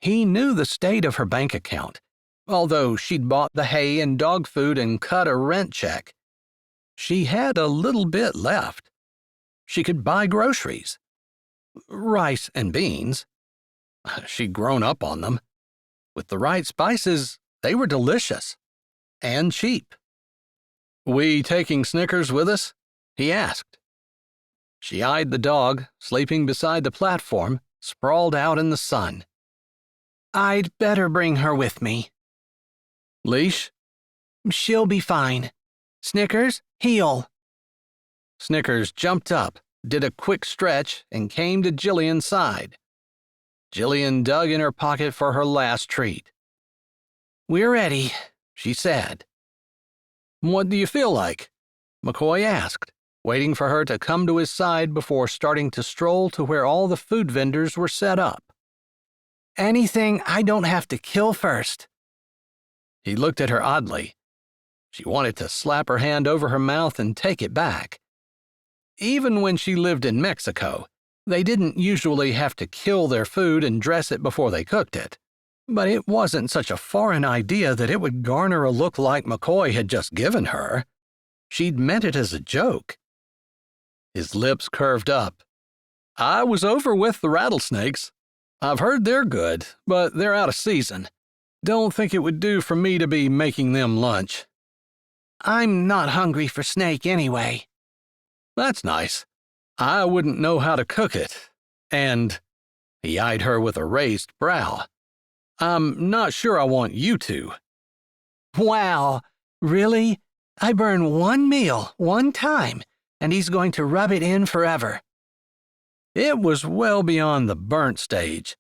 He knew the state of her bank account, although she'd bought the hay and dog food and cut a rent check. She had a little bit left. She could buy groceries. Rice and beans. She'd grown up on them. With the right spices, they were delicious. And cheap. "We taking Snickers with us?" he asked. She eyed the dog, sleeping beside the platform, sprawled out in the sun. "I'd better bring her with me." "Leash?" "She'll be fine. Snickers, heel." Snickers jumped up, did a quick stretch, and came to Jillian's side. Jillian dug in her pocket for her last treat. "We're ready," she said. "What do you feel like?" McCoy asked, waiting for her to come to his side before starting to stroll to where all the food vendors were set up. "Anything I don't have to kill first." He looked at her oddly. She wanted to slap her hand over her mouth and take it back. Even when she lived in Mexico, they didn't usually have to kill their food and dress it before they cooked it. But it wasn't such a foreign idea that it would garner a look like McCoy had just given her. She'd meant it as a joke. His lips curved up. "I was over with the rattlesnakes. I've heard they're good, but they're out of season. Don't think it would do for me to be making them lunch." "I'm not hungry for snake anyway." "That's nice. I wouldn't know how to cook it. And he eyed her with a raised brow. I'm not sure I want you to. Wow, really? I burn one meal, one time, and he's going to rub it in forever. It was well beyond the burnt stage.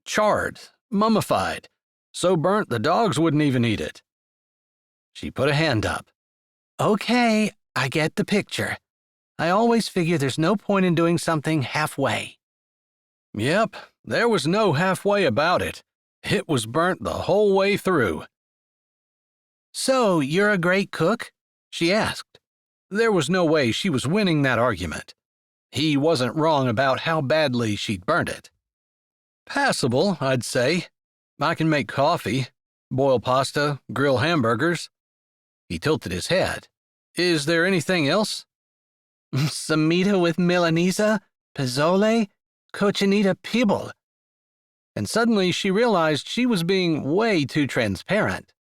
Charred, mummified, so burnt the dogs wouldn't even eat it. She put a hand up. Okay, I get the picture. I always figure there's no point in doing something halfway. Yep, there was no halfway about it. It was burnt the whole way through. So, you're a great cook? She asked. There was no way she was winning that argument. He wasn't wrong about how badly she'd burnt it. Passable, I'd say. I can make coffee, boil pasta, grill hamburgers. He tilted his head. Is there anything else? Samita with Milanese, Pizzole, Cochinita Pible. And suddenly she realized she was being way too transparent.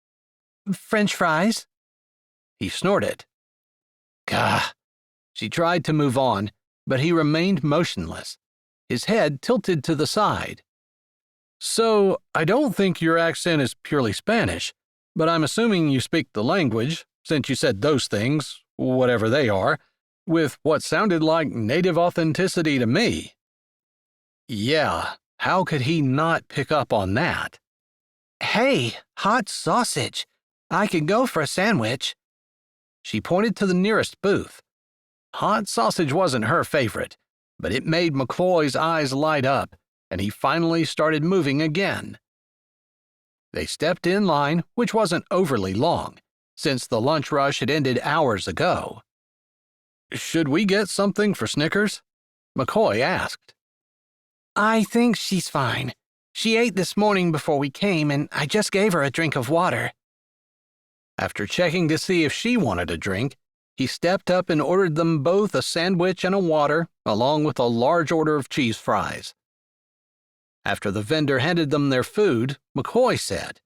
French fries? He snorted. Gah. She tried to move on, but he remained motionless, his head tilted to the side. So, I don't think your accent is purely Spanish, but I'm assuming you speak the language, since you said those things, whatever they are, with what sounded like native authenticity to me. Yeah, how could he not pick up on that? Hey, hot sausage. I could go for a sandwich. She pointed to the nearest booth. Hot sausage wasn't her favorite, but it made McCoy's eyes light up, and he finally started moving again. They stepped in line, which wasn't overly long, since the lunch rush had ended hours ago. Should we get something for Snickers? McCoy asked. I think she's fine. She ate this morning before we came, and I just gave her a drink of water. After checking to see if she wanted a drink, he stepped up and ordered them both a sandwich and a water, along with a large order of cheese fries. After the vendor handed them their food, McCoy said,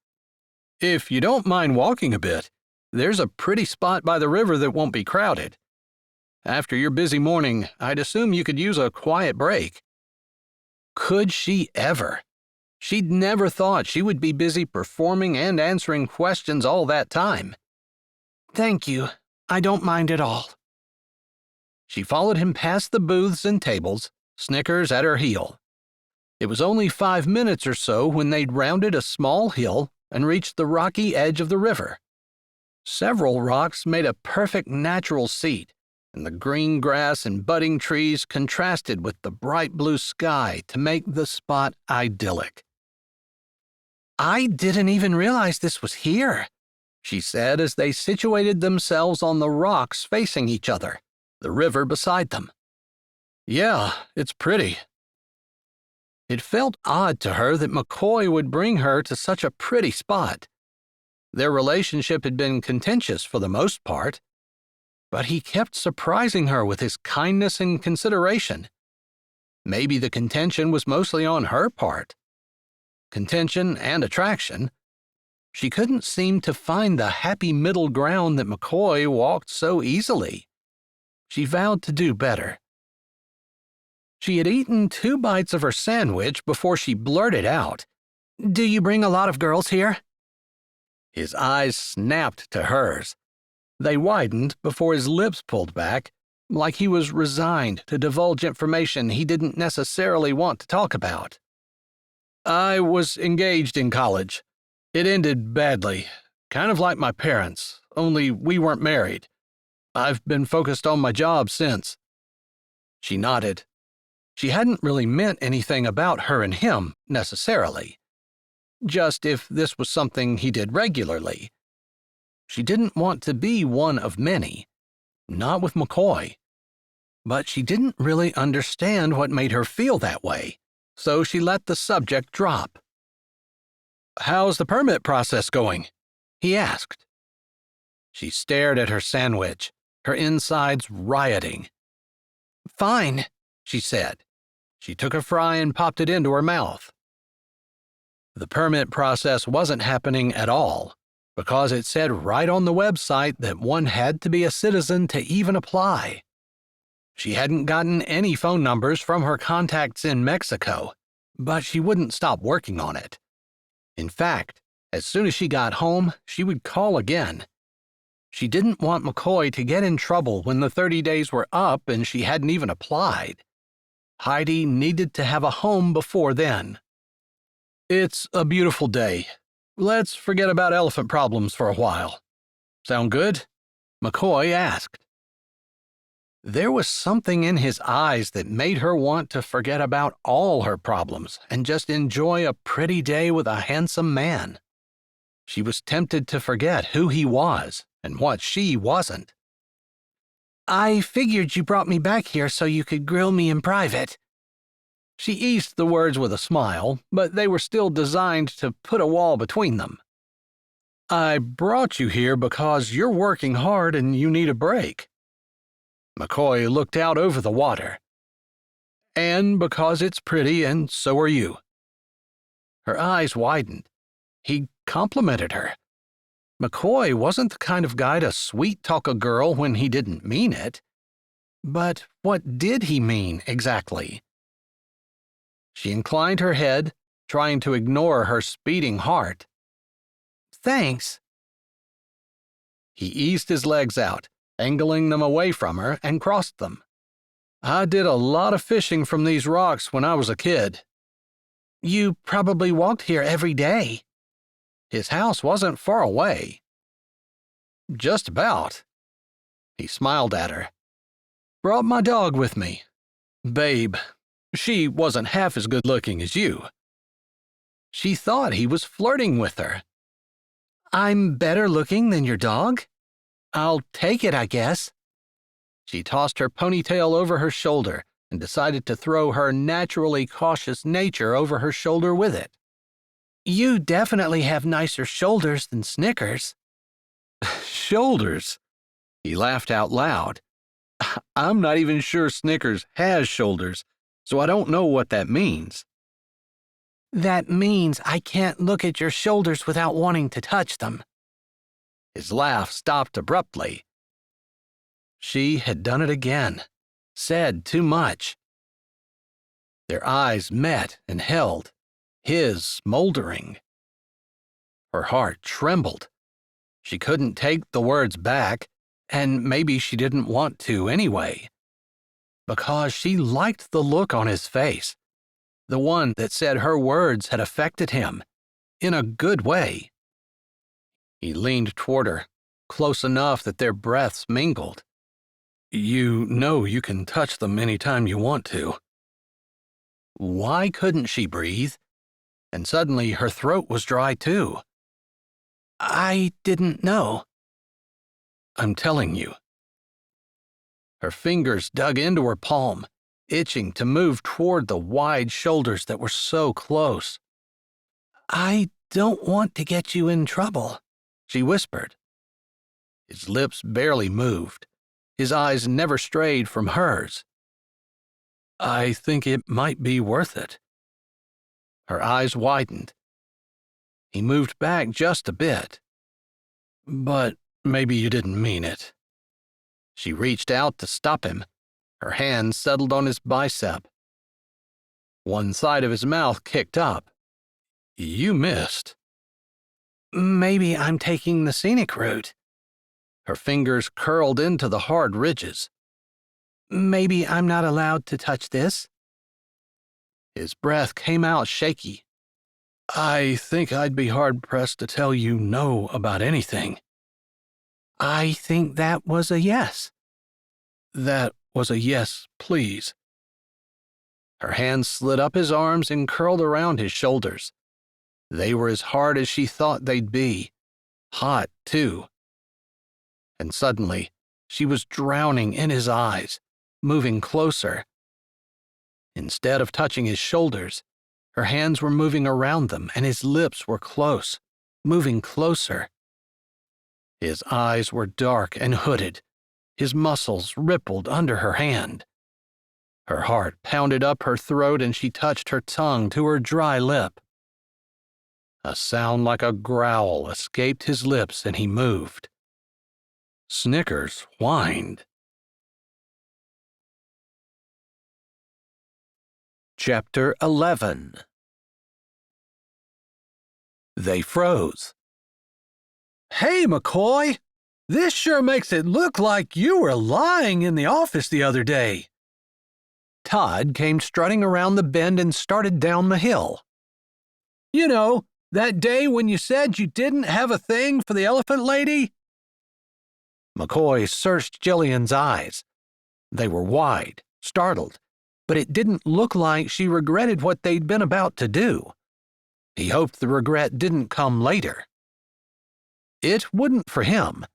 If you don't mind walking a bit, there's a pretty spot by the river that won't be crowded. After your busy morning, I'd assume you could use a quiet break. Could she ever? She'd never thought she would be busy performing and answering questions all that time. Thank you. I don't mind at all. She followed him past the booths and tables, Snickers at her heel. It was only 5 minutes or so when they'd rounded a small hill and reached the rocky edge of the river. Several rocks made a perfect natural seat, and the green grass and budding trees contrasted with the bright blue sky to make the spot idyllic. I didn't even realize this was here, she said as they situated themselves on the rocks facing each other, the river beside them. Yeah, it's pretty. It felt odd to her that McCoy would bring her to such a pretty spot. Their relationship had been contentious for the most part, but he kept surprising her with his kindness and consideration. Maybe the contention was mostly on her part. Contention and attraction. She couldn't seem to find the happy middle ground that McCoy walked so easily. She vowed to do better. She had eaten 2 bites of her sandwich before she blurted out, Do you bring a lot of girls here? His eyes snapped to hers. They widened before his lips pulled back, like he was resigned to divulge information he didn't necessarily want to talk about. I was engaged in college. It ended badly, kind of like my parents, only we weren't married. I've been focused on my job since. She nodded. She hadn't really meant anything about her and him, necessarily. Just if this was something he did regularly. She didn't want to be one of many, not with McCoy. But she didn't really understand what made her feel that way, so she let the subject drop. How's the permit process going? He asked. She stared at her sandwich, her insides rioting. Fine, she said. She took a fry and popped it into her mouth. The permit process wasn't happening at all, because it said right on the website that one had to be a citizen to even apply. She hadn't gotten any phone numbers from her contacts in Mexico, but she wouldn't stop working on it. In fact, as soon as she got home, she would call again. She didn't want McCoy to get in trouble when the 30 days were up and she hadn't even applied. Heidi needed to have a home before then. It's a beautiful day. Let's forget about elephant problems for a while. Sound good? McCoy asked. There was something in his eyes that made her want to forget about all her problems and just enjoy a pretty day with a handsome man. She was tempted to forget who he was and what she wasn't. I figured you brought me back here so you could grill me in private. She eased the words with a smile, but they were still designed to put a wall between them. I brought you here because you're working hard and you need a break. McCoy looked out over the water. And because it's pretty and so are you. Her eyes widened. He complimented her. McCoy wasn't the kind of guy to sweet-talk a girl when he didn't mean it. But what did he mean exactly? She inclined her head, trying to ignore her speeding heart. Thanks. He eased his legs out, angling them away from her, and crossed them. I did a lot of fishing from these rocks when I was a kid. You probably walked here every day. His house wasn't far away. Just about. He smiled at her. Brought my dog with me. Babe, she wasn't half as good looking as you. She thought he was flirting with her. I'm better looking than your dog? I'll take it, I guess. She tossed her ponytail over her shoulder and decided to throw her naturally cautious nature over her shoulder with it. You definitely have nicer shoulders than Snickers. Shoulders? He laughed out loud. I'm not even sure Snickers has shoulders, so I don't know what that means. That means I can't look at your shoulders without wanting to touch them. His laugh stopped abruptly. She had done it again. Said too much. Their eyes met and held, his smoldering. Her heart trembled. She couldn't take the words back, and maybe she didn't want to anyway. Because she liked the look on his face, the one that said her words had affected him, in a good way. He leaned toward her, close enough that their breaths mingled. You know you can touch them any time you want to. Why couldn't she breathe? And suddenly her throat was dry too. I didn't know. I'm telling you. Her fingers dug into her palm, itching to move toward the wide shoulders that were so close. I don't want to get you in trouble, she whispered. His lips barely moved. His eyes never strayed from hers. I think it might be worth it. Her eyes widened. He moved back just a bit. But maybe you didn't mean it. She reached out to stop him. Her hand settled on his bicep. One side of his mouth kicked up. You missed. Maybe I'm taking the scenic route. Her fingers curled into the hard ridges. Maybe I'm not allowed to touch this? His breath came out shaky. I think I'd be hard-pressed to tell you no about anything. I think that was a yes. That was a yes, please. Her hands slid up his arms and curled around his shoulders. They were as hard as she thought they'd be. Hot, too. And suddenly, she was drowning in his eyes, moving closer. Instead of touching his shoulders, her hands were moving around them and his lips were close, moving closer. His eyes were dark and hooded. His muscles rippled under her hand. Her heart pounded up her throat and she touched her tongue to her dry lip. A sound like a growl escaped his lips and he moved. Snickers whined. Chapter 11. They froze. "Hey, McCoy! This sure makes it look like you were lying in the office the other day." Todd came strutting around the bend and started down the hill. "You know, that day when you said you didn't have a thing for the elephant lady?" McCoy searched Jillian's eyes. They were wide, startled, but it didn't look like she regretted what they'd been about to do. He hoped the regret didn't come later. It wouldn't for him.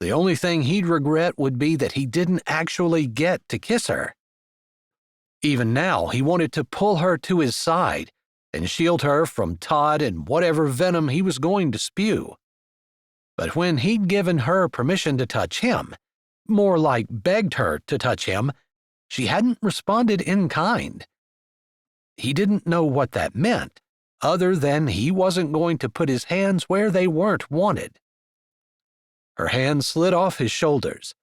The only thing he'd regret would be that he didn't actually get to kiss her. Even now, he wanted to pull her to his side and shield her from Todd and whatever venom he was going to spew. But when he'd given her permission to touch him, more like begged her to touch him, she hadn't responded in kind. He didn't know what that meant, other than he wasn't going to put his hands where they weren't wanted. Her hand slid off his shoulders.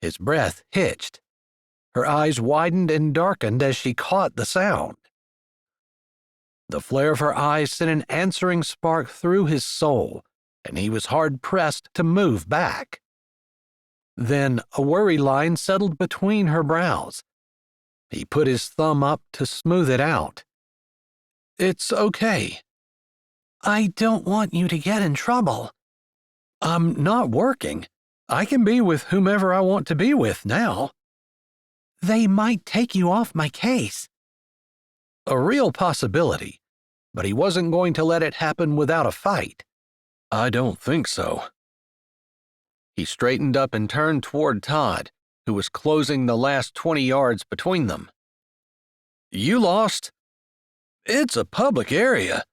His breath hitched. Her eyes widened and darkened as she caught the sound. The flare of her eyes sent an answering spark through his soul, and he was hard-pressed to move back. Then a worry line settled between her brows. He put his thumb up to smooth it out. "It's okay." I don't want you to get in trouble. "I'm not working. I can be with whomever I want to be with now." They might take you off my case. A real possibility, but he wasn't going to let it happen without a fight. "I don't think so." He straightened up and turned toward Todd, who was closing the last 20 yards between them. "You lost? It's a public area.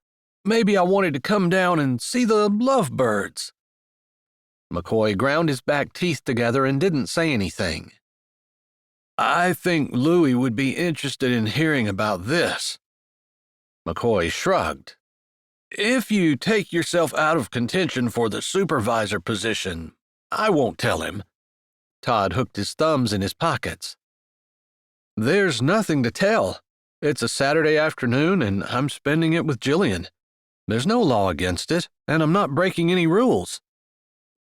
Maybe I wanted to come down and see the lovebirds." McCoy ground his back teeth together and didn't say anything. "I think Louie would be interested in hearing about this." McCoy shrugged. "If you take yourself out of contention for the supervisor position, I won't tell him." Todd hooked his thumbs in his pockets. "There's nothing to tell. It's a Saturday afternoon, and I'm spending it with Jillian. There's no law against it, and I'm not breaking any rules.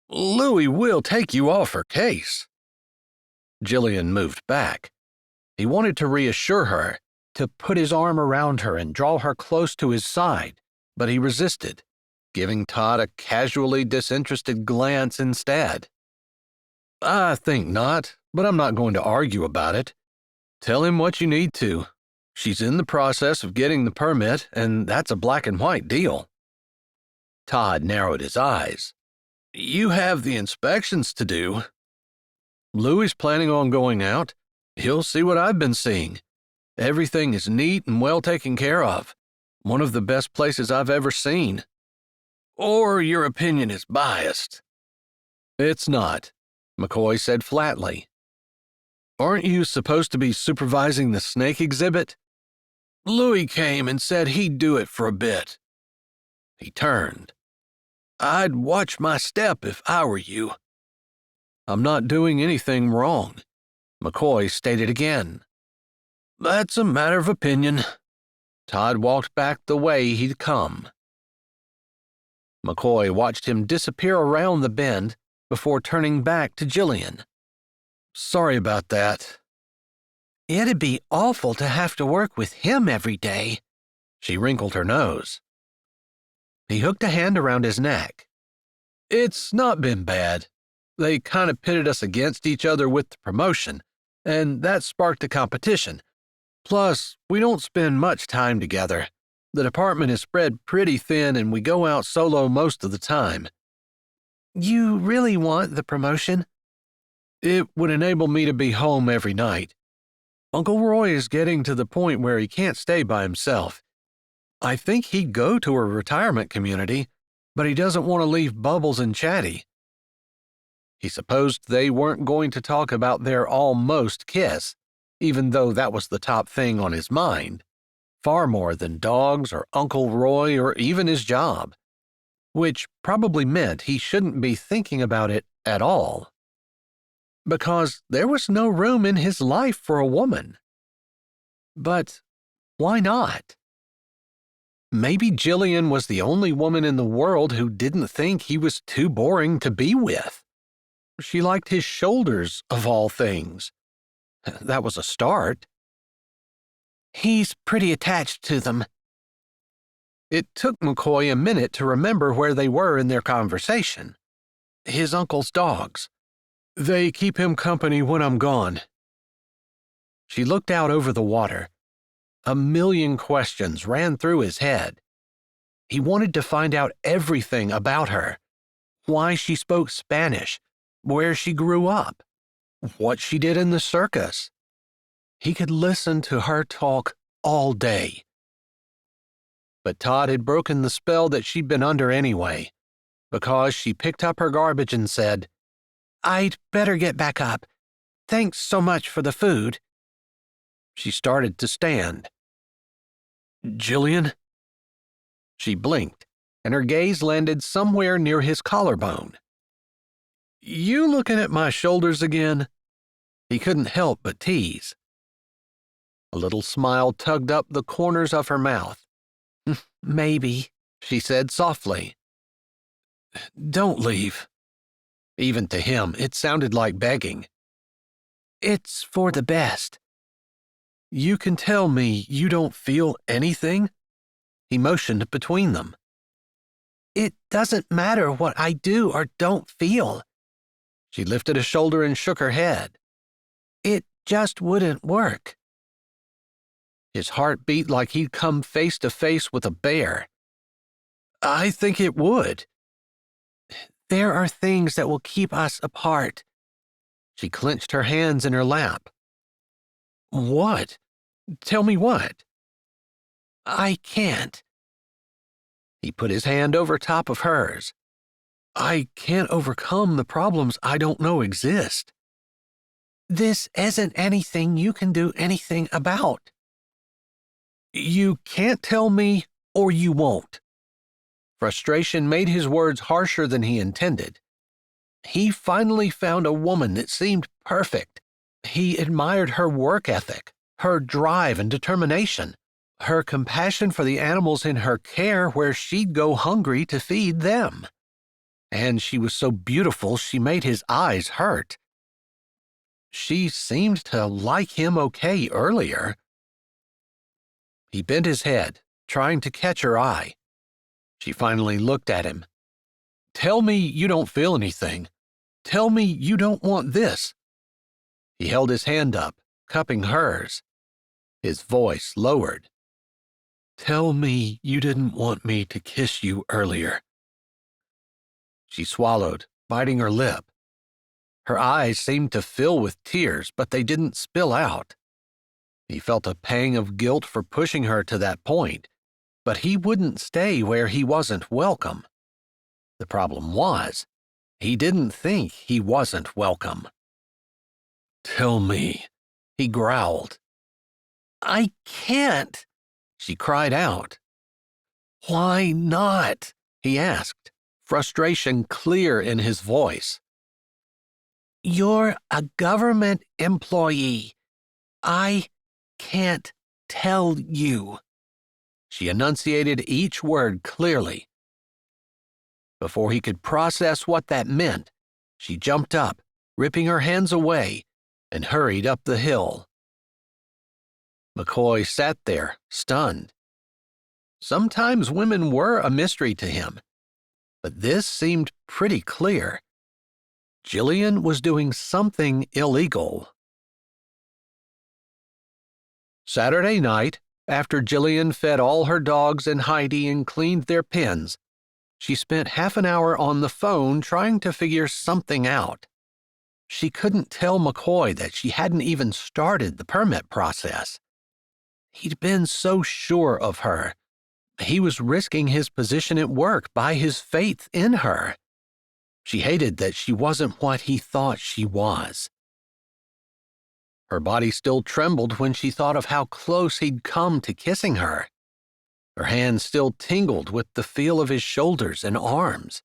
Louie will take you off her case." Jillian moved back. He wanted to reassure her, to put his arm around her and draw her close to his side, but he resisted, giving Todd a casually disinterested glance instead. "I think not, but I'm not going to argue about it. Tell him what you need to. She's in the process of getting the permit, and that's a black and white deal." Todd narrowed his eyes. "You have the inspections to do." "Louie's planning on going out. He'll see what I've been seeing. Everything is neat and well taken care of. One of the best places I've ever seen." "Or your opinion is biased." "It's not," McCoy said flatly. "Aren't you supposed to be supervising the snake exhibit?" "Louie came and said he'd do it for a bit." He turned. "I'd watch my step if I were you." "I'm not doing anything wrong," McCoy stated again. "That's a matter of opinion." Todd walked back the way he'd come. McCoy watched him disappear around the bend before turning back to Jillian. "Sorry about that." It'd be awful to have to work with him every day. She wrinkled her nose. He hooked a hand around his neck. "It's not been bad. They kind of pitted us against each other with the promotion, and that sparked a competition. Plus, we don't spend much time together. The department is spread pretty thin, and we go out solo most of the time." You really want the promotion? "It would enable me to be home every night. Uncle Roy is getting to the point where he can't stay by himself. I think he'd go to a retirement community, but he doesn't want to leave Bubbles and Chatty." He supposed they weren't going to talk about their almost kiss, even though that was the top thing on his mind, far more than dogs or Uncle Roy or even his job, which probably meant he shouldn't be thinking about it at all, because there was no room in his life for a woman. But Why not? Maybe Jillian was the only woman in the world who didn't think he was too boring to be with. She liked his shoulders, of all things. That was a start. He's pretty attached to them. It took McCoy a minute to remember where they were in their conversation. His uncle's dogs. They keep him company when I'm gone. She looked out over the water. A million questions ran through his head. He wanted to find out everything about her. Why she spoke Spanish, where she grew up, what she did in the circus. He could listen to her talk all day. But Todd had broken the spell that she'd been under anyway, because she picked up her garbage and said, "I'd better get back up. Thanks so much for the food." She started to stand. "Jillian?" She blinked, and her gaze landed somewhere near his collarbone. "You looking at my shoulders again?" He couldn't help but tease. A little smile tugged up the corners of her mouth. "Maybe," she said softly. "Don't leave." Even to him, it sounded like begging. "It's for the best." "You can tell me you don't feel anything?" He motioned between them. "It doesn't matter what I do or don't feel." She lifted a shoulder and shook her head. "It just wouldn't work." His heart beat like he'd come face to face with a bear. "I think it would." "There are things that will keep us apart." She clenched her hands in her lap. "What? Tell me what?" "I can't." He put his hand over top of hers. "I can't overcome the problems I don't know exist." "This isn't anything you can do anything about." "You can't tell me, or you won't." Frustration made his words harsher than he intended. He finally found a woman that seemed perfect. He admired her work ethic, her drive and determination, her compassion for the animals in her care where she'd go hungry to feed them. And she was so beautiful she made his eyes hurt. She seemed to like him okay earlier. He bent his head, trying to catch her eye. She finally looked at him. "Tell me you don't feel anything. Tell me you don't want this." He held his hand up, cupping hers. His voice lowered. "Tell me you didn't want me to kiss you earlier." She swallowed, biting her lip. Her eyes seemed to fill with tears, but they didn't spill out. He felt a pang of guilt for pushing her to that point, but he wouldn't stay where he wasn't welcome. The problem was, he didn't think he wasn't welcome. "Tell me," he growled. "I can't," she cried out. "Why not?" he asked, frustration clear in his voice. "You're a government employee. I can't tell you." She enunciated each word clearly. Before he could process what that meant, she jumped up, ripping her hands away, and hurried up the hill. McCoy sat there, stunned. Sometimes women were a mystery to him, but this seemed pretty clear. Jillian was doing something illegal. Saturday night, after Jillian fed all her dogs and Heidi and cleaned their pens, she spent half an hour on the phone trying to figure something out. She couldn't tell McCoy that she hadn't even started the permit process. He'd been so sure of her. He was risking his position at work by his faith in her. She hated that she wasn't what he thought she was. Her body still trembled when she thought of how close he'd come to kissing her. Her hands still tingled with the feel of his shoulders and arms.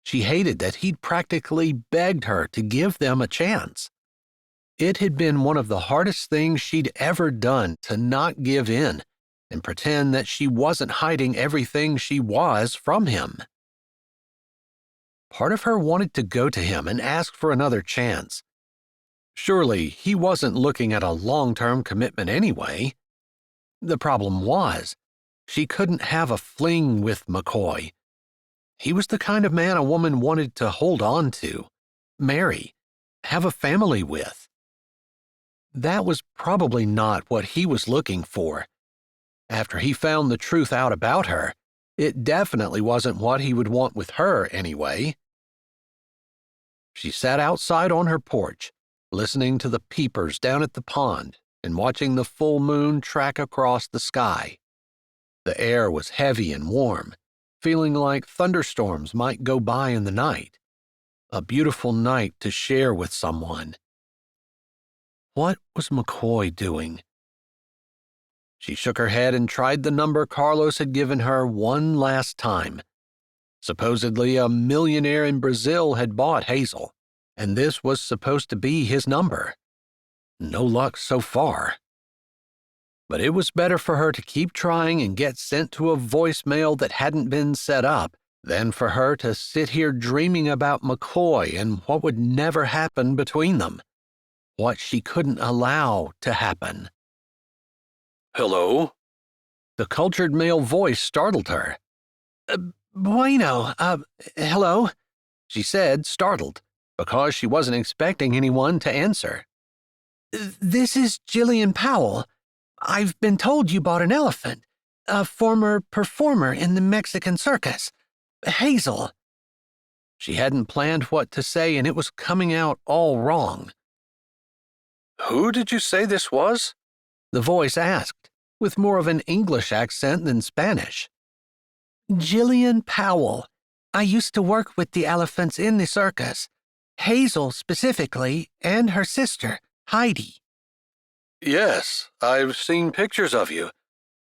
She hated that he'd practically begged her to give them a chance. It had been one of the hardest things she'd ever done to not give in and pretend that she wasn't hiding everything she was from him. Part of her wanted to go to him and ask for another chance. Surely he wasn't looking at a long-term commitment anyway. The problem was, she couldn't have a fling with McCoy. He was the kind of man a woman wanted to hold on to, marry, have a family with. That was probably not what he was looking for. After he found the truth out about her, it definitely wasn't what he would want with her anyway. She sat outside on her porch, listening to the peepers down at the pond and watching the full moon track across the sky. The air was heavy and warm, feeling like thunderstorms might go by in the night. A beautiful night to share with someone. What was McCoy doing? She shook her head and tried the number Carlos had given her one last time. Supposedly a millionaire in Brazil had bought Hazel, and this was supposed to be his number. No luck so far. But it was better for her to keep trying and get sent to a voicemail that hadn't been set up than for her to sit here dreaming about McCoy and what would never happen between them. What she couldn't allow to happen. Hello? The cultured male voice startled her. Bueno, hello? She said, startled, because she wasn't expecting anyone to answer. This is Jillian Powell. I've been told you bought an elephant, a former performer in the Mexican circus. Hazel. She hadn't planned what to say, and it was coming out all wrong. Who did you say this was? The voice asked, with more of an English accent than Spanish. Jillian Powell. I used to work with the elephants in the circus. Hazel specifically, and her sister, Heidi. Yes, I've seen pictures of you.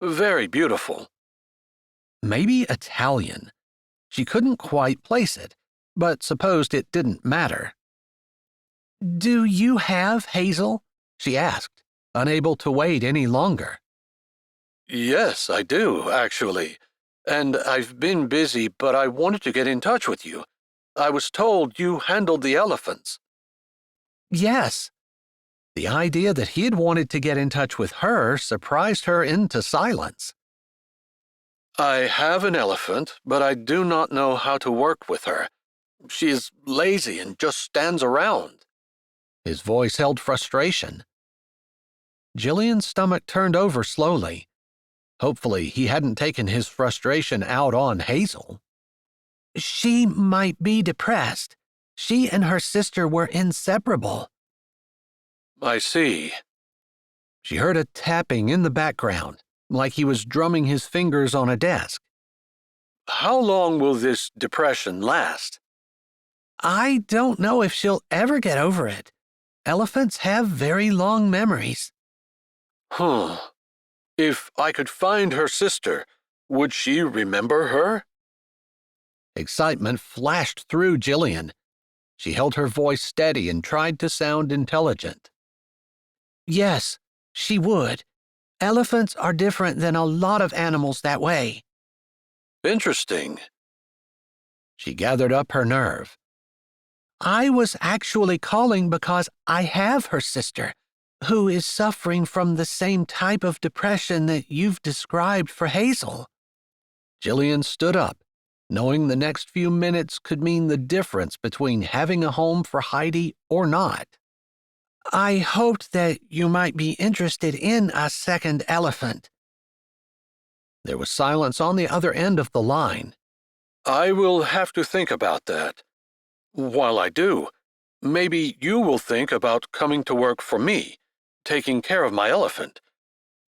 Very beautiful. Maybe Italian. She couldn't quite place it, but supposed it didn't matter. Do you have Hazel? She asked, unable to wait any longer. Yes, I do, actually. And I've been busy, but I wanted to get in touch with you. I was told you handled the elephants. Yes. The idea that he had wanted to get in touch with her surprised her into silence. I have an elephant, but I do not know how to work with her. She is lazy and just stands around. His voice held frustration. Jillian's stomach turned over slowly. Hopefully, he hadn't taken his frustration out on Hazel. She might be depressed. She and her sister were inseparable. I see. She heard a tapping in the background, like he was drumming his fingers on a desk. How long will this depression last? I don't know if she'll ever get over it. Elephants have very long memories. If I could find her sister, would she remember her? Excitement flashed through Jillian. She held her voice steady and tried to sound intelligent. Yes, she would. Elephants are different than a lot of animals that way. Interesting. She gathered up her nerve. I was actually calling because I have her sister, who is suffering from the same type of depression that you've described for Hazel. Jillian stood up, knowing the next few minutes could mean the difference between having a home for Heidi or not. I hoped that you might be interested in a second elephant. There was silence on the other end of the line. I will have to think about that. While I do, maybe you will think about coming to work for me, taking care of my elephant.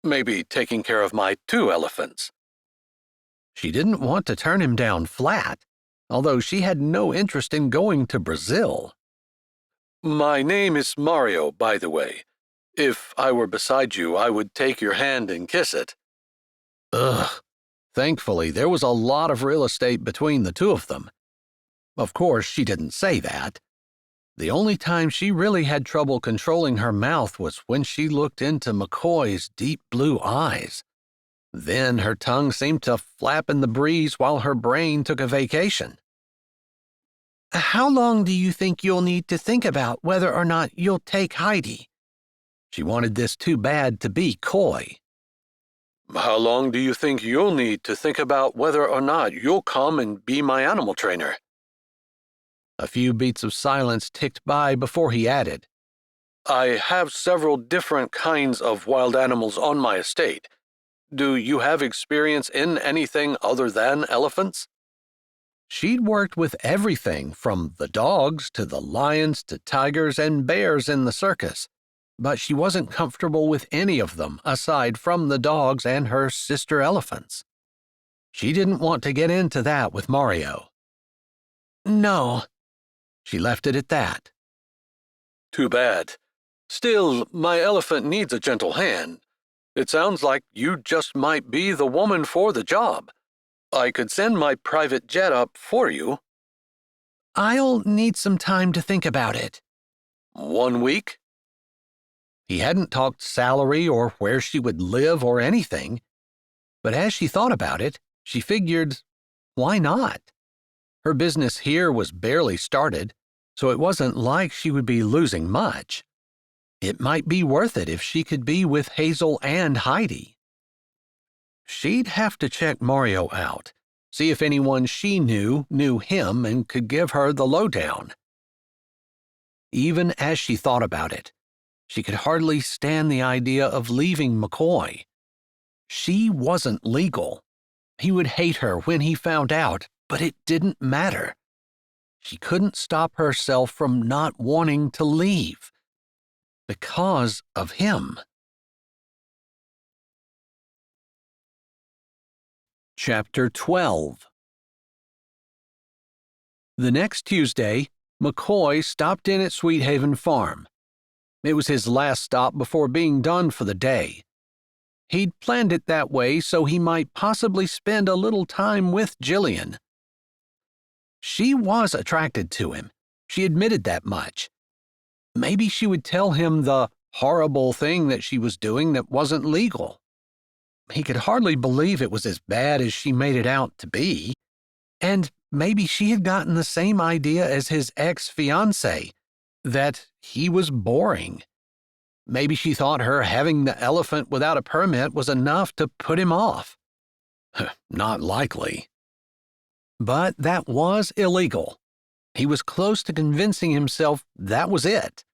Maybe taking care of my 2 elephants. She didn't want to turn him down flat, although she had no interest in going to Brazil. My name is Mario, by the way. If I were beside you, I would take your hand and kiss it. Ugh. Thankfully, there was a lot of real estate between the 2 of them. Of course, she didn't say that. The only time she really had trouble controlling her mouth was when she looked into McCoy's deep blue eyes. Then her tongue seemed to flap in the breeze while her brain took a vacation. How long do you think you'll need to think about whether or not you'll take Heidi? She wanted this too bad to be coy. How long do you think you'll need to think about whether or not you'll come and be my animal trainer? A few beats of silence ticked by before he added, I have several different kinds of wild animals on my estate. Do you have experience in anything other than elephants? She'd worked with everything from the dogs to the lions to tigers and bears in the circus, but she wasn't comfortable with any of them aside from the dogs and her sister elephants. She didn't want to get into that with Mario. No. She left it at that. Too bad. Still, my elephant needs a gentle hand. It sounds like you just might be the woman for the job. I could send my private jet up for you. I'll need some time to think about it. 1 week? He hadn't talked salary or where she would live or anything, but as she thought about it, she figured, why not? Her business here was barely started, so it wasn't like she would be losing much. It might be worth it if she could be with Hazel and Heidi. She'd have to check Mario out, see if anyone she knew him and could give her the lowdown. Even as she thought about it, she could hardly stand the idea of leaving McCoy. She wasn't legal. He would hate her when he found out, but it didn't matter. She couldn't stop herself from not wanting to leave. Because of him. Chapter 12. The next Tuesday, McCoy stopped in at Sweet Haven Farm. It was his last stop before being done for the day. He'd planned it that way so he might possibly spend a little time with Jillian. She was attracted to him. She admitted that much. Maybe she would tell him the horrible thing that she was doing that wasn't legal. He could hardly believe it was as bad as she made it out to be. And maybe she had gotten the same idea as his ex-fiancé, that he was boring. Maybe she thought her having the elephant without a permit was enough to put him off. Not likely. But that was illegal. He was close to convincing himself that was it.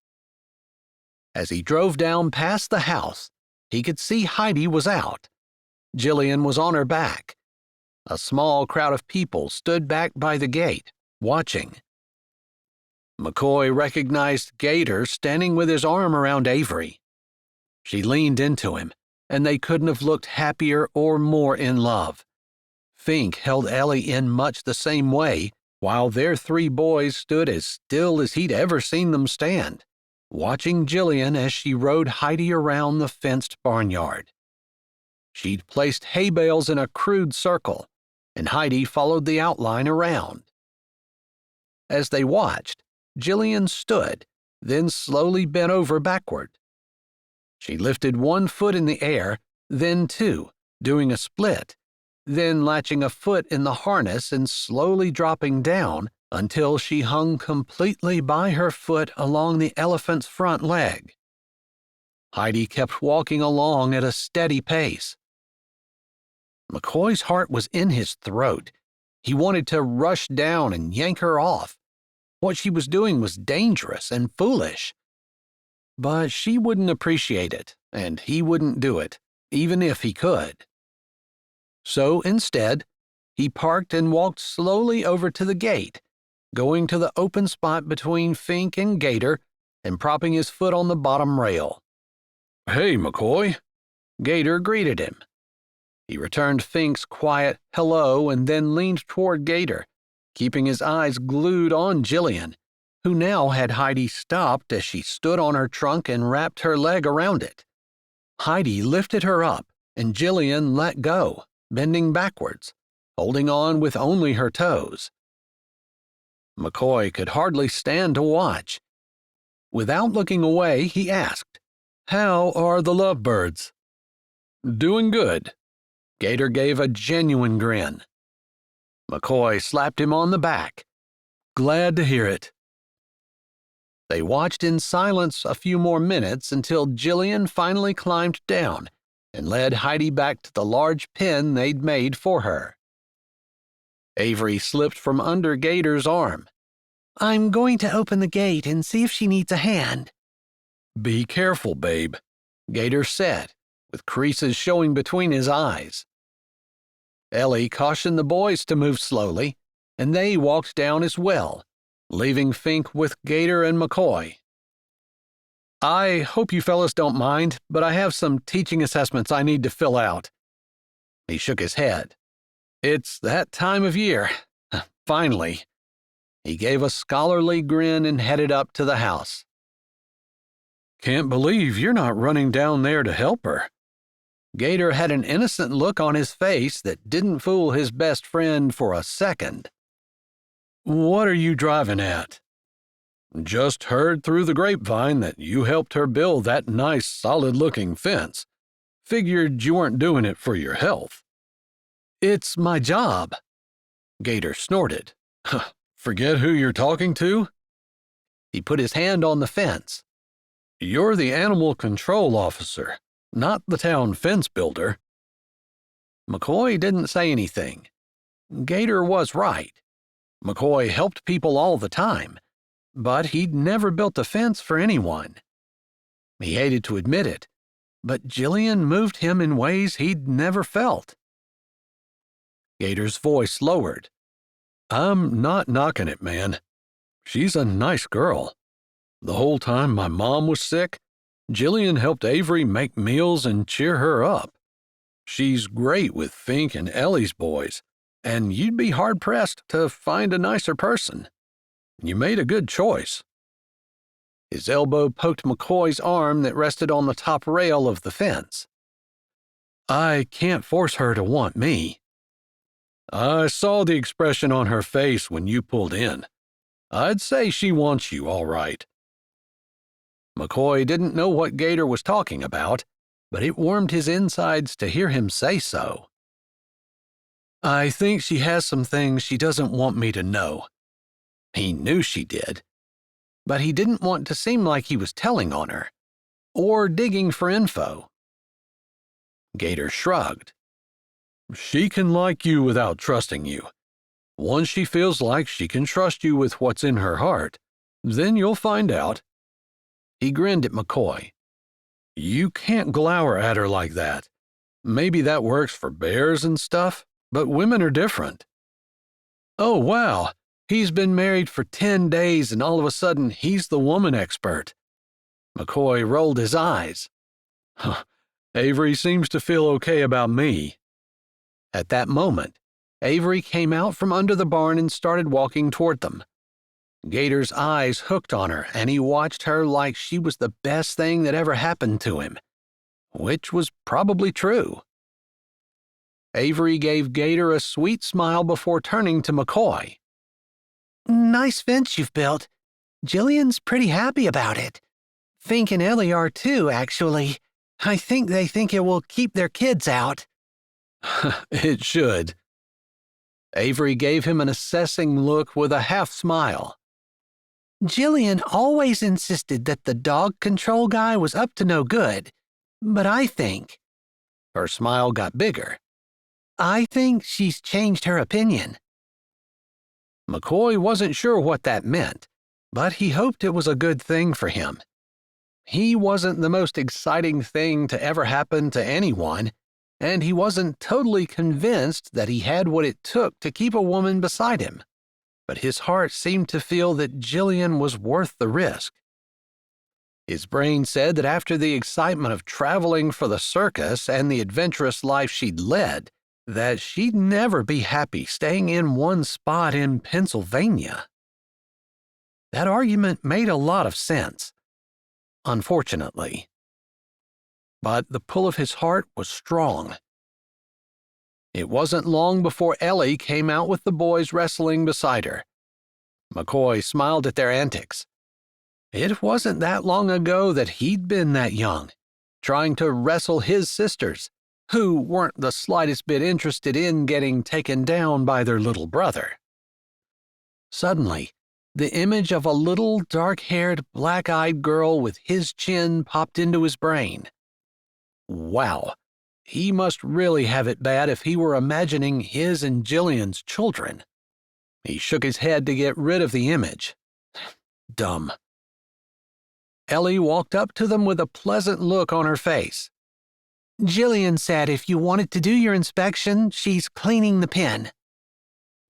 As he drove down past the house, he could see Heidi was out. Jillian was on her back. A small crowd of people stood back by the gate, watching. McCoy recognized Gator standing with his arm around Avery. She leaned into him, and they couldn't have looked happier or more in love. Fink held Ellie in much the same way, while their 3 boys stood as still as he'd ever seen them stand, watching Jillian as she rode Heidi around the fenced barnyard. She'd placed hay bales in a crude circle, and Heidi followed the outline around. As they watched, Jillian stood, then slowly bent over backward. She lifted 1 foot in the air, then 2, doing a split, then latching a foot in the harness and slowly dropping down until she hung completely by her foot along the elephant's front leg. Heidi kept walking along at a steady pace. McCoy's heart was in his throat. He wanted to rush down and yank her off. What she was doing was dangerous and foolish. But she wouldn't appreciate it, and he wouldn't do it, even if he could. So instead, he parked and walked slowly over to the gate, going to the open spot between Fink and Gator and propping his foot on the bottom rail. "Hey, McCoy." Gator greeted him. He returned Fink's quiet hello and then leaned toward Gator, keeping his eyes glued on Jillian, who now had Heidi stopped as she stood on her trunk and wrapped her leg around it. Heidi lifted her up, and Jillian let go, bending backwards, holding on with only her toes. McCoy could hardly stand to watch. Without looking away, he asked, "How are the lovebirds?" "Doing good." Gator gave a genuine grin. McCoy slapped him on the back. "Glad to hear it." They watched in silence a few more minutes until Jillian finally climbed down and led Heidi back to the large pen they'd made for her. Avery slipped from under Gator's arm. "I'm going to open the gate and see if she needs a hand." "Be careful, babe," Gator said, with creases showing between his eyes. Ellie cautioned the boys to move slowly, and they walked down as well, leaving Fink with Gator and McCoy. "I hope you fellas don't mind, but I have some teaching assessments I need to fill out." He shook his head. "It's that time of year. Finally." He gave a scholarly grin and headed up to the house. "Can't believe you're not running down there to help her." Gator had an innocent look on his face that didn't fool his best friend for a second. "What are you driving at?" "Just heard through the grapevine that you helped her build that nice, solid-looking fence. Figured you weren't doing it for your health." "It's my job." Gator snorted. "Forget who you're talking to?" He put his hand on the fence. "You're the animal control officer, not the town fence builder." McCoy didn't say anything. Gator was right. McCoy helped people all the time, but he'd never built a fence for anyone. He hated to admit it, but Jillian moved him in ways he'd never felt. Gator's voice lowered. "I'm not knocking it, man. She's a nice girl. The whole time my mom was sick, Jillian helped Avery make meals and cheer her up. She's great with Fink and Ellie's boys, and you'd be hard-pressed to find a nicer person. You made a good choice." His elbow poked McCoy's arm that rested on the top rail of the fence. "I can't force her to want me." "I saw the expression on her face when you pulled in. I'd say she wants you, all right." McCoy didn't know what Gator was talking about, but it warmed his insides to hear him say so. "I think she has some things she doesn't want me to know." He knew she did, but he didn't want to seem like he was telling on her, or digging for info. Gator shrugged. "She can like you without trusting you. Once she feels like she can trust you with what's in her heart, then you'll find out." He grinned at McCoy. "You can't glower at her like that. Maybe that works for bears and stuff, but women are different." "Oh, wow. He's been married for 10 days and all of a sudden he's the woman expert." McCoy rolled his eyes. "Avery seems to feel okay about me." At that moment, Avery came out from under the barn and started walking toward them. Gator's eyes hooked on her, and he watched her like she was the best thing that ever happened to him, which was probably true. Avery gave Gator a sweet smile before turning to McCoy. "Nice fence you've built. Jillian's pretty happy about it. Fink and Ellie are too, actually. I think they think it will keep their kids out." "It should." Avery gave him an assessing look with a half-smile. "Jillian always insisted that the dog control guy was up to no good, but I think—" Her smile got bigger. "I think she's changed her opinion." McCoy wasn't sure what that meant, but he hoped it was a good thing for him. He wasn't the most exciting thing to ever happen to anyone, and he wasn't totally convinced that he had what it took to keep a woman beside him. But his heart seemed to feel that Jillian was worth the risk. His brain said that after the excitement of traveling for the circus and the adventurous life she'd led, that she'd never be happy staying in one spot in Pennsylvania. That argument made a lot of sense, unfortunately. But the pull of his heart was strong. It wasn't long before Ellie came out with the boys wrestling beside her. McCoy smiled at their antics. It wasn't that long ago that he'd been that young, trying to wrestle his sisters, who weren't the slightest bit interested in getting taken down by their little brother. Suddenly, the image of a little dark-haired, black-eyed girl with his chin popped into his brain. Wow, he must really have it bad if he were imagining his and Jillian's children. He shook his head to get rid of the image. Dumb. Ellie walked up to them with a pleasant look on her face. Jillian said if you wanted to do your inspection, she's cleaning the pen.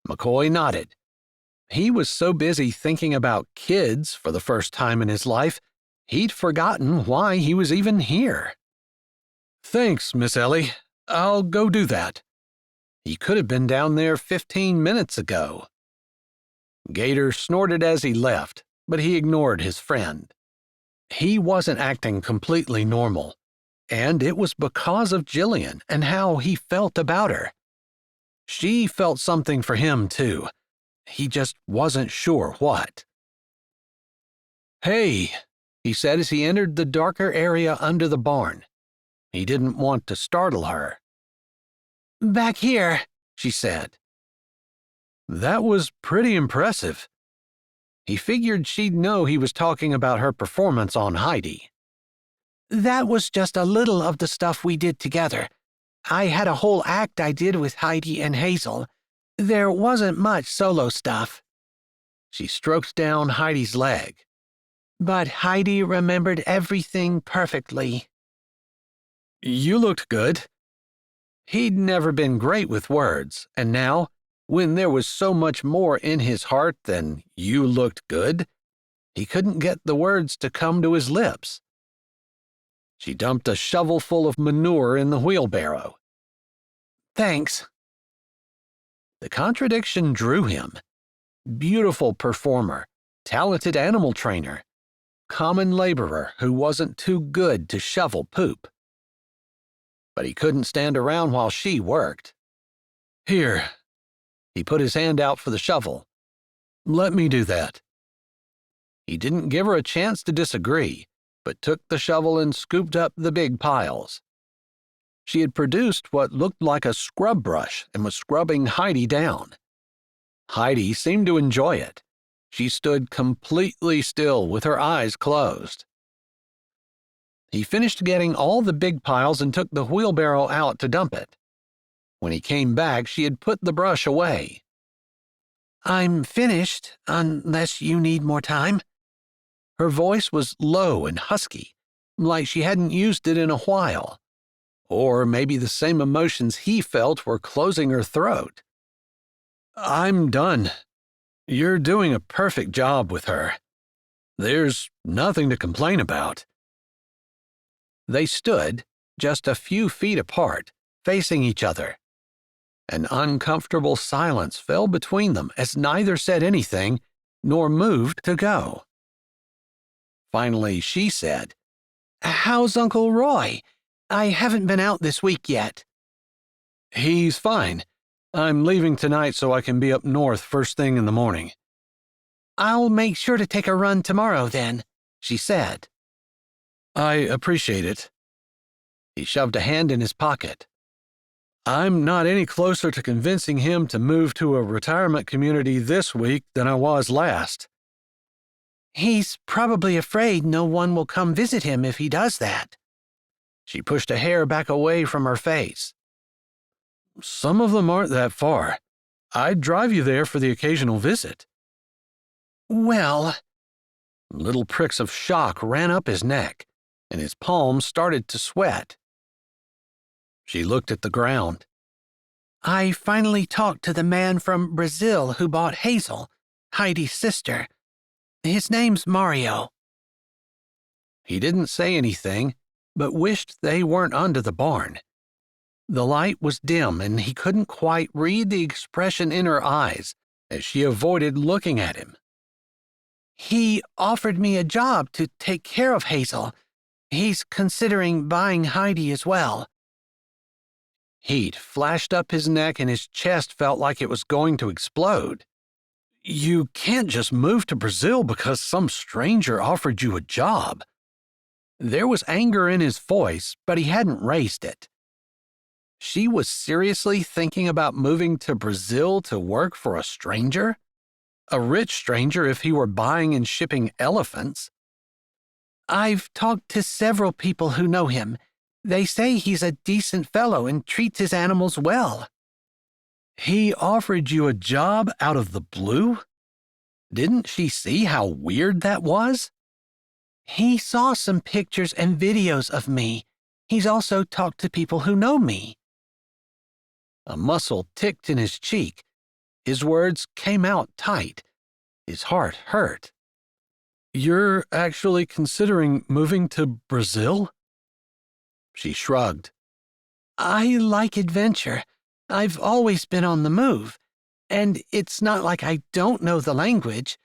McCoy nodded. He was so busy thinking about kids for the first time in his life, he'd forgotten why he was even here. Thanks, Miss Ellie. I'll go do that. He could have been down there 15 minutes ago. Gator snorted as he left, but he ignored his friend. He wasn't acting completely normal, and it was because of Jillian and how he felt about her. She felt something for him, too. He just wasn't sure what. "Hey," he said as he entered the darker area under the barn. He didn't want to startle her. "Back here," she said. That was pretty impressive. He figured she'd know he was talking about her performance on Heidi. "That was just a little of the stuff we did together. I had a whole act I did with Heidi and Hazel. There wasn't much solo stuff." She stroked down Heidi's leg. "But Heidi remembered everything perfectly." "You looked good." He'd never been great with words, and now, when there was so much more in his heart than "you looked good," he couldn't get the words to come to his lips. She dumped a shovelful of manure in the wheelbarrow. "Thanks." The contradiction drew him. Beautiful performer, talented animal trainer, common laborer who wasn't too good to shovel poop. But he couldn't stand around while she worked. "Here." He put his hand out for the shovel. "Let me do that." He didn't give her a chance to disagree, but took the shovel and scooped up the big piles. She had produced what looked like a scrub brush and was scrubbing Heidi down. Heidi seemed to enjoy it. She stood completely still with her eyes closed. He finished getting all the big piles and took the wheelbarrow out to dump it. When he came back, she had put the brush away. "I'm finished, unless you need more time." Her voice was low and husky, like she hadn't used it in a while. Or maybe the same emotions he felt were closing her throat. "I'm done. You're doing a perfect job with her. There's nothing to complain about." They stood, just a few feet apart, facing each other. An uncomfortable silence fell between them as neither said anything nor moved to go. Finally, she said, "How's Uncle Roy? I haven't been out this week yet." "He's fine. I'm leaving tonight so I can be up north first thing in the morning." "I'll make sure to take a run tomorrow then," she said. "I appreciate it." He shoved a hand in his pocket. "I'm not any closer to convincing him to move to a retirement community this week than I was last." "He's probably afraid no one will come visit him if he does that." She pushed a hair back away from her face. "Some of them aren't that far. I'd drive you there for the occasional visit." "Well..." Little pricks of shock ran up his neck, and his palms started to sweat. She looked at the ground. "I finally talked to the man from Brazil who bought Hazel, Heidi's sister. His name's Mario." He didn't say anything, but wished they weren't under the barn. The light was dim, and he couldn't quite read the expression in her eyes as she avoided looking at him. "He offered me a job to take care of Hazel. He's considering buying Heidi as well." Heat flashed up his neck and his chest felt like it was going to explode. You can't just move to Brazil because some stranger offered you a job. There was anger in his voice, but he hadn't raised it. She was seriously thinking about moving to Brazil to work for a stranger? A rich stranger if he were buying and shipping elephants. I've talked to several people who know him. They say he's a decent fellow and treats his animals well. He offered you a job out of the blue? Didn't she see how weird that was? He saw some pictures and videos of me. He's also talked to people who know me. A muscle ticked in his cheek. His words came out tight. His heart hurt. You're actually considering moving to Brazil? She shrugged. I like adventure. I've always been on the move. And it's not like I don't know the language.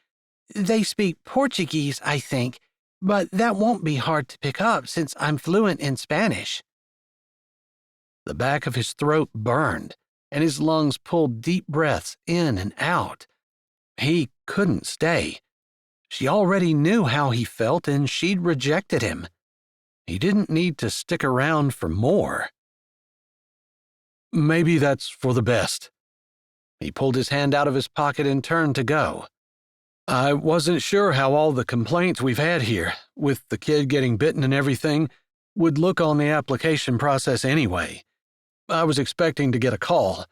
They speak Portuguese, I think, but that won't be hard to pick up since I'm fluent in Spanish. The back of his throat burned, and his lungs pulled deep breaths in and out. He couldn't stay. She already knew how he felt, and she'd rejected him. He didn't need to stick around for more. Maybe that's for the best. He pulled his hand out of his pocket and turned to go. I wasn't sure how all the complaints we've had here, with the kid getting bitten and everything, would look on the application process anyway. I was expecting to get a call.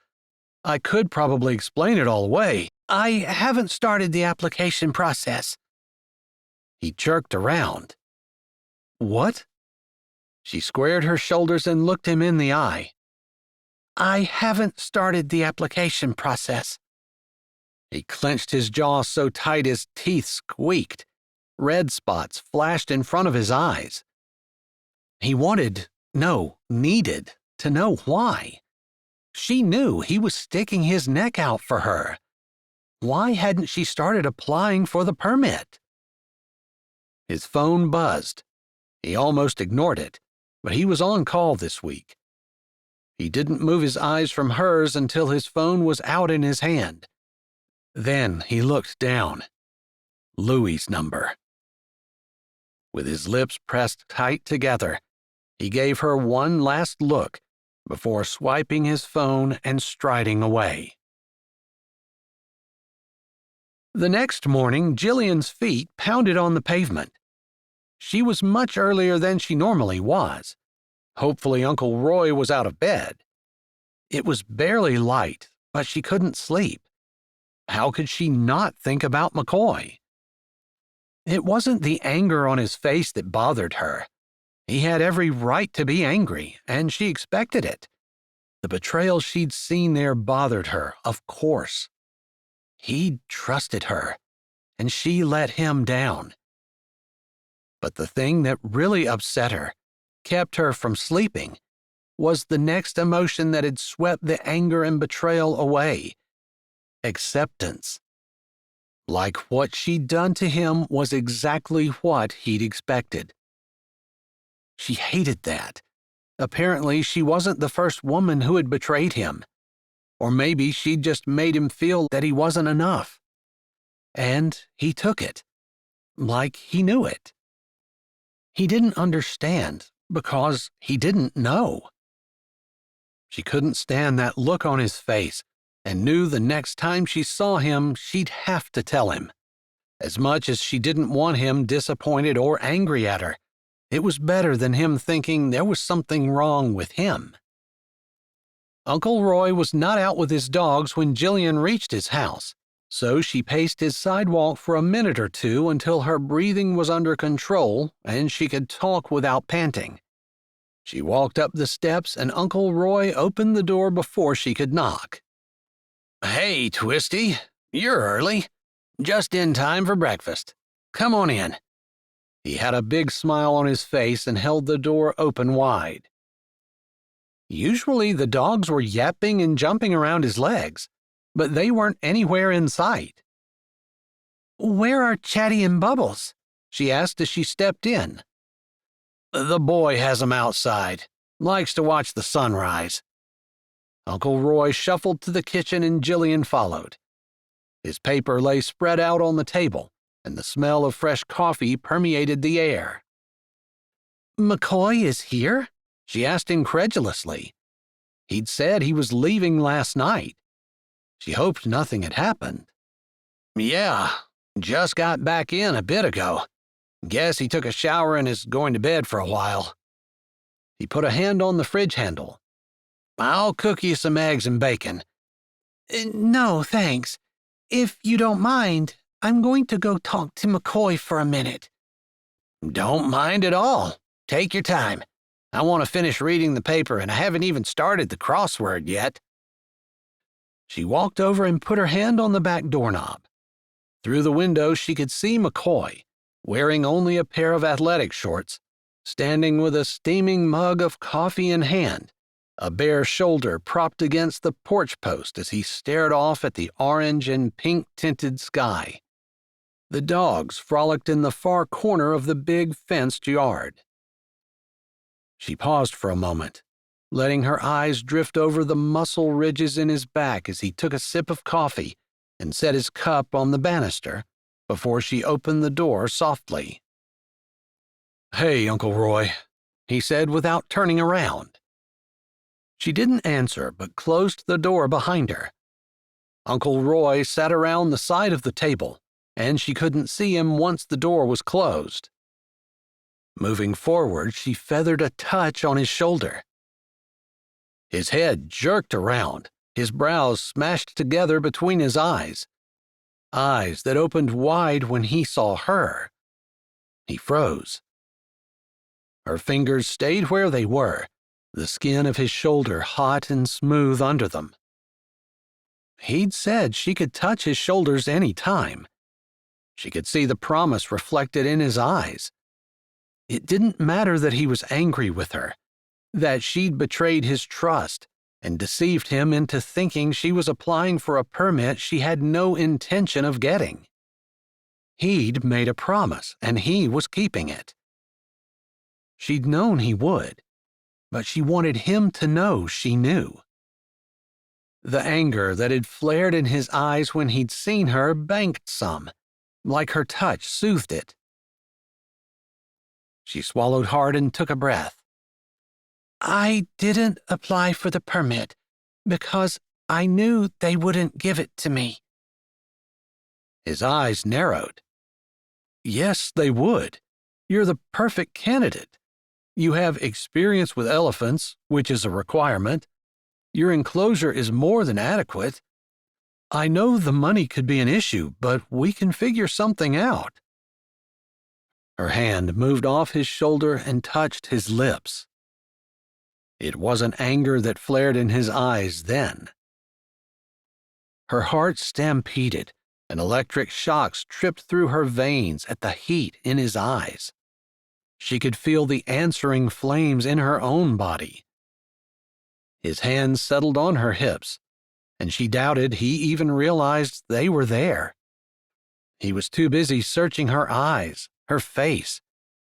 I could probably explain it all away. I haven't started the application process. He jerked around. What? She squared her shoulders and looked him in the eye. I haven't started the application process. He clenched his jaw so tight his teeth squeaked. Red spots flashed in front of his eyes. He needed to know why. She knew he was sticking his neck out for her. Why hadn't she started applying for the permit? His phone buzzed. He almost ignored it, but he was on call this week. He didn't move his eyes from hers until his phone was out in his hand. Then he looked down. Louie's number. With his lips pressed tight together, he gave her one last look before swiping his phone and striding away. The next morning, Jillian's feet pounded on the pavement. She was much earlier than she normally was. Hopefully Uncle Roy was out of bed. It was barely light, but she couldn't sleep. How could she not think about McCoy? It wasn't the anger on his face that bothered her. He had every right to be angry, and she expected it. The betrayal she'd seen there bothered her, of course. He'd trusted her, and she let him down. But the thing that really upset her, kept her from sleeping, was the next emotion that had swept the anger and betrayal away. Acceptance. Like what she'd done to him was exactly what he'd expected. She hated that. Apparently, she wasn't the first woman who had betrayed him. Or maybe she'd just made him feel that he wasn't enough. And he took it. Like he knew it. He didn't understand because he didn't know. She couldn't stand that look on his face and knew the next time she saw him, she'd have to tell him. As much as she didn't want him disappointed or angry at her, it was better than him thinking there was something wrong with him. Uncle Roy was not out with his dogs when Jillian reached his house, so she paced his sidewalk for a minute or two until her breathing was under control and she could talk without panting. She walked up the steps and Uncle Roy opened the door before she could knock. "Hey, Twisty, you're early. Just in time for breakfast. Come on in." He had a big smile on his face and held the door open wide. Usually the dogs were yapping and jumping around his legs, but they weren't anywhere in sight. "Where are Chatty and Bubbles?" she asked as she stepped in. "The boy has 'em outside. Likes to watch the sunrise." Uncle Roy shuffled to the kitchen and Jillian followed. His paper lay spread out on the table, and the smell of fresh coffee permeated the air. McCoy is here? She asked incredulously. He'd said he was leaving last night. She hoped nothing had happened. Yeah, just got back in a bit ago. Guess he took a shower and is going to bed for a while. He put a hand on the fridge handle. I'll cook you some eggs and bacon. No, thanks. If you don't mind, I'm going to go talk to McCoy for a minute. Don't mind at all. Take your time. I want to finish reading the paper and I haven't even started the crossword yet. She walked over and put her hand on the back doorknob. Through the window, she could see McCoy, wearing only a pair of athletic shorts, standing with a steaming mug of coffee in hand, a bare shoulder propped against the porch post as he stared off at the orange and pink-tinted sky. The dogs frolicked in the far corner of the big fenced yard. She paused for a moment, letting her eyes drift over the muscle ridges in his back as he took a sip of coffee and set his cup on the banister before she opened the door softly. "Hey, Uncle Roy," he said without turning around. She didn't answer but closed the door behind her. Uncle Roy sat around the side of the table, and she couldn't see him once the door was closed. Moving forward, she feathered a touch on his shoulder. His head jerked around, his brows smashed together between his eyes that opened wide when he saw her. He froze. Her fingers stayed where they were, the skin of his shoulder hot and smooth under them. He'd said she could touch his shoulders any time. She could see the promise reflected in his eyes. It didn't matter that he was angry with her, that she'd betrayed his trust and deceived him into thinking she was applying for a permit she had no intention of getting. He'd made a promise, and he was keeping it. She'd known he would, but she wanted him to know she knew. The anger that had flared in his eyes when he'd seen her banked some, like her touch soothed it. She swallowed hard and took a breath. I didn't apply for the permit because I knew they wouldn't give it to me. His eyes narrowed. Yes, they would. You're the perfect candidate. You have experience with elephants, which is a requirement. Your enclosure is more than adequate. I know the money could be an issue, but we can figure something out. Her hand moved off his shoulder and touched his lips. It wasn't anger that flared in his eyes then. Her heart stampeded, and electric shocks tripped through her veins at the heat in his eyes. She could feel the answering flames in her own body. His hands settled on her hips, and she doubted he even realized they were there. He was too busy searching her eyes, her face,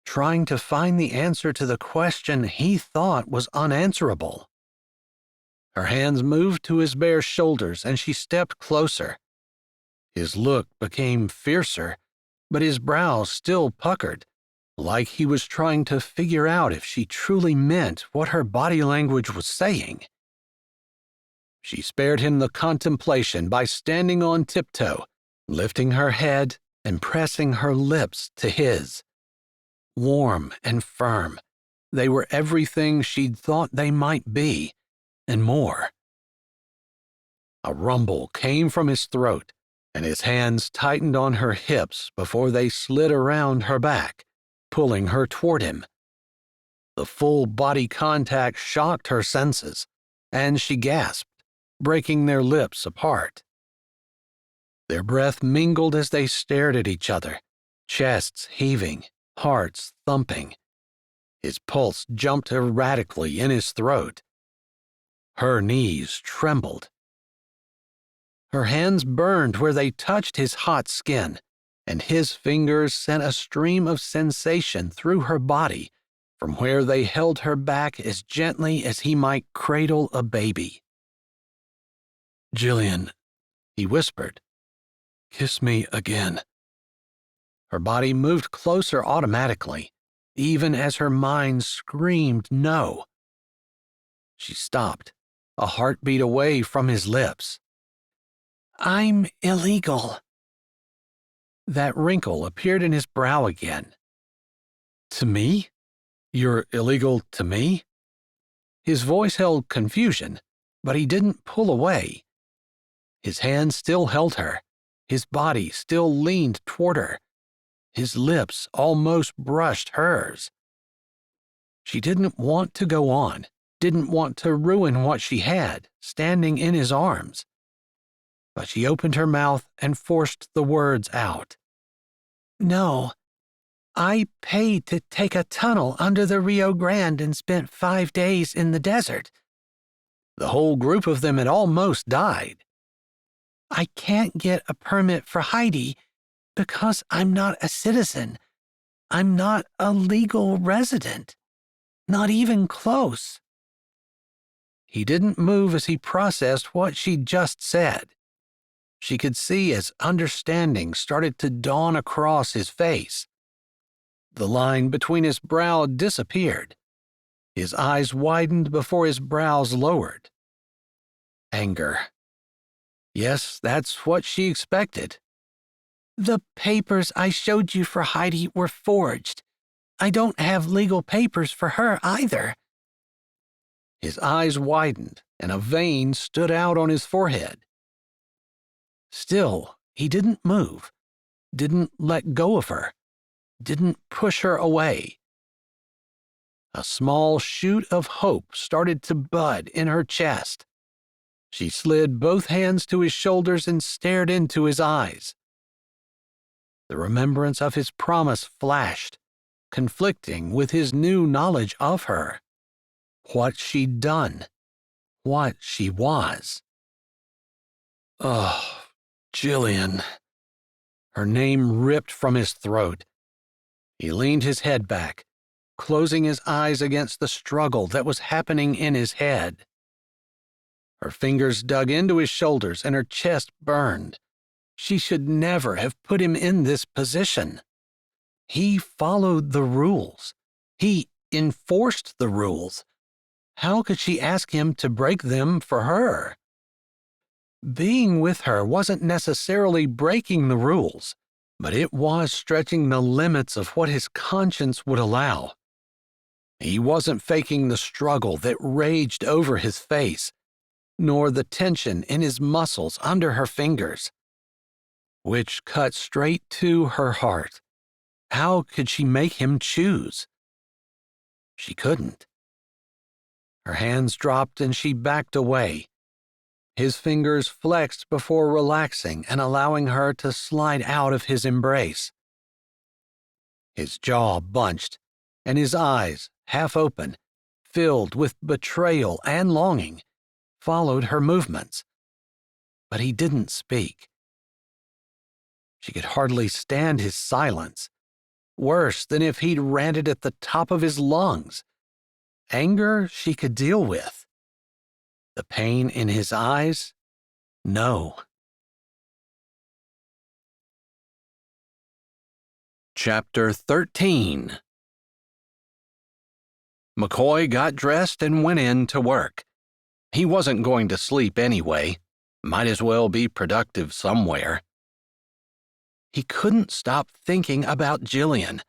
trying to find the answer to the question he thought was unanswerable. Her hands moved to his bare shoulders, and she stepped closer. His look became fiercer, but his brows still puckered, like he was trying to figure out if she truly meant what her body language was saying. She spared him the contemplation by standing on tiptoe, lifting her head and pressing her lips to his. Warm and firm, they were everything she'd thought they might be, and more. A rumble came from his throat, and his hands tightened on her hips before they slid around her back, pulling her toward him. The full body contact shocked her senses, and she gasped, breaking their lips apart. Their breath mingled as they stared at each other, chests heaving, hearts thumping. His pulse jumped erratically in his throat. Her knees trembled. Her hands burned where they touched his hot skin, and his fingers sent a stream of sensation through her body from where they held her back as gently as he might cradle a baby. "Jillian," he whispered. Kiss me again." Her body moved closer automatically, even as her mind screamed no. She stopped, a heartbeat away from his lips. "I'm illegal." That wrinkle appeared in his brow again. "To me? You're illegal to me?" His voice held confusion, but he didn't pull away. His hand still held her, his body still leaned toward her. His lips almost brushed hers. She didn't want to go on, didn't want to ruin what she had, standing in his arms. But she opened her mouth and forced the words out. "No. I paid to take a tunnel under the Rio Grande and spent 5 days in the desert." The whole group of them had almost died. "I can't get a permit for Heidi because I'm not a citizen. I'm not a legal resident. Not even close." He didn't move as he processed what she'd just said. She could see as understanding started to dawn across his face. The line between his brow disappeared. His eyes widened before his brows lowered. Anger. Yes, that's what she expected. "The papers I showed you for Heidi were forged. I don't have legal papers for her either." His eyes widened, and a vein stood out on his forehead. Still, he didn't move, didn't let go of her, didn't push her away. A small shoot of hope started to bud in her chest. She slid both hands to his shoulders and stared into his eyes. The remembrance of his promise flashed, conflicting with his new knowledge of her. What she'd done, what she was. Oh, Jillian. Her name ripped from his throat. He leaned his head back, closing his eyes against the struggle that was happening in his head. Her fingers dug into his shoulders and her chest burned. She should never have put him in this position. He followed the rules. He enforced the rules. How could she ask him to break them for her? Being with her wasn't necessarily breaking the rules, but it was stretching the limits of what his conscience would allow. He wasn't faking the struggle that raged over his face, nor the tension in his muscles under her fingers, which cut straight to her heart. How could she make him choose? She couldn't. Her hands dropped and she backed away. His fingers flexed before relaxing and allowing her to slide out of his embrace. His jaw bunched, and his eyes, half open, filled with betrayal and longing, followed her movements. But he didn't speak. She could hardly stand his silence, worse than if he'd ranted at the top of his lungs. Anger she could deal with. The pain in his eyes? No. Chapter 13. McCoy got dressed and went in to work. He wasn't going to sleep anyway. Might as well be productive somewhere. He couldn't stop thinking about Jillian.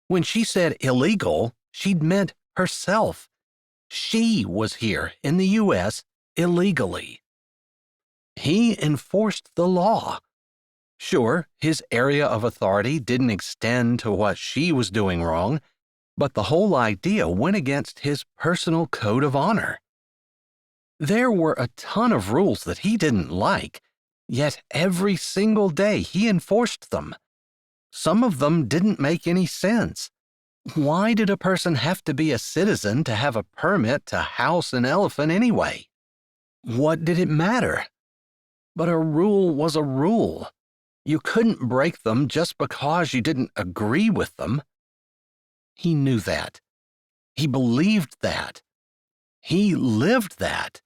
When she said illegal, she'd meant herself. She was here in the U.S. illegally. He enforced the law. Sure, his area of authority didn't extend to what she was doing wrong, but the whole idea went against his personal code of honor. There were a ton of rules that he didn't like, yet every single day he enforced them. Some of them didn't make any sense. Why did a person have to be a citizen to have a permit to house an elephant anyway? What did it matter? But a rule was a rule. You couldn't break them just because you didn't agree with them. He knew that. He believed that. He lived that.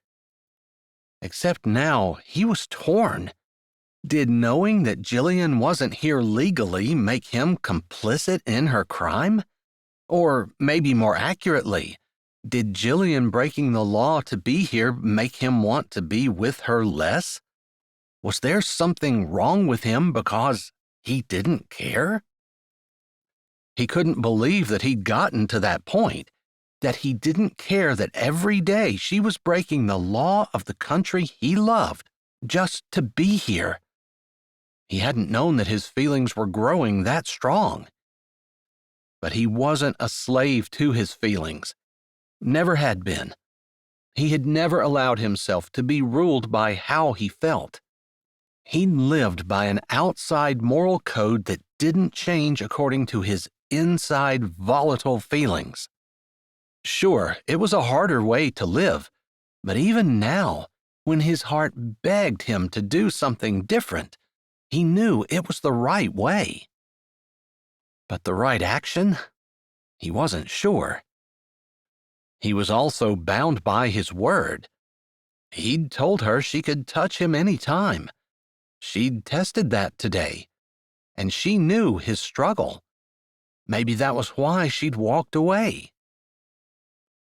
Except now he was torn. Did knowing that Jillian wasn't here legally make him complicit in her crime? Or maybe more accurately, did Jillian breaking the law to be here make him want to be with her less? Was there something wrong with him because he didn't care? He couldn't believe that he'd gotten to that point, that he didn't care that every day she was breaking the law of the country he loved just to be here. He hadn't known that his feelings were growing that strong. But he wasn't a slave to his feelings. Never had been. He had never allowed himself to be ruled by how he felt. He'd lived by an outside moral code that didn't change according to his inside volatile feelings. Sure, it was a harder way to live, but even now, when his heart begged him to do something different, he knew it was the right way. But the right action? He wasn't sure. He was also bound by his word. He'd told her she could touch him any time. She'd tested that today, and she knew his struggle. Maybe that was why she'd walked away.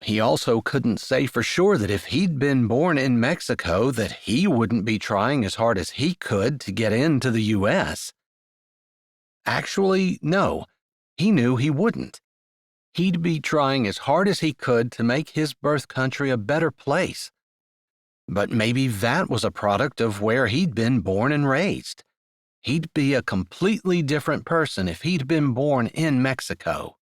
He also couldn't say for sure that if he'd been born in Mexico that he wouldn't be trying as hard as he could to get into the U.S. Actually, no, he knew he wouldn't. He'd be trying as hard as he could to make his birth country a better place. But maybe that was a product of where he'd been born and raised. He'd be a completely different person if he'd been born in Mexico.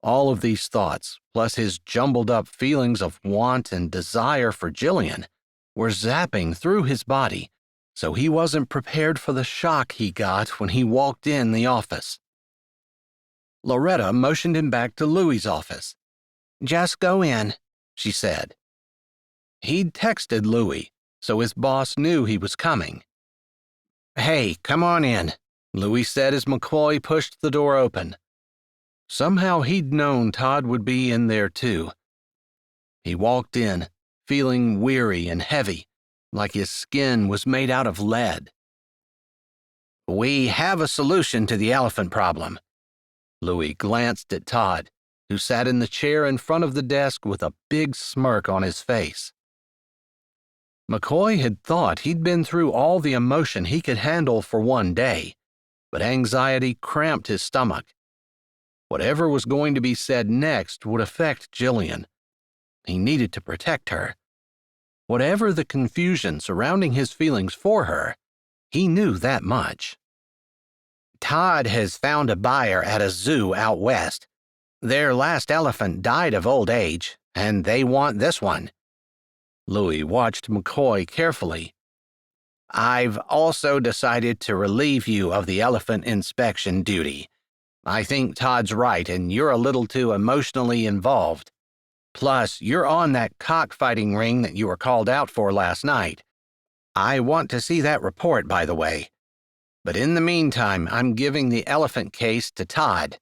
All of these thoughts, plus his jumbled up feelings of want and desire for Jillian, were zapping through his body, so he wasn't prepared for the shock he got when he walked in the office. Loretta motioned him back to Louie's office. "Just go in," she said. He'd texted Louie, so his boss knew he was coming. "Hey, come on in," Louie said as McCoy pushed the door open. Somehow he'd known Todd would be in there too. He walked in, feeling weary and heavy, like his skin was made out of lead. "We have a solution to the elephant problem." Louie glanced at Todd, who sat in the chair in front of the desk with a big smirk on his face. McCoy had thought he'd been through all the emotion he could handle for one day, but anxiety cramped his stomach. Whatever was going to be said next would affect Jillian. He needed to protect her. Whatever the confusion surrounding his feelings for her, he knew that much. "Todd has found a buyer at a zoo out west. Their last elephant died of old age, and they want this one." Louie watched McCoy carefully. "I've also decided to relieve you of the elephant inspection duty. I think Todd's right, and you're a little too emotionally involved. Plus, you're on that cockfighting ring that you were called out for last night. I want to see that report, by the way. But in the meantime, I'm giving the elephant case to Todd."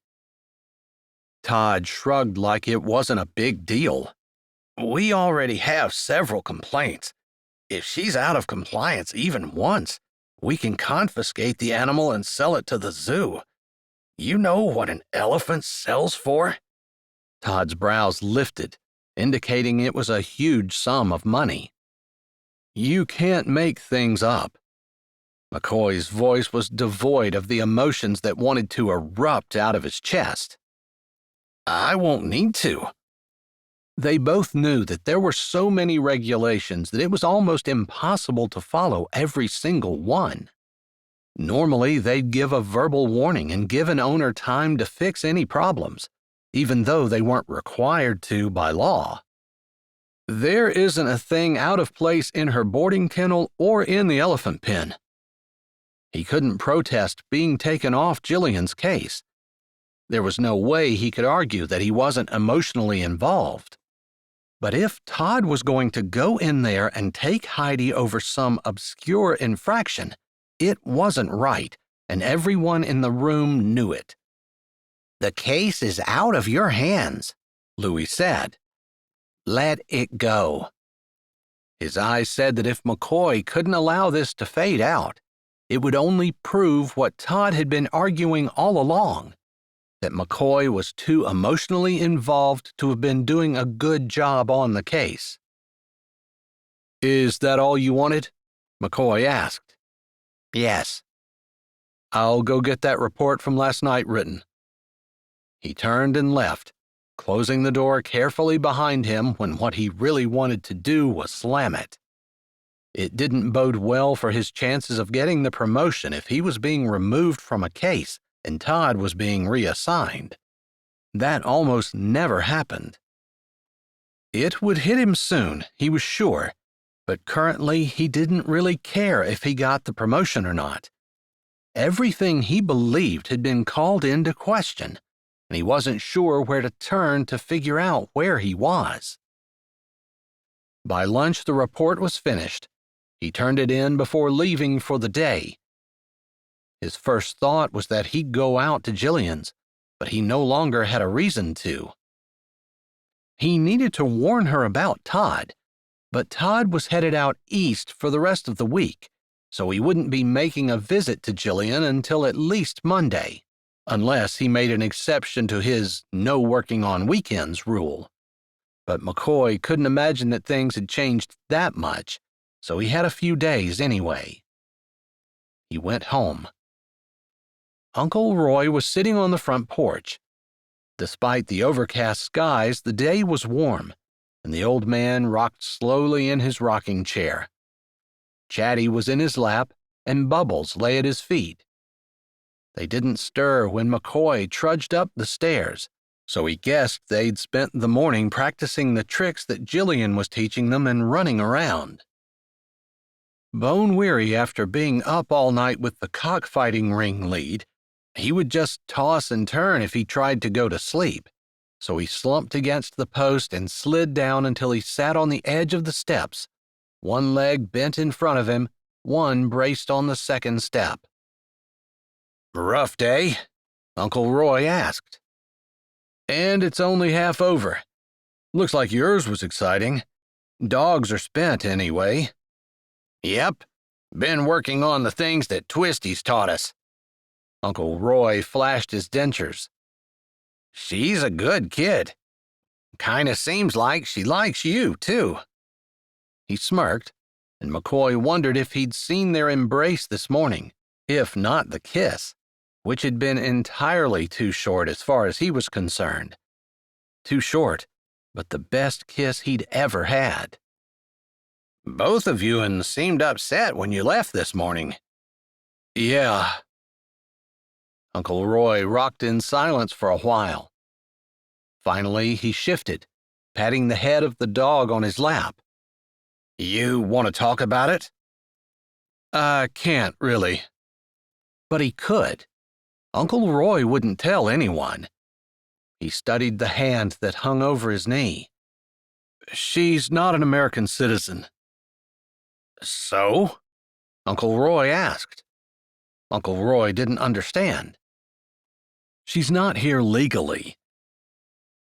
Todd shrugged like it wasn't a big deal. "We already have several complaints. If she's out of compliance even once, we can confiscate the animal and sell it to the zoo. You know what an elephant sells for?" Todd's brows lifted, indicating it was a huge sum of money. "You can't make things up." McCoy's voice was devoid of the emotions that wanted to erupt out of his chest. "I won't need to." They both knew that there were so many regulations that it was almost impossible to follow every single one. Normally, they'd give a verbal warning and give an owner time to fix any problems, even though they weren't required to by law. There isn't a thing out of place in her boarding kennel or in the elephant pen. He couldn't protest being taken off Jillian's case. There was no way he could argue that he wasn't emotionally involved. But if Todd was going to go in there and take Heidi over some obscure infraction, it wasn't right, and everyone in the room knew it. "The case is out of your hands," Louie said. "Let it go." His eyes said that if McCoy couldn't allow this to fade out, it would only prove what Todd had been arguing all along, that McCoy was too emotionally involved to have been doing a good job on the case. "Is that all you wanted?" McCoy asked. "Yes." "I'll go get that report from last night written." He turned and left, closing the door carefully behind him when what he really wanted to do was slam it. It didn't bode well for his chances of getting the promotion if he was being removed from a case and Todd was being reassigned. That almost never happened. It would hit him soon, he was sure, but currently he didn't really care if he got the promotion or not. Everything he believed had been called into question, and he wasn't sure where to turn to figure out where he was. By lunch, the report was finished. He turned it in before leaving for the day. His first thought was that he'd go out to Jillian's, but he no longer had a reason to. He needed to warn her about Todd, but Todd was headed out east for the rest of the week, so he wouldn't be making a visit to Jillian until at least Monday, unless he made an exception to his no working on weekends rule. But McCoy couldn't imagine that things had changed that much, so he had a few days anyway. He went home. Uncle Roy was sitting on the front porch. Despite the overcast skies, the day was warm, and the old man rocked slowly in his rocking chair. Chatty was in his lap, and Bubbles lay at his feet. They didn't stir when McCoy trudged up the stairs, so he guessed they'd spent the morning practicing the tricks that Jillian was teaching them and running around. Bone-weary after being up all night with the cockfighting ring lead, he would just toss and turn if he tried to go to sleep, so he slumped against the post and slid down until he sat on the edge of the steps, one leg bent in front of him, one braced on the second step. "Rough day?" Uncle Roy asked. "And it's only half over. Looks like yours was exciting. Dogs are spent anyway." "Yep. Been working on the things that Twisty's taught us." Uncle Roy flashed his dentures. "She's a good kid. Kinda seems like she likes you, too." He smirked, and McCoy wondered if he'd seen their embrace this morning, if not the kiss, which had been entirely too short as far as he was concerned. Too short, but the best kiss he'd ever had. "Both of you seemed upset when you left this morning." "Yeah." Uncle Roy rocked in silence for a while. Finally, he shifted, patting the head of the dog on his lap. "You want to talk about it?" "I can't, really." But he could. Uncle Roy wouldn't tell anyone. He studied the hand that hung over his knee. "She's not an American citizen." "So?" Uncle Roy asked. Uncle Roy didn't understand. "She's not here legally."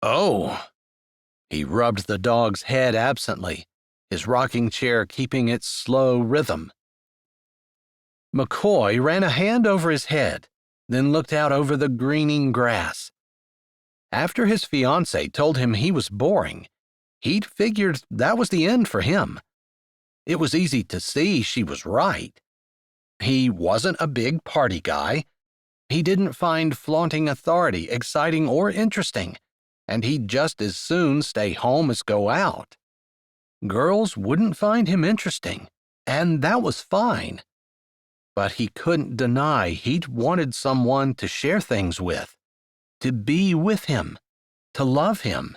"Oh." He rubbed the dog's head absently, his rocking chair keeping its slow rhythm. McCoy ran a hand over his head, then looked out over the greening grass. After his fiancée told him he was boring, he'd figured that was the end for him. It was easy to see she was right. He wasn't a big party guy. He didn't find flaunting authority exciting or interesting, and he'd just as soon stay home as go out. Girls wouldn't find him interesting, and that was fine. But he couldn't deny he'd wanted someone to share things with, to be with him, to love him.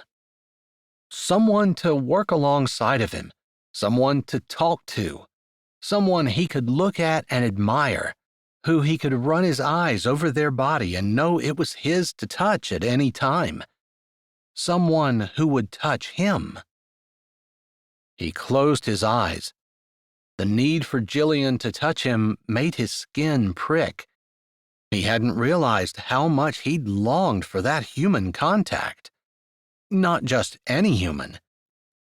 Someone to work alongside of him, someone to talk to, someone he could look at and admire, who he could run his eyes over their body and know it was his to touch at any time. Someone who would touch him. He closed his eyes. The need for Jillian to touch him made his skin prick. He hadn't realized how much he'd longed for that human contact. Not just any human.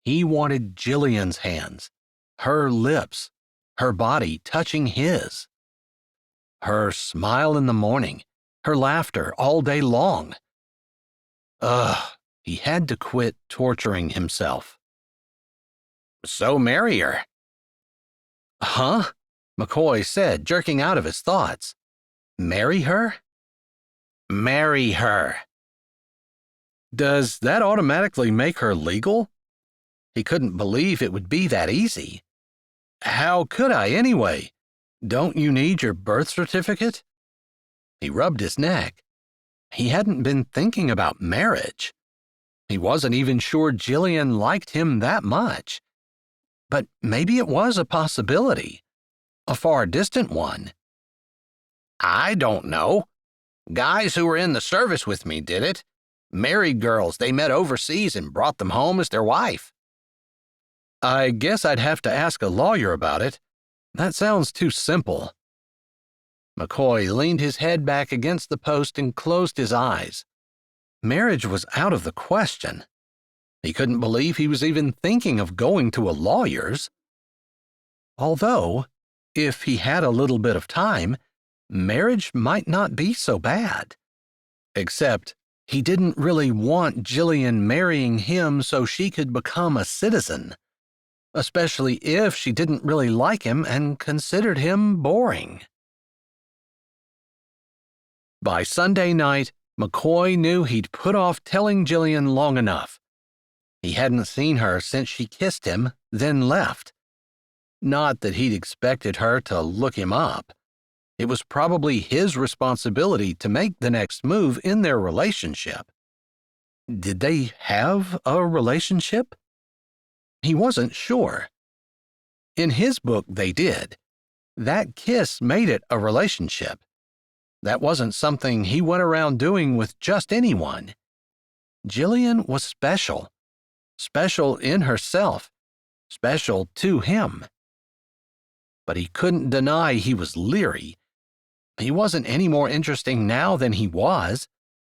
He wanted Jillian's hands, Her lips, her body touching his. Her smile in the morning, her laughter all day long. Ugh, he had to quit torturing himself. So marry her. Huh? McCoy said, jerking out of his thoughts. Marry her? Marry her. Does that automatically make her legal? He couldn't believe it would be that easy. How could I anyway? Don't you need your birth certificate? He rubbed his neck. He hadn't been thinking about marriage. He wasn't even sure Jillian liked him that much. But maybe it was a possibility, a far distant one. I don't know. Guys who were in the service with me did it. Married girls they met overseas and brought them home as their wife. I guess I'd have to ask a lawyer about it. That sounds too simple. McCoy leaned his head back against the post and closed his eyes. Marriage was out of the question. He couldn't believe he was even thinking of going to a lawyer's. Although, if he had a little bit of time, marriage might not be so bad. Except, he didn't really want Jillian marrying him so she could become a citizen, especially if she didn't really like him and considered him boring. By Sunday night, McCoy knew he'd put off telling Jillian long enough. He hadn't seen her since she kissed him, then left. Not that he'd expected her to look him up. It was probably his responsibility to make the next move in their relationship. Did they have a relationship? He wasn't sure. In his book, they did. That kiss made it a relationship. That wasn't something he went around doing with just anyone. Jillian was special. Special in herself. Special to him. But he couldn't deny he was leery. He wasn't any more interesting now than he was,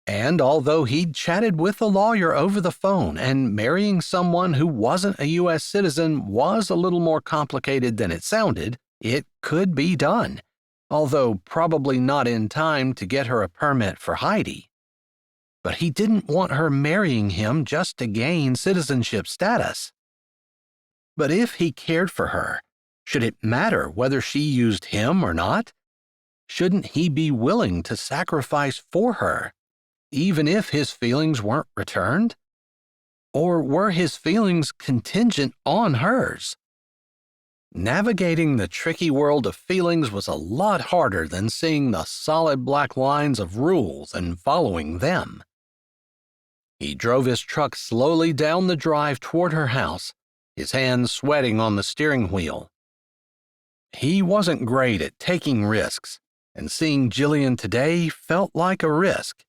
and although he'd chatted with a lawyer over the phone and marrying someone who wasn't a U.S. citizen was a little more complicated than it sounded, it could be done, although probably not in time to get her a permit for Heidi. But he didn't want her marrying him just to gain citizenship status. But if he cared for her, should it matter whether she used him or not? Shouldn't he be willing to sacrifice for her, even if his feelings weren't returned? Or were his feelings contingent on hers? Navigating the tricky world of feelings was a lot harder than seeing the solid black lines of rules and following them. He drove his truck slowly down the drive toward her house, his hands sweating on the steering wheel. He wasn't great at taking risks, and seeing Jillian today felt like a risk.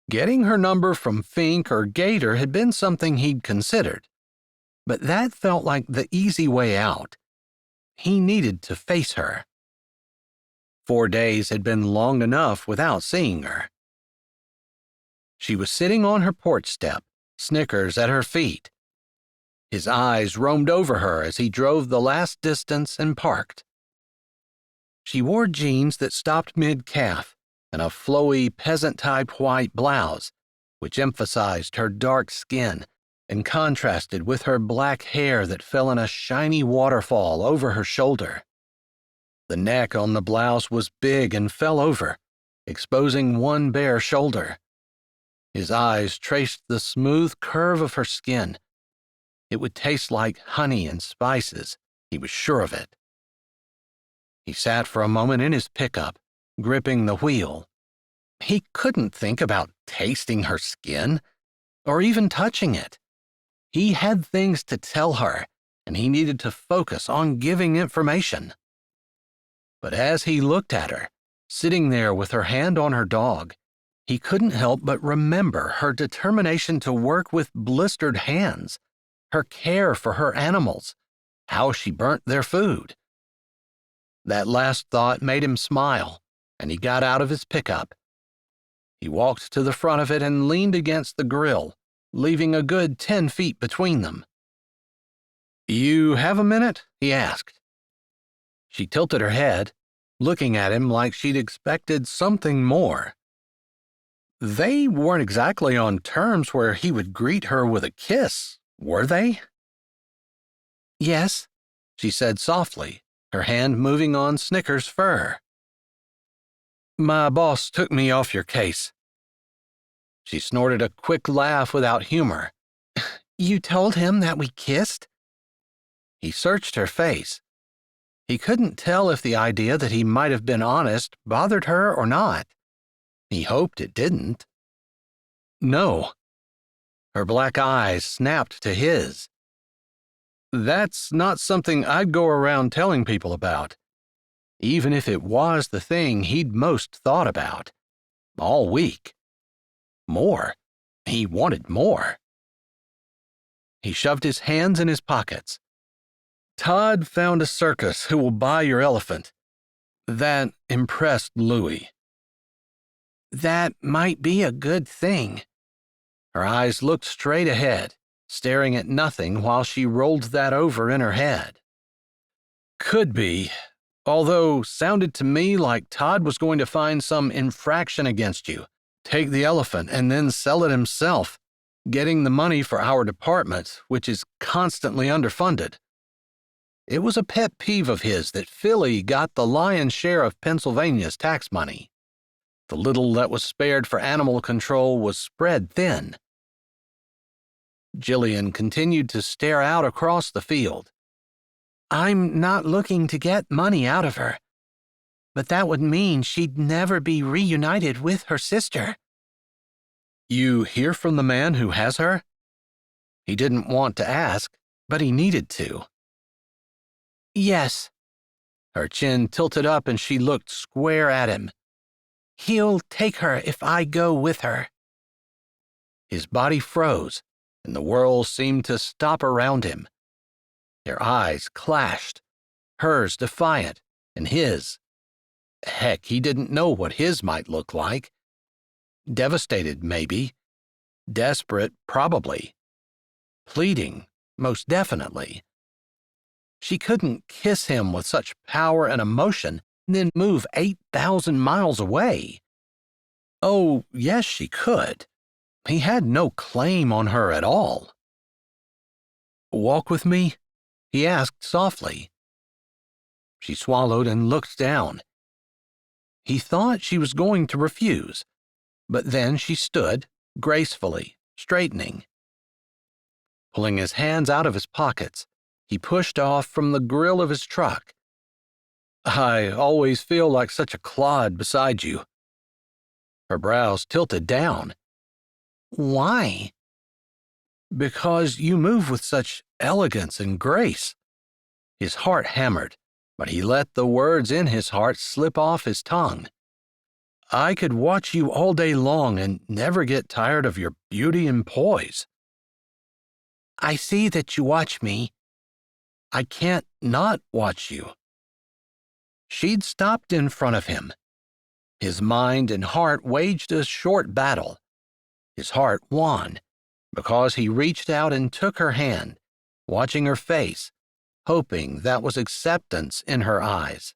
Getting her number from Fink or Gator had been something he'd considered, but that felt like the easy way out. He needed to face her. 4 days had been long enough without seeing her. She was sitting on her porch step, Snickers at her feet. His eyes roamed over her as he drove the last distance and parked. She wore jeans that stopped mid-calf and a flowy peasant-type white blouse, which emphasized her dark skin and contrasted with her black hair that fell in a shiny waterfall over her shoulder. The neck on the blouse was big and fell over, exposing one bare shoulder. His eyes traced the smooth curve of her skin. It would taste like honey and spices, he was sure of it. He sat for a moment in his pickup, gripping the wheel. He couldn't think about tasting her skin, or even touching it. He had things to tell her, and he needed to focus on giving information. But as he looked at her, sitting there with her hand on her dog, he couldn't help but remember her determination to work with blistered hands, her care for her animals, how she burnt their food. That last thought made him smile, and he got out of his pickup. He walked to the front of it and leaned against the grill, leaving a good 10 feet between them. You have a minute? He asked. She tilted her head, looking at him like she'd expected something more. They weren't exactly on terms where he would greet her with a kiss, were they? Yes, she said softly, her hand moving on Snicker's fur. My boss took me off your case. She snorted a quick laugh without humor. You told him that we kissed? He searched her face. He couldn't tell if the idea that he might have been honest bothered her or not. He hoped it didn't. No. Her black eyes snapped to his. That's not something I'd go around telling people about, even if it was the thing he'd most thought about. All week. More. He wanted more. He shoved his hands in his pockets. Todd found a circus who will buy your elephant. That impressed Louis. That might be a good thing. Her eyes looked straight ahead, staring at nothing while she rolled that over in her head. Could be, although sounded to me like Todd was going to find some infraction against you, take the elephant and then sell it himself, getting the money for our department, which is constantly underfunded. It was a pet peeve of his that Philly got the lion's share of Pennsylvania's tax money. The little that was spared for animal control was spread thin. Jillian continued to stare out across the field. I'm not looking to get money out of her, but that would mean she'd never be reunited with her sister. You hear from the man who has her? He didn't want to ask, but he needed to. Yes. Her chin tilted up and she looked square at him. He'll take her if I go with her. His body froze, and the world seemed to stop around him. Their eyes clashed, hers defiant, and his. Heck, he didn't know what his might look like. Devastated, maybe. Desperate, probably. Pleading, most definitely. She couldn't kiss him with such power and emotion and then move 8,000 miles away. Oh, yes, she could. He had no claim on her at all. Walk with me? He asked softly. She swallowed and looked down. He thought she was going to refuse, but then she stood, gracefully, straightening. Pulling his hands out of his pockets, he pushed off from the grill of his truck. I always feel like such a clod beside you. Her brows tilted down. Why? Because you move with such elegance and grace. His heart hammered, but he let the words in his heart slip off his tongue. I could watch you all day long and never get tired of your beauty and poise. I see that you watch me. I can't not watch you. She'd stopped in front of him. His mind and heart waged a short battle. His heart won, because he reached out and took her hand, watching her face, hoping that was acceptance in her eyes.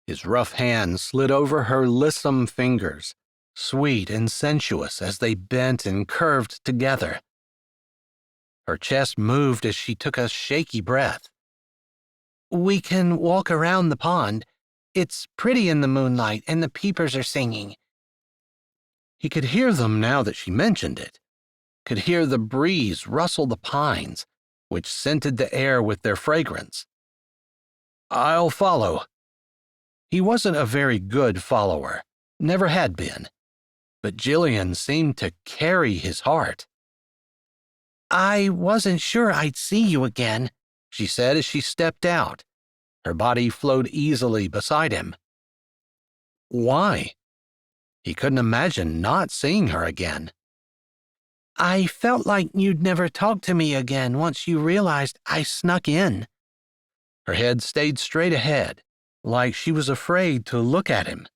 His rough hand slid over her lissom fingers, sweet and sensuous as they bent and curved together. Her chest moved as she took a shaky breath. We can walk around the pond. It's pretty in the moonlight and the peepers are singing. He could hear them now that she mentioned it, could hear the breeze rustle the pines, which scented the air with their fragrance. I'll follow. He wasn't a very good follower, never had been, but Jillian seemed to carry his heart. I wasn't sure I'd see you again, she said as she stepped out. Her body flowed easily beside him. Why? He couldn't imagine not seeing her again. I felt like you'd never talk to me again once you realized I snuck in. Her head stayed straight ahead, like she was afraid to look at him.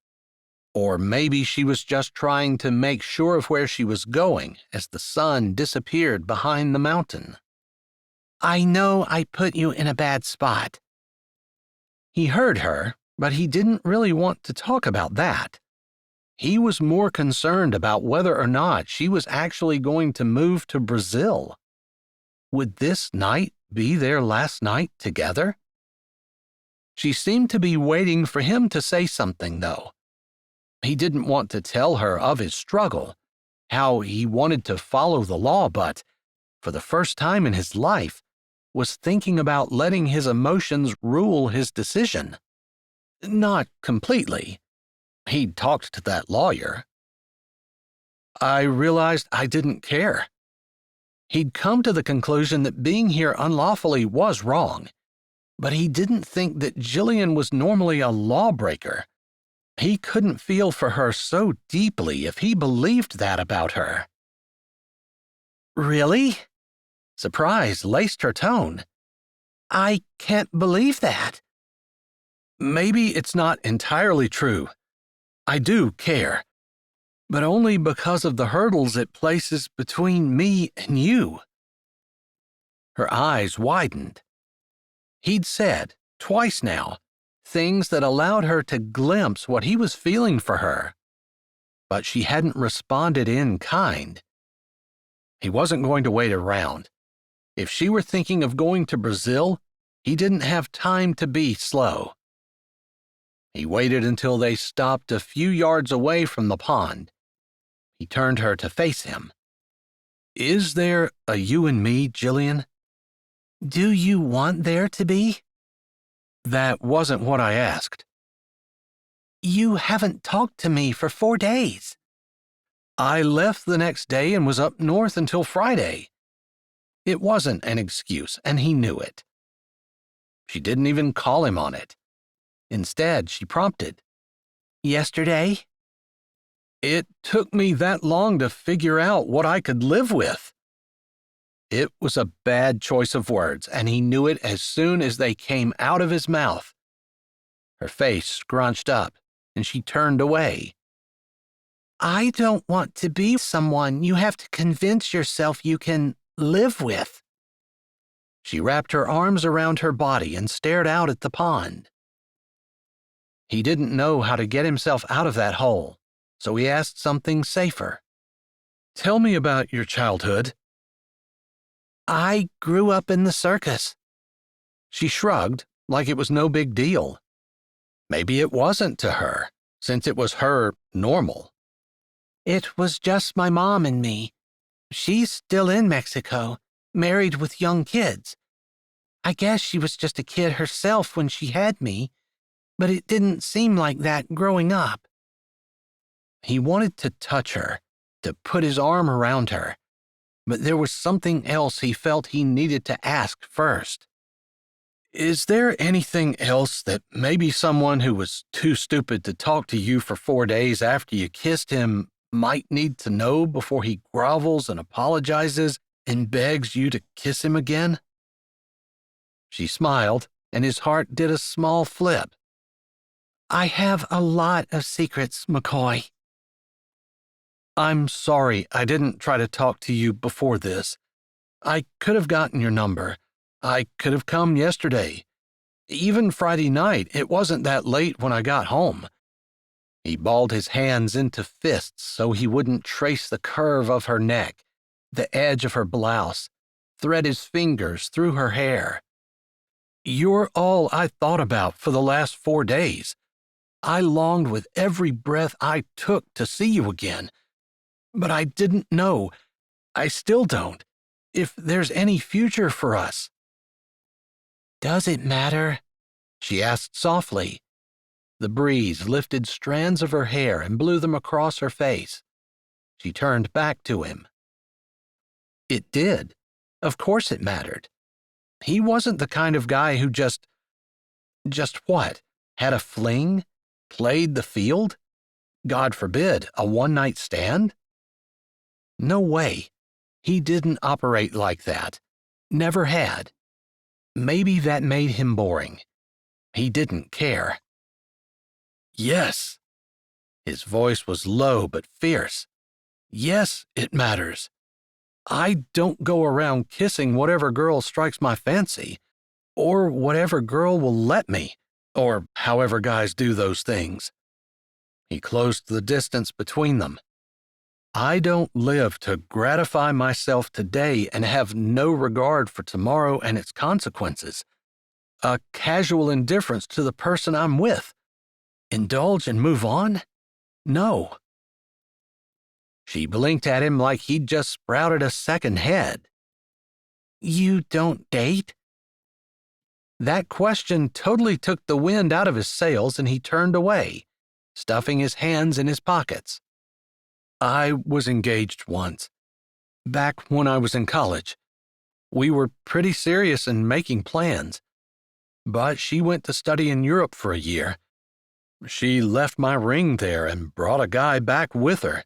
Or maybe she was just trying to make sure of where she was going as the sun disappeared behind the mountain. I know I put you in a bad spot. He heard her, but he didn't really want to talk about that. He was more concerned about whether or not she was actually going to move to Brazil. Would this night be their last night together? She seemed to be waiting for him to say something, though. He didn't want to tell her of his struggle, how he wanted to follow the law, but, for the first time in his life, was thinking about letting his emotions rule his decision. Not completely. He'd talked to that lawyer. I realized I didn't care. He'd come to the conclusion that being here unlawfully was wrong, but he didn't think that Jillian was normally a lawbreaker. He couldn't feel for her so deeply if he believed that about her. Really? Surprise laced her tone. I can't believe that. Maybe it's not entirely true. I do care, but only because of the hurdles it places between me and you. Her eyes widened. He'd said, twice now, things that allowed her to glimpse what he was feeling for her, but she hadn't responded in kind. He wasn't going to wait around. If she were thinking of going to Brazil, he didn't have time to be slow. He waited until they stopped a few yards away from the pond. He turned her to face him. Is there a you and me, Jillian? Do you want there to be? That wasn't what I asked. You haven't talked to me for 4 days. I left the next day and was up north until Friday. It wasn't an excuse, and he knew it. She didn't even call him on it. Instead, she prompted. Yesterday? It took me that long to figure out what I could live with. It was a bad choice of words, and he knew it as soon as they came out of his mouth. Her face scrunched up, and she turned away. I don't want to be someone you have to convince yourself you can live with. She wrapped her arms around her body and stared out at the pond. He didn't know how to get himself out of that hole, so he asked something safer. Tell me about your childhood. I grew up in the circus. She shrugged, like it was no big deal. Maybe it wasn't to her, since it was her normal. It was just my mom and me. She's still in Mexico, married with young kids. I guess she was just a kid herself when she had me, but it didn't seem like that growing up. He wanted to touch her, to put his arm around her, but there was something else he felt he needed to ask first. Is there anything else that maybe someone who was too stupid to talk to you for 4 days after you kissed him might need to know before he grovels and apologizes and begs you to kiss him again? She smiled, and his heart did a small flip. I have a lot of secrets, McCoy. I'm sorry I didn't try to talk to you before this. I could have gotten your number. I could have come yesterday. Even Friday night, it wasn't that late when I got home. He balled his hands into fists so he wouldn't trace the curve of her neck, the edge of her blouse, thread his fingers through her hair. You're all I thought about for the last 4 days. I longed with every breath I took to see you again. But I didn't know, I still don't, if there's any future for us. Does it matter? She asked softly. The breeze lifted strands of her hair and blew them across her face. She turned back to him. It did. Of course it mattered. He wasn't the kind of guy who just what? Had a fling? Played the field? God forbid, a one-night stand? No way. He didn't operate like that. Never had. Maybe that made him boring. He didn't care. Yes. His voice was low but fierce. Yes, it matters. I don't go around kissing whatever girl strikes my fancy, or whatever girl will let me, or however guys do those things." He closed the distance between them. "I don't live to gratify myself today and have no regard for tomorrow and its consequences. A casual indifference to the person I'm with. Indulge and move on? No." She blinked at him like he'd just sprouted a second head. "You don't date?" That question totally took the wind out of his sails, and he turned away, stuffing his hands in his pockets. "I was engaged once, back when I was in college. We were pretty serious in making plans, but she went to study in Europe for a year. She left my ring there and brought a guy back with her."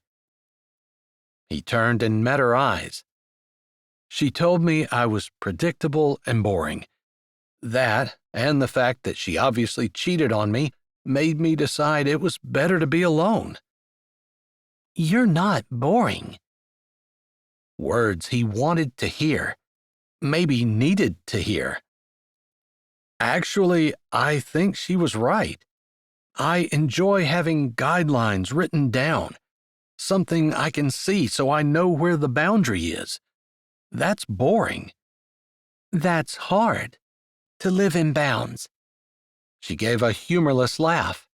He turned and met her eyes. "She told me I was predictable and boring. That, and the fact that she obviously cheated on me, made me decide it was better to be alone." "You're not boring." Words he wanted to hear, maybe needed to hear. "Actually, I think she was right. I enjoy having guidelines written down, something I can see so I know where the boundary is. That's boring." "That's hard, to live in bounds." She gave a humorless laugh.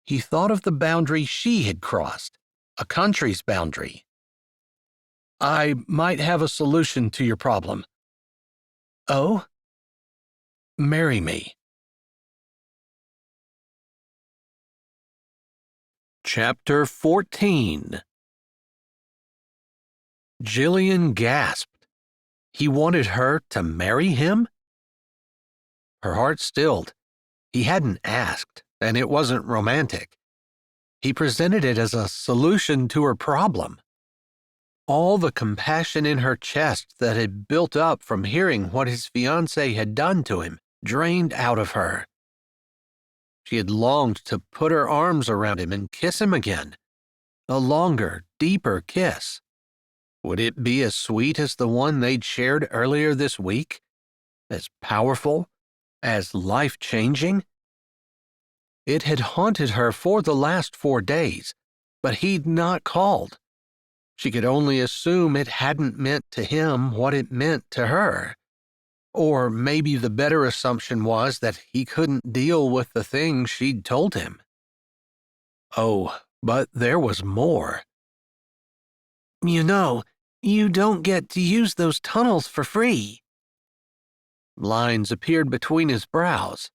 He thought of the boundary she had crossed, a country's boundary. "I might have a solution to your problem." "Oh?" "Marry me." Chapter 14. Jillian gasped. He wanted her to marry him? Her heart stilled. He hadn't asked, and it wasn't romantic. He presented it as a solution to her problem. All the compassion in her chest that had built up from hearing what his fiancé had done to him drained out of her. She had longed to put her arms around him and kiss him again. A longer, deeper kiss. Would it be as sweet as the one they'd shared earlier this week? As powerful? As life-changing? It had haunted her for the last 4 days, but he'd not called. She could only assume it hadn't meant to him what it meant to her. Or maybe the better assumption was that he couldn't deal with the things she'd told him. Oh, but there was more. "You know, you don't get to use those tunnels for free." Lines appeared between his brows.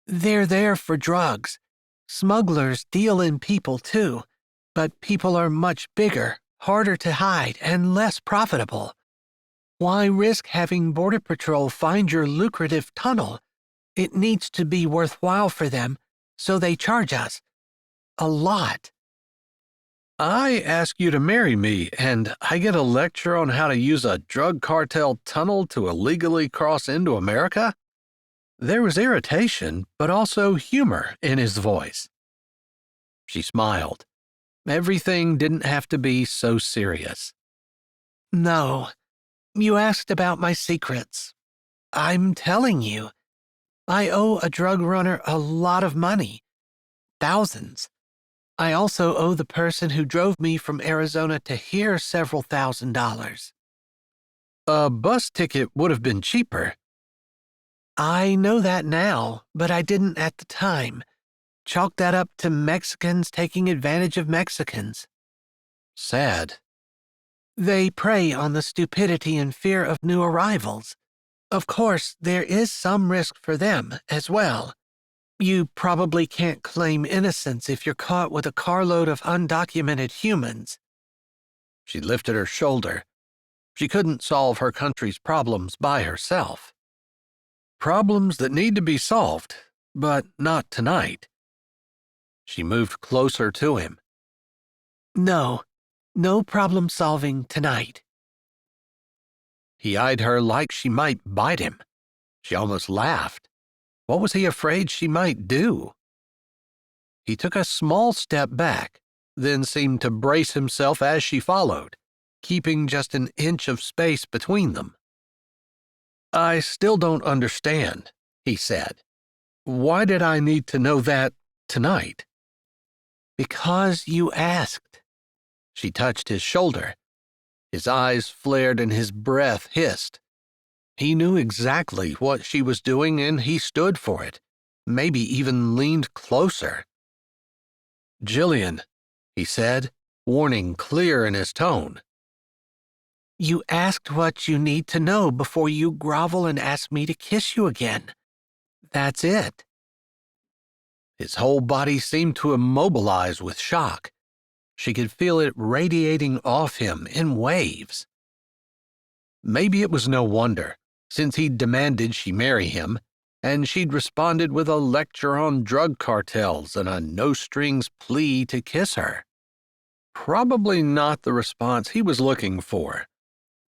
"They're there for drugs. Smugglers deal in people too, but people are much bigger, harder to hide, and less profitable. Why risk having Border Patrol find your lucrative tunnel? It needs to be worthwhile for them, so they charge us. A lot." "I ask you to marry me, and I get a lecture on how to use a drug cartel tunnel to illegally cross into America?" There was irritation, but also humor in his voice. She smiled. Everything didn't have to be so serious. "No. You asked about my secrets. I'm telling you. I owe a drug runner a lot of money. Thousands. I also owe the person who drove me from Arizona to here several $1,000s. A bus ticket would have been cheaper." "I know that now, but I didn't at the time. Chalk that up to Mexicans taking advantage of Mexicans." Sad. "They prey on the stupidity and fear of new arrivals. Of course, there is some risk for them as well. You probably can't claim innocence if you're caught with a carload of undocumented humans." She lifted her shoulder. She couldn't solve her country's problems by herself. Problems that need to be solved, but not tonight. She moved closer to him. "No problem solving tonight." He eyed her like she might bite him. She almost laughed. What was he afraid she might do? He took a small step back, then seemed to brace himself as she followed. keeping just an inch of space between them. "I still don't understand," he said. "Why did I need to know that tonight?" "Because you asked." She touched his shoulder. His eyes flared and his breath hissed. He knew exactly what she was doing and he stood for it, maybe even leaned closer. "Jillian," he said, warning clear in his tone. "You asked what you need to know before you grovel and ask me to kiss you again. That's it." His whole body seemed to immobilize with shock. She could feel it radiating off him in waves. Maybe it was no wonder, since he'd demanded she marry him, and she'd responded with a lecture on drug cartels and a no-strings plea to kiss her. Probably not the response he was looking for.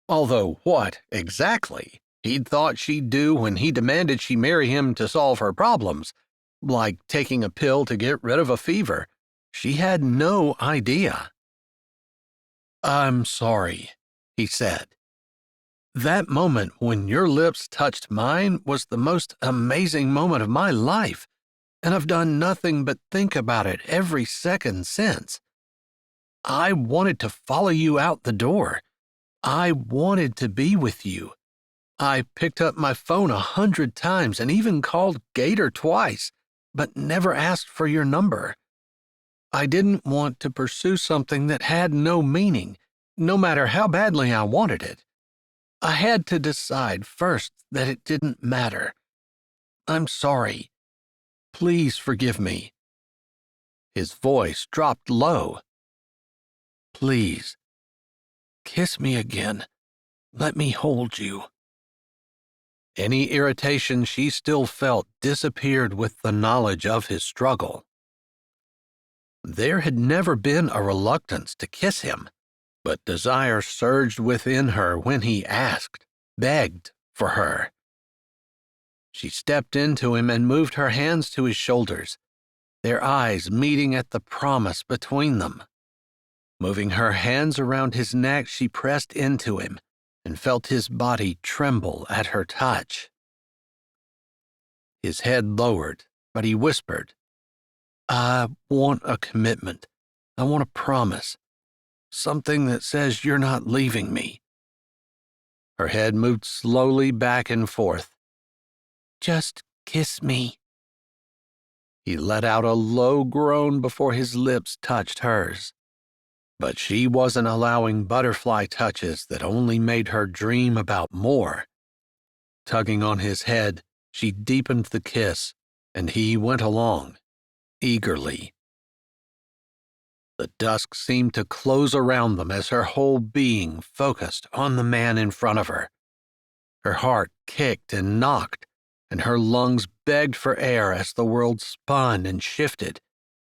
Although what, exactly, he'd thought she'd do when he demanded she marry him to solve her problems, like taking a pill to get rid of a fever, she had no idea. "I'm sorry," he said. "That moment when your lips touched mine was the most amazing moment of my life, and I've done nothing but think about it every second since. I wanted to follow you out the door. I wanted to be with you. I picked up my phone 100 times and even called Gator twice, but never asked for your number. I didn't want to pursue something that had no meaning, no matter how badly I wanted it. I had to decide first that it didn't matter. I'm sorry. Please forgive me." His voice dropped low. "Please, kiss me again. Let me hold you." Any irritation she still felt disappeared with the knowledge of his struggle. There had never been a reluctance to kiss him, but desire surged within her when he asked, begged for her. She stepped into him and moved her hands to his shoulders, their eyes meeting at the promise between them. Moving her hands around his neck, she pressed into him and felt his body tremble at her touch. His head lowered, but he whispered, "I want a commitment. I want a promise. Something that says you're not leaving me." Her head moved slowly back and forth. "Just kiss me." He let out a low groan before his lips touched hers. But she wasn't allowing butterfly touches that only made her dream about more. Tugging on his head, she deepened the kiss, and he went along, eagerly. The dusk seemed to close around them as her whole being focused on the man in front of her. Her heart kicked and knocked, and her lungs begged for air as the world spun and shifted,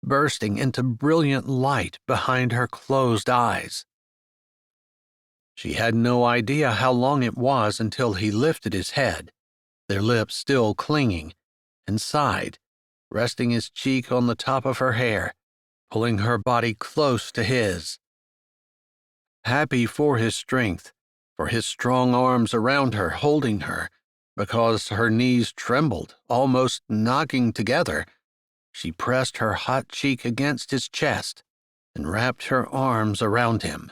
bursting into brilliant light behind her closed eyes. She had no idea how long it was until he lifted his head, their lips still clinging, and sighed, resting his cheek on the top of her hair, pulling her body close to his. Happy for his strength, for his strong arms around her holding her, because her knees trembled, almost knocking together, she pressed her hot cheek against his chest and wrapped her arms around him.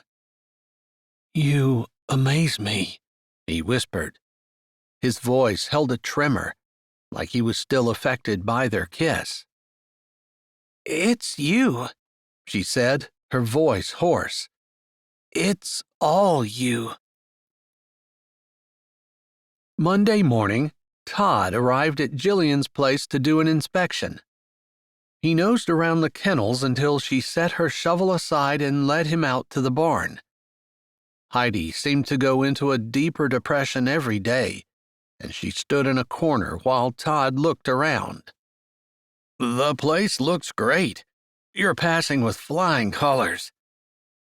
"You amaze me," he whispered. His voice held a tremor, like he was still affected by their kiss. "It's you," she said, her voice hoarse. "It's all you." Monday morning, Todd arrived at Jillian's place to do an inspection. He nosed around the kennels until she set her shovel aside and led him out to the barn. Heidi seemed to go into a deeper depression every day, and she stood in a corner while Todd looked around. "The place looks great. You're passing with flying colors."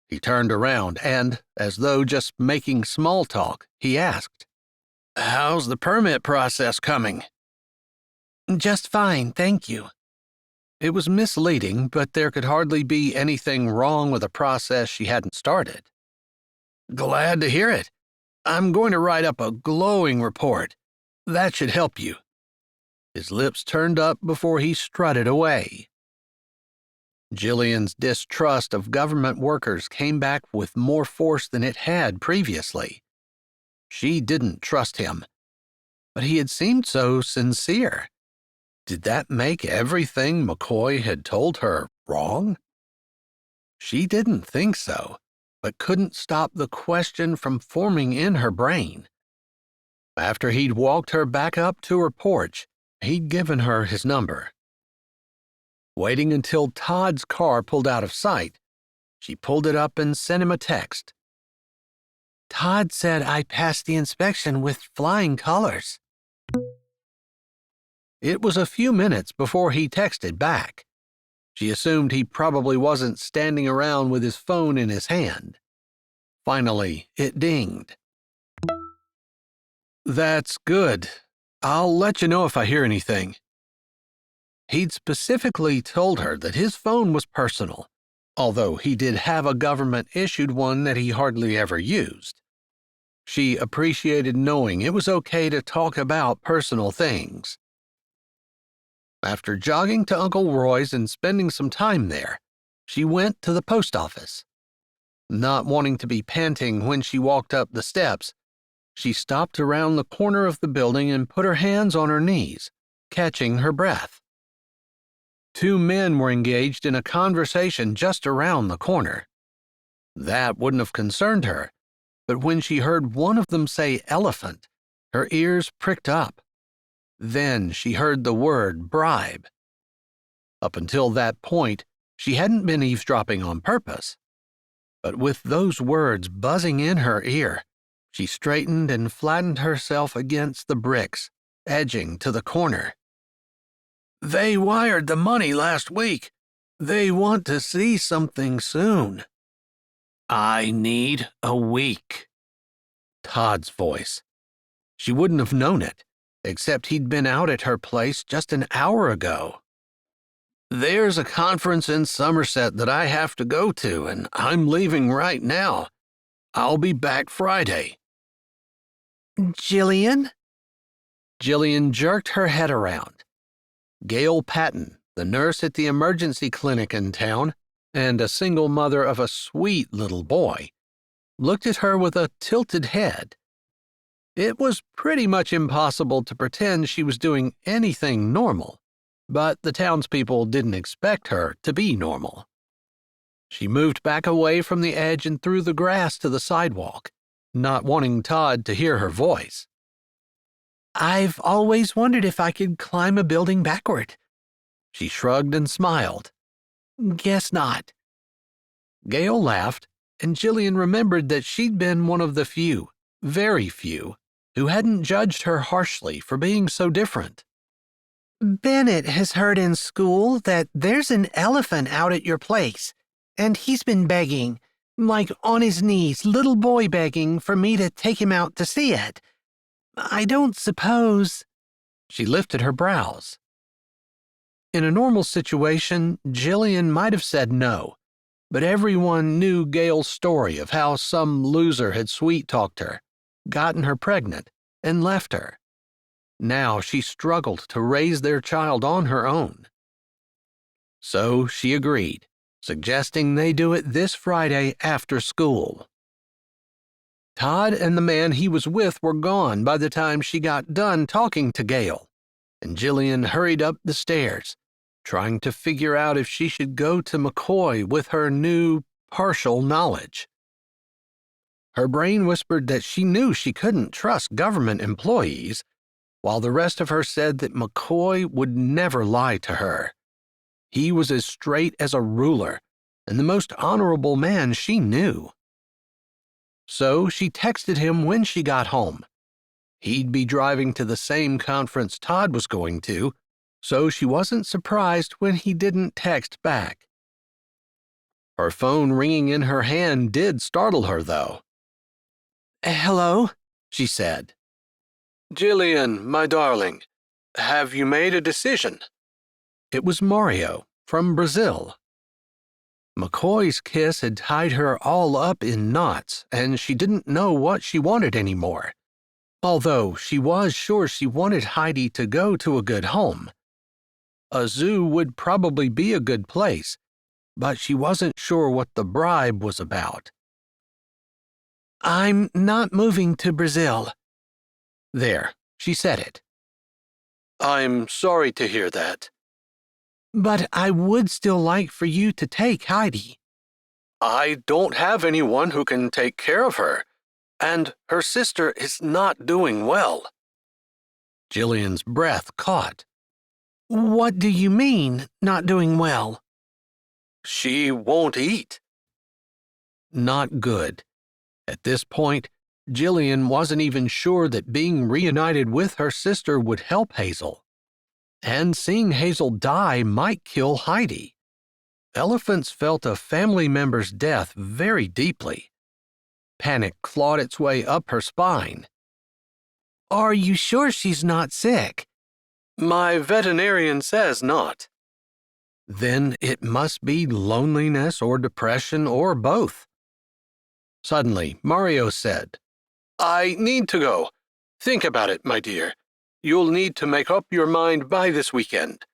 He turned around and, as though just making small talk, he asked, "How's the permit process coming?" "Just fine, thank you." It was misleading, but there could hardly be anything wrong with a process she hadn't started. Glad to hear it. I'm going to write up a glowing report. That should help you. His lips turned up before he strutted away. Jillian's distrust of government workers came back with more force than it had previously. She didn't trust him, but he had seemed so sincere. Did that make everything McCoy had told her wrong? She didn't think so, but couldn't stop the question from forming in her brain. After he'd walked her back up to her porch, he'd given her his number. Waiting until Todd's car pulled out of sight, she pulled it up and sent him a text. Todd said I passed the inspection with flying colors. It was a few minutes before he texted back. She assumed he probably wasn't standing around with his phone in his hand. Finally, it dinged. That's good. I'll let you know if I hear anything. He'd specifically told her that his phone was personal, although he did have a government-issued one that he hardly ever used. She appreciated knowing it was okay to talk about personal things. After jogging to Uncle Roy's and spending some time there, she went to the post office. Not wanting to be panting when she walked up the steps, she stopped around the corner of the building and put her hands on her knees, catching her breath. Two men were engaged in a conversation just around the corner. That wouldn't have concerned her, but when she heard one of them say elephant, her ears pricked up. Then she heard the word bribe. Up until that point, she hadn't been eavesdropping on purpose. But with those words buzzing in her ear, she straightened and flattened herself against the bricks, edging to the corner. They wired the money last week. They want to see something soon. I need a week. Todd's voice. She wouldn't have known it, except he'd been out at her place just an hour ago. There's a conference in Somerset that I have to go to, and I'm leaving right now. I'll be back Friday. Jillian? Jillian jerked her head around. Gail Patton, the nurse at the emergency clinic in town, and a single mother of a sweet little boy, looked at her with a tilted head. It was pretty much impossible to pretend she was doing anything normal, but the townspeople didn't expect her to be normal. She moved back away from the edge and through the grass to the sidewalk, not wanting Todd to hear her voice. I've always wondered if I could climb a building backward. She shrugged and smiled. Guess not. Gail laughed, and Jillian remembered that she'd been one of the few, very few, who hadn't judged her harshly for being so different. Bennett has heard in school that there's an elephant out at your place, and he's been begging, like on his knees, little boy begging for me to take him out to see it. I don't suppose... She lifted her brows. In a normal situation, Jillian might have said no, but everyone knew Gail's story of how some loser had sweet-talked her, gotten her pregnant, and left her. Now she struggled to raise their child on her own. So she agreed, suggesting they do it this Friday after school. Todd and the man he was with were gone by the time she got done talking to Gail, and Jillian hurried up the stairs, trying to figure out if she should go to McCoy with her new, partial knowledge. Her brain whispered that she knew she couldn't trust government employees, while the rest of her said that McCoy would never lie to her. He was as straight as a ruler, and the most honorable man she knew. So she texted him when she got home. He'd be driving to the same conference Todd was going to, so she wasn't surprised when he didn't text back. Her phone ringing in her hand did startle her, though. Hello? She said. Jillian, my darling, have you made a decision? It was Mario, from Brazil. McCoy's kiss had tied her all up in knots, and she didn't know what she wanted anymore. Although she was sure she wanted Heidi to go to a good home. A zoo would probably be a good place, but she wasn't sure what the bribe was about. I'm not moving to Brazil. There, she said it. I'm sorry to hear that. But I would still like for you to take Heidi. I don't have anyone who can take care of her, and her sister is not doing well. Jillian's breath caught. What do you mean, not doing well? She won't eat. Not good. At this point, Jillian wasn't even sure that being reunited with her sister would help Hazel. And seeing Hazel die might kill Heidi. Elephants felt a family member's death very deeply. Panic clawed its way up her spine. Are you sure she's not sick? My veterinarian says not. Then it must be loneliness or depression or both. Suddenly, Mario said, I need to go. Think about it, my dear. You'll need to make up your mind by this weekend.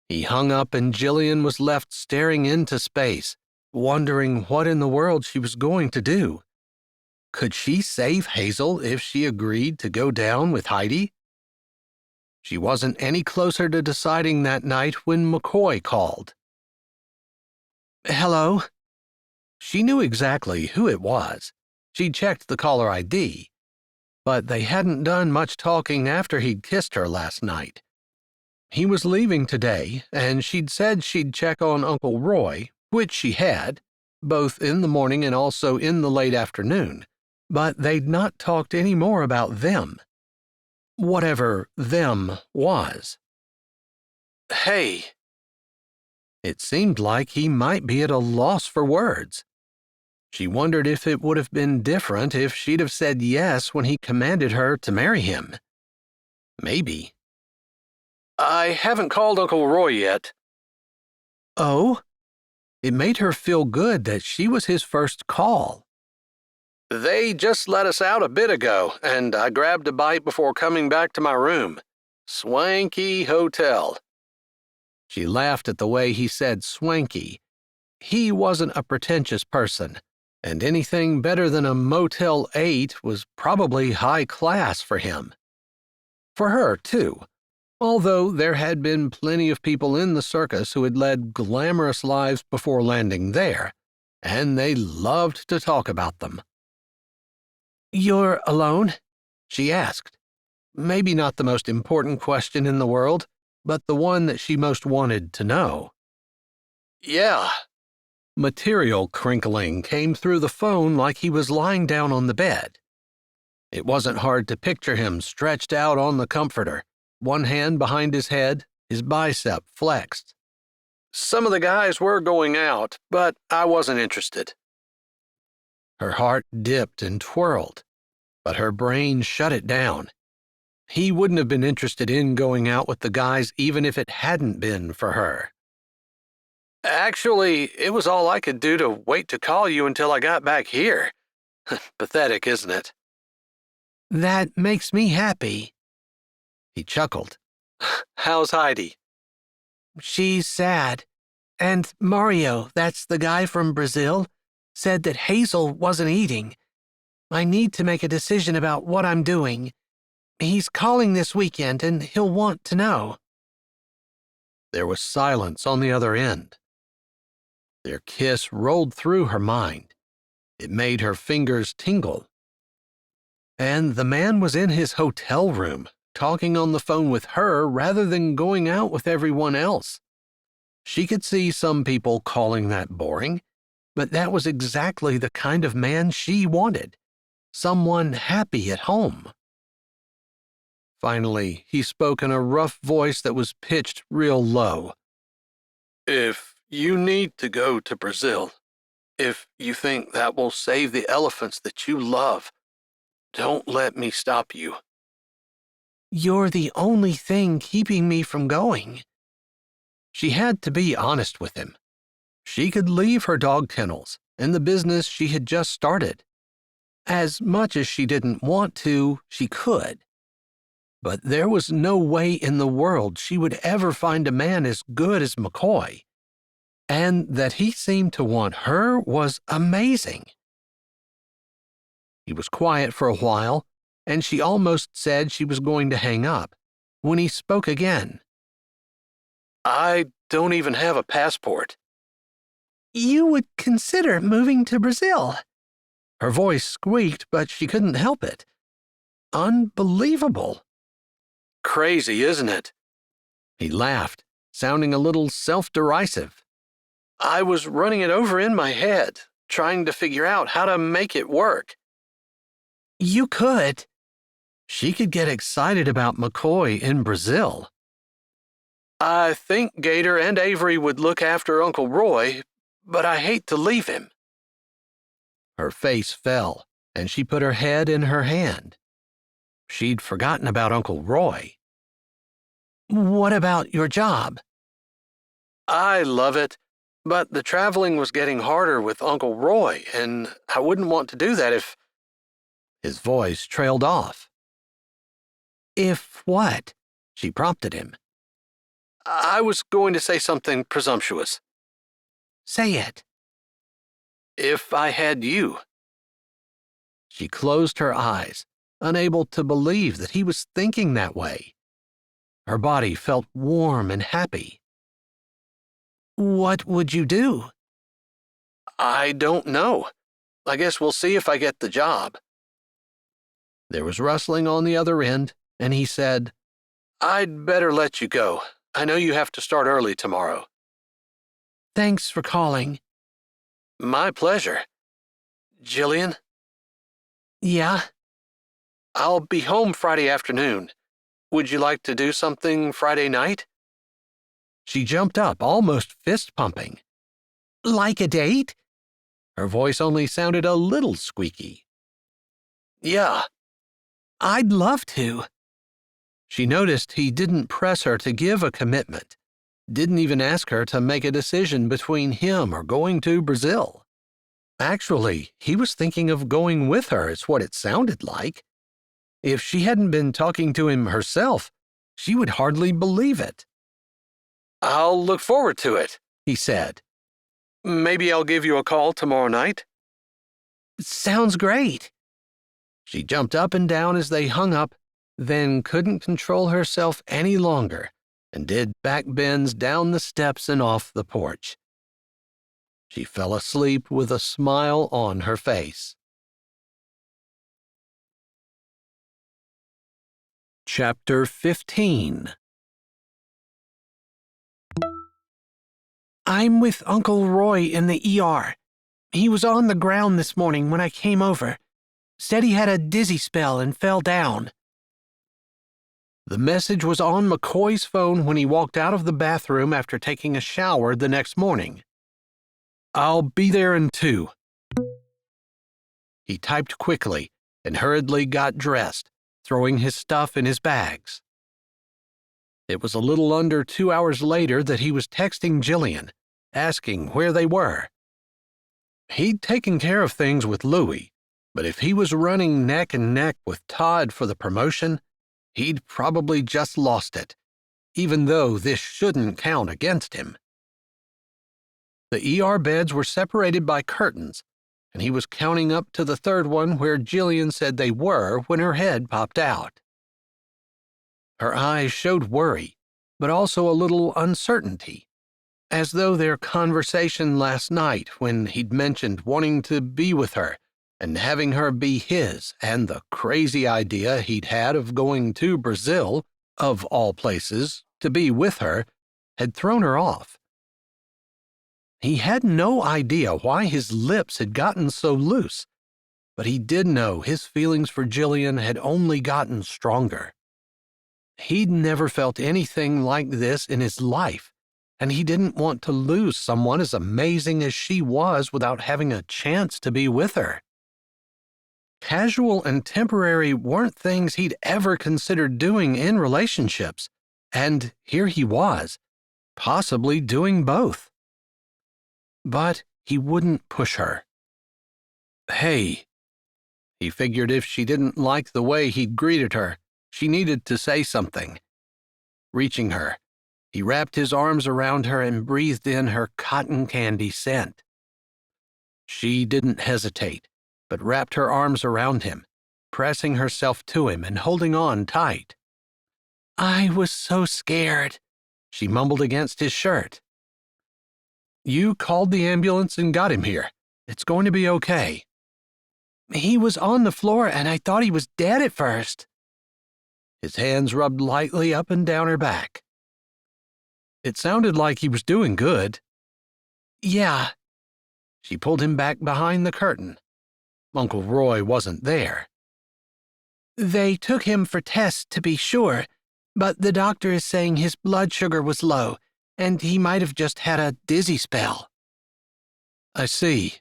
He hung up and Jillian was left staring into space, wondering what in the world she was going to do. Could she save Hazel if she agreed to go down with Heidi? She wasn't any closer to deciding that night when McCoy called. Hello? She knew exactly who it was. She'd checked the caller ID. But they hadn't done much talking after he'd kissed her last night. He was leaving today, and she'd said she'd check on Uncle Roy, which she had, both in the morning and also in the late afternoon, but they'd not talked any more about them. Whatever them was. Hey. It seemed like he might be at a loss for words. She wondered if it would have been different if she'd have said yes when he commanded her to marry him. Maybe. I haven't called Uncle Roy yet. Oh? It made her feel good that she was his first call. They just let us out a bit ago, and I grabbed a bite before coming back to my room. Swanky hotel. She laughed at the way he said swanky. He wasn't a pretentious person, and anything better than a Motel 8 was probably high class for him. For her, too, although there had been plenty of people in the circus who had led glamorous lives before landing there, and they loved to talk about them. You're alone? She asked. Maybe not the most important question in the world, but the one that she most wanted to know. Yeah. Material crinkling came through the phone like he was lying down on the bed. It wasn't hard to picture him stretched out on the comforter, one hand behind his head, his bicep flexed. Some of the guys were going out, but I wasn't interested. Her heart dipped and twirled, but her brain shut it down. He wouldn't have been interested in going out with the guys even if it hadn't been for her. Actually, it was all I could do to wait to call you until I got back here. Pathetic, isn't it? That makes me happy. He chuckled. How's Heidi? She's sad. And Mario, that's the guy from Brazil, said that Hazel wasn't eating. I need to make a decision about what I'm doing. He's calling this weekend and he'll want to know. There was silence on the other end. Their kiss rolled through her mind. It made her fingers tingle. And the man was in his hotel room, talking on the phone with her rather than going out with everyone else. She could see some people calling that boring, but that was exactly the kind of man she wanted. Someone happy at home. Finally, he spoke in a rough voice that was pitched real low. If you need to go to Brazil, if you think that will save the elephants that you love, don't let me stop you. You're the only thing keeping me from going. She had to be honest with him. She could leave her dog kennels and the business she had just started. As much as she didn't want to, she could. But there was no way in the world she would ever find a man as good as McCoy. And that he seemed to want her was amazing. He was quiet for a while, and she almost said she was going to hang up, when he spoke again. I don't even have a passport. You would consider moving to Brazil. Her voice squeaked, but she couldn't help it. Unbelievable. Crazy, isn't it? He laughed, sounding a little self-derisive. I was running it over in my head, trying to figure out how to make it work. You could. She could get excited about McCoy in Brazil. I think Gator and Avery would look after Uncle Roy, but I hate to leave him. Her face fell, and she put her head in her hand. She'd forgotten about Uncle Roy. What about your job? I love it, but the traveling was getting harder with Uncle Roy, and I wouldn't want to do that if... His voice trailed off. If what? She prompted him. I was going to say something presumptuous. Say it. If I had you. She closed her eyes, unable to believe that he was thinking that way. Her body felt warm and happy. What would you do? I don't know. I guess we'll see if I get the job. There was rustling on the other end, and he said, I'd better let you go. I know you have to start early tomorrow. Thanks for calling. My pleasure. Jillian? Yeah? I'll be home Friday afternoon. Would you like to do something Friday night? She jumped up, almost fist-pumping. Like a date? Her voice only sounded a little squeaky. Yeah. I'd love to. She noticed he didn't press her to give a commitment, didn't even ask her to make a decision between him or going to Brazil. Actually, he was thinking of going with her, is what it sounded like. If she hadn't been talking to him herself, she would hardly believe it. I'll look forward to it, he said. Maybe I'll give you a call tomorrow night. Sounds great. She jumped up and down as they hung up, then couldn't control herself any longer and did back bends down the steps and off the porch. She fell asleep with a smile on her face. Chapter 15. I'm with Uncle Roy in the ER. He was on the ground this morning when I came over. Said he had a dizzy spell and fell down. The message was on McCoy's phone when he walked out of the bathroom after taking a shower the next morning. I'll be there in 2. He typed quickly and hurriedly got dressed, throwing his stuff in his bags. It was a little under 2 hours later that he was texting Jillian, asking where they were. He'd taken care of things with Louie, but if he was running neck and neck with Todd for the promotion, he'd probably just lost it, even though this shouldn't count against him. The ER beds were separated by curtains, and he was counting up to the 3rd one where Jillian said they were when her head popped out. Her eyes showed worry, but also a little uncertainty, as though their conversation last night when he'd mentioned wanting to be with her and having her be his, and the crazy idea he'd had of going to Brazil, of all places, to be with her, had thrown her off. He had no idea why his lips had gotten so loose, but he did know his feelings for Jillian had only gotten stronger. He'd never felt anything like this in his life, and he didn't want to lose someone as amazing as she was without having a chance to be with her. Casual and temporary weren't things he'd ever considered doing in relationships, and here he was, possibly doing both. but he wouldn't push her. "Hey." He figured if she didn't like the way he'd greeted her, she needed to say something. Reaching her, he wrapped his arms around her and breathed in her cotton candy scent. She didn't hesitate, but wrapped her arms around him, pressing herself to him and holding on tight. "I was so scared," she mumbled against his shirt. "You called the ambulance and got him here. It's going to be okay." "He was on the floor and I thought he was dead at first." His hands rubbed lightly up and down her back. "It sounded like he was doing good." "Yeah." She pulled him back behind the curtain. Uncle Roy wasn't there. "They took him for tests to be sure, but the doctor is saying his blood sugar was low, and he might have just had a dizzy spell." "I see."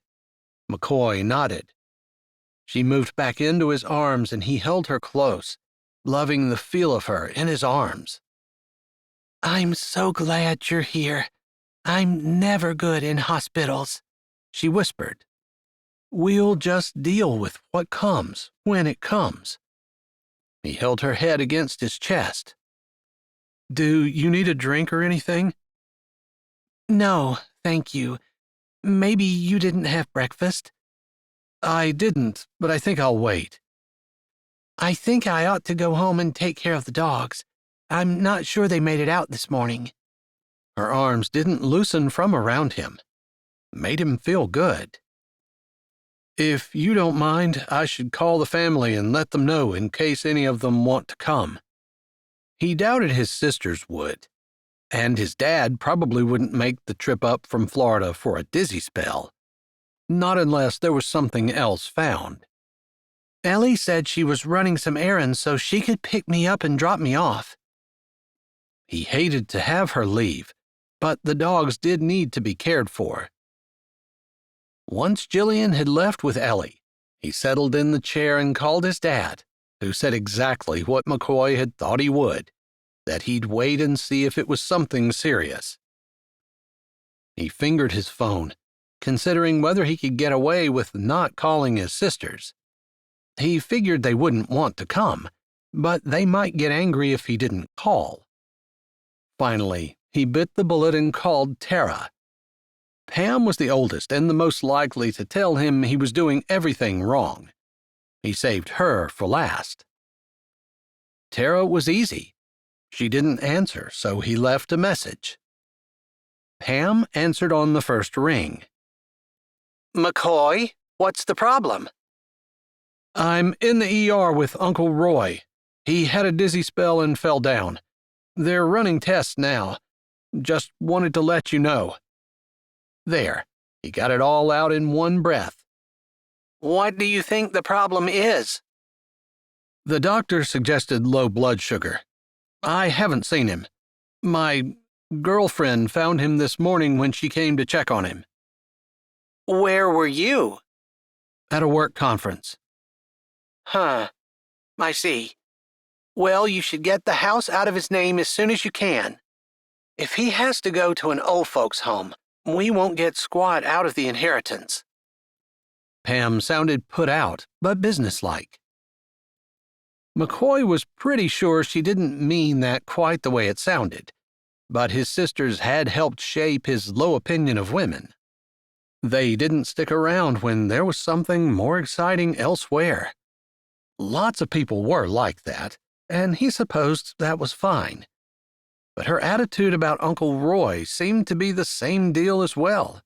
McCoy nodded. She moved back into his arms and he held her close, loving the feel of her in his arms. "I'm so glad you're here. I'm never good in hospitals," she whispered. "We'll just deal with what comes when it comes." He held her head against his chest. "Do you need a drink or anything?" "No, thank you. Maybe you didn't have breakfast?" "I didn't, but I think I'll wait." "I think I ought to go home and take care of the dogs. I'm not sure they made it out this morning." Her arms didn't loosen from around him. Made him feel good. "If you don't mind, I should call the family and let them know in case any of them want to come." He doubted his sisters would, and his dad probably wouldn't make the trip up from Florida for a dizzy spell. Not unless there was something else found. "Ellie said she was running some errands so she could pick me up and drop me off." He hated to have her leave, but the dogs did need to be cared for. Once Jillian had left with Ellie, he settled in the chair and called his dad, who said exactly what McCoy had thought he would, that he'd wait and see if it was something serious. He fingered his phone, considering whether he could get away with not calling his sisters. He figured they wouldn't want to come, but they might get angry if he didn't call. Finally, he bit the bullet and called Tara. Pam was the oldest and the most likely to tell him he was doing everything wrong. He saved her for last. Tara was easy. She didn't answer, so he left a message. Pam answered on the first ring. "McCoy, what's the problem?" "I'm in the ER with Uncle Roy. He had a dizzy spell and fell down. They're running tests now. Just wanted to let you know." There, he got it all out in one breath. "What do you think the problem is?" "The doctor suggested low blood sugar. I haven't seen him. My girlfriend found him this morning when she came to check on him." "Where were you?" "At a work conference." "Huh. I see. Well, you should get the house out of his name as soon as you can. If he has to go to an old folks' home, we won't get squat out of the inheritance." Pam sounded put out, but businesslike. McCoy was pretty sure she didn't mean that quite the way it sounded, but his sisters had helped shape his low opinion of women. They didn't stick around when there was something more exciting elsewhere. Lots of people were like that, and he supposed that was fine. But her attitude about Uncle Roy seemed to be the same deal as well.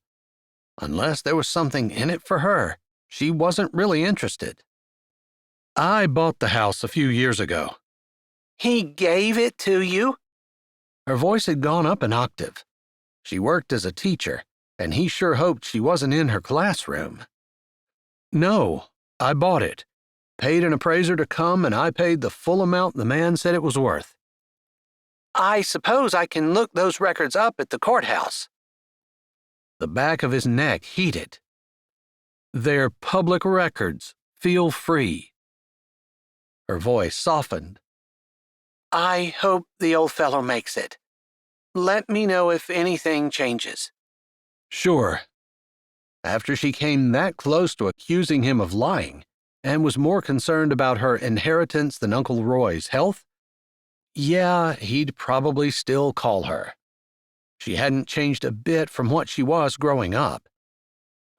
Unless there was something in it for her, she wasn't really interested. "I bought the house a few years ago." "He gave it to you?" Her voice had gone up an octave. She worked as a teacher, and he sure hoped she wasn't in her classroom. "No, I bought it. Paid an appraiser to come, and I paid the full amount the man said it was worth." "I suppose I can look those records up at the courthouse." The back of his neck heated. "They're public records. Feel free." Her voice softened. "I hope the old fellow makes it. Let me know if anything changes." "Sure. after she came that close to accusing him of lying and was more concerned about her inheritance than Uncle Roy's health, yeah, he'd probably still call her. She hadn't changed a bit from what she was growing up.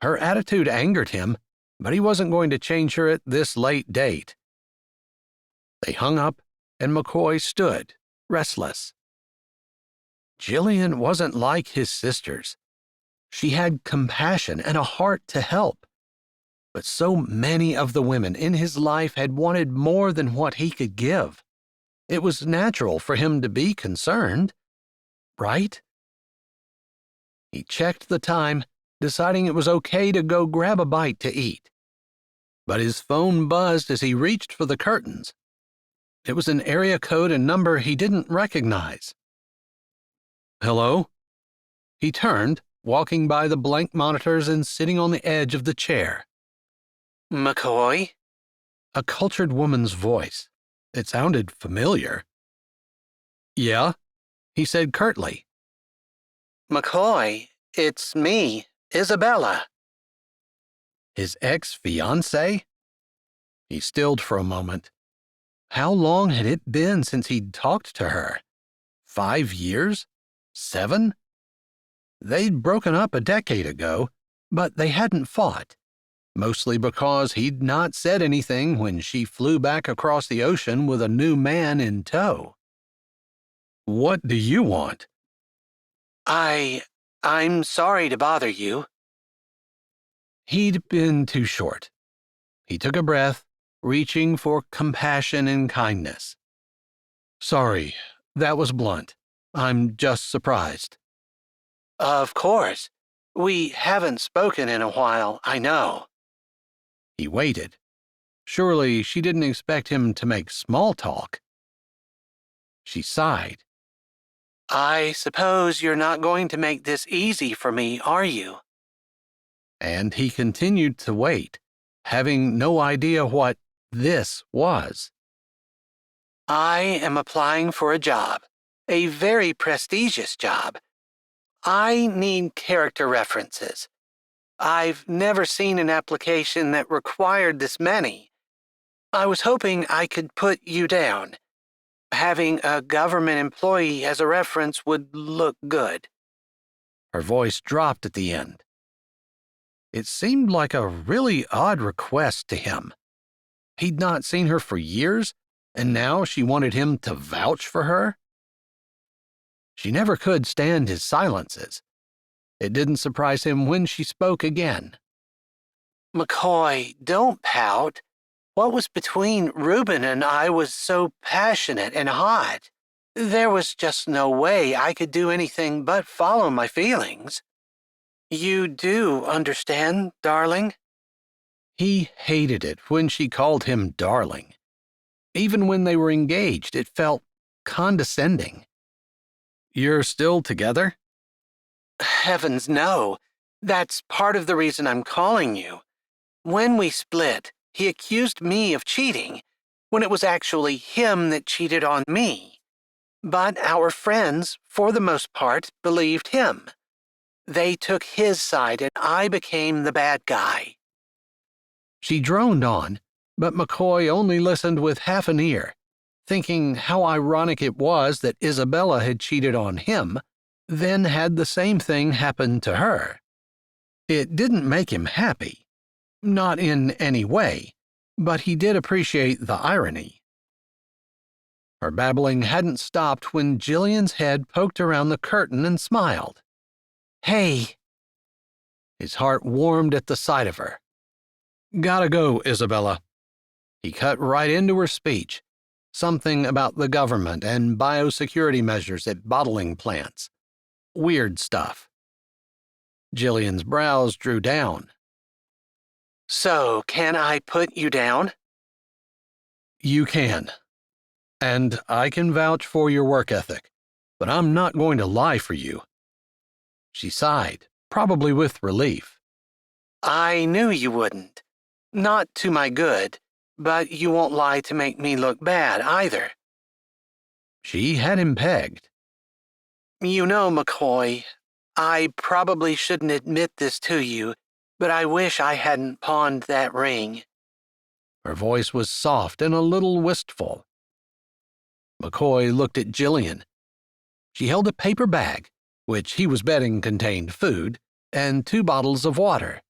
Her attitude angered him, but he wasn't going to change her at this late date. They hung up, and McCoy stood, restless. Jillian wasn't like his sisters. She had compassion and a heart to help. But so many of the women in his life had wanted more than what he could give. It was natural for him to be concerned, right? He checked the time, deciding it was okay to go grab a bite to eat. But his phone buzzed as he reached for the curtains. It was an area code and number he didn't recognize. Hello? He turned, walking by the blank monitors and sitting on the edge of the chair. McCoy? A cultured woman's voice. It sounded familiar. Yeah, he said curtly. McCoy, it's me, Isabella. His ex-fiancée? He stilled for a moment. How long had it been since he'd talked to her? 5 years? 7? They'd broken up a decade ago, but they hadn't fought, mostly because he'd not said anything when she flew back across the ocean with a new man in tow. What do you want? I'm sorry to bother you. He'd been too short. He took a breath, reaching for compassion and kindness. Sorry, that was blunt. I'm just surprised. Of course. We haven't spoken in a while, I know. He waited. Surely she didn't expect him to make small talk. She sighed. I suppose you're not going to make this easy for me, are you? And he continued to wait, having no idea what this was. I am applying for a job, a very prestigious job. I need character references. I've never seen an application that required this many. I was hoping I could put you down. Having a government employee as a reference would look good. Her voice dropped at the end. It seemed like a really odd request to him. He'd not seen her for years, and now she wanted him to vouch for her? She never could stand his silences. It didn't surprise him when she spoke again. McCoy, don't pout. What was between Reuben and I was so passionate and hot. There was just no way I could do anything but follow my feelings. You do understand, darling? He hated it when she called him darling. Even when they were engaged, it felt condescending. You're still together? Heavens, no. That's part of the reason I'm calling you. When we split, he accused me of cheating, when it was actually him that cheated on me. But our friends, for the most part, believed him. They took his side and I became the bad guy. She droned on, but McCoy only listened with half an ear, thinking how ironic it was that Isabella had cheated on him, then had the same thing happen to her. It didn't make him happy. Not in any way, but he did appreciate the irony. Her babbling hadn't stopped when Jillian's head poked around the curtain and smiled. Hey! His heart warmed at the sight of her. Gotta go, Isabella. He cut right into her speech, something about the government and biosecurity measures at bottling plants. Weird stuff. Jillian's brows drew down. So, can I put you down? You can. And I can vouch for your work ethic, but I'm not going to lie for you. She sighed, probably with relief. I knew you wouldn't. Not to my good, but you won't lie to make me look bad either. She had him pegged. You know, McCoy, I probably shouldn't admit this to you, but I wish I hadn't pawned that ring." Her voice was soft and a little wistful. McCoy looked at Jillian. She held a paper bag, which he was betting contained food, and 2 bottles of water.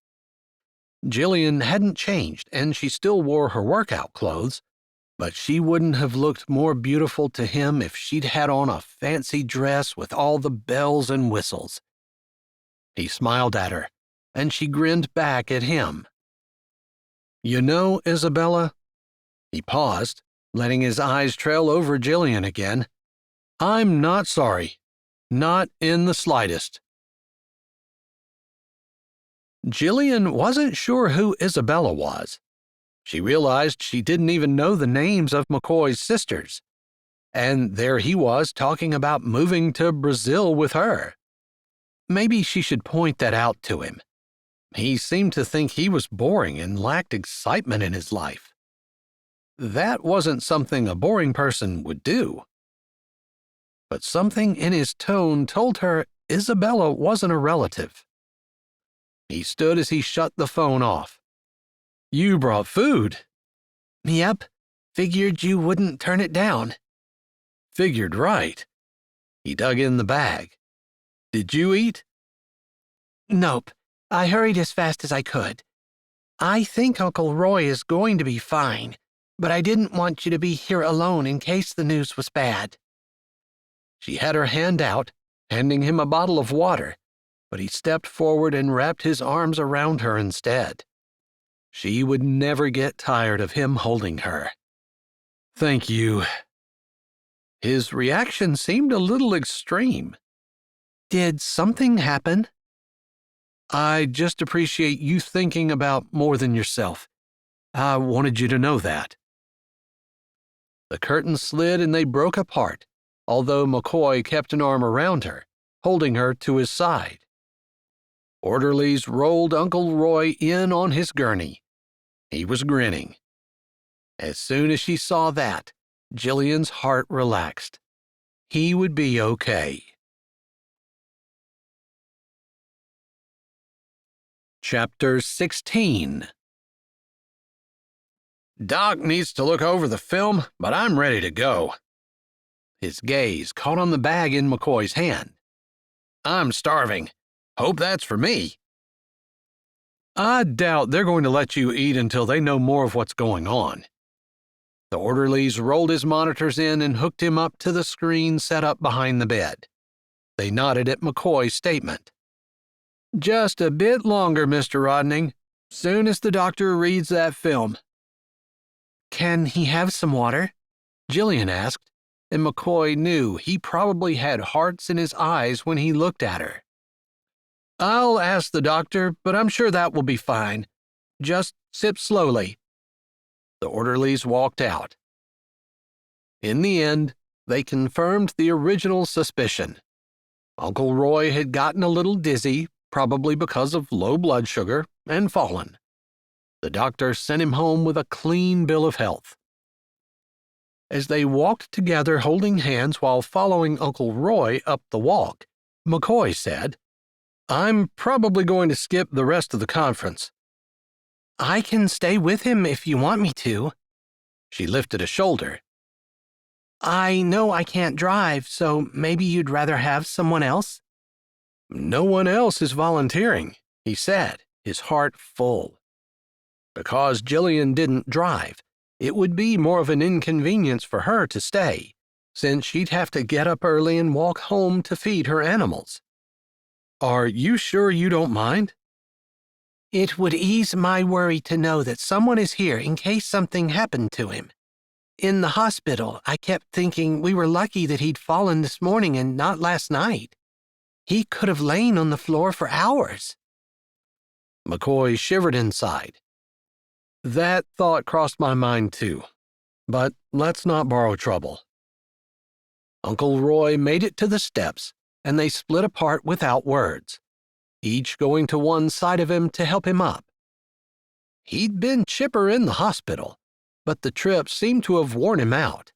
Jillian hadn't changed, and she still wore her workout clothes, but she wouldn't have looked more beautiful to him if she'd had on a fancy dress with all the bells and whistles. He smiled at her, and she grinned back at him. "You know, Isabella," he paused, letting his eyes trail over Jillian again, "I'm not sorry. Not in the slightest." Jillian wasn't sure who Isabella was. She realized she didn't even know the names of McCoy's sisters. And there he was talking about moving to Brazil with her. Maybe she should point that out to him. He seemed to think he was boring and lacked excitement in his life. That wasn't something a boring person would do. But something in his tone told her Isabella wasn't a relative. He stood as he shut the phone off. "You brought food." "Yep. Figured you wouldn't turn it down." "Figured right." He dug in the bag. "Did you eat?" "Nope. I hurried as fast as I could. I think Uncle Roy is going to be fine, but I didn't want you to be here alone in case the news was bad." She had her hand out, handing him a bottle of water, but he stepped forward and wrapped his arms around her instead. She would never get tired of him holding her. "Thank you." His reaction seemed a little extreme. "Did something happen?" "I just appreciate you thinking about more than yourself. I wanted you to know that." The curtain slid and they broke apart, although McCoy kept an arm around her, holding her to his side. Orderlies rolled Uncle Roy in on his gurney. He was grinning. As soon as she saw that, Jillian's heart relaxed. He would be okay. Chapter 16. "Doc needs to look over the film, but I'm ready to go." His gaze caught on the bag in McCoy's hand. "I'm starving. Hope that's for me." "I doubt they're going to let you eat until they know more of what's going on." The orderlies rolled his monitors in and hooked him up to the screen set up behind the bed. They nodded at McCoy's statement. "Just a bit longer, Mr. Rodning. Soon as the doctor reads that film." "Can he have some water?" Jillian asked, and McCoy knew he probably had hearts in his eyes when he looked at her. "I'll ask the doctor, but I'm sure that will be fine. Just sip slowly." The orderlies walked out. In the end, they confirmed the original suspicion. Uncle Roy had gotten a little dizzy, probably because of low blood sugar, and fallen. The doctor sent him home with a clean bill of health. As they walked together holding hands while following Uncle Roy up the walk, McCoy said, "I'm probably going to skip the rest of the conference." "I can stay with him if you want me to." She lifted a shoulder. "I know I can't drive, so maybe you'd rather have someone else?" "No one else is volunteering," he said, his heart full. Because Jillian didn't drive, it would be more of an inconvenience for her to stay, since she'd have to get up early and walk home to feed her animals. "Are you sure you don't mind?" "It would ease my worry to know that someone is here in case something happened to him. In the hospital, I kept thinking we were lucky that he'd fallen this morning and not last night. He could have lain on the floor for hours." McCoy shivered inside. "That thought crossed my mind too. But let's not borrow trouble." Uncle Roy made it to the steps, and they split apart without words, each going to one side of him to help him up. He'd been chipper in the hospital, but the trip seemed to have worn him out.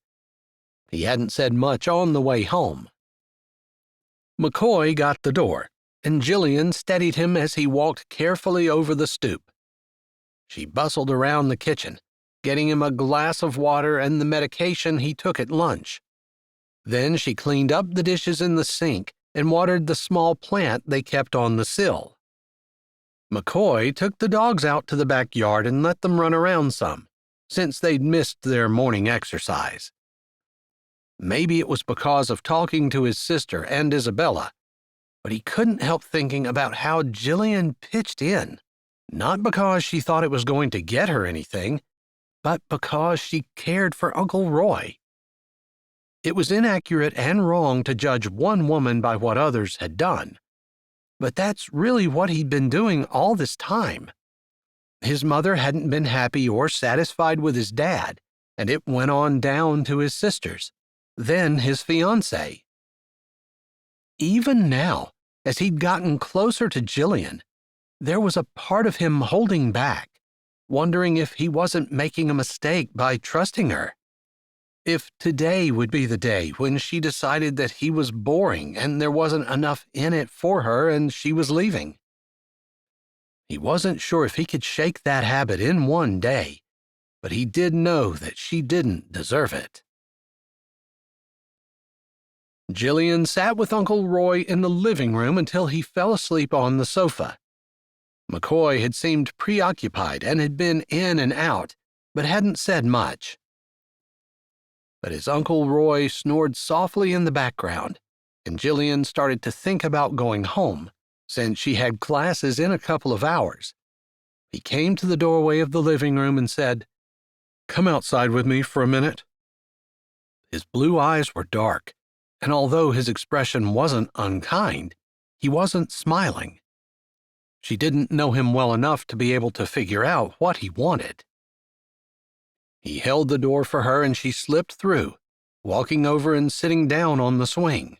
He hadn't said much on the way home. McCoy got the door, and Jillian steadied him as he walked carefully over the stoop. She bustled around the kitchen, getting him a glass of water and the medication he took at lunch. Then she cleaned up the dishes in the sink and watered the small plant they kept on the sill. McCoy took the dogs out to the backyard and let them run around some, since they'd missed their morning exercise. Maybe it was because of talking to his sister and Isabella, but he couldn't help thinking about how Jillian pitched in, not because she thought it was going to get her anything, but because she cared for Uncle Roy. It was inaccurate and wrong to judge one woman by what others had done, but that's really what he'd been doing all this time. His mother hadn't been happy or satisfied with his dad, and it went on down to his sisters, then his fiancée. Even now, as he'd gotten closer to Jillian, there was a part of him holding back, wondering if he wasn't making a mistake by trusting her. If today would be the day when she decided that he was boring and there wasn't enough in it for her and she was leaving. He wasn't sure if he could shake that habit in one day, but he did know that she didn't deserve it. Jillian sat with Uncle Roy in the living room until he fell asleep on the sofa. McCoy had seemed preoccupied and had been in and out, but hadn't said much. But his Uncle Roy snored softly in the background, and Jillian started to think about going home, since she had classes in a couple of hours. He came to the doorway of the living room and said, "Come outside with me for a minute." His blue eyes were dark, and although his expression wasn't unkind, he wasn't smiling. She didn't know him well enough to be able to figure out what he wanted. He held the door for her and she slipped through, walking over and sitting down on the swing.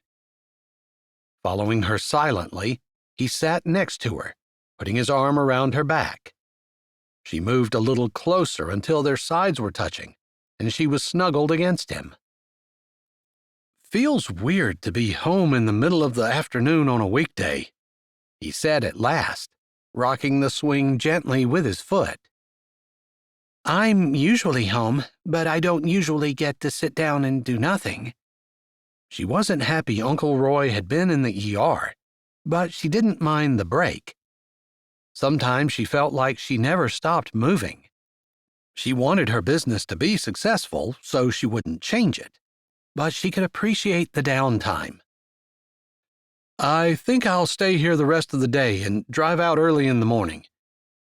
Following her silently, he sat next to her, putting his arm around her back. She moved a little closer until their sides were touching, and she was snuggled against him. "Feels weird to be home in the middle of the afternoon on a weekday," he said at last, rocking the swing gently with his foot. "I'm usually home, but I don't usually get to sit down and do nothing." She wasn't happy Uncle Roy had been in the ER, but she didn't mind the break. Sometimes she felt like she never stopped moving. She wanted her business to be successful, so she wouldn't change it, but she could appreciate the downtime. "I think I'll stay here the rest of the day and drive out early in the morning.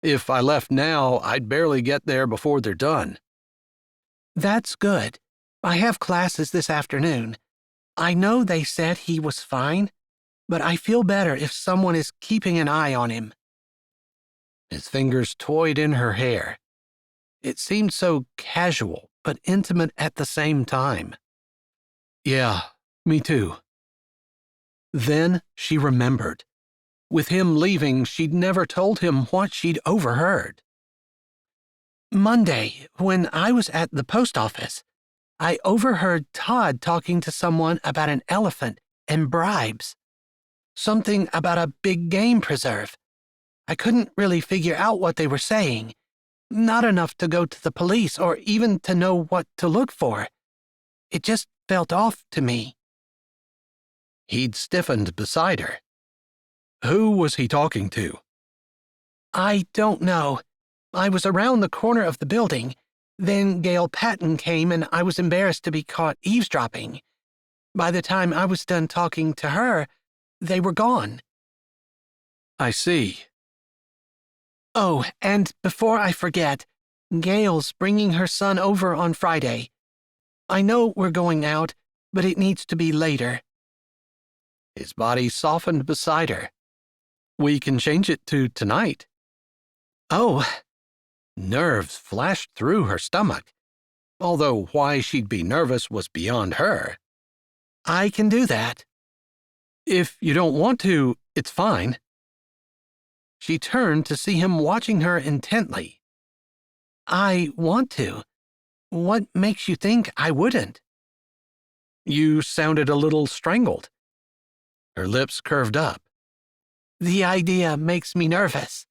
If I left now, I'd barely get there before they're done." "That's good. I have classes this afternoon. I know they said he was fine, but I feel better if someone is keeping an eye on him." His fingers toyed in her hair. It seemed so casual, but intimate at the same time. "Yeah, me too." Then she remembered. With him leaving, she'd never told him what she'd overheard. "Monday, when I was at the post office, I overheard Todd talking to someone about an elephant and bribes. Something about a big game preserve. I couldn't really figure out what they were saying. Not enough to go to the police or even to know what to look for. It just felt off to me." He'd stiffened beside her. "Who was he talking to?" "I don't know. I was around the corner of the building. Then Gail Patton came and I was embarrassed to be caught eavesdropping. By the time I was done talking to her, they were gone." "I see." "Oh, and before I forget, Gail's bringing her son over on Friday. I know we're going out, but it needs to be later." His body softened beside her. "We can change it to tonight." "Oh." Nerves flashed through her stomach, although why she'd be nervous was beyond her. "I can do that." "If you don't want to, it's fine." She turned to see him watching her intently. "I want to. What makes you think I wouldn't?" "You sounded a little strangled." Her lips curved up. The idea makes me nervous.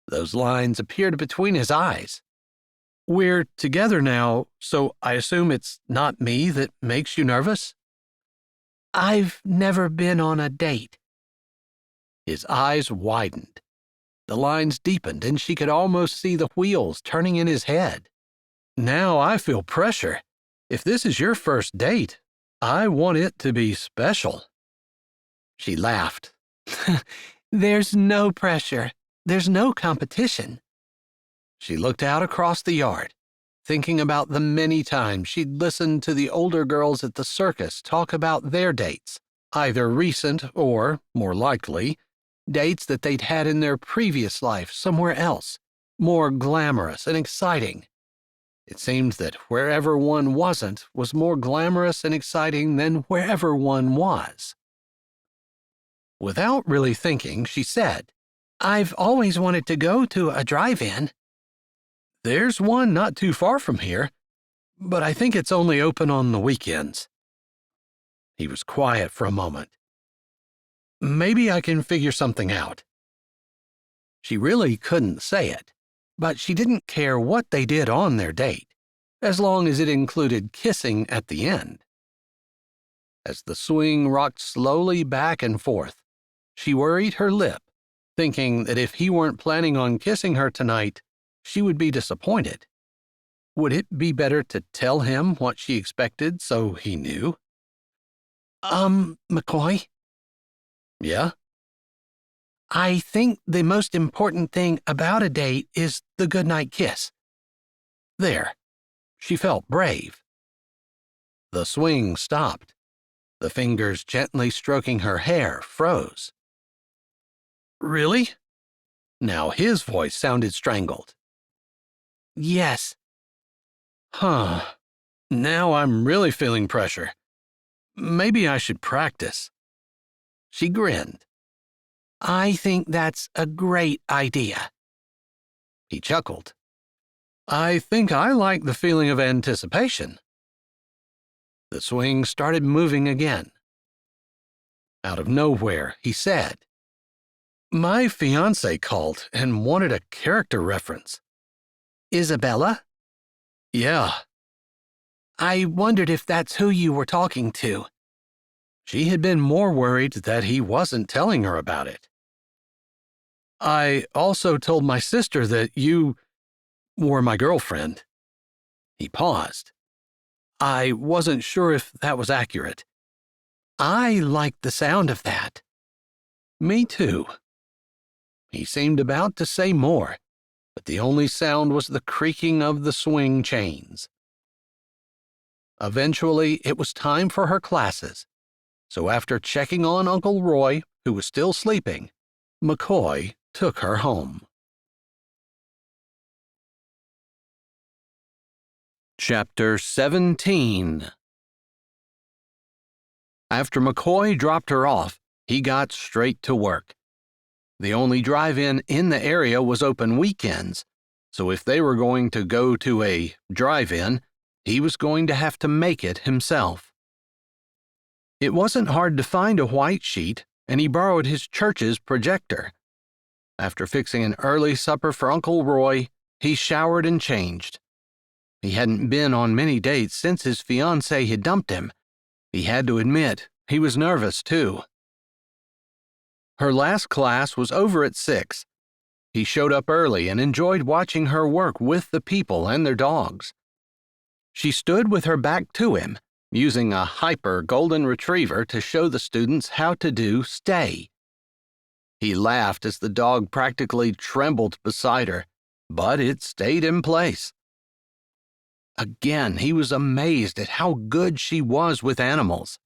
Those lines appeared between his eyes. We're together now, so I assume it's not me that makes you nervous? I've never been on a date. His eyes widened. The lines deepened, and she could almost see the wheels turning in his head. Now I feel pressure. If this is your first date, I want it to be special. She laughed. There's no pressure. There's no competition. She looked out across the yard, thinking about the many times she'd listened to the older girls at the circus talk about their dates, either recent or, more likely, dates that they'd had in their previous life somewhere else, more glamorous and exciting. It seemed that wherever one wasn't was more glamorous and exciting than wherever one was. Without really thinking, she said, I've always wanted to go to a drive-in. There's one not too far from here, but I think it's only open on the weekends. He was quiet for a moment. Maybe I can figure something out. She really couldn't say it, but she didn't care what they did on their date, as long as it included kissing at the end. As the swing rocked slowly back and forth, she worried her lip, thinking that if he weren't planning on kissing her tonight, she would be disappointed. Would it be better to tell him what she expected so he knew? McCoy? Yeah? I think the most important thing about a date is the goodnight kiss. There. She felt brave. The swing stopped. The fingers gently stroking her hair froze. Really? Now his voice sounded strangled. Yes. Huh. Now I'm really feeling pressure. Maybe I should practice. She grinned. I think that's a great idea. He chuckled. I think I like the feeling of anticipation. The swing started moving again. Out of nowhere, he said, My fiancé called and wanted a character reference. Isabella? Yeah. I wondered if that's who you were talking to. She had been more worried that he wasn't telling her about it. I also told my sister that you were my girlfriend. He paused. I wasn't sure if that was accurate. I liked the sound of that. Me too. He seemed about to say more, but the only sound was the creaking of the swing chains. Eventually, it was time for her classes, so after checking on Uncle Roy, who was still sleeping, McCoy took her home. Chapter 17. After McCoy dropped her off, he got straight to work. The only drive-in in the area was open weekends, so if they were going to go to a drive-in, he was going to have to make it himself. It wasn't hard to find a white sheet, and he borrowed his church's projector. After fixing an early supper for Uncle Roy, he showered and changed. He hadn't been on many dates since his fiancée had dumped him. He had to admit he was nervous, too. Her last class was over at 6. He showed up early and enjoyed watching her work with the people and their dogs. She stood with her back to him, using a hyper golden retriever to show the students how to do stay. He laughed as the dog practically trembled beside her, but it stayed in place. Again, he was amazed at how good she was with animals.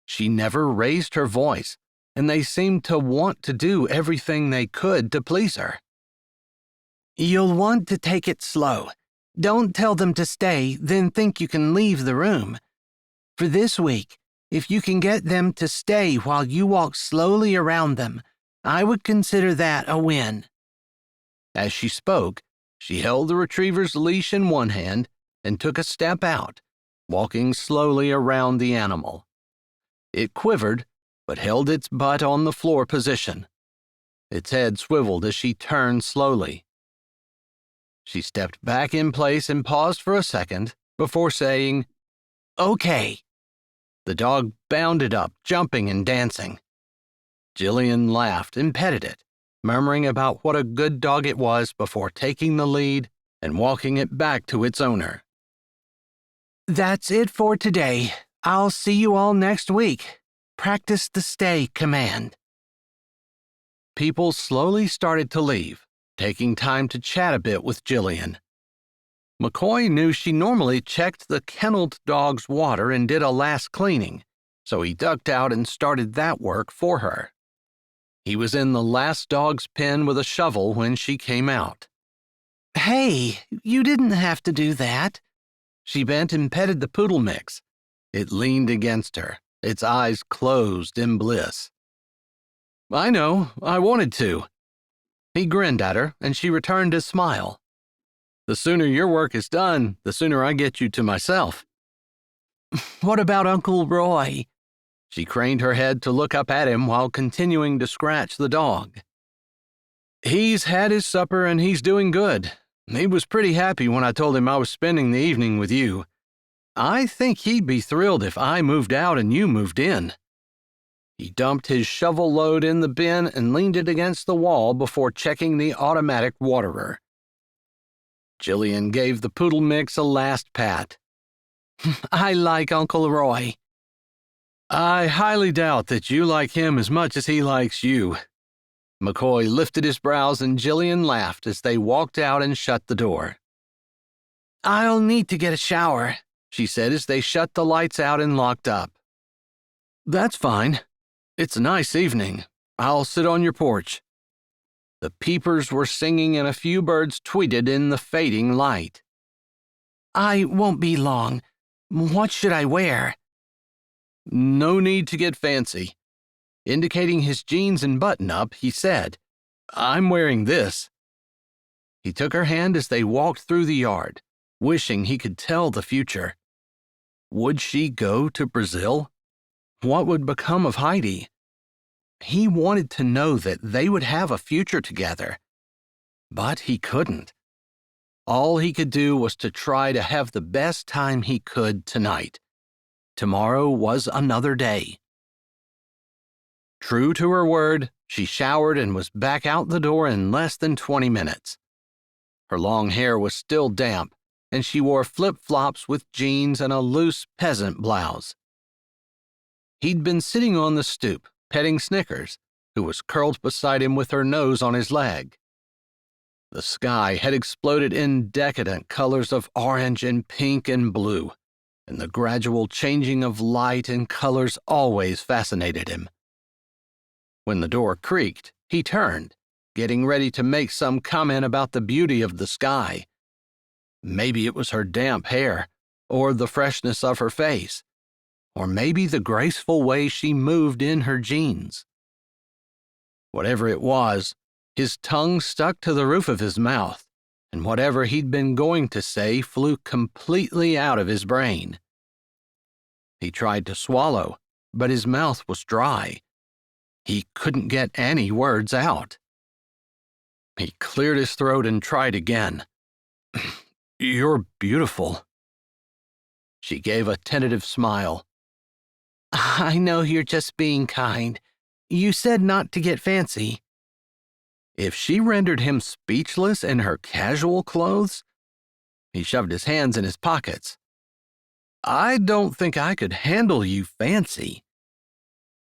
She never raised her voice, and they seemed to want to do everything they could to please her. You'll want to take it slow. Don't tell them to stay, then think you can leave the room. For this week, if you can get them to stay while you walk slowly around them, I would consider that a win. As she spoke, she held the retriever's leash in one hand and took a step out, walking slowly around the animal. It quivered, but held its butt on the floor position. Its head swiveled as she turned slowly. She stepped back in place and paused for a second before saying, "Okay." The dog bounded up, jumping and dancing. Jillian laughed and petted it, murmuring about what a good dog it was before taking the lead and walking it back to its owner. "That's it for today. I'll see you all next week. Practice the stay command." People slowly started to leave, taking time to chat a bit with Jillian. McCoy knew she normally checked the kenneled dog's water and did a last cleaning, so he ducked out and started that work for her. He was in the last dog's pen with a shovel when she came out. "Hey, you didn't have to do that." She bent and petted the poodle mix. It leaned against her, its eyes closed in bliss. "I know, I wanted to." He grinned at her, and she returned his smile. "The sooner your work is done, the sooner I get you to myself." "What about Uncle Roy?" She craned her head to look up at him while continuing to scratch the dog. "He's had his supper and he's doing good. He was pretty happy when I told him I was spending the evening with you. I think he'd be thrilled if I moved out and you moved in." He dumped his shovel load in the bin and leaned it against the wall before checking the automatic waterer. Jillian gave the poodle mix a last pat. "I like Uncle Roy." "I highly doubt that you like him as much as he likes you." McCoy lifted his brows and Jillian laughed as they walked out and shut the door. "I'll need to get a shower," she said as they shut the lights out and locked up. "That's fine. It's a nice evening. I'll sit on your porch." The peepers were singing and a few birds tweeted in the fading light. "I won't be long. What should I wear?" "No need to get fancy." Indicating his jeans and button-up, he said, "I'm wearing this." He took her hand as they walked through the yard, wishing he could tell the future. Would she go to Brazil? What would become of Heidi? He wanted to know that they would have a future together. But he couldn't. All he could do was to try to have the best time he could tonight. Tomorrow was another day. True to her word, she showered and was back out the door in less than 20 minutes. Her long hair was still damp, and she wore flip-flops with jeans and a loose peasant blouse. He'd been sitting on the stoop, petting Snickers, who was curled beside him with her nose on his leg. The sky had exploded in decadent colors of orange and pink and blue, and the gradual changing of light and colors always fascinated him. When the door creaked, he turned, getting ready to make some comment about the beauty of the sky. Maybe it was her damp hair, or the freshness of her face, or maybe the graceful way she moved in her jeans. Whatever it was, his tongue stuck to the roof of his mouth, and whatever he'd been going to say flew completely out of his brain. He tried to swallow, but his mouth was dry. He couldn't get any words out. He cleared his throat and tried again. "You're beautiful." She gave a tentative smile. "I know you're just being kind. You said not to get fancy." If she rendered him speechless in her casual clothes, he shoved his hands in his pockets. "I don't think I could handle you fancy."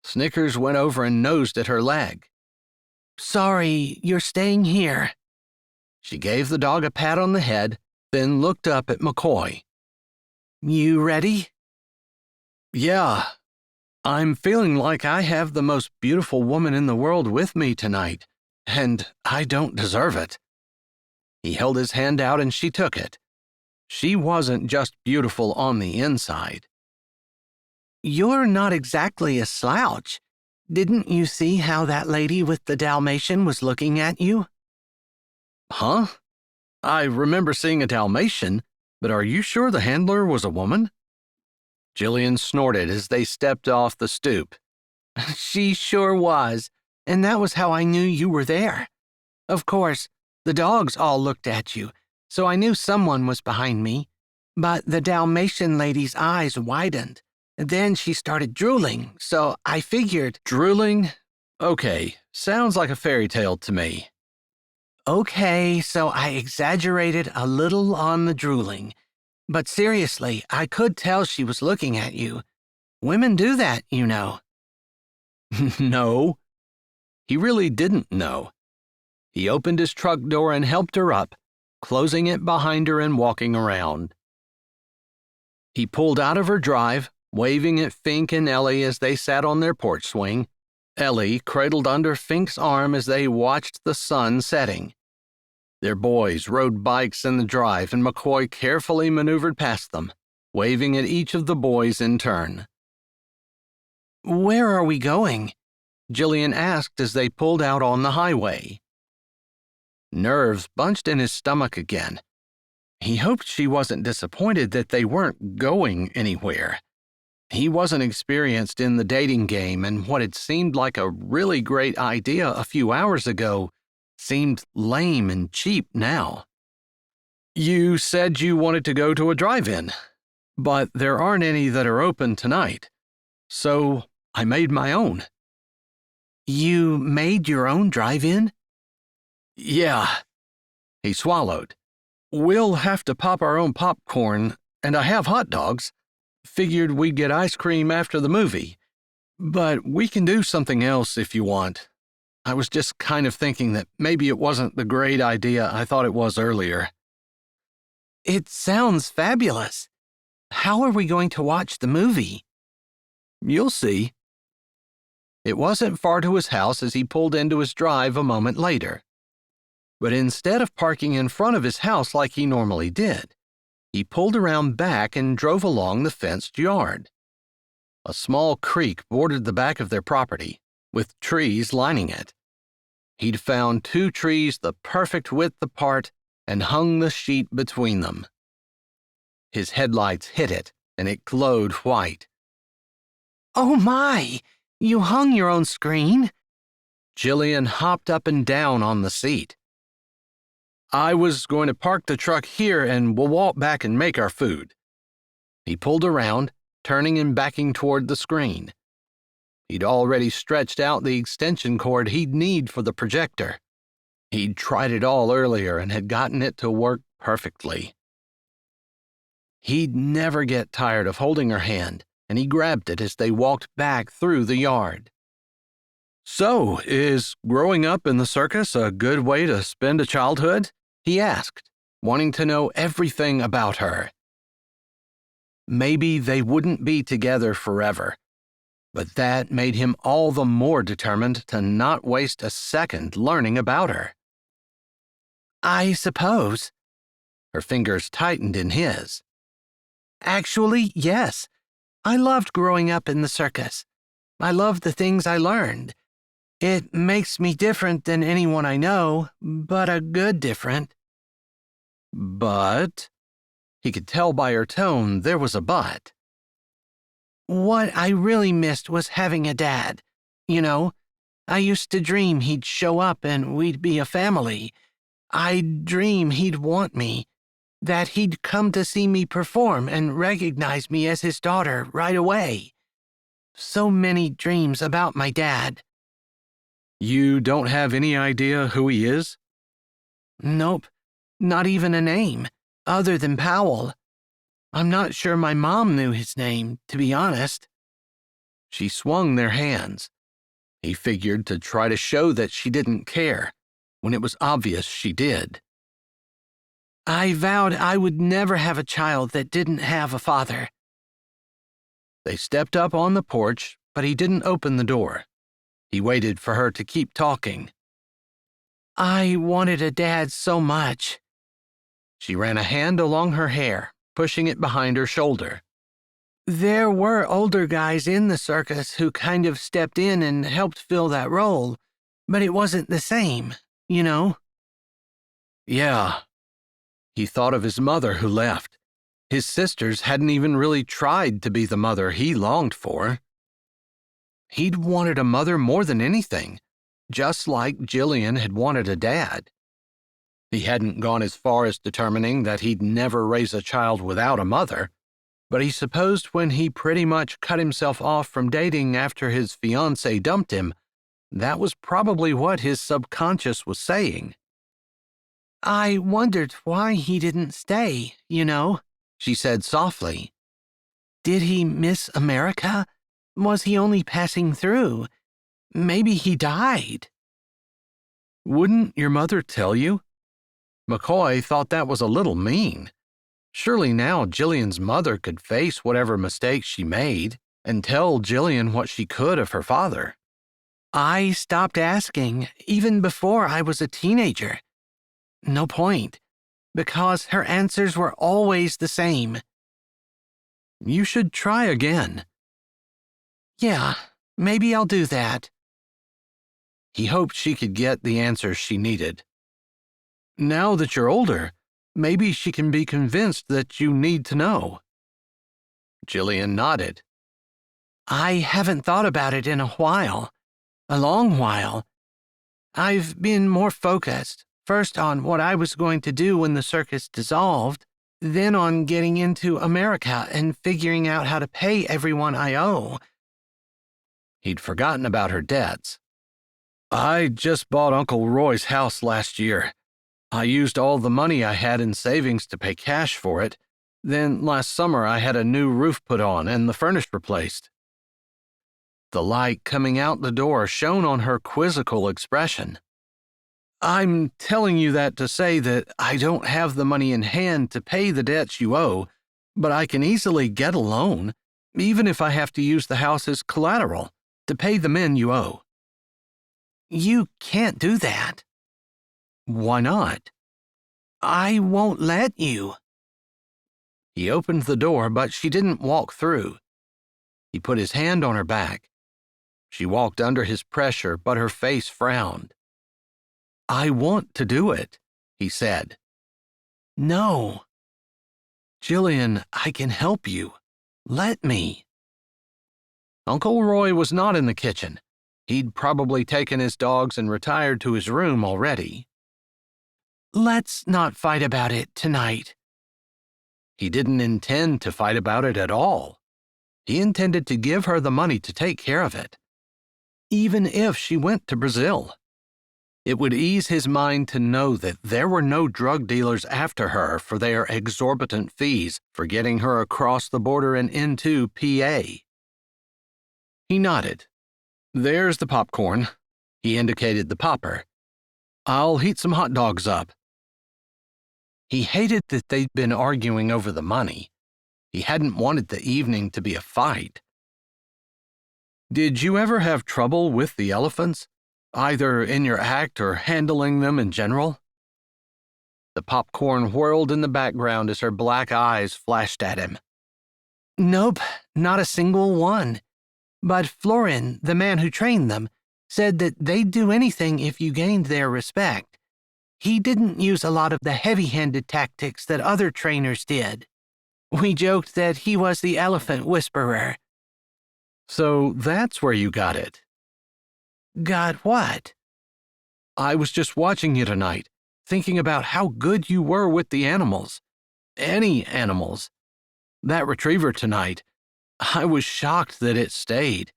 Snickers went over and nosed at her leg. "Sorry, you're staying here." She gave the dog a pat on the head, then looked up at McCoy. "You ready?" "Yeah. I'm feeling like I have the most beautiful woman in the world with me tonight, and I don't deserve it." He held his hand out and she took it. She wasn't just beautiful on the inside. "You're not exactly a slouch. Didn't you see how that lady with the Dalmatian was looking at you?" "Huh? I remember seeing a Dalmatian, but are you sure the handler was a woman?" Jillian snorted as they stepped off the stoop. She sure was, and that was how I knew you were there. Of course, the dogs all looked at you, so I knew someone was behind me. But the Dalmatian lady's eyes widened. Then she started drooling, so I figured... Drooling? Okay, sounds like a fairy tale to me. Okay, so I exaggerated a little on the drooling. But seriously, I could tell she was looking at you. Women do that, you know. No. He really didn't know. He opened his truck door and helped her up, closing it behind her and walking around. He pulled out of her drive, waving at Fink and Ellie as they sat on their porch swing. Ellie cradled under Fink's arm as they watched the sun setting. Their boys rode bikes in the drive, and McCoy carefully maneuvered past them, waving at each of the boys in turn. Where are we going? Jillian asked as they pulled out on the highway. Nerves bunched in his stomach again. He hoped she wasn't disappointed that they weren't going anywhere. He wasn't experienced in the dating game, and what had seemed like a really great idea a few hours ago seemed lame and cheap now. You said you wanted to go to a drive-in, but there aren't any that are open tonight, so I made my own. You made your own drive-in? Yeah. He swallowed. We'll have to pop our own popcorn, and I have hot dogs. Figured we'd get ice cream after the movie. But we can do something else if you want. I was just kind of thinking that maybe it wasn't the great idea I thought it was earlier. It sounds fabulous. How are we going to watch the movie? You'll see. It wasn't far to his house as he pulled into his drive a moment later. But instead of parking in front of his house like he normally did, he pulled around back and drove along the fenced yard. A small creek bordered the back of their property, with trees lining it. He'd found 2 trees the perfect width apart and hung the sheet between them. His headlights hit it, and it glowed white. Oh my! You hung your own screen? Jillian hopped up and down on the seat. I was going to park the truck here and we'll walk back and make our food. He pulled around, turning and backing toward the screen. He'd already stretched out the extension cord he'd need for the projector. He'd tried it all earlier and had gotten it to work perfectly. He'd never get tired of holding her hand, and he grabbed it as they walked back through the yard. So, is growing up in the circus a good way to spend a childhood? He asked, wanting to know everything about her. Maybe they wouldn't be together forever, but that made him all the more determined to not waste a second learning about her. I suppose. Her fingers tightened in his. Actually, yes. I loved growing up in the circus. I loved the things I learned. It makes me different than anyone I know, but a good different. But? He could tell by her tone there was a but. What I really missed was having a dad. You know, I used to dream he'd show up and we'd be a family. I'd dream he'd want me, that he'd come to see me perform and recognize me as his daughter right away. So many dreams about my dad. You don't have any idea who he is? Nope, not even a name, other than Powell. I'm not sure my mom knew his name, to be honest. She swung their hands. He figured to try to show that she didn't care, when it was obvious she did. I vowed I would never have a child that didn't have a father. They stepped up on the porch, but he didn't open the door. He waited for her to keep talking. I wanted a dad so much. She ran a hand along her hair, pushing it behind her shoulder. There were older guys in the circus who kind of stepped in and helped fill that role, but it wasn't the same, you know? Yeah. He thought of his mother who left. His sisters hadn't even really tried to be the mother he longed for. He'd wanted a mother more than anything, just like Jillian had wanted a dad. He hadn't gone as far as determining that he'd never raise a child without a mother, but he supposed when he pretty much cut himself off from dating after his fiancée dumped him, that was probably what his subconscious was saying. I wondered why he didn't stay, she said softly. Did he miss America? Was he only passing through? Maybe he died. Wouldn't your mother tell you? McCoy thought that was a little mean. Surely now Jillian's mother could face whatever mistakes she made and tell Jillian what she could of her father. I stopped asking even before I was a teenager. No point, because her answers were always the same. You should try again. Yeah, maybe I'll do that. He hoped she could get the answers she needed. Now that you're older, maybe she can be convinced that you need to know. Jillian nodded. I haven't thought about it in a while. A long while. I've been more focused, first on what I was going to do when the circus dissolved, then on getting into America and figuring out how to pay everyone I owe. He'd forgotten about her debts. I just bought Uncle Roy's house last year. I used all the money I had in savings to pay cash for it. Then last summer I had a new roof put on and the furnace replaced. The light coming out the door shone on her quizzical expression. I'm telling you that to say that I don't have the money in hand to pay the debts you owe, but I can easily get a loan, even if I have to use the house as collateral, to pay the men you owe. You can't do that. Why not? I won't let you. He opened the door, but she didn't walk through. He put his hand on her back. She walked under his pressure, but her face frowned. I want to do it, he said. No. Jillian, I can help you. Let me. Uncle Roy was not in the kitchen. He'd probably taken his dogs and retired to his room already. Let's not fight about it tonight. He didn't intend to fight about it at all. He intended to give her the money to take care of it, even if she went to Brazil. It would ease his mind to know that there were no drug dealers after her for their exorbitant fees for getting her across the border and into PA. He nodded. There's the popcorn. He indicated the popper. I'll heat some hot dogs up. He hated that they'd been arguing over the money. He hadn't wanted the evening to be a fight. Did you ever have trouble with the elephants, either in your act or handling them in general? The popcorn whirled in the background as her black eyes flashed at him. Nope, not a single one. But Florin, the man who trained them, said that they'd do anything if you gained their respect. He didn't use a lot of the heavy-handed tactics that other trainers did. We joked that he was the elephant whisperer. So that's where you got it. Got what? I was just watching you tonight, thinking about how good you were with the animals. Any animals. That retriever tonight, I was shocked that it stayed.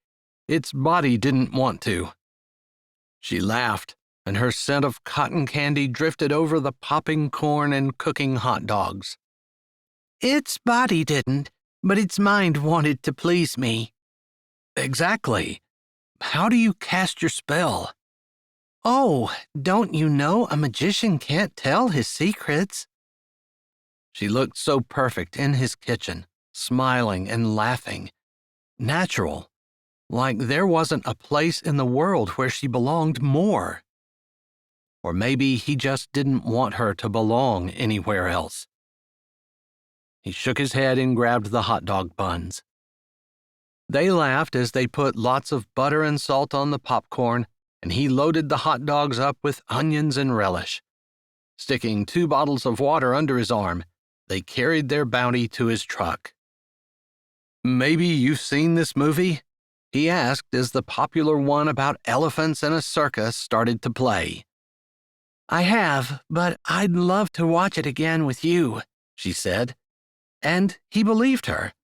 Its body didn't want to. She laughed, and her scent of cotton candy drifted over the popping corn and cooking hot dogs. Its body didn't, but its mind wanted to please me. Exactly. How do you cast your spell? Oh, don't you know a magician can't tell his secrets? She looked so perfect in his kitchen, smiling and laughing. Natural, like there wasn't a place in the world where she belonged more. Or maybe he just didn't want her to belong anywhere else. He shook his head and grabbed the hot dog buns. They laughed as they put lots of butter and salt on the popcorn, and he loaded the hot dogs up with onions and relish. Sticking 2 bottles of water under his arm, they carried their bounty to his truck. Maybe you've seen this movie? he asked as the popular one about elephants in a circus started to play. I have, but I'd love to watch it again with you, she said, and he believed her.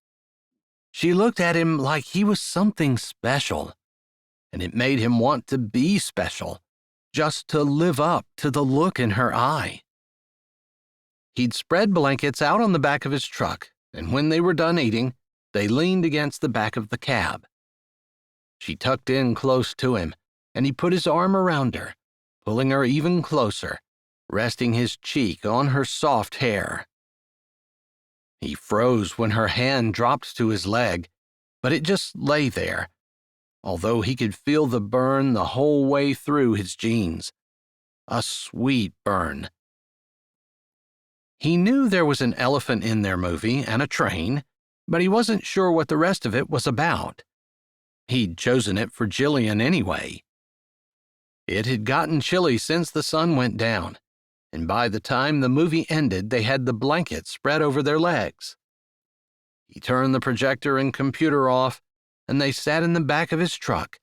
She looked at him like he was something special, and it made him want to be special, just to live up to the look in her eye. He'd spread blankets out on the back of his truck, and when they were done eating, they leaned against the back of the cab. She tucked in close to him, and he put his arm around her, pulling her even closer, resting his cheek on her soft hair. He froze when her hand dropped to his leg, but it just lay there, although he could feel the burn the whole way through his jeans. A sweet burn. He knew there was an elephant in their movie and a train, but he wasn't sure what the rest of it was about. He'd chosen it for Jillian anyway. It had gotten chilly since the sun went down, and by the time the movie ended, they had the blankets spread over their legs. He turned the projector and computer off, and they sat in the back of his truck,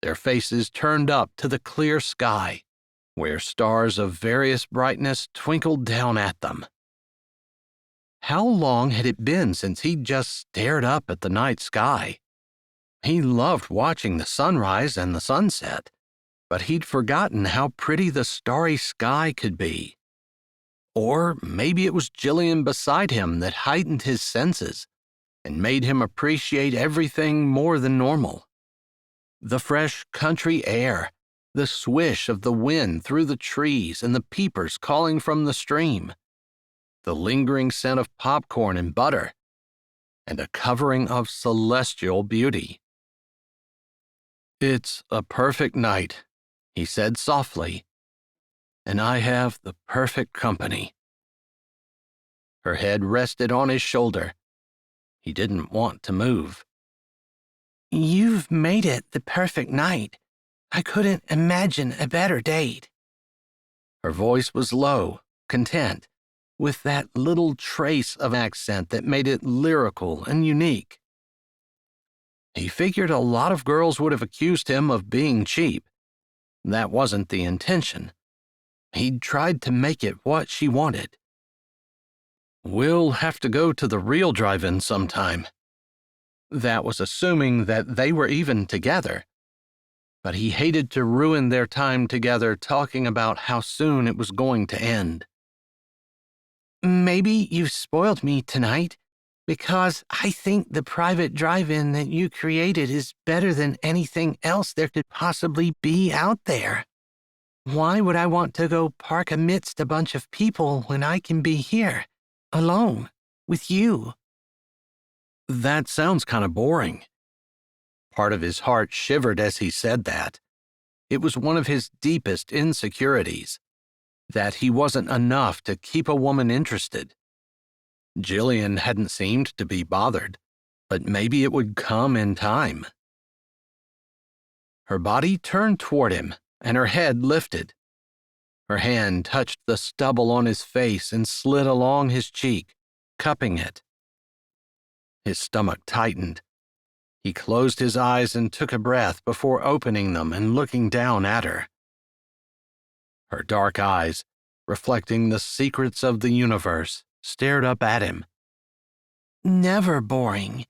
their faces turned up to the clear sky, where stars of various brightness twinkled down at them. How long had it been since he'd just stared up at the night sky? He loved watching the sunrise and the sunset, but he'd forgotten how pretty the starry sky could be. Or maybe it was Jillian beside him that heightened his senses and made him appreciate everything more than normal. The fresh country air, the swish of the wind through the trees and the peepers calling from the stream, the lingering scent of popcorn and butter, and a covering of celestial beauty. "It's a perfect night," he said softly, "and I have the perfect company." Her head rested on his shoulder. He didn't want to move. You've made it the perfect night. I couldn't imagine a better date. Her voice was low, content, with that little trace of accent that made it lyrical and unique. He figured a lot of girls would have accused him of being cheap. That wasn't the intention. He'd tried to make it what she wanted. "We'll have to go to the real drive-in sometime." That was assuming that they were even together. But he hated to ruin their time together talking about how soon it was going to end. Maybe you've spoiled me tonight, because I think the private drive-in that you created is better than anything else there could possibly be out there. Why would I want to go park amidst a bunch of people when I can be here, alone, with you? That sounds kind of boring. Part of his heart shivered as he said that. It was one of his deepest insecurities, that he wasn't enough to keep a woman interested. Jillian hadn't seemed to be bothered, but maybe it would come in time. Her body turned toward him, and her head lifted. Her hand touched the stubble on his face and slid along his cheek, cupping it. His stomach tightened. He closed his eyes and took a breath before opening them and looking down at her. Her dark eyes, reflecting the secrets of the universe, stared up at him. Never boring.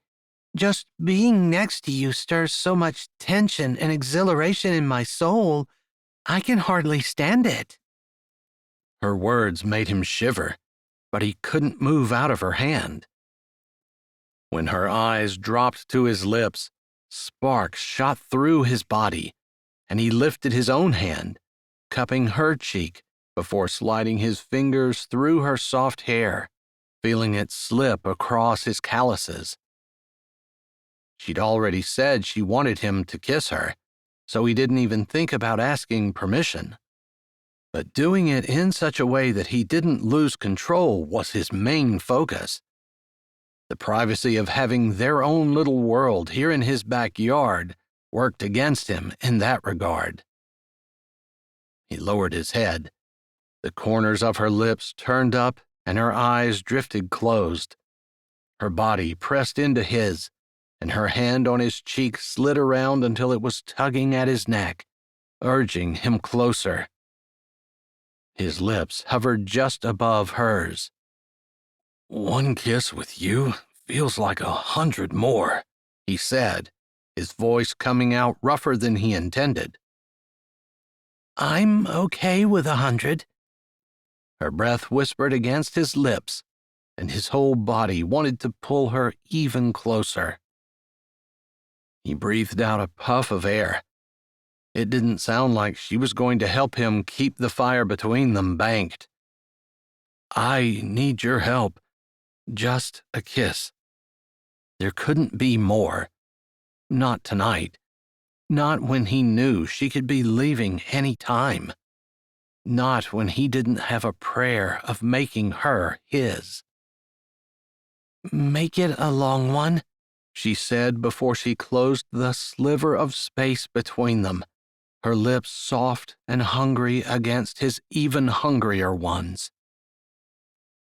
Just being next to you stirs so much tension and exhilaration in my soul, I can hardly stand it. Her words made him shiver, but he couldn't move out of her hand. When her eyes dropped to his lips, sparks shot through his body, and he lifted his own hand, cupping her cheek before sliding his fingers through her soft hair, feeling it slip across his calluses. She'd already said she wanted him to kiss her, so he didn't even think about asking permission. But doing it in such a way that he didn't lose control was his main focus. The privacy of having their own little world here in his backyard worked against him in that regard. He lowered his head. The corners of her lips turned up and her eyes drifted closed. Her body pressed into his, and her hand on his cheek slid around until it was tugging at his neck, urging him closer. His lips hovered just above hers. "One kiss with you feels like 100 more," he said, his voice coming out rougher than he intended. "I'm okay with 100. Her breath whispered against his lips, and his whole body wanted to pull her even closer. He breathed out a puff of air. It didn't sound like she was going to help him keep the fire between them banked. "I need your help. Just a kiss." There couldn't be more. Not tonight. Not when he knew she could be leaving any time. Not when he didn't have a prayer of making her his. "Make it a long one," she said before she closed the sliver of space between them, her lips soft and hungry against his even hungrier ones.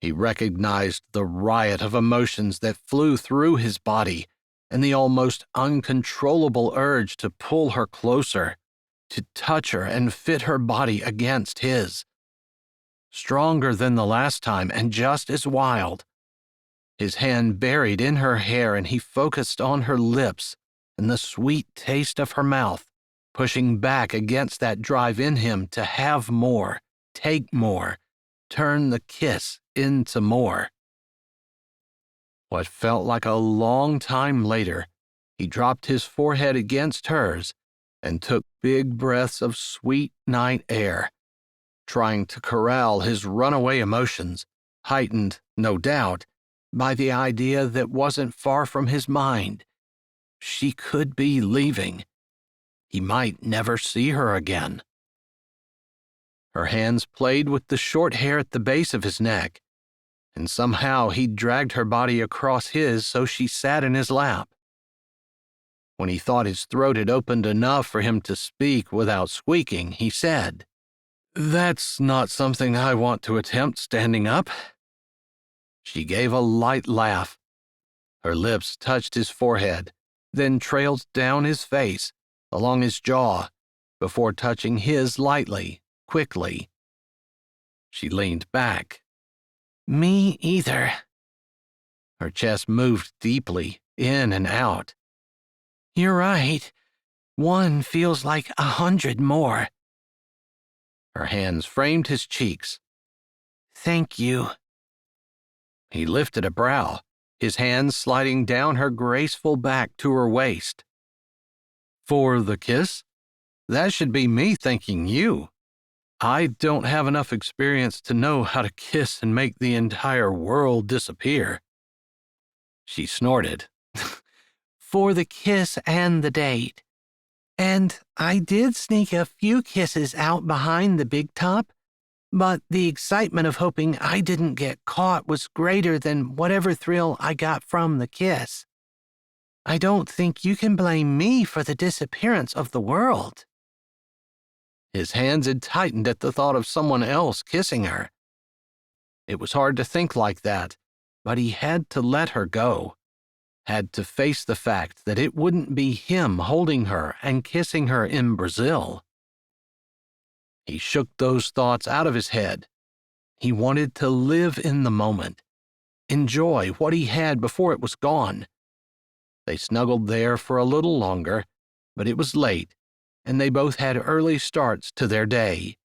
He recognized the riot of emotions that flew through his body and the almost uncontrollable urge to pull her closer, to touch her and fit her body against his. Stronger than the last time and just as wild. His hand buried in her hair and he focused on her lips and the sweet taste of her mouth, pushing back against that drive in him to have more, take more, turn the kiss into more. What felt like a long time later, he dropped his forehead against hers and took big breaths of sweet night air, trying to corral his runaway emotions, heightened, no doubt, by the idea that wasn't far from his mind. She could be leaving. He might never see her again. Her hands played with the short hair at the base of his neck, and somehow he dragged her body across his so she sat in his lap. When he thought his throat had opened enough for him to speak without squeaking, he said, "That's not something I want to attempt standing up." She gave a light laugh. Her lips touched his forehead, then trailed down his face, along his jaw, before touching his lightly, quickly. She leaned back. "Me either." Her chest moved deeply, in and out. "You're right. One feels like 100 more." Her hands framed his cheeks. "Thank you." He lifted a brow, his hands sliding down her graceful back to her waist. "For the kiss? That should be me thanking you. I don't have enough experience to know how to kiss and make the entire world disappear." She snorted. "For the kiss and the date. And I did sneak a few kisses out behind the big top, but the excitement of hoping I didn't get caught was greater than whatever thrill I got from the kiss. I don't think you can blame me for the disappearance of the world." His hands had tightened at the thought of someone else kissing her. It was hard to think like that, but he had to let her go, had to face the fact that it wouldn't be him holding her and kissing her in Brazil. He shook those thoughts out of his head. He wanted to live in the moment, enjoy what he had before it was gone. They snuggled there for a little longer, but it was late, and they both had early starts to their day.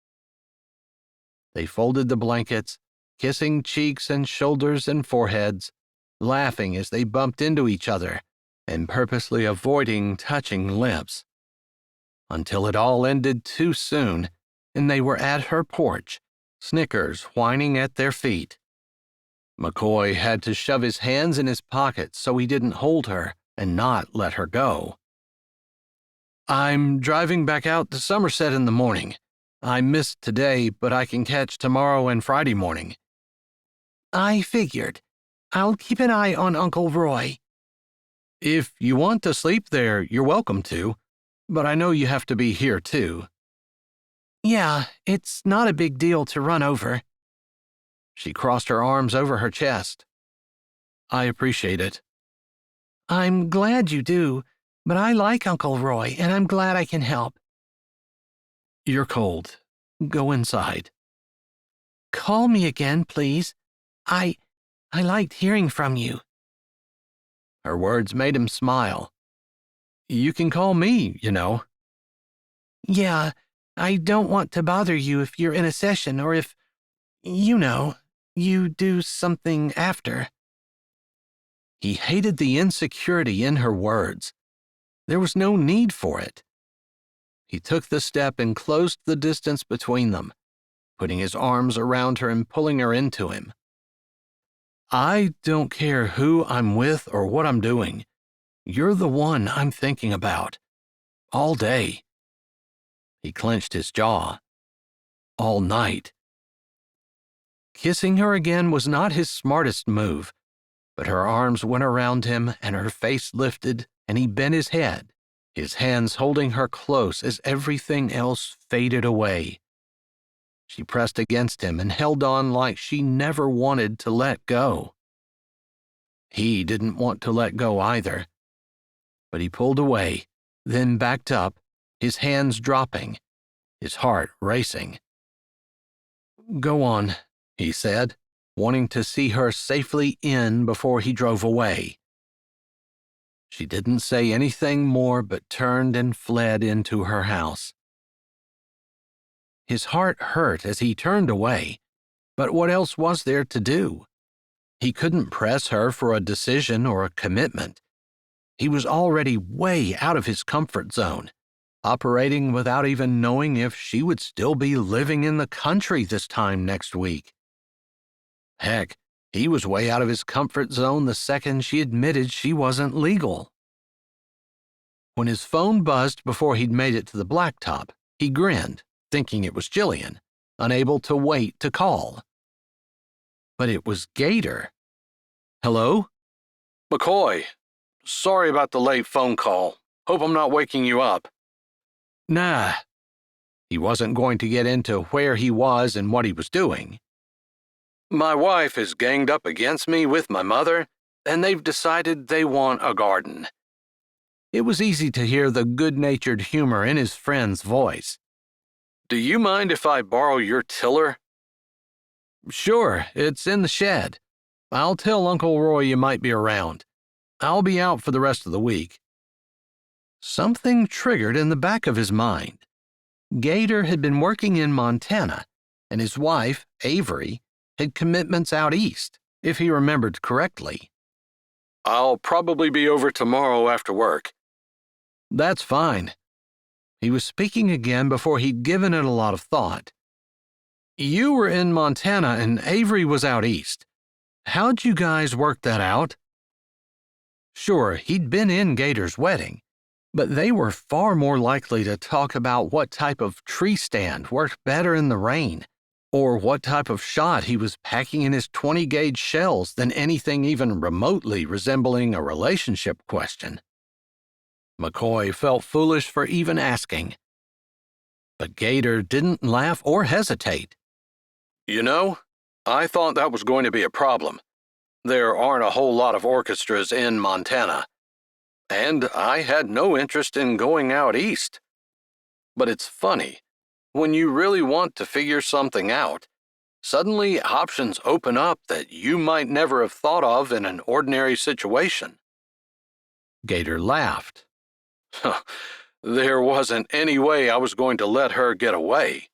They folded the blankets, kissing cheeks and shoulders and foreheads, laughing as they bumped into each other and purposely avoiding touching lips. Until it all ended too soon, and they were at her porch, Snickers whining at their feet. McCoy had to shove his hands in his pockets so he didn't hold her and not let her go. "I'm driving back out to Somerset in the morning. I missed today, but I can catch tomorrow and Friday morning." "I figured. I'll keep an eye on Uncle Roy." "If you want to sleep there, you're welcome to, but I know you have to be here too." "Yeah, it's not a big deal to run over." She crossed her arms over her chest. "I appreciate it." I'm glad you do, but I like Uncle Roy, and I'm glad I can help. You're cold. Go inside. Call me again, please. I liked hearing from you. Her words made him smile. You can call me, you know. Yeah, I don't want to bother you if you're in a session or if, you do something after. He hated the insecurity in her words. There was no need for it. He took the step and closed the distance between them, putting his arms around her and pulling her into him. I don't care who I'm with or what I'm doing. You're the one I'm thinking about. All day. He clenched his jaw. All night. Kissing her again was not his smartest move, but her arms went around him and her face lifted and he bent his head, his hands holding her close as everything else faded away. She pressed against him and held on like she never wanted to let go. He didn't want to let go either, but he pulled away, then backed up, his hands dropping, his heart racing. Go on, he said, wanting to see her safely in before he drove away. She didn't say anything more but turned and fled into her house. His heart hurt as he turned away, but what else was there to do? He couldn't press her for a decision or a commitment. He was already way out of his comfort zone, operating without even knowing if she would still be living in the country this time next week. Heck, he was way out of his comfort zone the second she admitted she wasn't legal. When his phone buzzed before he'd made it to the blacktop, he grinned, thinking it was Jillian, unable to wait to call. But it was Gator. Hello? McCoy. Sorry about the late phone call. Hope I'm not waking you up. Nah. He wasn't going to get into where he was and what he was doing. My wife is ganged up against me with my mother, and they've decided they want a garden. It was easy to hear the good-natured humor in his friend's voice. Do you mind if I borrow your tiller? Sure, it's in the shed. I'll tell Uncle Roy you might be around. I'll be out for the rest of the week. Something triggered in the back of his mind. Gator had been working in Montana, and his wife, Avery, had commitments out east, if he remembered correctly. I'll probably be over tomorrow after work. That's fine. He was speaking again before he'd given it a lot of thought. You were in Montana and Avery was out east. How'd you guys work that out? Sure, he'd been in Gator's wedding, but they were far more likely to talk about what type of tree stand worked better in the rain, or what type of shot he was packing in his 20-gauge shells than anything even remotely resembling a relationship question. McCoy felt foolish for even asking. But Gator didn't laugh or hesitate. You know, I thought that was going to be a problem. There aren't a whole lot of orchestras in Montana, and I had no interest in going out east. But it's funny, when you really want to figure something out, suddenly options open up that you might never have thought of in an ordinary situation. Gator laughed. There wasn't any way I was going to let her get away.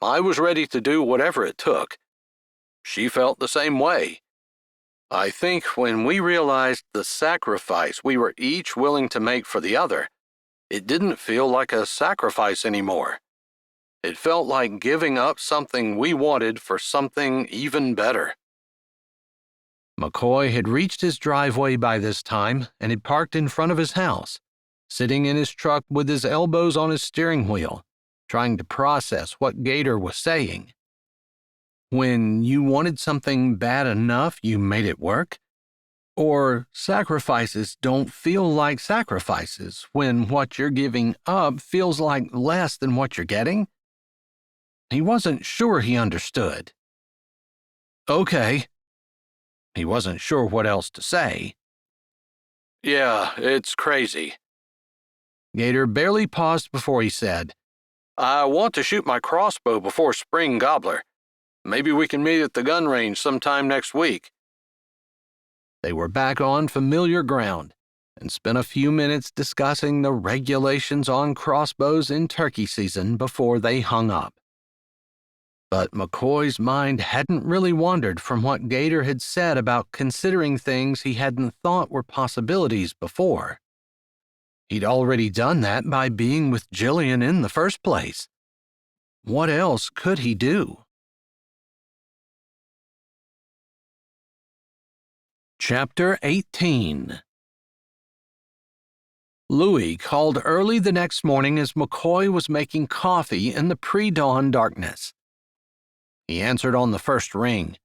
I was ready to do whatever it took. She felt the same way. I think when we realized the sacrifice we were each willing to make for the other, it didn't feel like a sacrifice anymore. It felt like giving up something we wanted for something even better. McCoy had reached his driveway by this time and had parked in front of his house, sitting in his truck with his elbows on his steering wheel, trying to process what Gator was saying. When you wanted something bad enough, you made it work? Or sacrifices don't feel like sacrifices when what you're giving up feels like less than what you're getting? He wasn't sure he understood. Okay. He wasn't sure what else to say. Yeah, it's crazy. Gator barely paused before he said, I want to shoot my crossbow before spring gobbler. Maybe we can meet at the gun range sometime next week. They were back on familiar ground and spent a few minutes discussing the regulations on crossbows in turkey season before they hung up. But McCoy's mind hadn't really wandered from what Gator had said about considering things he hadn't thought were possibilities before. He'd already done that by being with Jillian in the first place. What else could he do? Chapter 18. Louis called early the next morning as McCoy was making coffee in the pre-dawn darkness. He answered on the first ring.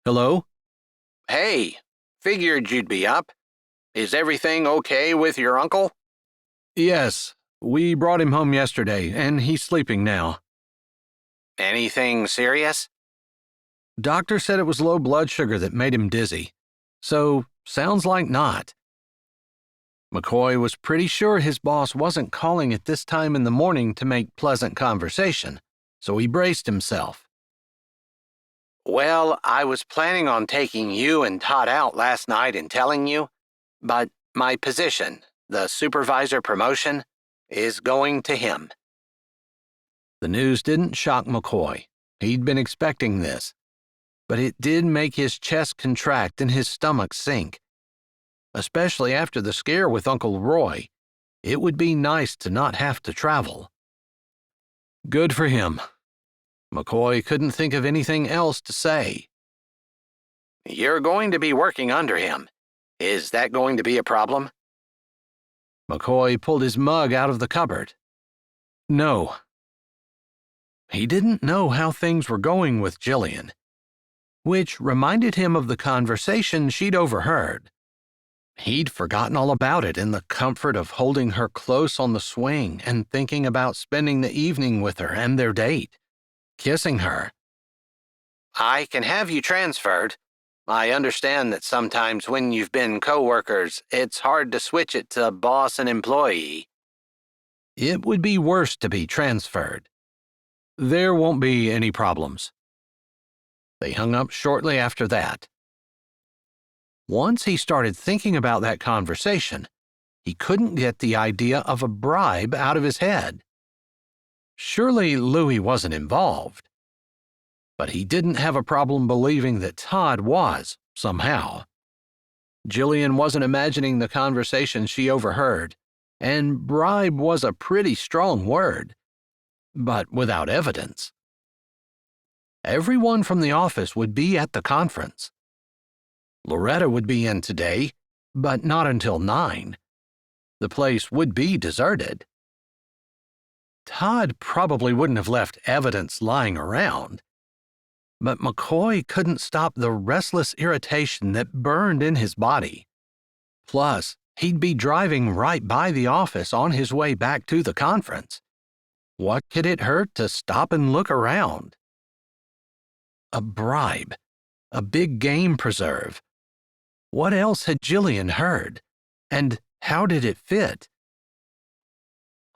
Hello? Hey, figured you'd be up. Is everything okay with your uncle? Yes, we brought him home yesterday, and he's sleeping now. Anything serious? Doctor said it was low blood sugar that made him dizzy. So, sounds like not. McCoy was pretty sure his boss wasn't calling at this time in the morning to make pleasant conversation, so he braced himself. Well, I was planning on taking you and Todd out last night and telling you, but my position, the supervisor promotion, is going to him. The news didn't shock McCoy. He'd been expecting this, but it did make his chest contract and his stomach sink. Especially after the scare with Uncle Roy, it would be nice to not have to travel. Good for him. McCoy couldn't think of anything else to say. You're going to be working under him. Is that going to be a problem? McCoy pulled his mug out of the cupboard. No. He didn't know how things were going with Jillian, which reminded him of the conversation she'd overheard. He'd forgotten all about it in the comfort of holding her close on the swing and thinking about spending the evening with her and their date, kissing her. I can have you transferred. I understand that sometimes when you've been co-workers, it's hard to switch it to boss and employee. It would be worse to be transferred. There won't be any problems. They hung up shortly after that. Once he started thinking about that conversation, he couldn't get the idea of a bribe out of his head. Surely Louis wasn't involved. But he didn't have a problem believing that Todd was, somehow. Jillian wasn't imagining the conversation she overheard, and bribe was a pretty strong word, but without evidence. Everyone from the office would be at the conference. Loretta would be in today, but not until 9. The place would be deserted. Todd probably wouldn't have left evidence lying around, but McCoy couldn't stop the restless irritation that burned in his body. Plus, he'd be driving right by the office on his way back to the conference. What could it hurt to stop and look around? A bribe, a big game preserve. What else had Jillian heard, and how did it fit?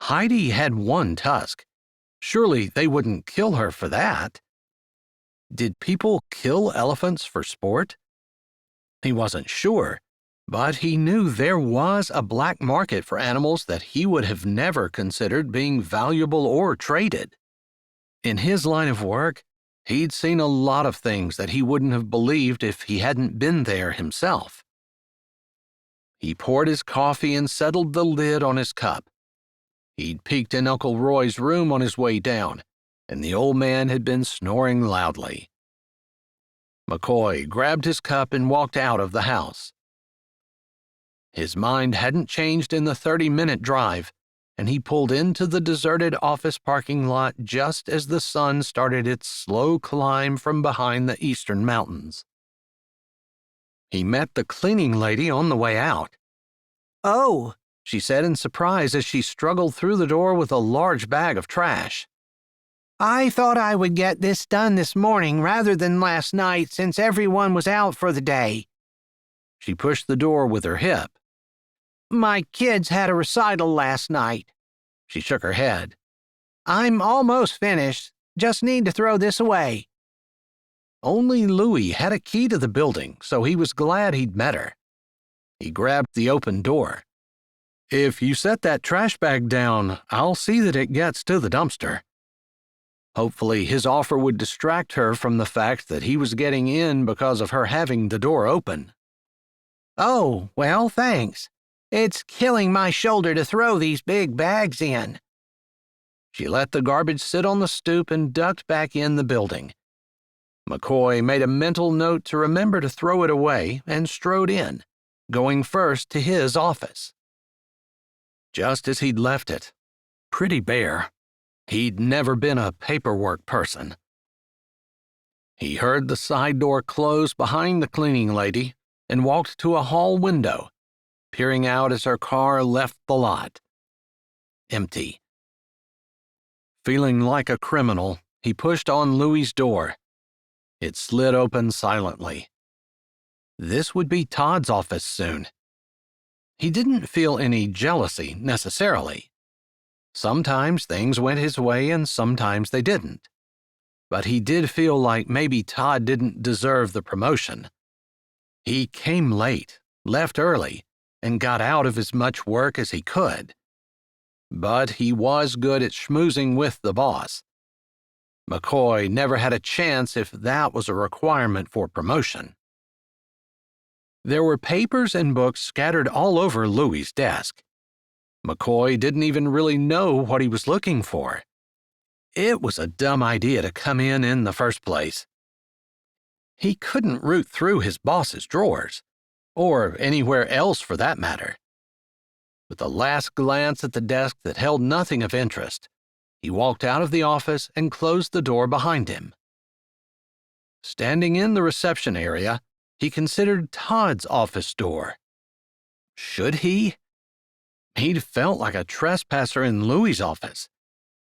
Heidi had one tusk. Surely they wouldn't kill her for that. Did people kill elephants for sport? He wasn't sure, but he knew there was a black market for animals that he would have never considered being valuable or traded. In his line of work, he'd seen a lot of things that he wouldn't have believed if he hadn't been there himself. He poured his coffee and settled the lid on his cup. He'd peeked in Uncle Roy's room on his way down, and the old man had been snoring loudly. McCoy grabbed his cup and walked out of the house. His mind hadn't changed in the 30-minute drive, and he pulled into the deserted office parking lot just as the sun started its slow climb from behind the eastern mountains. He met the cleaning lady on the way out. "Oh," she said in surprise as she struggled through the door with a large bag of trash. "I thought I would get this done this morning rather than last night since everyone was out for the day." She pushed the door with her hip, My kids had a recital last night. She shook her head. I'm almost finished. Just need to throw this away. Only Louis had a key to the building, so he was glad he'd met her. He grabbed the open door. If you set that trash bag down, I'll see that it gets to the dumpster. Hopefully, his offer would distract her from the fact that he was getting in because of her having the door open. Oh, well, thanks. It's killing my shoulder to throw these big bags in. She let the garbage sit on the stoop and ducked back in the building. McCoy made a mental note to remember to throw it away and strode in, going first to his office. Just as he'd left it, pretty bare. He'd never been a paperwork person. He heard the side door close behind the cleaning lady and walked to a hall window, peering out as her car left the lot. Empty. Feeling like a criminal, he pushed on Louis's door. It slid open silently. This would be Todd's office soon. He didn't feel any jealousy, necessarily. Sometimes things went his way and sometimes they didn't. But he did feel like maybe Todd didn't deserve the promotion. He came late, left early, and got out of as much work as he could. But he was good at schmoozing with the boss. McCoy never had a chance if that was a requirement for promotion. There were papers and books scattered all over Louis's desk. McCoy didn't even really know what he was looking for. It was a dumb idea to come in the first place. He couldn't root through his boss's drawers, or anywhere else for that matter. With a last glance at the desk that held nothing of interest, he walked out of the office and closed the door behind him. Standing in the reception area, he considered Todd's office door. Should he? He'd felt like a trespasser in Louis's office.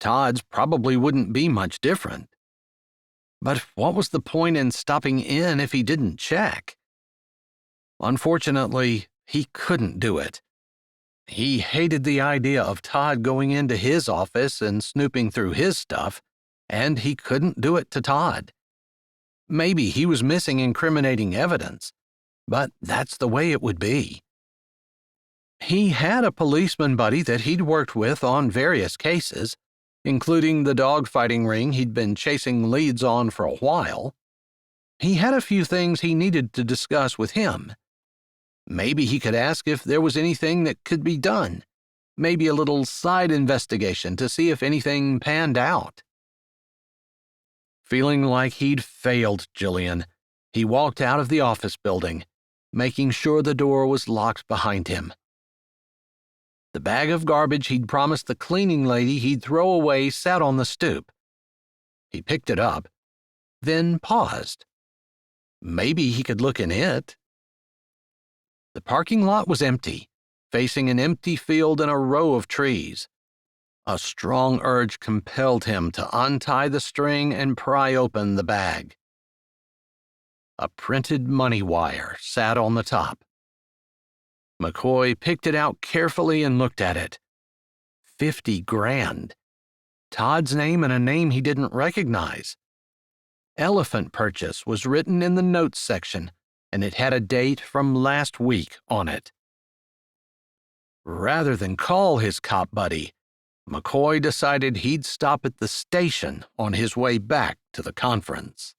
Todd's probably wouldn't be much different. But what was the point in stopping in if he didn't check? Unfortunately, he couldn't do it. He hated the idea of Todd going into his office and snooping through his stuff, and he couldn't do it to Todd. Maybe he was missing incriminating evidence, but that's the way it would be. He had a policeman buddy that he'd worked with on various cases, including the dogfighting ring he'd been chasing leads on for a while. He had a few things he needed to discuss with him. Maybe he could ask if there was anything that could be done. Maybe a little side investigation to see if anything panned out. Feeling like he'd failed Jillian, he walked out of the office building, making sure the door was locked behind him. The bag of garbage he'd promised the cleaning lady he'd throw away sat on the stoop. He picked it up, then paused. Maybe he could look in it. The parking lot was empty, facing an empty field and a row of trees. A strong urge compelled him to untie the string and pry open the bag. A printed money wire sat on the top. McCoy picked it out carefully and looked at it. 50 grand. Todd's name and a name he didn't recognize. Elephant Purchase was written in the notes section, and it had a date from last week on it. Rather than call his cop buddy, McCoy decided he'd stop at the station on his way back to the conference.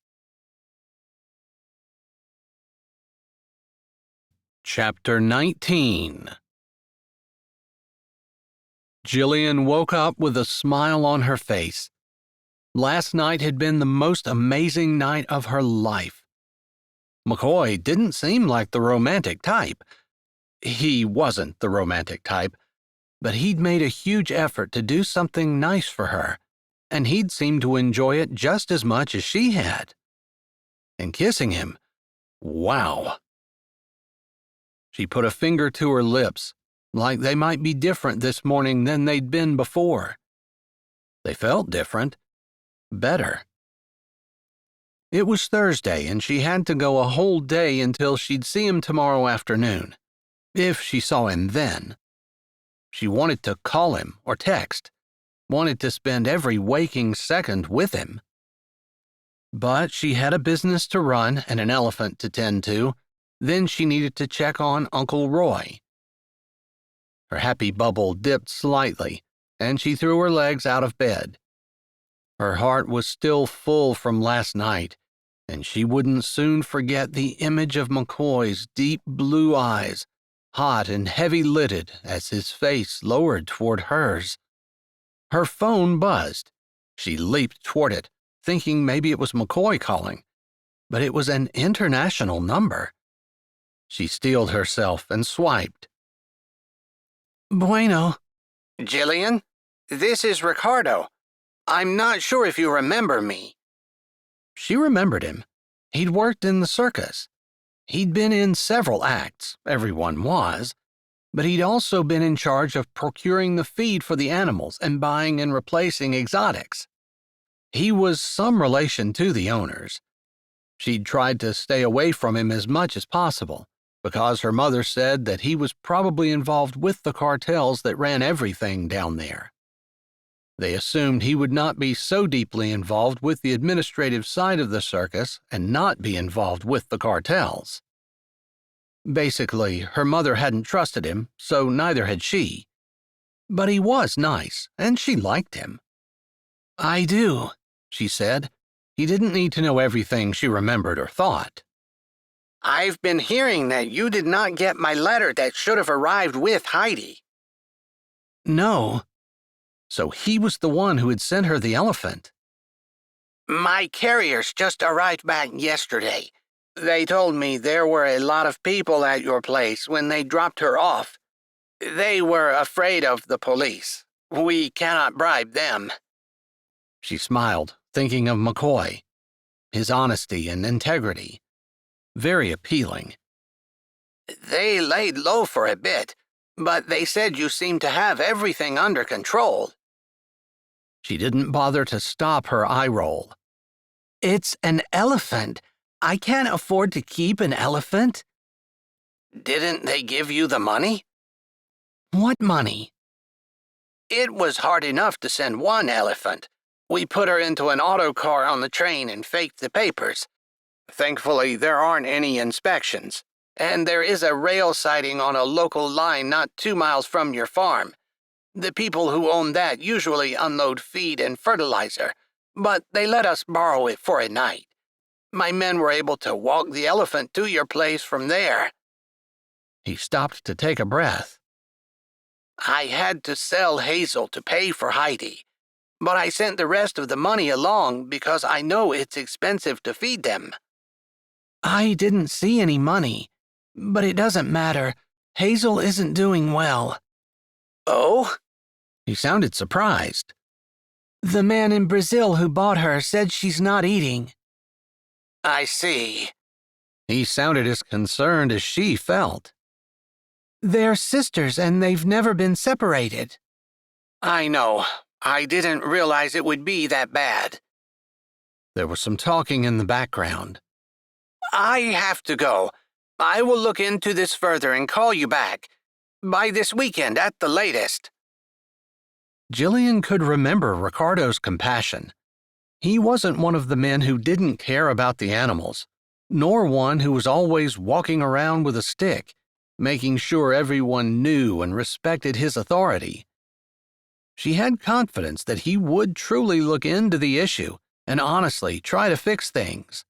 Chapter 19. Jillian woke up with a smile on her face. Last night had been the most amazing night of her life. McCoy didn't seem like the romantic type. He wasn't the romantic type, but he'd made a huge effort to do something nice for her, and he'd seemed to enjoy it just as much as she had. And kissing him, wow. She put a finger to her lips, like they might be different this morning than they'd been before. They felt different. Better. It was Thursday, and she had to go a whole day until she'd see him tomorrow afternoon, if she saw him then. She wanted to call him or text, wanted to spend every waking second with him. But she had a business to run and an elephant to tend to. Then she needed to check on Uncle Roy. Her happy bubble dipped slightly, and she threw her legs out of bed. Her heart was still full from last night, and she wouldn't soon forget the image of McCoy's deep blue eyes, hot and heavy-lidded as his face lowered toward hers. Her phone buzzed. She leaped toward it, thinking maybe it was McCoy calling, but it was an international number. She steeled herself and swiped. Bueno. Jillian, this is Ricardo. I'm not sure if you remember me. She remembered him. He'd worked in the circus. He'd been in several acts, everyone was, but he'd also been in charge of procuring the feed for the animals and buying and replacing exotics. He was some relation to the owners. She'd tried to stay away from him as much as possible, because her mother said that he was probably involved with the cartels that ran everything down there. They assumed he would not be so deeply involved with the administrative side of the circus and not be involved with the cartels. Basically, her mother hadn't trusted him, so neither had she. But he was nice, and she liked him. "I do," she said. He didn't need to know everything she remembered or thought. "I've been hearing that you did not get my letter that should have arrived with Heidi." No. So he was the one who had sent her the elephant. "My carriers just arrived back yesterday. They told me there were a lot of people at your place when they dropped her off. They were afraid of the police. We cannot bribe them." She smiled, thinking of McCoy, his honesty and integrity. Very appealing. "They laid low for a bit, but they said you seemed to have everything under control." She didn't bother to stop her eye roll. It's an elephant. I can't afford to keep an elephant. "Didn't they give you the money?" What money? "It was hard enough to send one elephant. We put her into an auto car on the train and faked the papers. Thankfully, there aren't any inspections, and there is a rail siding on a local line not 2 miles from your farm. The people who own that usually unload feed and fertilizer, but they let us borrow it for a night. My men were able to walk the elephant to your place from there." He stopped to take a breath. "I had to sell Hazel to pay for Heidi, but I sent the rest of the money along because I know it's expensive to feed them." I didn't see any money, but it doesn't matter. Hazel isn't doing well. "Oh?" He sounded surprised. The man in Brazil who bought her said she's not eating. "I see." He sounded as concerned as she felt. They're sisters and they've never been separated. "I know. I didn't realize it would be that bad." There was some talking in the background. "I have to go. I will look into this further and call you back. By this weekend at the latest." Jillian could remember Ricardo's compassion. He wasn't one of the men who didn't care about the animals, nor one who was always walking around with a stick, making sure everyone knew and respected his authority. She had confidence that he would truly look into the issue and honestly try to fix things.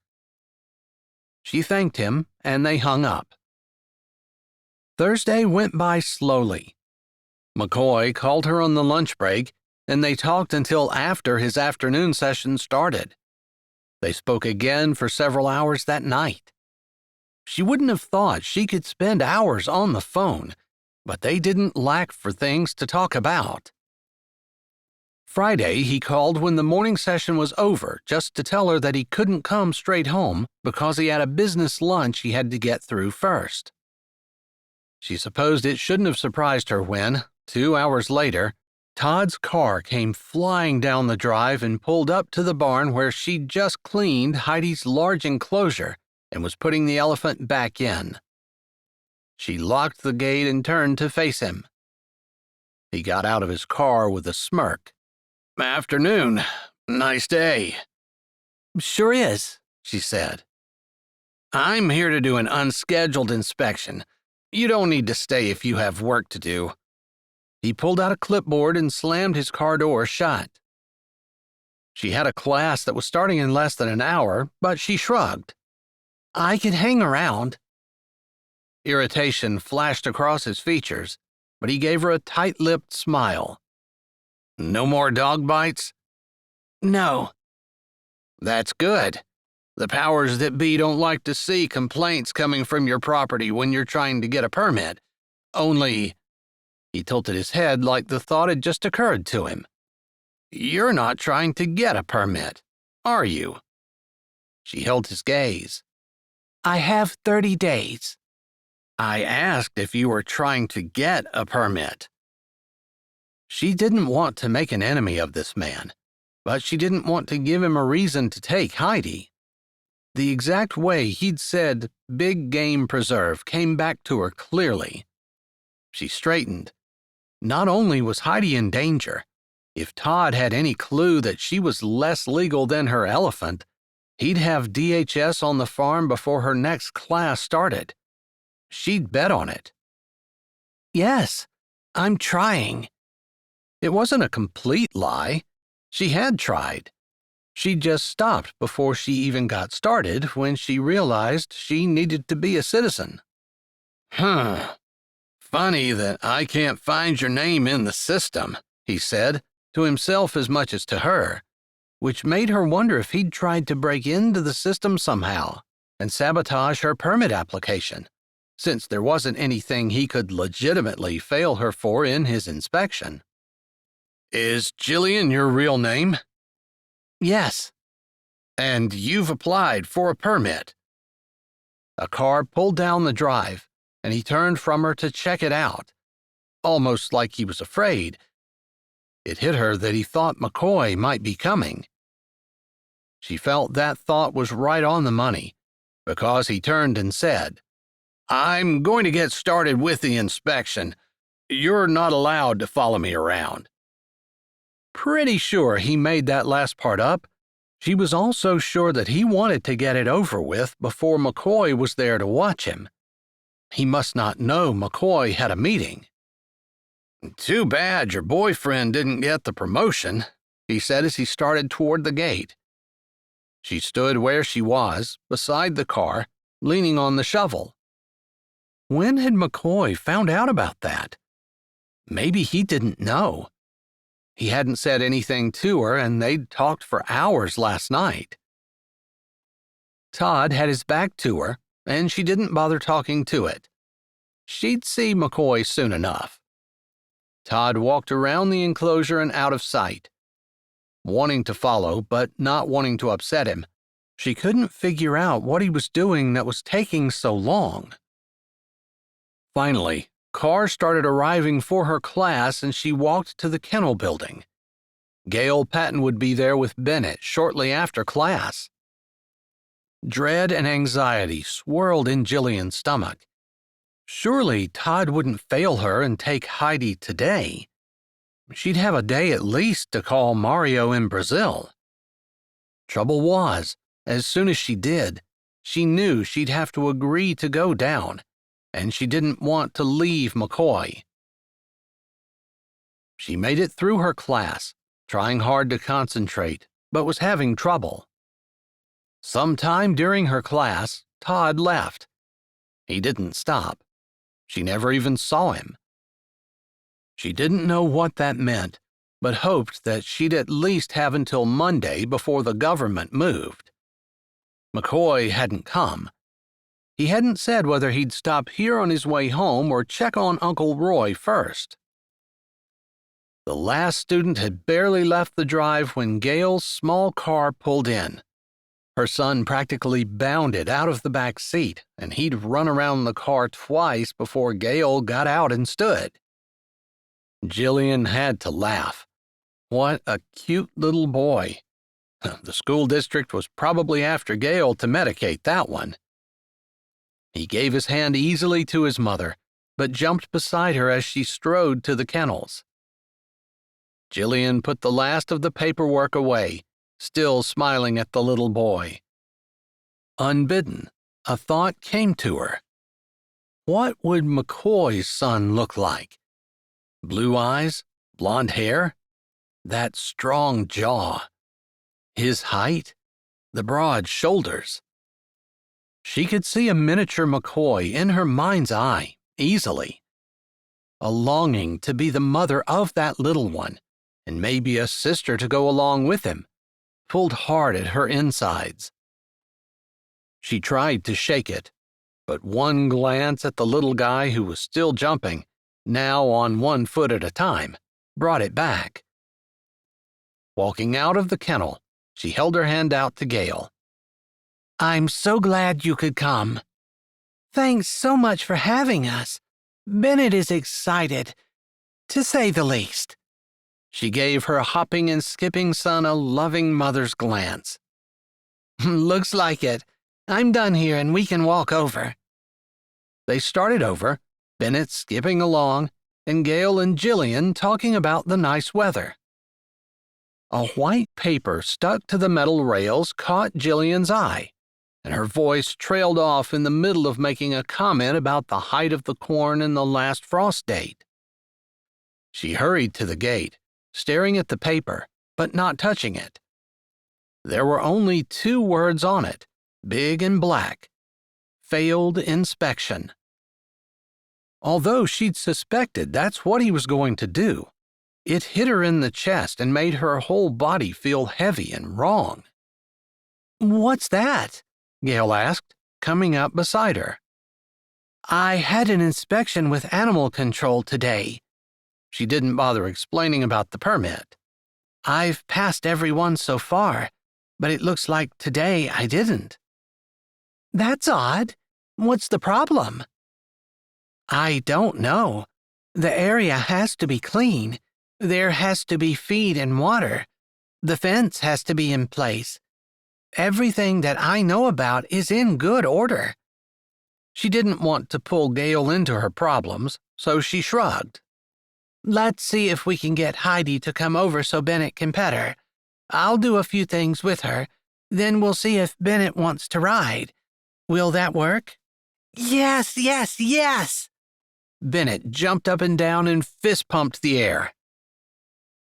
She thanked him, and they hung up. Thursday went by slowly. McCoy called her on the lunch break, and they talked until after his afternoon session started. They spoke again for several hours that night. She wouldn't have thought she could spend hours on the phone, but they didn't lack for things to talk about. Friday, he called when the morning session was over just to tell her that he couldn't come straight home because he had a business lunch he had to get through first. She supposed it shouldn't have surprised her when, 2 hours later, Todd's car came flying down the drive and pulled up to the barn where she'd just cleaned Heidi's large enclosure and was putting the elephant back in. She locked the gate and turned to face him. He got out of his car with a smirk. "Afternoon. Nice day." "Sure is," she said. "I'm here to do an unscheduled inspection. You don't need to stay if you have work to do." He pulled out a clipboard and slammed his car door shut. She had a class that was starting in less than an hour, but she shrugged. "I could hang around." Irritation flashed across his features, but he gave her a tight-lipped smile. "No more dog bites?" "No." "That's good. The powers that be don't like to see complaints coming from your property when you're trying to get a permit. Only," he tilted his head like the thought had just occurred to him, "you're not trying to get a permit, are you?" She held his gaze. "I have 30 days. "I asked if you were trying to get a permit." She didn't want to make an enemy of this man, but she didn't want to give him a reason to take Heidi. The exact way he'd said big game preserve came back to her clearly. She straightened. Not only was Heidi in danger, if Todd had any clue that she was less legal than her elephant, he'd have DHS on the farm before her next class started. She'd bet on it. "Yes, I'm trying." It wasn't a complete lie. She had tried. She just stopped before she even got started when she realized she needed to be a citizen. "Funny that I can't find your name in the system," he said, to himself as much as to her, which made her wonder if he'd tried to break into the system somehow and sabotage her permit application, since there wasn't anything he could legitimately fail her for in his inspection. "Is Jillian your real name?" "Yes." "And you've applied for a permit?" A car pulled down the drive, and he turned from her to check it out, almost like he was afraid. It hit her that he thought McCoy might be coming. She felt that thought was right on the money, because he turned and said, "I'm going to get started with the inspection. You're not allowed to follow me around." Pretty sure he made that last part up. She was also sure that he wanted to get it over with before McCoy was there to watch him. He must not know McCoy had a meeting. "Too bad your boyfriend didn't get the promotion," he said as he started toward the gate. She stood where she was, beside the car, leaning on the shovel. When had McCoy found out about that? Maybe he didn't know. He hadn't said anything to her, and they'd talked for hours last night. Todd had his back to her, and she didn't bother talking to it. She'd see McCoy soon enough. Todd walked around the enclosure and out of sight. Wanting to follow, but not wanting to upset him, she couldn't figure out what he was doing that was taking so long. Finally, cars started arriving for her class and she walked to the kennel building. Gail Patton would be there with Bennett shortly after class. Dread and anxiety swirled in Jillian's stomach. Surely Todd wouldn't fail her and take Heidi today. She'd have a day at least to call Mario in Brazil. Trouble was, as soon as she did, she knew she'd have to agree to go down, and she didn't want to leave McCoy. She made it through her class, trying hard to concentrate, but was having trouble. Sometime during her class, Todd left. He didn't stop. She never even saw him. She didn't know what that meant, but hoped that she'd at least have until Monday before the government moved. McCoy hadn't come. He hadn't said whether he'd stop here on his way home or check on Uncle Roy first. The last student had barely left the drive when Gail's small car pulled in. Her son practically bounded out of the back seat, and he'd run around the car twice before Gail got out and stood. Jillian had to laugh. What a cute little boy. The school district was probably after Gail to medicate that one. He gave his hand easily to his mother, but jumped beside her as she strode to the kennels. Jillian put the last of the paperwork away, still smiling at the little boy. Unbidden, a thought came to her. What would McCoy's son look like? Blue eyes, blonde hair, that strong jaw, his height, the broad shoulders. She could see a miniature McCoy in her mind's eye, easily. A longing to be the mother of that little one, and maybe a sister to go along with him, pulled hard at her insides. She tried to shake it, but one glance at the little guy who was still jumping, now on one foot at a time, brought it back. Walking out of the kennel, she held her hand out to Gail. I'm so glad you could come. Thanks so much for having us. Bennett is excited, to say the least. She gave her hopping and skipping son a loving mother's glance. Looks like it. I'm done here and we can walk over. They started over, Bennett skipping along, and Gail and Jillian talking about the nice weather. A white paper stuck to the metal rails caught Jillian's eye, and her voice trailed off in the middle of making a comment about the height of the corn and the last frost date. She hurried to the gate, staring at the paper, but not touching it. There were only 2 words on it, big and black: failed inspection. Although she'd suspected that's what he was going to do, it hit her in the chest and made her whole body feel heavy and wrong. What's that? Gail asked, coming up beside her. I had an inspection with animal control today. She didn't bother explaining about the permit. I've passed every one so far, but it looks like today I didn't. That's odd. What's the problem? I don't know. The area has to be clean. There has to be feed and water. The fence has to be in place. Everything that I know about is in good order. She didn't want to pull Gail into her problems, so she shrugged. Let's see if we can get Heidi to come over so Bennett can pet her. I'll do a few things with her, then we'll see if Bennett wants to ride. Will that work? Yes, yes, yes! Bennett jumped up and down and fist-pumped the air.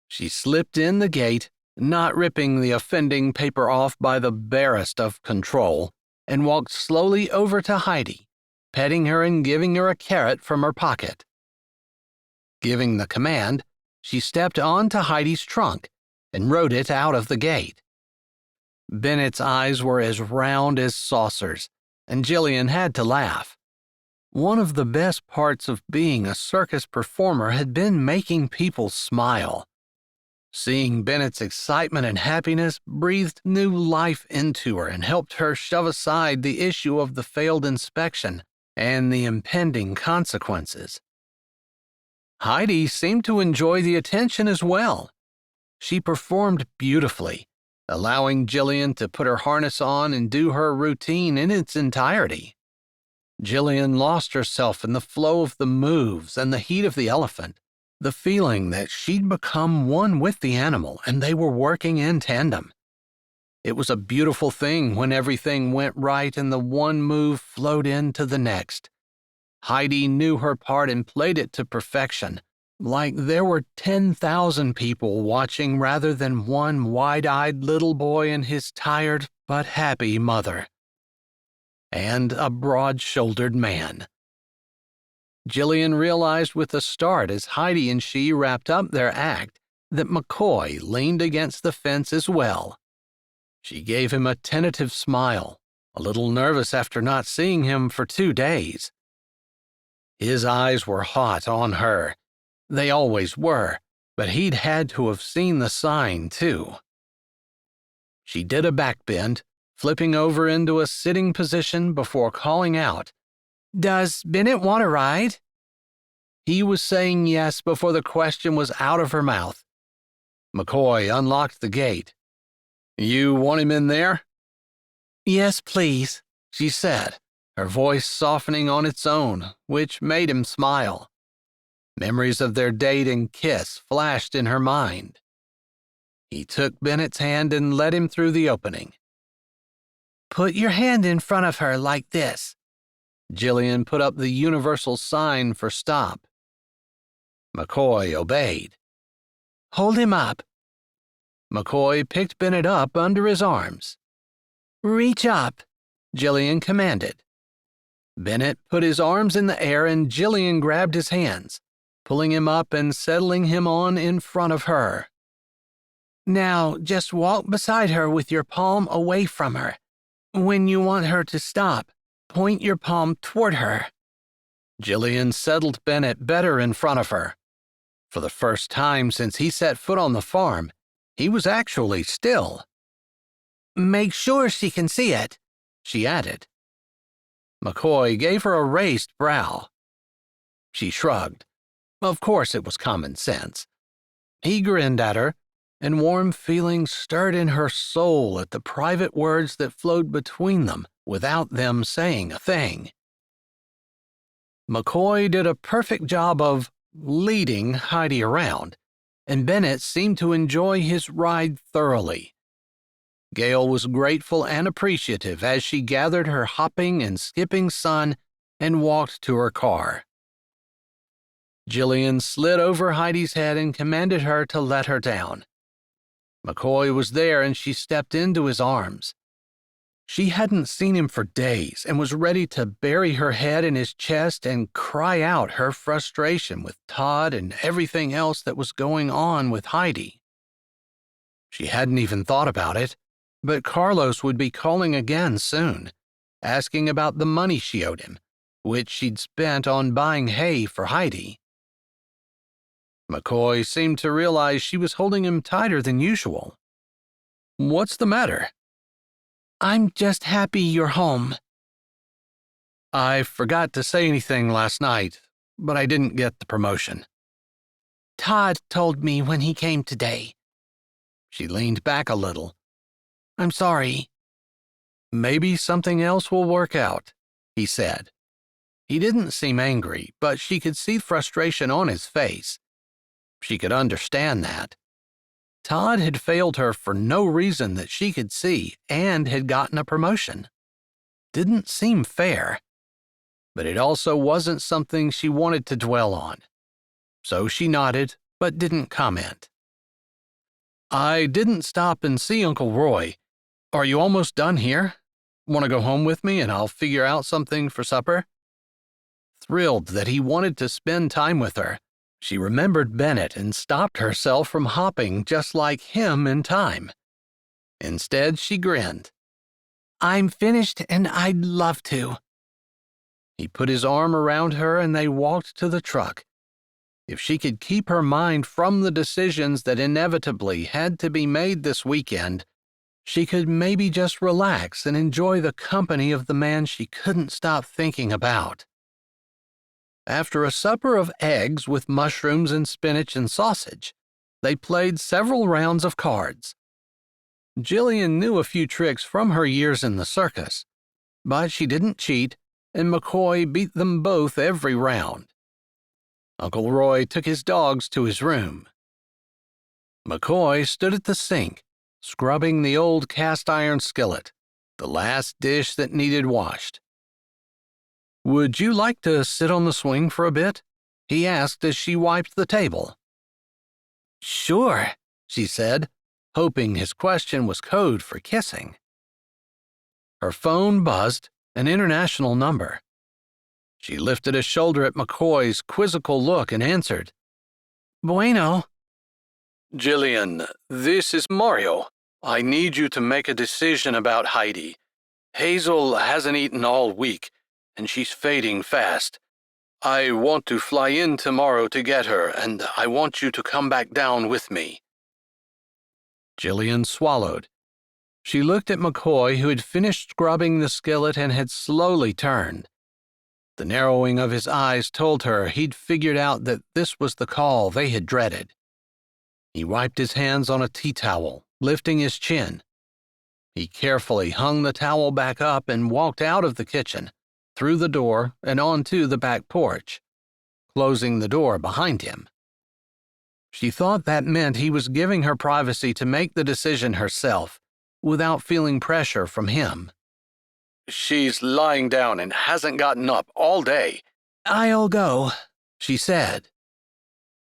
She slipped in the gate, not ripping the offending paper off by the barest of control, and walked slowly over to Heidi, petting her and giving her a carrot from her pocket. Giving the command, she stepped onto Heidi's trunk and rode it out of the gate. Bennett's eyes were as round as saucers, and Jillian had to laugh. One of the best parts of being a circus performer had been making people smile. Seeing Bennett's excitement and happiness breathed new life into her and helped her shove aside the issue of the failed inspection and the impending consequences. Heidi seemed to enjoy the attention as well. She performed beautifully, allowing Jillian to put her harness on and do her routine in its entirety. Jillian lost herself in the flow of the moves and the heat of the elephant, the feeling that she'd become one with the animal and they were working in tandem. It was a beautiful thing when everything went right and the one move flowed into the next. Heidi knew her part and played it to perfection, like there were 10,000 people watching rather than one wide-eyed little boy and his tired but happy mother. And a broad-shouldered man. Jillian realized with a start as Heidi and she wrapped up their act that McCoy leaned against the fence as well. She gave him a tentative smile, a little nervous after not seeing him for 2 days. His eyes were hot on her. They always were, but he'd had to have seen the sign, too. She did a backbend, flipping over into a sitting position before calling out, Does Bennett want to ride? He was saying yes before the question was out of her mouth. McCoy unlocked the gate. You want him in there? Yes, please, she said, her voice softening on its own, which made him smile. Memories of their date and kiss flashed in her mind. He took Bennett's hand and led him through the opening. Put your hand in front of her like this. Jillian put up the universal sign for stop. McCoy obeyed. Hold him up. McCoy picked Bennett up under his arms. Reach up, Jillian commanded. Bennett put his arms in the air and Jillian grabbed his hands, pulling him up and settling him on in front of her. Now just walk beside her with your palm away from her. When you want her to stop, point your palm toward her. Jillian settled Bennett better in front of her. For the first time since he set foot on the farm, he was actually still. Make sure she can see it, she added. McCoy gave her a raised brow. She shrugged. Of course it was common sense. He grinned at her, and warm feelings stirred in her soul at the private words that flowed between them without them saying a thing. McCoy did a perfect job of leading Heidi around, and Bennett seemed to enjoy his ride thoroughly. Gail was grateful and appreciative as she gathered her hopping and skipping son and walked to her car. Jillian slid over Heidi's head and commanded her to let her down. McCoy was there and she stepped into his arms. She hadn't seen him for days and was ready to bury her head in his chest and cry out her frustration with Todd and everything else that was going on with Heidi. She hadn't even thought about it, but Carlos would be calling again soon, asking about the money she owed him, which she'd spent on buying hay for Heidi. McCoy seemed to realize she was holding him tighter than usual. "What's the matter?" I'm just happy you're home. I forgot to say anything last night, but I didn't get the promotion. Todd told me when he came today. She leaned back a little. I'm sorry. Maybe something else will work out, he said. He didn't seem angry, but she could see frustration on his face. She could understand that. Todd had failed her for no reason that she could see and had gotten a promotion. Didn't seem fair, but it also wasn't something she wanted to dwell on. So she nodded, but didn't comment. I didn't stop and see Uncle Roy. Are you almost done here? Want to go home with me and I'll figure out something for supper? Thrilled that he wanted to spend time with her, she remembered Bennett and stopped herself from hopping just like him in time. Instead, she grinned. I'm finished and I'd love to. He put his arm around her and they walked to the truck. If she could keep her mind from the decisions that inevitably had to be made this weekend, she could maybe just relax and enjoy the company of the man she couldn't stop thinking about. After a supper of eggs with mushrooms and spinach and sausage, they played several rounds of cards. Jillian knew a few tricks from her years in the circus, but she didn't cheat, and McCoy beat them both every round. Uncle Roy took his dogs to his room. McCoy stood at the sink, scrubbing the old cast-iron skillet, the last dish that needed washed. Would you like to sit on the swing for a bit? He asked as she wiped the table. Sure, she said, hoping his question was code for kissing. Her phone buzzed, an international number. She lifted a shoulder at McCoy's quizzical look and answered. Bueno. Jillian, this is Mario. I need you to make a decision about Heidi. Hazel hasn't eaten all week, and she's fading fast. I want to fly in tomorrow to get her, and I want you to come back down with me. Jillian swallowed. She looked at McCoy, who had finished scrubbing the skillet and had slowly turned. The narrowing of his eyes told her he'd figured out that this was the call they had dreaded. He wiped his hands on a tea towel, lifting his chin. He carefully hung the towel back up and walked out of the kitchen, through the door and onto the back porch. closing the door behind him. She thought that meant he was giving her privacy to make the decision herself, without feeling pressure from him. "She's lying down and hasn't gotten up all day." "I'll go," she said.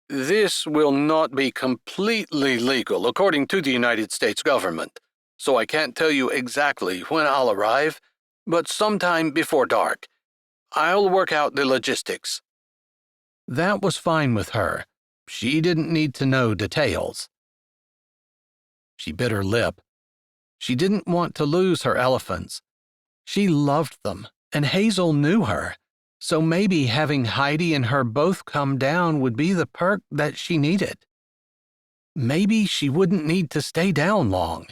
"This will not be completely legal according to the United States government, so I can't tell you exactly when I'll arrive, but sometime before dark. I'll work out the logistics." That was fine with her. She didn't need to know details. She bit her lip. She didn't want to lose her elephants. She loved them, and Hazel knew her, so maybe having Heidi and her both come down would be the perk that she needed. Maybe she wouldn't need to stay down long.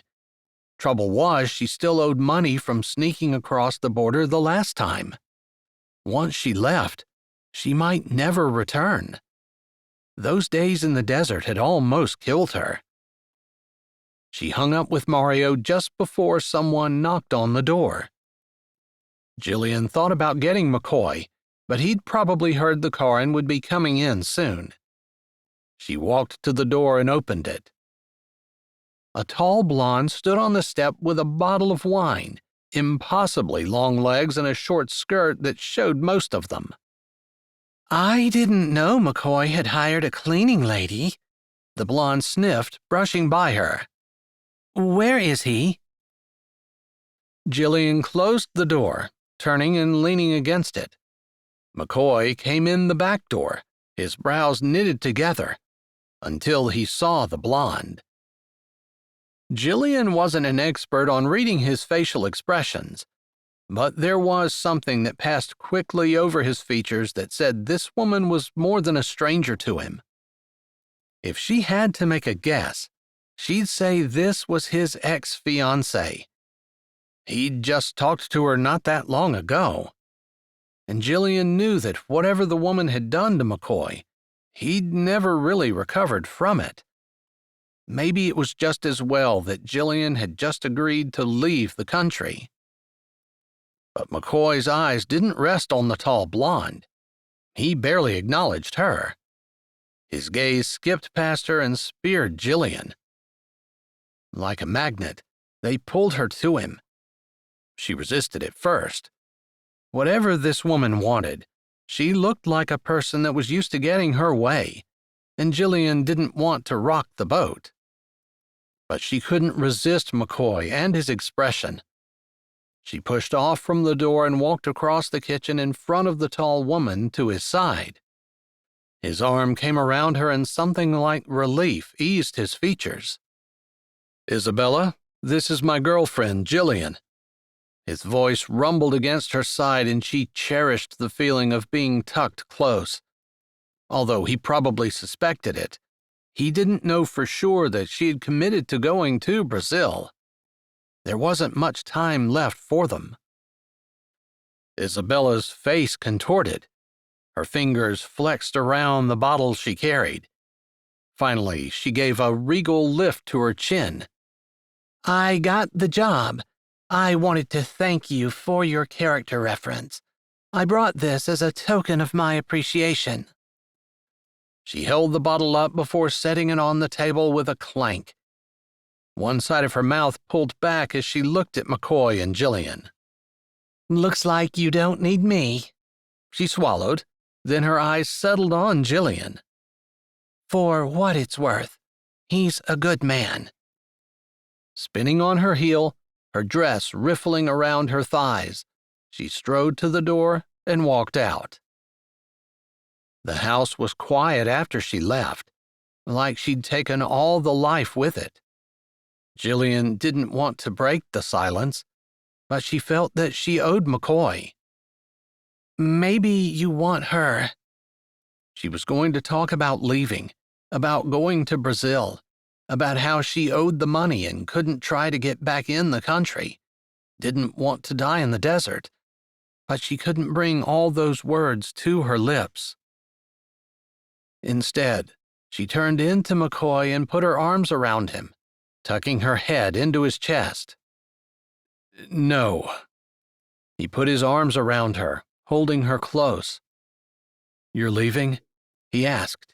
Trouble was, she still owed money from sneaking across the border the last time. Once she left, she might never return. Those days in the desert had almost killed her. She hung up with Mario just before someone knocked on the door. Jillian thought about getting McCoy, but he'd probably heard the car and would be coming in soon. She walked to the door and opened it. A tall blonde stood on the step with a bottle of wine, impossibly long legs, and a short skirt that showed most of them. "I didn't know McCoy had hired a cleaning lady," the blonde sniffed, brushing by her. "Where is he?" Jillian closed the door, turning and leaning against it. McCoy came in the back door, his brows knitted together, until he saw the blonde. Jillian wasn't an expert on reading his facial expressions, but there was something that passed quickly over his features that said this woman was more than a stranger to him. If she had to make a guess, she'd say this was his ex-fiancée. He'd just talked to her not that long ago. And Jillian knew that whatever the woman had done to McCoy, he'd never really recovered from it. Maybe it was just as well that Jillian had just agreed to leave the country. But McCoy's eyes didn't rest on the tall blonde. He barely acknowledged her. His gaze skipped past her and speared Jillian. Like a magnet, they pulled her to him. She resisted at first. Whatever this woman wanted, she looked like a person that was used to getting her way, and Jillian didn't want to rock the boat. But she couldn't resist McCoy and his expression. She pushed off from the door and walked across the kitchen in front of the tall woman to his side. His arm came around her and something like relief eased his features. "Isabella, this is my girlfriend, Jillian." His voice rumbled against her side and she cherished the feeling of being tucked close. Although he probably suspected it, he didn't know for sure that she had committed to going to Brazil. There wasn't much time left for them. Isabella's face contorted. Her fingers flexed around the bottle she carried. Finally, she gave a regal lift to her chin. "I got the job. I wanted to thank you for your character reference. I brought this as a token of my appreciation." She held the bottle up before setting it on the table with a clank. One side of her mouth pulled back as she looked at McCoy and Jillian. "Looks like you don't need me." She swallowed, then her eyes settled on Jillian. "For what it's worth, he's a good man." Spinning on her heel, her dress riffling around her thighs, she strode to the door and walked out. The house was quiet after she left, like she'd taken all the life with it. Jillian didn't want to break the silence, but she felt that she owed McCoy. "Maybe you want her." She was going to talk about leaving, about going to Brazil, about how she owed the money and couldn't try to get back in the country, didn't want to die in the desert, but she couldn't bring all those words to her lips. Instead, she turned into McCoy and put her arms around him, tucking her head into his chest. "No." He put his arms around her, holding her close. "You're leaving?" he asked.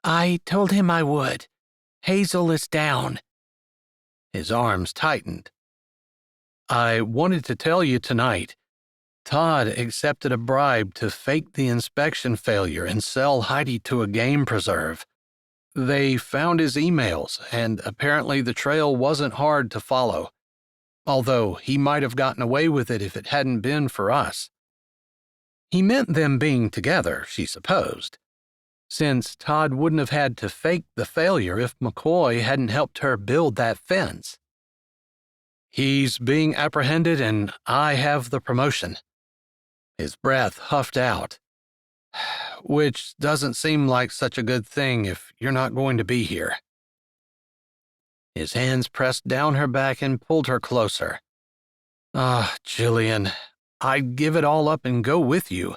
I told him I would. Hazel is down. His arms tightened. I wanted to tell you tonight. Todd accepted a bribe to fake the inspection failure and sell Heidi to a game preserve. They found his emails, and apparently the trail wasn't hard to follow, although he might have gotten away with it if it hadn't been for us. He meant them being together, she supposed, since Todd wouldn't have had to fake the failure if McCoy hadn't helped her build that fence. He's being apprehended and I have the promotion. His breath huffed out. Which doesn't seem like such a good thing if you're not going to be here. His hands pressed down her back and pulled her closer. Jillian, I'd give it all up and go with you.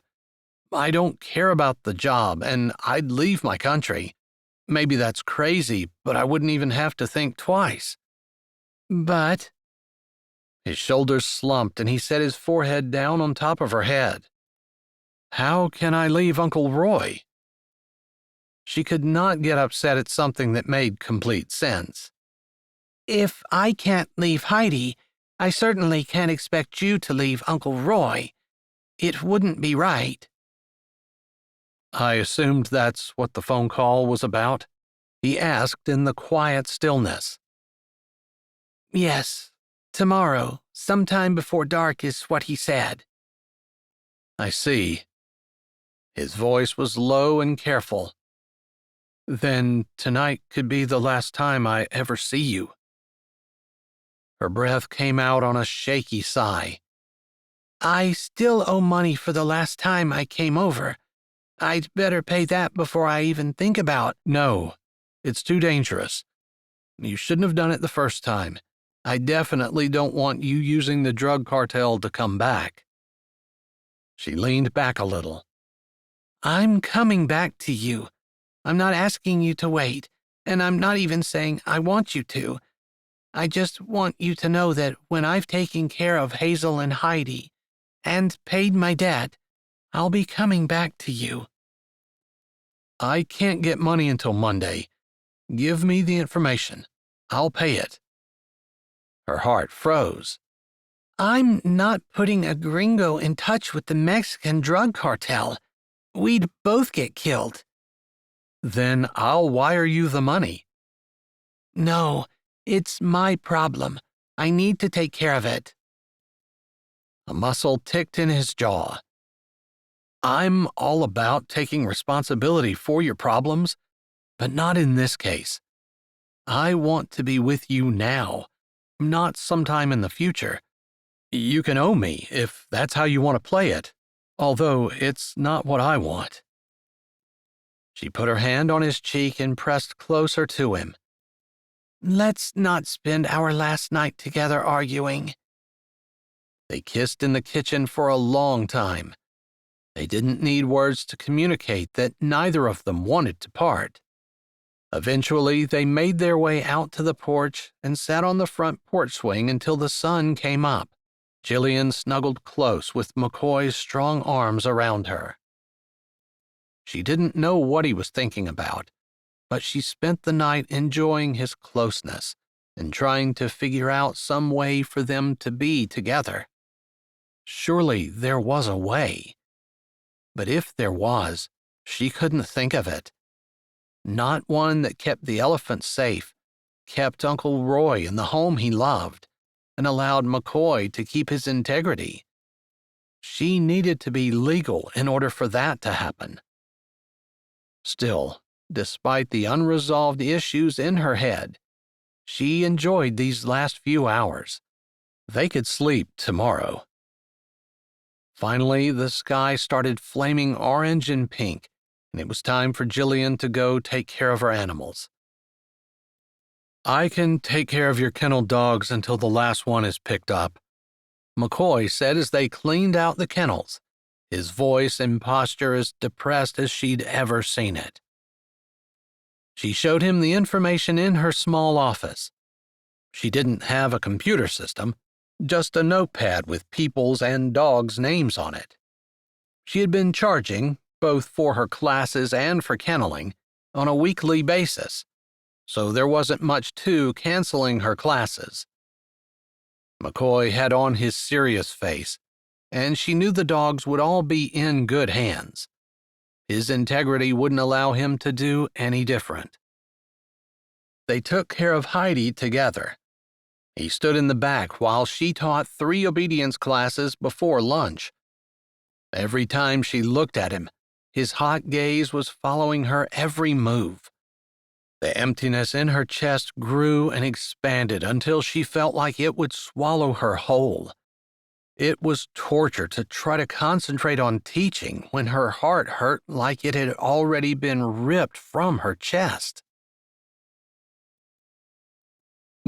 I don't care about the job, and I'd leave my country. Maybe that's crazy, but I wouldn't even have to think twice. But... His shoulders slumped and he set his forehead down on top of her head. How can I leave Uncle Roy? She could not get upset at something that made complete sense. If I can't leave Heidi, I certainly can't expect you to leave Uncle Roy. It wouldn't be right. I assumed that's what the phone call was about, he asked in the quiet stillness. Yes, tomorrow, sometime before dark is what he said. I see. His voice was low and careful. Then tonight could be the last time I ever see you. Her breath came out on a shaky sigh. I still owe money for the last time I came over. I'd better pay that before I even think about... No, it's too dangerous. You shouldn't have done it the first time. I definitely don't want you using the drug cartel to come back. She leaned back a little. I'm coming back to you. I'm not asking you to wait, and I'm not even saying I want you to. I just want you to know that when I've taken care of Hazel and Heidi, and paid my debt, I'll be coming back to you. I can't get money until Monday. Give me the information. I'll pay it. Her heart froze. I'm not putting a gringo in touch with the Mexican drug cartel. We'd both get killed. Then I'll wire you the money. No, it's my problem. I need to take care of it. A muscle ticked in his jaw. I'm all about taking responsibility for your problems, but not in this case. I want to be with you now, not sometime in the future. You can owe me if that's how you want to play it, although it's not what I want. She put her hand on his cheek and pressed closer to him. Let's not spend our last night together arguing. They kissed in the kitchen for a long time. They didn't need words to communicate that neither of them wanted to part. Eventually, they made their way out to the porch and sat on the front porch swing until the sun came up. Jillian snuggled close with McCoy's strong arms around her. She didn't know what he was thinking about, but she spent the night enjoying his closeness and trying to figure out some way for them to be together. Surely there was a way. But if there was, she couldn't think of it. Not one that kept the elephant safe, kept Uncle Roy in the home he loved, and allowed McCoy to keep his integrity. She needed to be legal in order for that to happen. Still, despite the unresolved issues in her head, she enjoyed these last few hours. They could sleep tomorrow. Finally, the sky started flaming orange and pink, and it was time for Jillian to go take care of her animals. I can take care of your kennel dogs until the last one is picked up, McCoy said as they cleaned out the kennels, his voice and posture as depressed as she'd ever seen it. She showed him the information in her small office. She didn't have a computer system, just a notepad with people's and dogs' names on it. She had been charging, both for her classes and for kenneling, on a weekly basis, so there wasn't much to canceling her classes. McCoy had on his serious face, and she knew the dogs would all be in good hands. His integrity wouldn't allow him to do any different. They took care of Heidi together. He stood in the back while she taught 3 obedience classes before lunch. Every time she looked at him, his hot gaze was following her every move. The emptiness in her chest grew and expanded until she felt like it would swallow her whole. It was torture to try to concentrate on teaching when her heart hurt like it had already been ripped from her chest.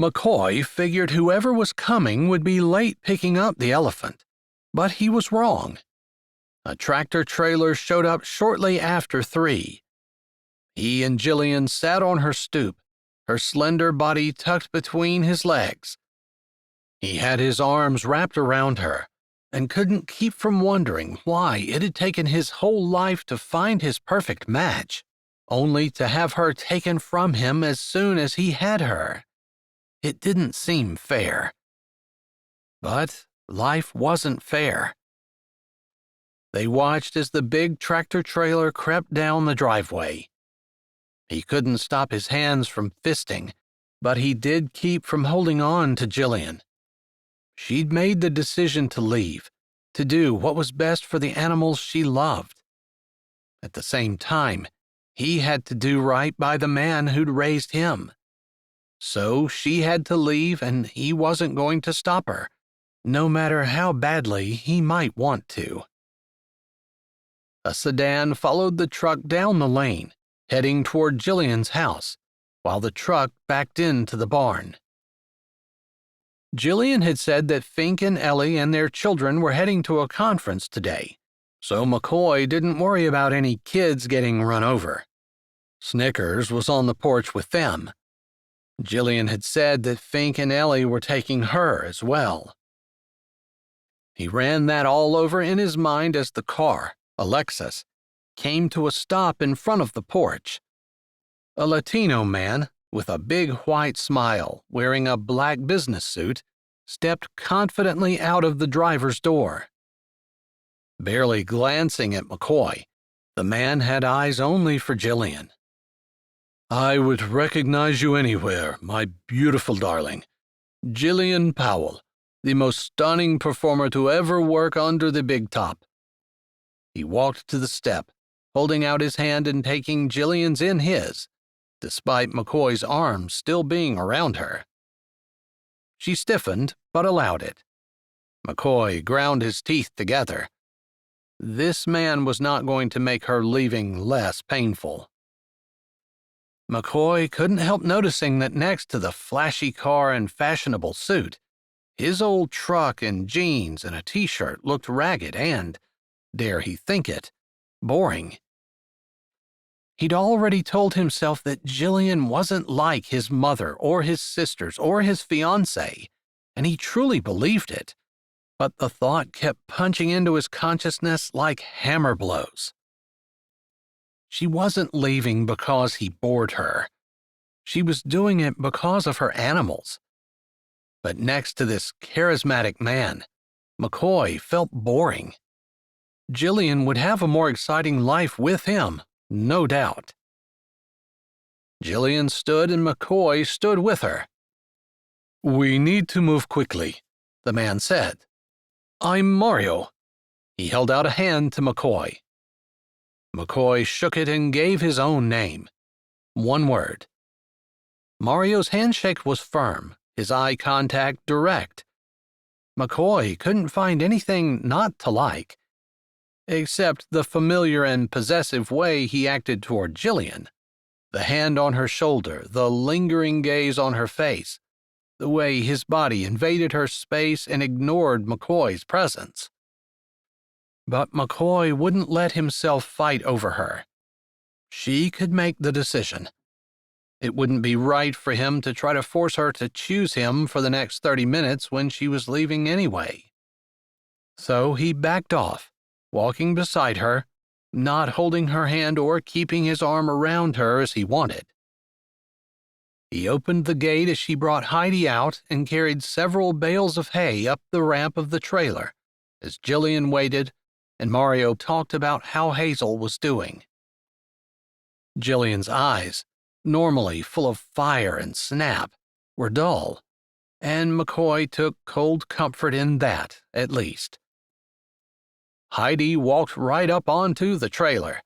McCoy figured whoever was coming would be late picking up the elephant, but he was wrong. A tractor-trailer showed up shortly after 3. He and Jillian sat on her stoop, her slender body tucked between his legs. He had his arms wrapped around her and couldn't keep from wondering why it had taken his whole life to find his perfect match, only to have her taken from him as soon as he had her. It didn't seem fair. But life wasn't fair. They watched as the big tractor-trailer crept down the driveway. He couldn't stop his hands from fisting, but he did keep from holding on to Jillian. She'd made the decision to leave, to do what was best for the animals she loved. At the same time, he had to do right by the man who'd raised him. So she had to leave, and he wasn't going to stop her, no matter how badly he might want to. A sedan followed the truck down the lane, heading toward Jillian's house, while the truck backed into the barn. Jillian had said that Fink and Ellie and their children were heading to a conference today, so McCoy didn't worry about any kids getting run over. Snickers was on the porch with them. Jillian had said that Fink and Ellie were taking her as well. He ran that all over in his mind as the car, a Lexus, came to a stop in front of the porch. A Latino man, with a big white smile, wearing a black business suit, stepped confidently out of the driver's door. Barely glancing at McCoy, the man had eyes only for Jillian. "I would recognize you anywhere, my beautiful darling. Jillian Powell, the most stunning performer to ever work under the big top." He walked to the step, holding out his hand and taking Jillian's in his, despite McCoy's arms still being around her. She stiffened, but allowed it. McCoy ground his teeth together. This man was not going to make her leaving less painful. McCoy couldn't help noticing that next to the flashy car and fashionable suit, his old truck and jeans and a t-shirt looked ragged and, dare he think it, boring. He'd already told himself that Jillian wasn't like his mother or his sisters or his fiancée, and he truly believed it, but the thought kept punching into his consciousness like hammer blows. She wasn't leaving because he bored her. She was doing it because of her animals. But next to this charismatic man, McCoy felt boring. Jillian would have a more exciting life with him, no doubt. Jillian stood and McCoy stood with her. "We need to move quickly," the man said. "I'm Mario." He held out a hand to McCoy. McCoy shook it and gave his own name. One word. Mario's handshake was firm, his eye contact direct. McCoy couldn't find anything not to like, except the familiar and possessive way he acted toward Jillian, the hand on her shoulder, the lingering gaze on her face, the way his body invaded her space and ignored McCoy's presence. But McCoy wouldn't let himself fight over her. She could make the decision. It wouldn't be right for him to try to force her to choose him for the next 30 minutes when she was leaving anyway. So he backed off, walking beside her, not holding her hand or keeping his arm around her as he wanted. He opened the gate as she brought Heidi out and carried several bales of hay up the ramp of the trailer as Jillian waited and Mario talked about how Hazel was doing. Jillian's eyes, normally full of fire and snap, were dull, and McCoy took cold comfort in that, at least. Heidi walked right up onto the trailer.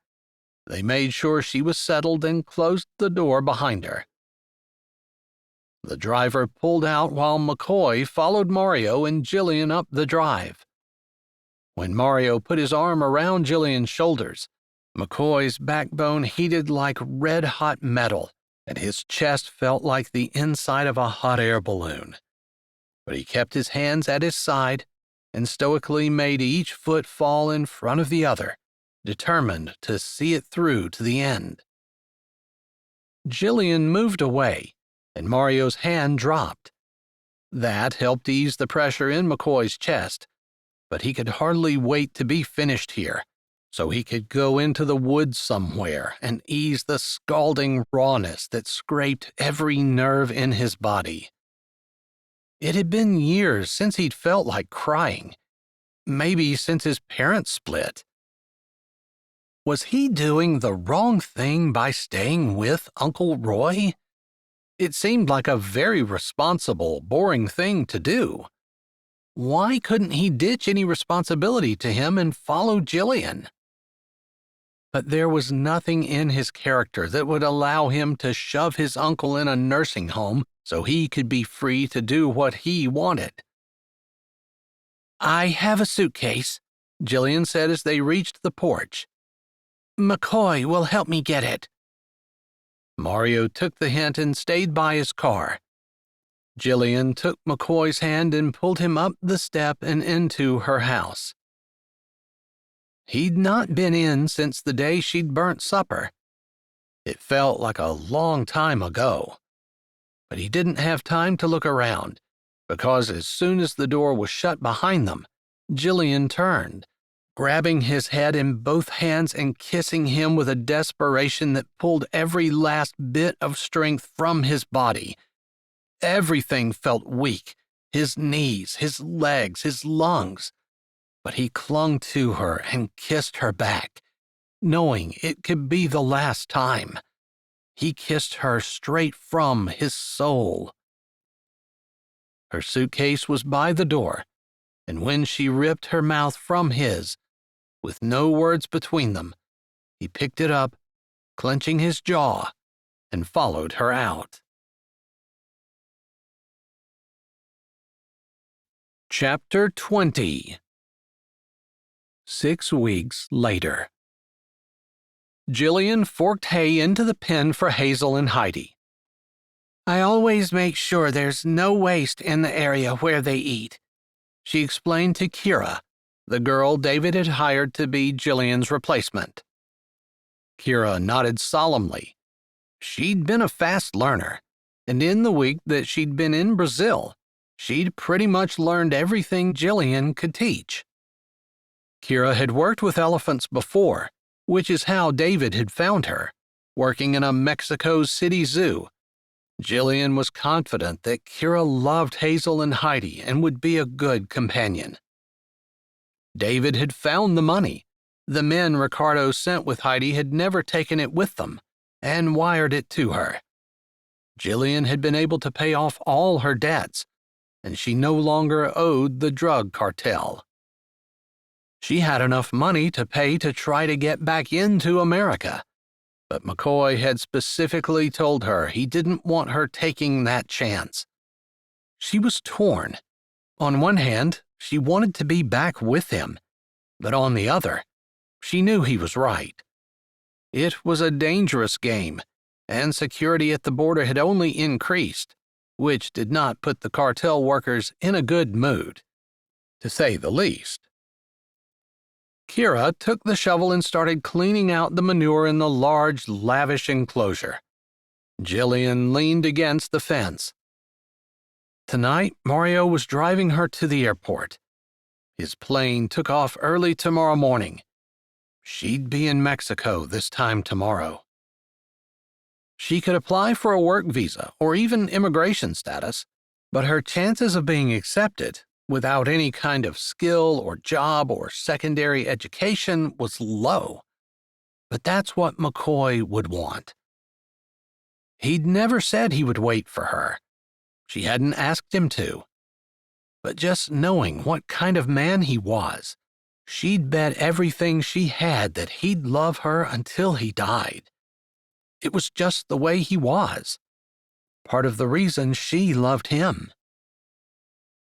They made sure she was settled and closed the door behind her. The driver pulled out while McCoy followed Mario and Jillian up the drive. When Mario put his arm around Jillian's shoulders, McCoy's backbone heated like red-hot metal, and his chest felt like the inside of a hot air balloon. But he kept his hands at his side and stoically made each foot fall in front of the other, determined to see it through to the end. Jillian moved away, and Mario's hand dropped. That helped ease the pressure in McCoy's chest, but he could hardly wait to be finished here, so he could go into the woods somewhere and ease the scalding rawness that scraped every nerve in his body. It had been years since he'd felt like crying, maybe since his parents split. Was he doing the wrong thing by staying with Uncle Roy? It seemed like a very responsible, boring thing to do. Why couldn't he ditch any responsibility to him and follow Jillian? But there was nothing in his character that would allow him to shove his uncle in a nursing home so he could be free to do what he wanted. "I have a suitcase," Jillian said as they reached the porch. "McCoy will help me get it." Mario took the hint and stayed by his car. Jillian took McCoy's hand and pulled him up the step and into her house. He'd not been in since the day she'd burnt supper. It felt like a long time ago. But he didn't have time to look around, because as soon as the door was shut behind them, Jillian turned, grabbing his head in both hands and kissing him with a desperation that pulled every last bit of strength from his body. Everything felt weak, his knees, his legs, his lungs. But he clung to her and kissed her back, knowing it could be the last time. He kissed her straight from his soul. Her suitcase was by the door, and when she ripped her mouth from his, with no words between them, he picked it up, clenching his jaw, and followed her out. Chapter 20. 6 weeks later. Jillian forked hay into the pen for Hazel and Heidi. "I always make sure there's no waste in the area where they eat," she explained to Kira, the girl David had hired to be Jillian's replacement. Kira nodded solemnly. She'd been a fast learner, and in the week that she'd been in Brazil, she'd pretty much learned everything Jillian could teach. Kira had worked with elephants before, which is how David had found her, working in a Mexico City zoo. Jillian was confident that Kira loved Hazel and Heidi and would be a good companion. David had found the money. The men Ricardo sent with Heidi had never taken it with them, and wired it to her. Jillian had been able to pay off all her debts, and she no longer owed the drug cartel. She had enough money to pay to try to get back into America, but McCoy had specifically told her he didn't want her taking that chance. She was torn. On one hand, she wanted to be back with him, but on the other, she knew he was right. It was a dangerous game, and security at the border had only increased, which did not put the cartel workers in a good mood, to say the least. Kira took the shovel and started cleaning out the manure in the large, lavish enclosure. Jillian leaned against the fence. Tonight, Mario was driving her to the airport. His plane took off early tomorrow morning. She'd be in Mexico this time tomorrow. She could apply for a work visa or even immigration status, but her chances of being accepted without any kind of skill or job or secondary education was low. But that's what McCoy would want. He'd never said he would wait for her. She hadn't asked him to. But just knowing what kind of man he was, she'd bet everything she had that he'd love her until he died. It was just the way he was. Part of the reason she loved him.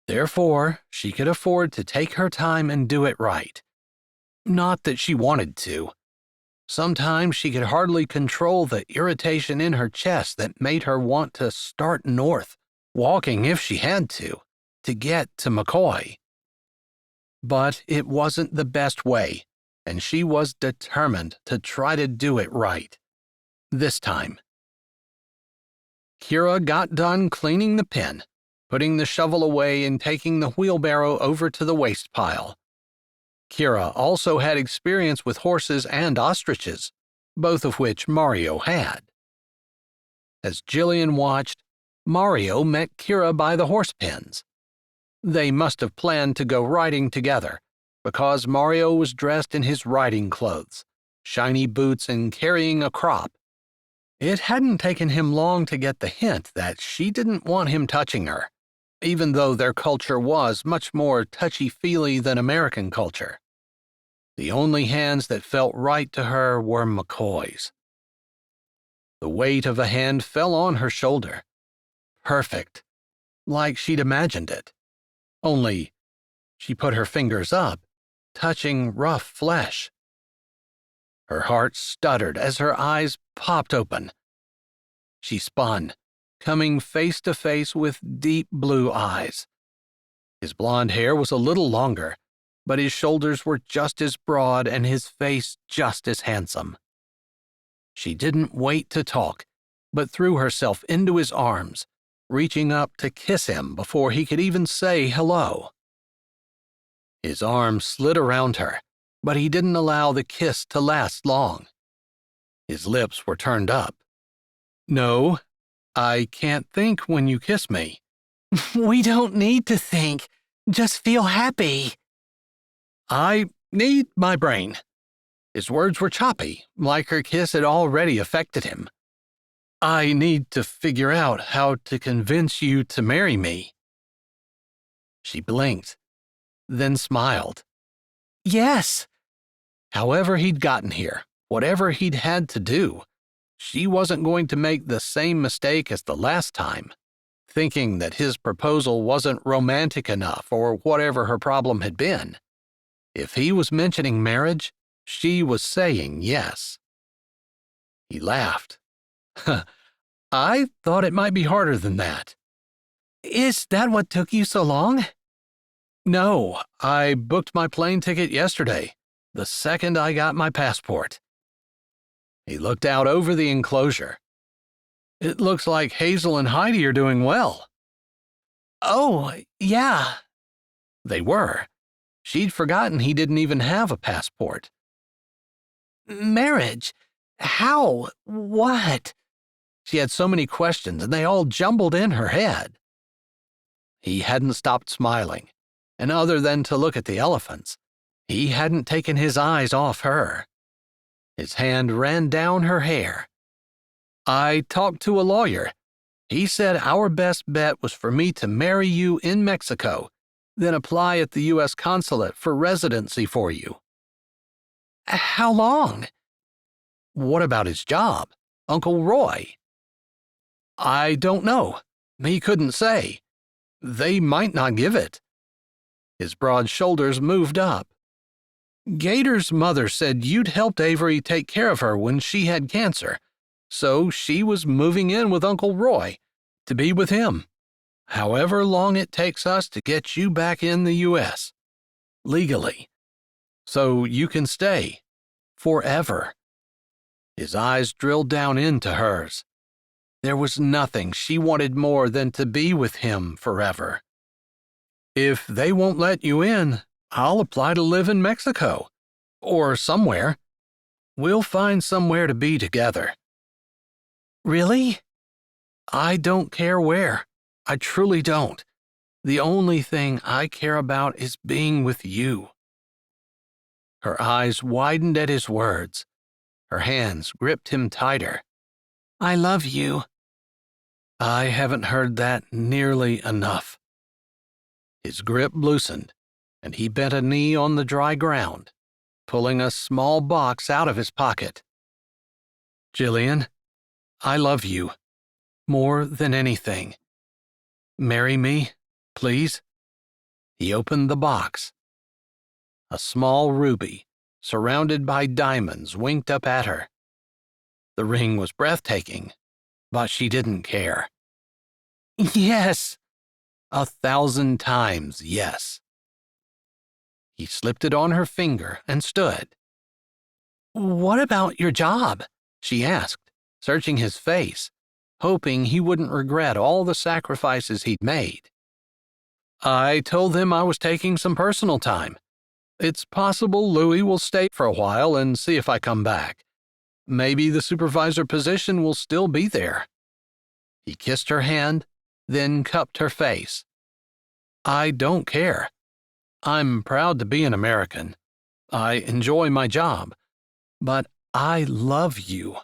Therefore, she could afford to take her time and do it right. Not that she wanted to. Sometimes she could hardly control the irritation in her chest that made her want to start north, walking if she had to get to McCoy. But it wasn't the best way, and she was determined to try to do it right. This time. Kira got done cleaning the pen, putting the shovel away and taking the wheelbarrow over to the waste pile. Kira also had experience with horses and ostriches, both of which Mario had. As Jillian watched, Mario met Kira by the horse pens. They must have planned to go riding together, because Mario was dressed in his riding clothes, shiny boots and carrying a crop. It hadn't taken him long to get the hint that she didn't want him touching her, even though their culture was much more touchy-feely than American culture. The only hands that felt right to her were McCoy's. The weight of a hand fell on her shoulder. Perfect, like she'd imagined it. Only, she put her fingers up, touching rough flesh. Her heart stuttered as her eyes popped open. She spun, coming face to face with deep blue eyes. His blonde hair was a little longer, but his shoulders were just as broad and his face just as handsome. She didn't wait to talk, but threw herself into his arms, reaching up to kiss him before he could even say hello. His arm slid around her, but he didn't allow the kiss to last long. His lips were turned up. "No, I can't think when you kiss me." We don't need to think. Just feel happy. "I need my brain." His words were choppy, like her kiss had already affected him. "I need to figure out how to convince you to marry me." She blinked, then smiled. Yes. However he'd gotten here, whatever he'd had to do, she wasn't going to make the same mistake as the last time, thinking that his proposal wasn't romantic enough or whatever her problem had been. If he was mentioning marriage, she was saying yes. He laughed. "I thought it might be harder than that." Is that what took you so long? "No, I booked my plane ticket yesterday, the second I got my passport." He looked out over the enclosure. "It looks like Hazel and Heidi are doing well." Oh, yeah. They were. She'd forgotten he didn't even have a passport. Marriage? How? What? She had so many questions, and they all jumbled in her head. He hadn't stopped smiling, and other than to look at the elephants, he hadn't taken his eyes off her. His hand ran down her hair. "I talked to a lawyer. He said our best bet was for me to marry you in Mexico, then apply at the U.S. consulate for residency for you." How long? "What about his job? Uncle Roy?" "I don't know. He couldn't say. They might not give it." His broad shoulders moved up. "Gator's mother said you'd helped Avery take care of her when she had cancer, so she was moving in with Uncle Roy to be with him, however long it takes us to get you back in the U.S. legally, so you can stay forever." His eyes drilled down into hers. There was nothing she wanted more than to be with him forever. "If they won't let you in, I'll apply to live in Mexico, or somewhere, We'll find somewhere to be together. Really? I don't care where. I truly don't. The only thing I care about is being with you." Her eyes widened at his words. Her hands gripped him tighter. "I love you." I haven't heard that nearly enough. His grip loosened, and he bent a knee on the dry ground, pulling a small box out of his pocket. "Jillian, I love you. More than anything. Marry me, please?" He opened the box. A small ruby, surrounded by diamonds, winked up at her. The ring was breathtaking, but she didn't care. "Yes." 1,000 times yes. He slipped it on her finger and stood. "What about your job?" She asked, searching his face, hoping he wouldn't regret all the sacrifices he'd made. I told them I was taking some personal time. It's possible Louis will stay for a while and see if I come back. Maybe the supervisor position will still be there. He kissed her hand, then cupped her face. I don't care. I'm proud to be an American. I enjoy my job. But I love you.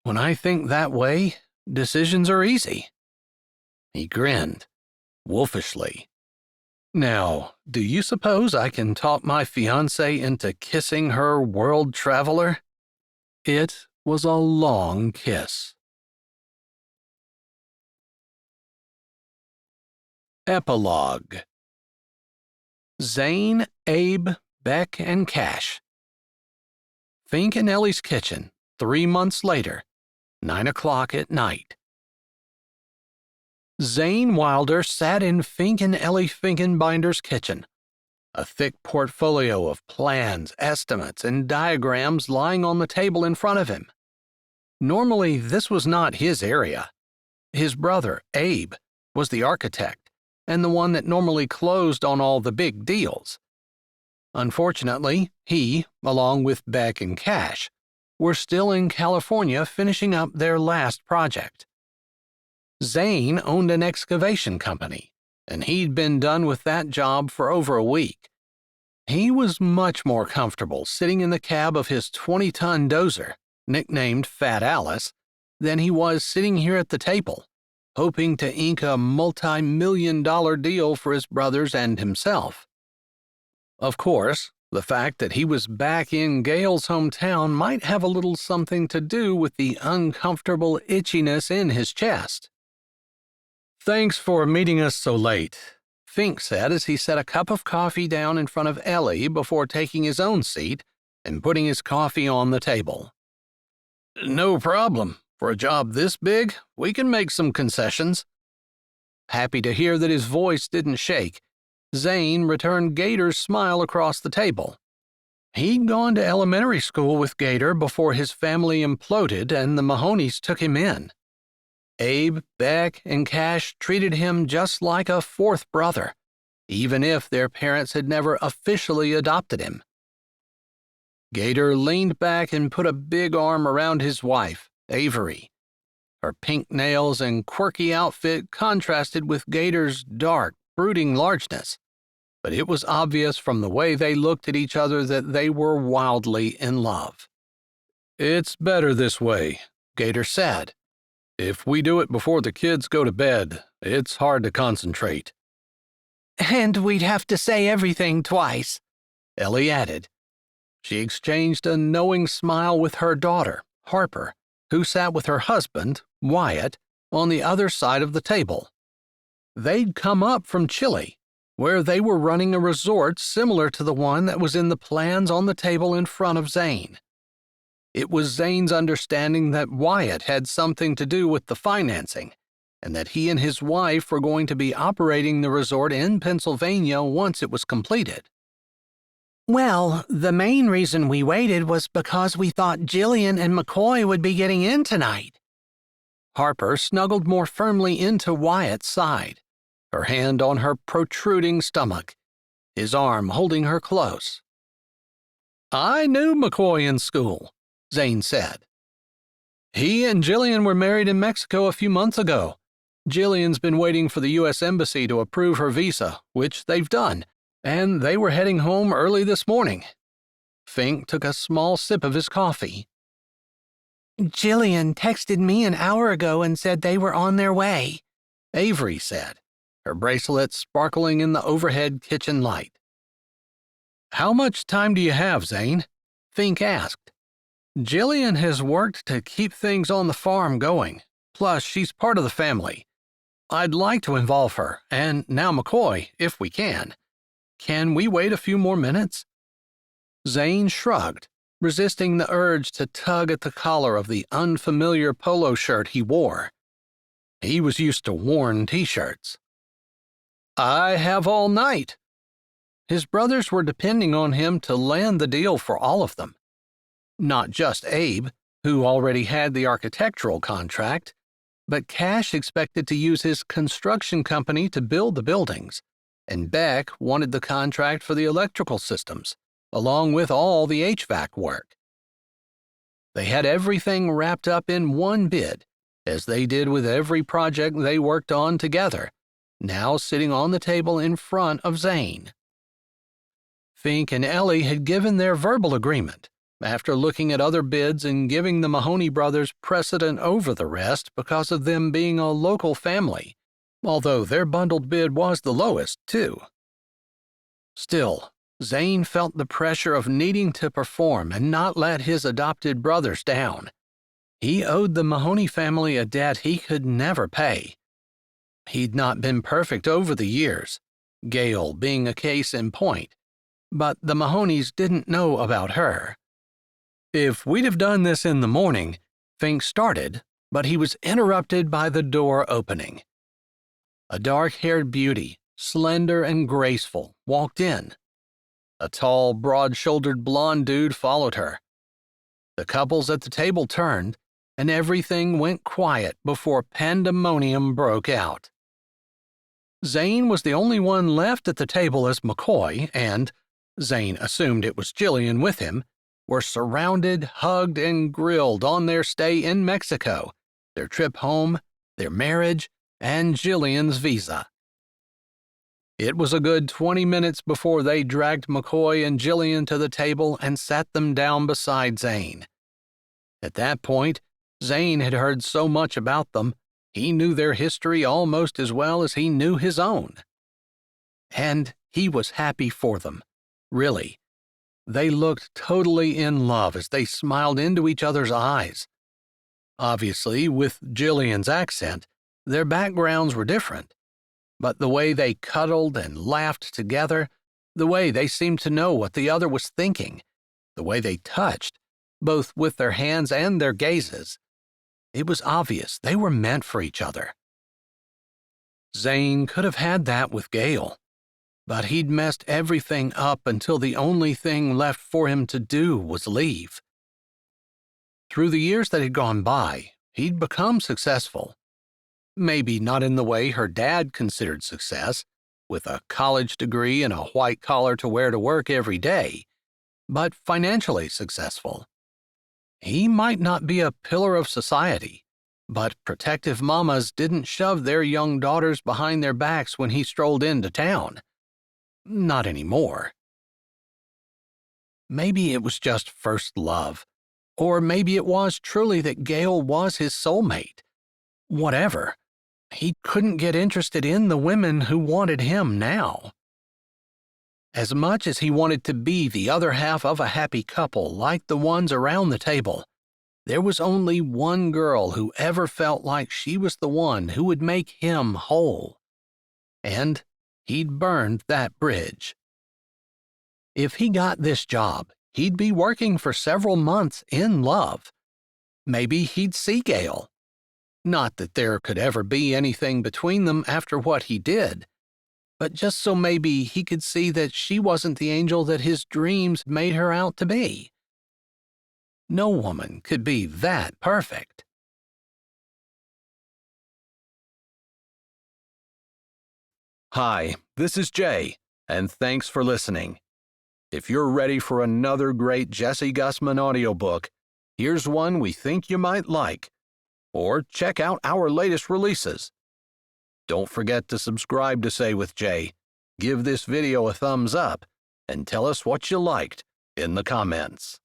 When I think that way, decisions are easy. He grinned, wolfishly. Now, do you suppose I can talk my fiancée into kissing her world traveler? It was a long kiss. Epilogue. Zane, Abe, Beck, and Cash. Fink and Ellie's kitchen, 3 months later, 9 o'clock at night. Zane Wilder sat in Fink and Ellie Finkenbinder's kitchen, a thick portfolio of plans, estimates, and diagrams lying on the table in front of him. Normally, this was not his area. His brother, Abe, was the architect, and the one that normally closed on all the big deals. Unfortunately, he, along with Beck and Cash, were still in California finishing up their last project. Zane owned an excavation company, and he'd been done with that job for over a week. He was much more comfortable sitting in the cab of his 20-ton dozer, nicknamed Fat Alice, than he was sitting here at the table, hoping to ink a multi-million-dollar deal for his brothers and himself. Of course, the fact that he was back in Gail's hometown might have a little something to do with the uncomfortable itchiness in his chest. "Thanks for meeting us so late," Fink said as he set a cup of coffee down in front of Ellie before taking his own seat and putting his coffee on the table. "No problem. For a job this big, we can make some concessions." Happy to hear that his voice didn't shake, Zane returned Gator's smile across the table. He'd gone to elementary school with Gator before his family imploded and the Mahoneys took him in. Abe, Beck, and Cash treated him just like a fourth brother, even if their parents had never officially adopted him. Gator leaned back and put a big arm around his wife, Avery. Her pink nails and quirky outfit contrasted with Gator's dark, brooding largeness, but it was obvious from the way they looked at each other that they were wildly in love. "It's better this way," Gator said. "If we do it before the kids go to bed, it's hard to concentrate." "And we'd have to say everything twice," Ellie added. She exchanged a knowing smile with her daughter, Harper, who sat with her husband, Wyatt, on the other side of the table. They'd come up from Chile, where they were running a resort similar to the one that was in the plans on the table in front of Zane. It was Zane's understanding that Wyatt had something to do with the financing, and that he and his wife were going to be operating the resort in Pennsylvania once it was completed. "Well, the main reason we waited was because we thought Jillian and McCoy would be getting in tonight." Harper snuggled more firmly into Wyatt's side, her hand on her protruding stomach, his arm holding her close. "I knew McCoy in school. Zane said. He and Jillian were married in Mexico a few months ago. Jillian's been waiting for the U.S. Embassy to approve her visa, which they've done, and they were heading home early this morning. Fink took a small sip of his coffee. Jillian texted me an hour ago and said they were on their way, Avery said, her bracelet sparkling in the overhead kitchen light. How much time do you have, Zane? Fink asked. Jillian has worked to keep things on the farm going, plus she's part of the family. I'd like to involve her, and now McCoy, if we can. Can we wait a few more minutes? Zane shrugged, resisting the urge to tug at the collar of the unfamiliar polo shirt he wore. He was used to worn t-shirts. I have all night. His brothers were depending on him to land the deal for all of them. Not just Abe, who already had the architectural contract, but Cash expected to use his construction company to build the buildings, and Beck wanted the contract for the electrical systems, along with all the HVAC work. They had everything wrapped up in one bid, as they did with every project they worked on together, now sitting on the table in front of Zane. Fink and Ellie had given their verbal agreement, after looking at other bids and giving the Mahoney brothers precedent over the rest because of them being a local family, although their bundled bid was the lowest, too. Still, Zane felt the pressure of needing to perform and not let his adopted brothers down. He owed the Mahoney family a debt he could never pay. He'd not been perfect over the years, Gail being a case in point, but the Mahoneys didn't know about her. If we'd have done this in the morning, Fink started, but he was interrupted by the door opening. A dark-haired beauty, slender and graceful, walked in. A tall, broad-shouldered blonde dude followed her. The couples at the table turned, and everything went quiet before pandemonium broke out. Zane was the only one left at the table as McCoy and, Zane assumed it was Jillian with him, were surrounded, hugged, and grilled on their stay in Mexico, their trip home, their marriage, and Jillian's visa. It was a good 20 minutes before they dragged McCoy and Jillian to the table and sat them down beside Zane. At that point, Zane had heard so much about them, he knew their history almost as well as he knew his own. And he was happy for them, really. They looked totally in love as they smiled into each other's eyes. Obviously, with Jillian's accent, their backgrounds were different, but the way they cuddled and laughed together, the way they seemed to know what the other was thinking, the way they touched, both with their hands and their gazes, it was obvious they were meant for each other. Zane could have had that with Gail, but he'd messed everything up until the only thing left for him to do was leave. Through the years that had gone by, he'd become successful. Maybe not in the way her dad considered success, with a college degree and a white collar to wear to work every day, but financially successful. He might not be a pillar of society, but protective mamas didn't shove their young daughters behind their backs when he strolled into town. Not anymore. Maybe it was just first love, or maybe it was truly that Gail was his soulmate. Whatever, he couldn't get interested in the women who wanted him now. As much as he wanted to be the other half of a happy couple like the ones around the table, there was only one girl who ever felt like she was the one who would make him whole. And he'd burned that bridge. If he got this job, he'd be working for several months in love. Maybe he'd see Gail. Not that there could ever be anything between them after what he did, but just so maybe he could see that she wasn't the angel that his dreams made her out to be. No woman could be that perfect. Hi, this is Jay, and thanks for listening. If you're ready for another great Jessie Gussman audiobook, Here's one we think you might like. Or check out our latest releases. Don't forget to subscribe to Say with Jay, give this video a thumbs up, and tell us what you liked in the comments.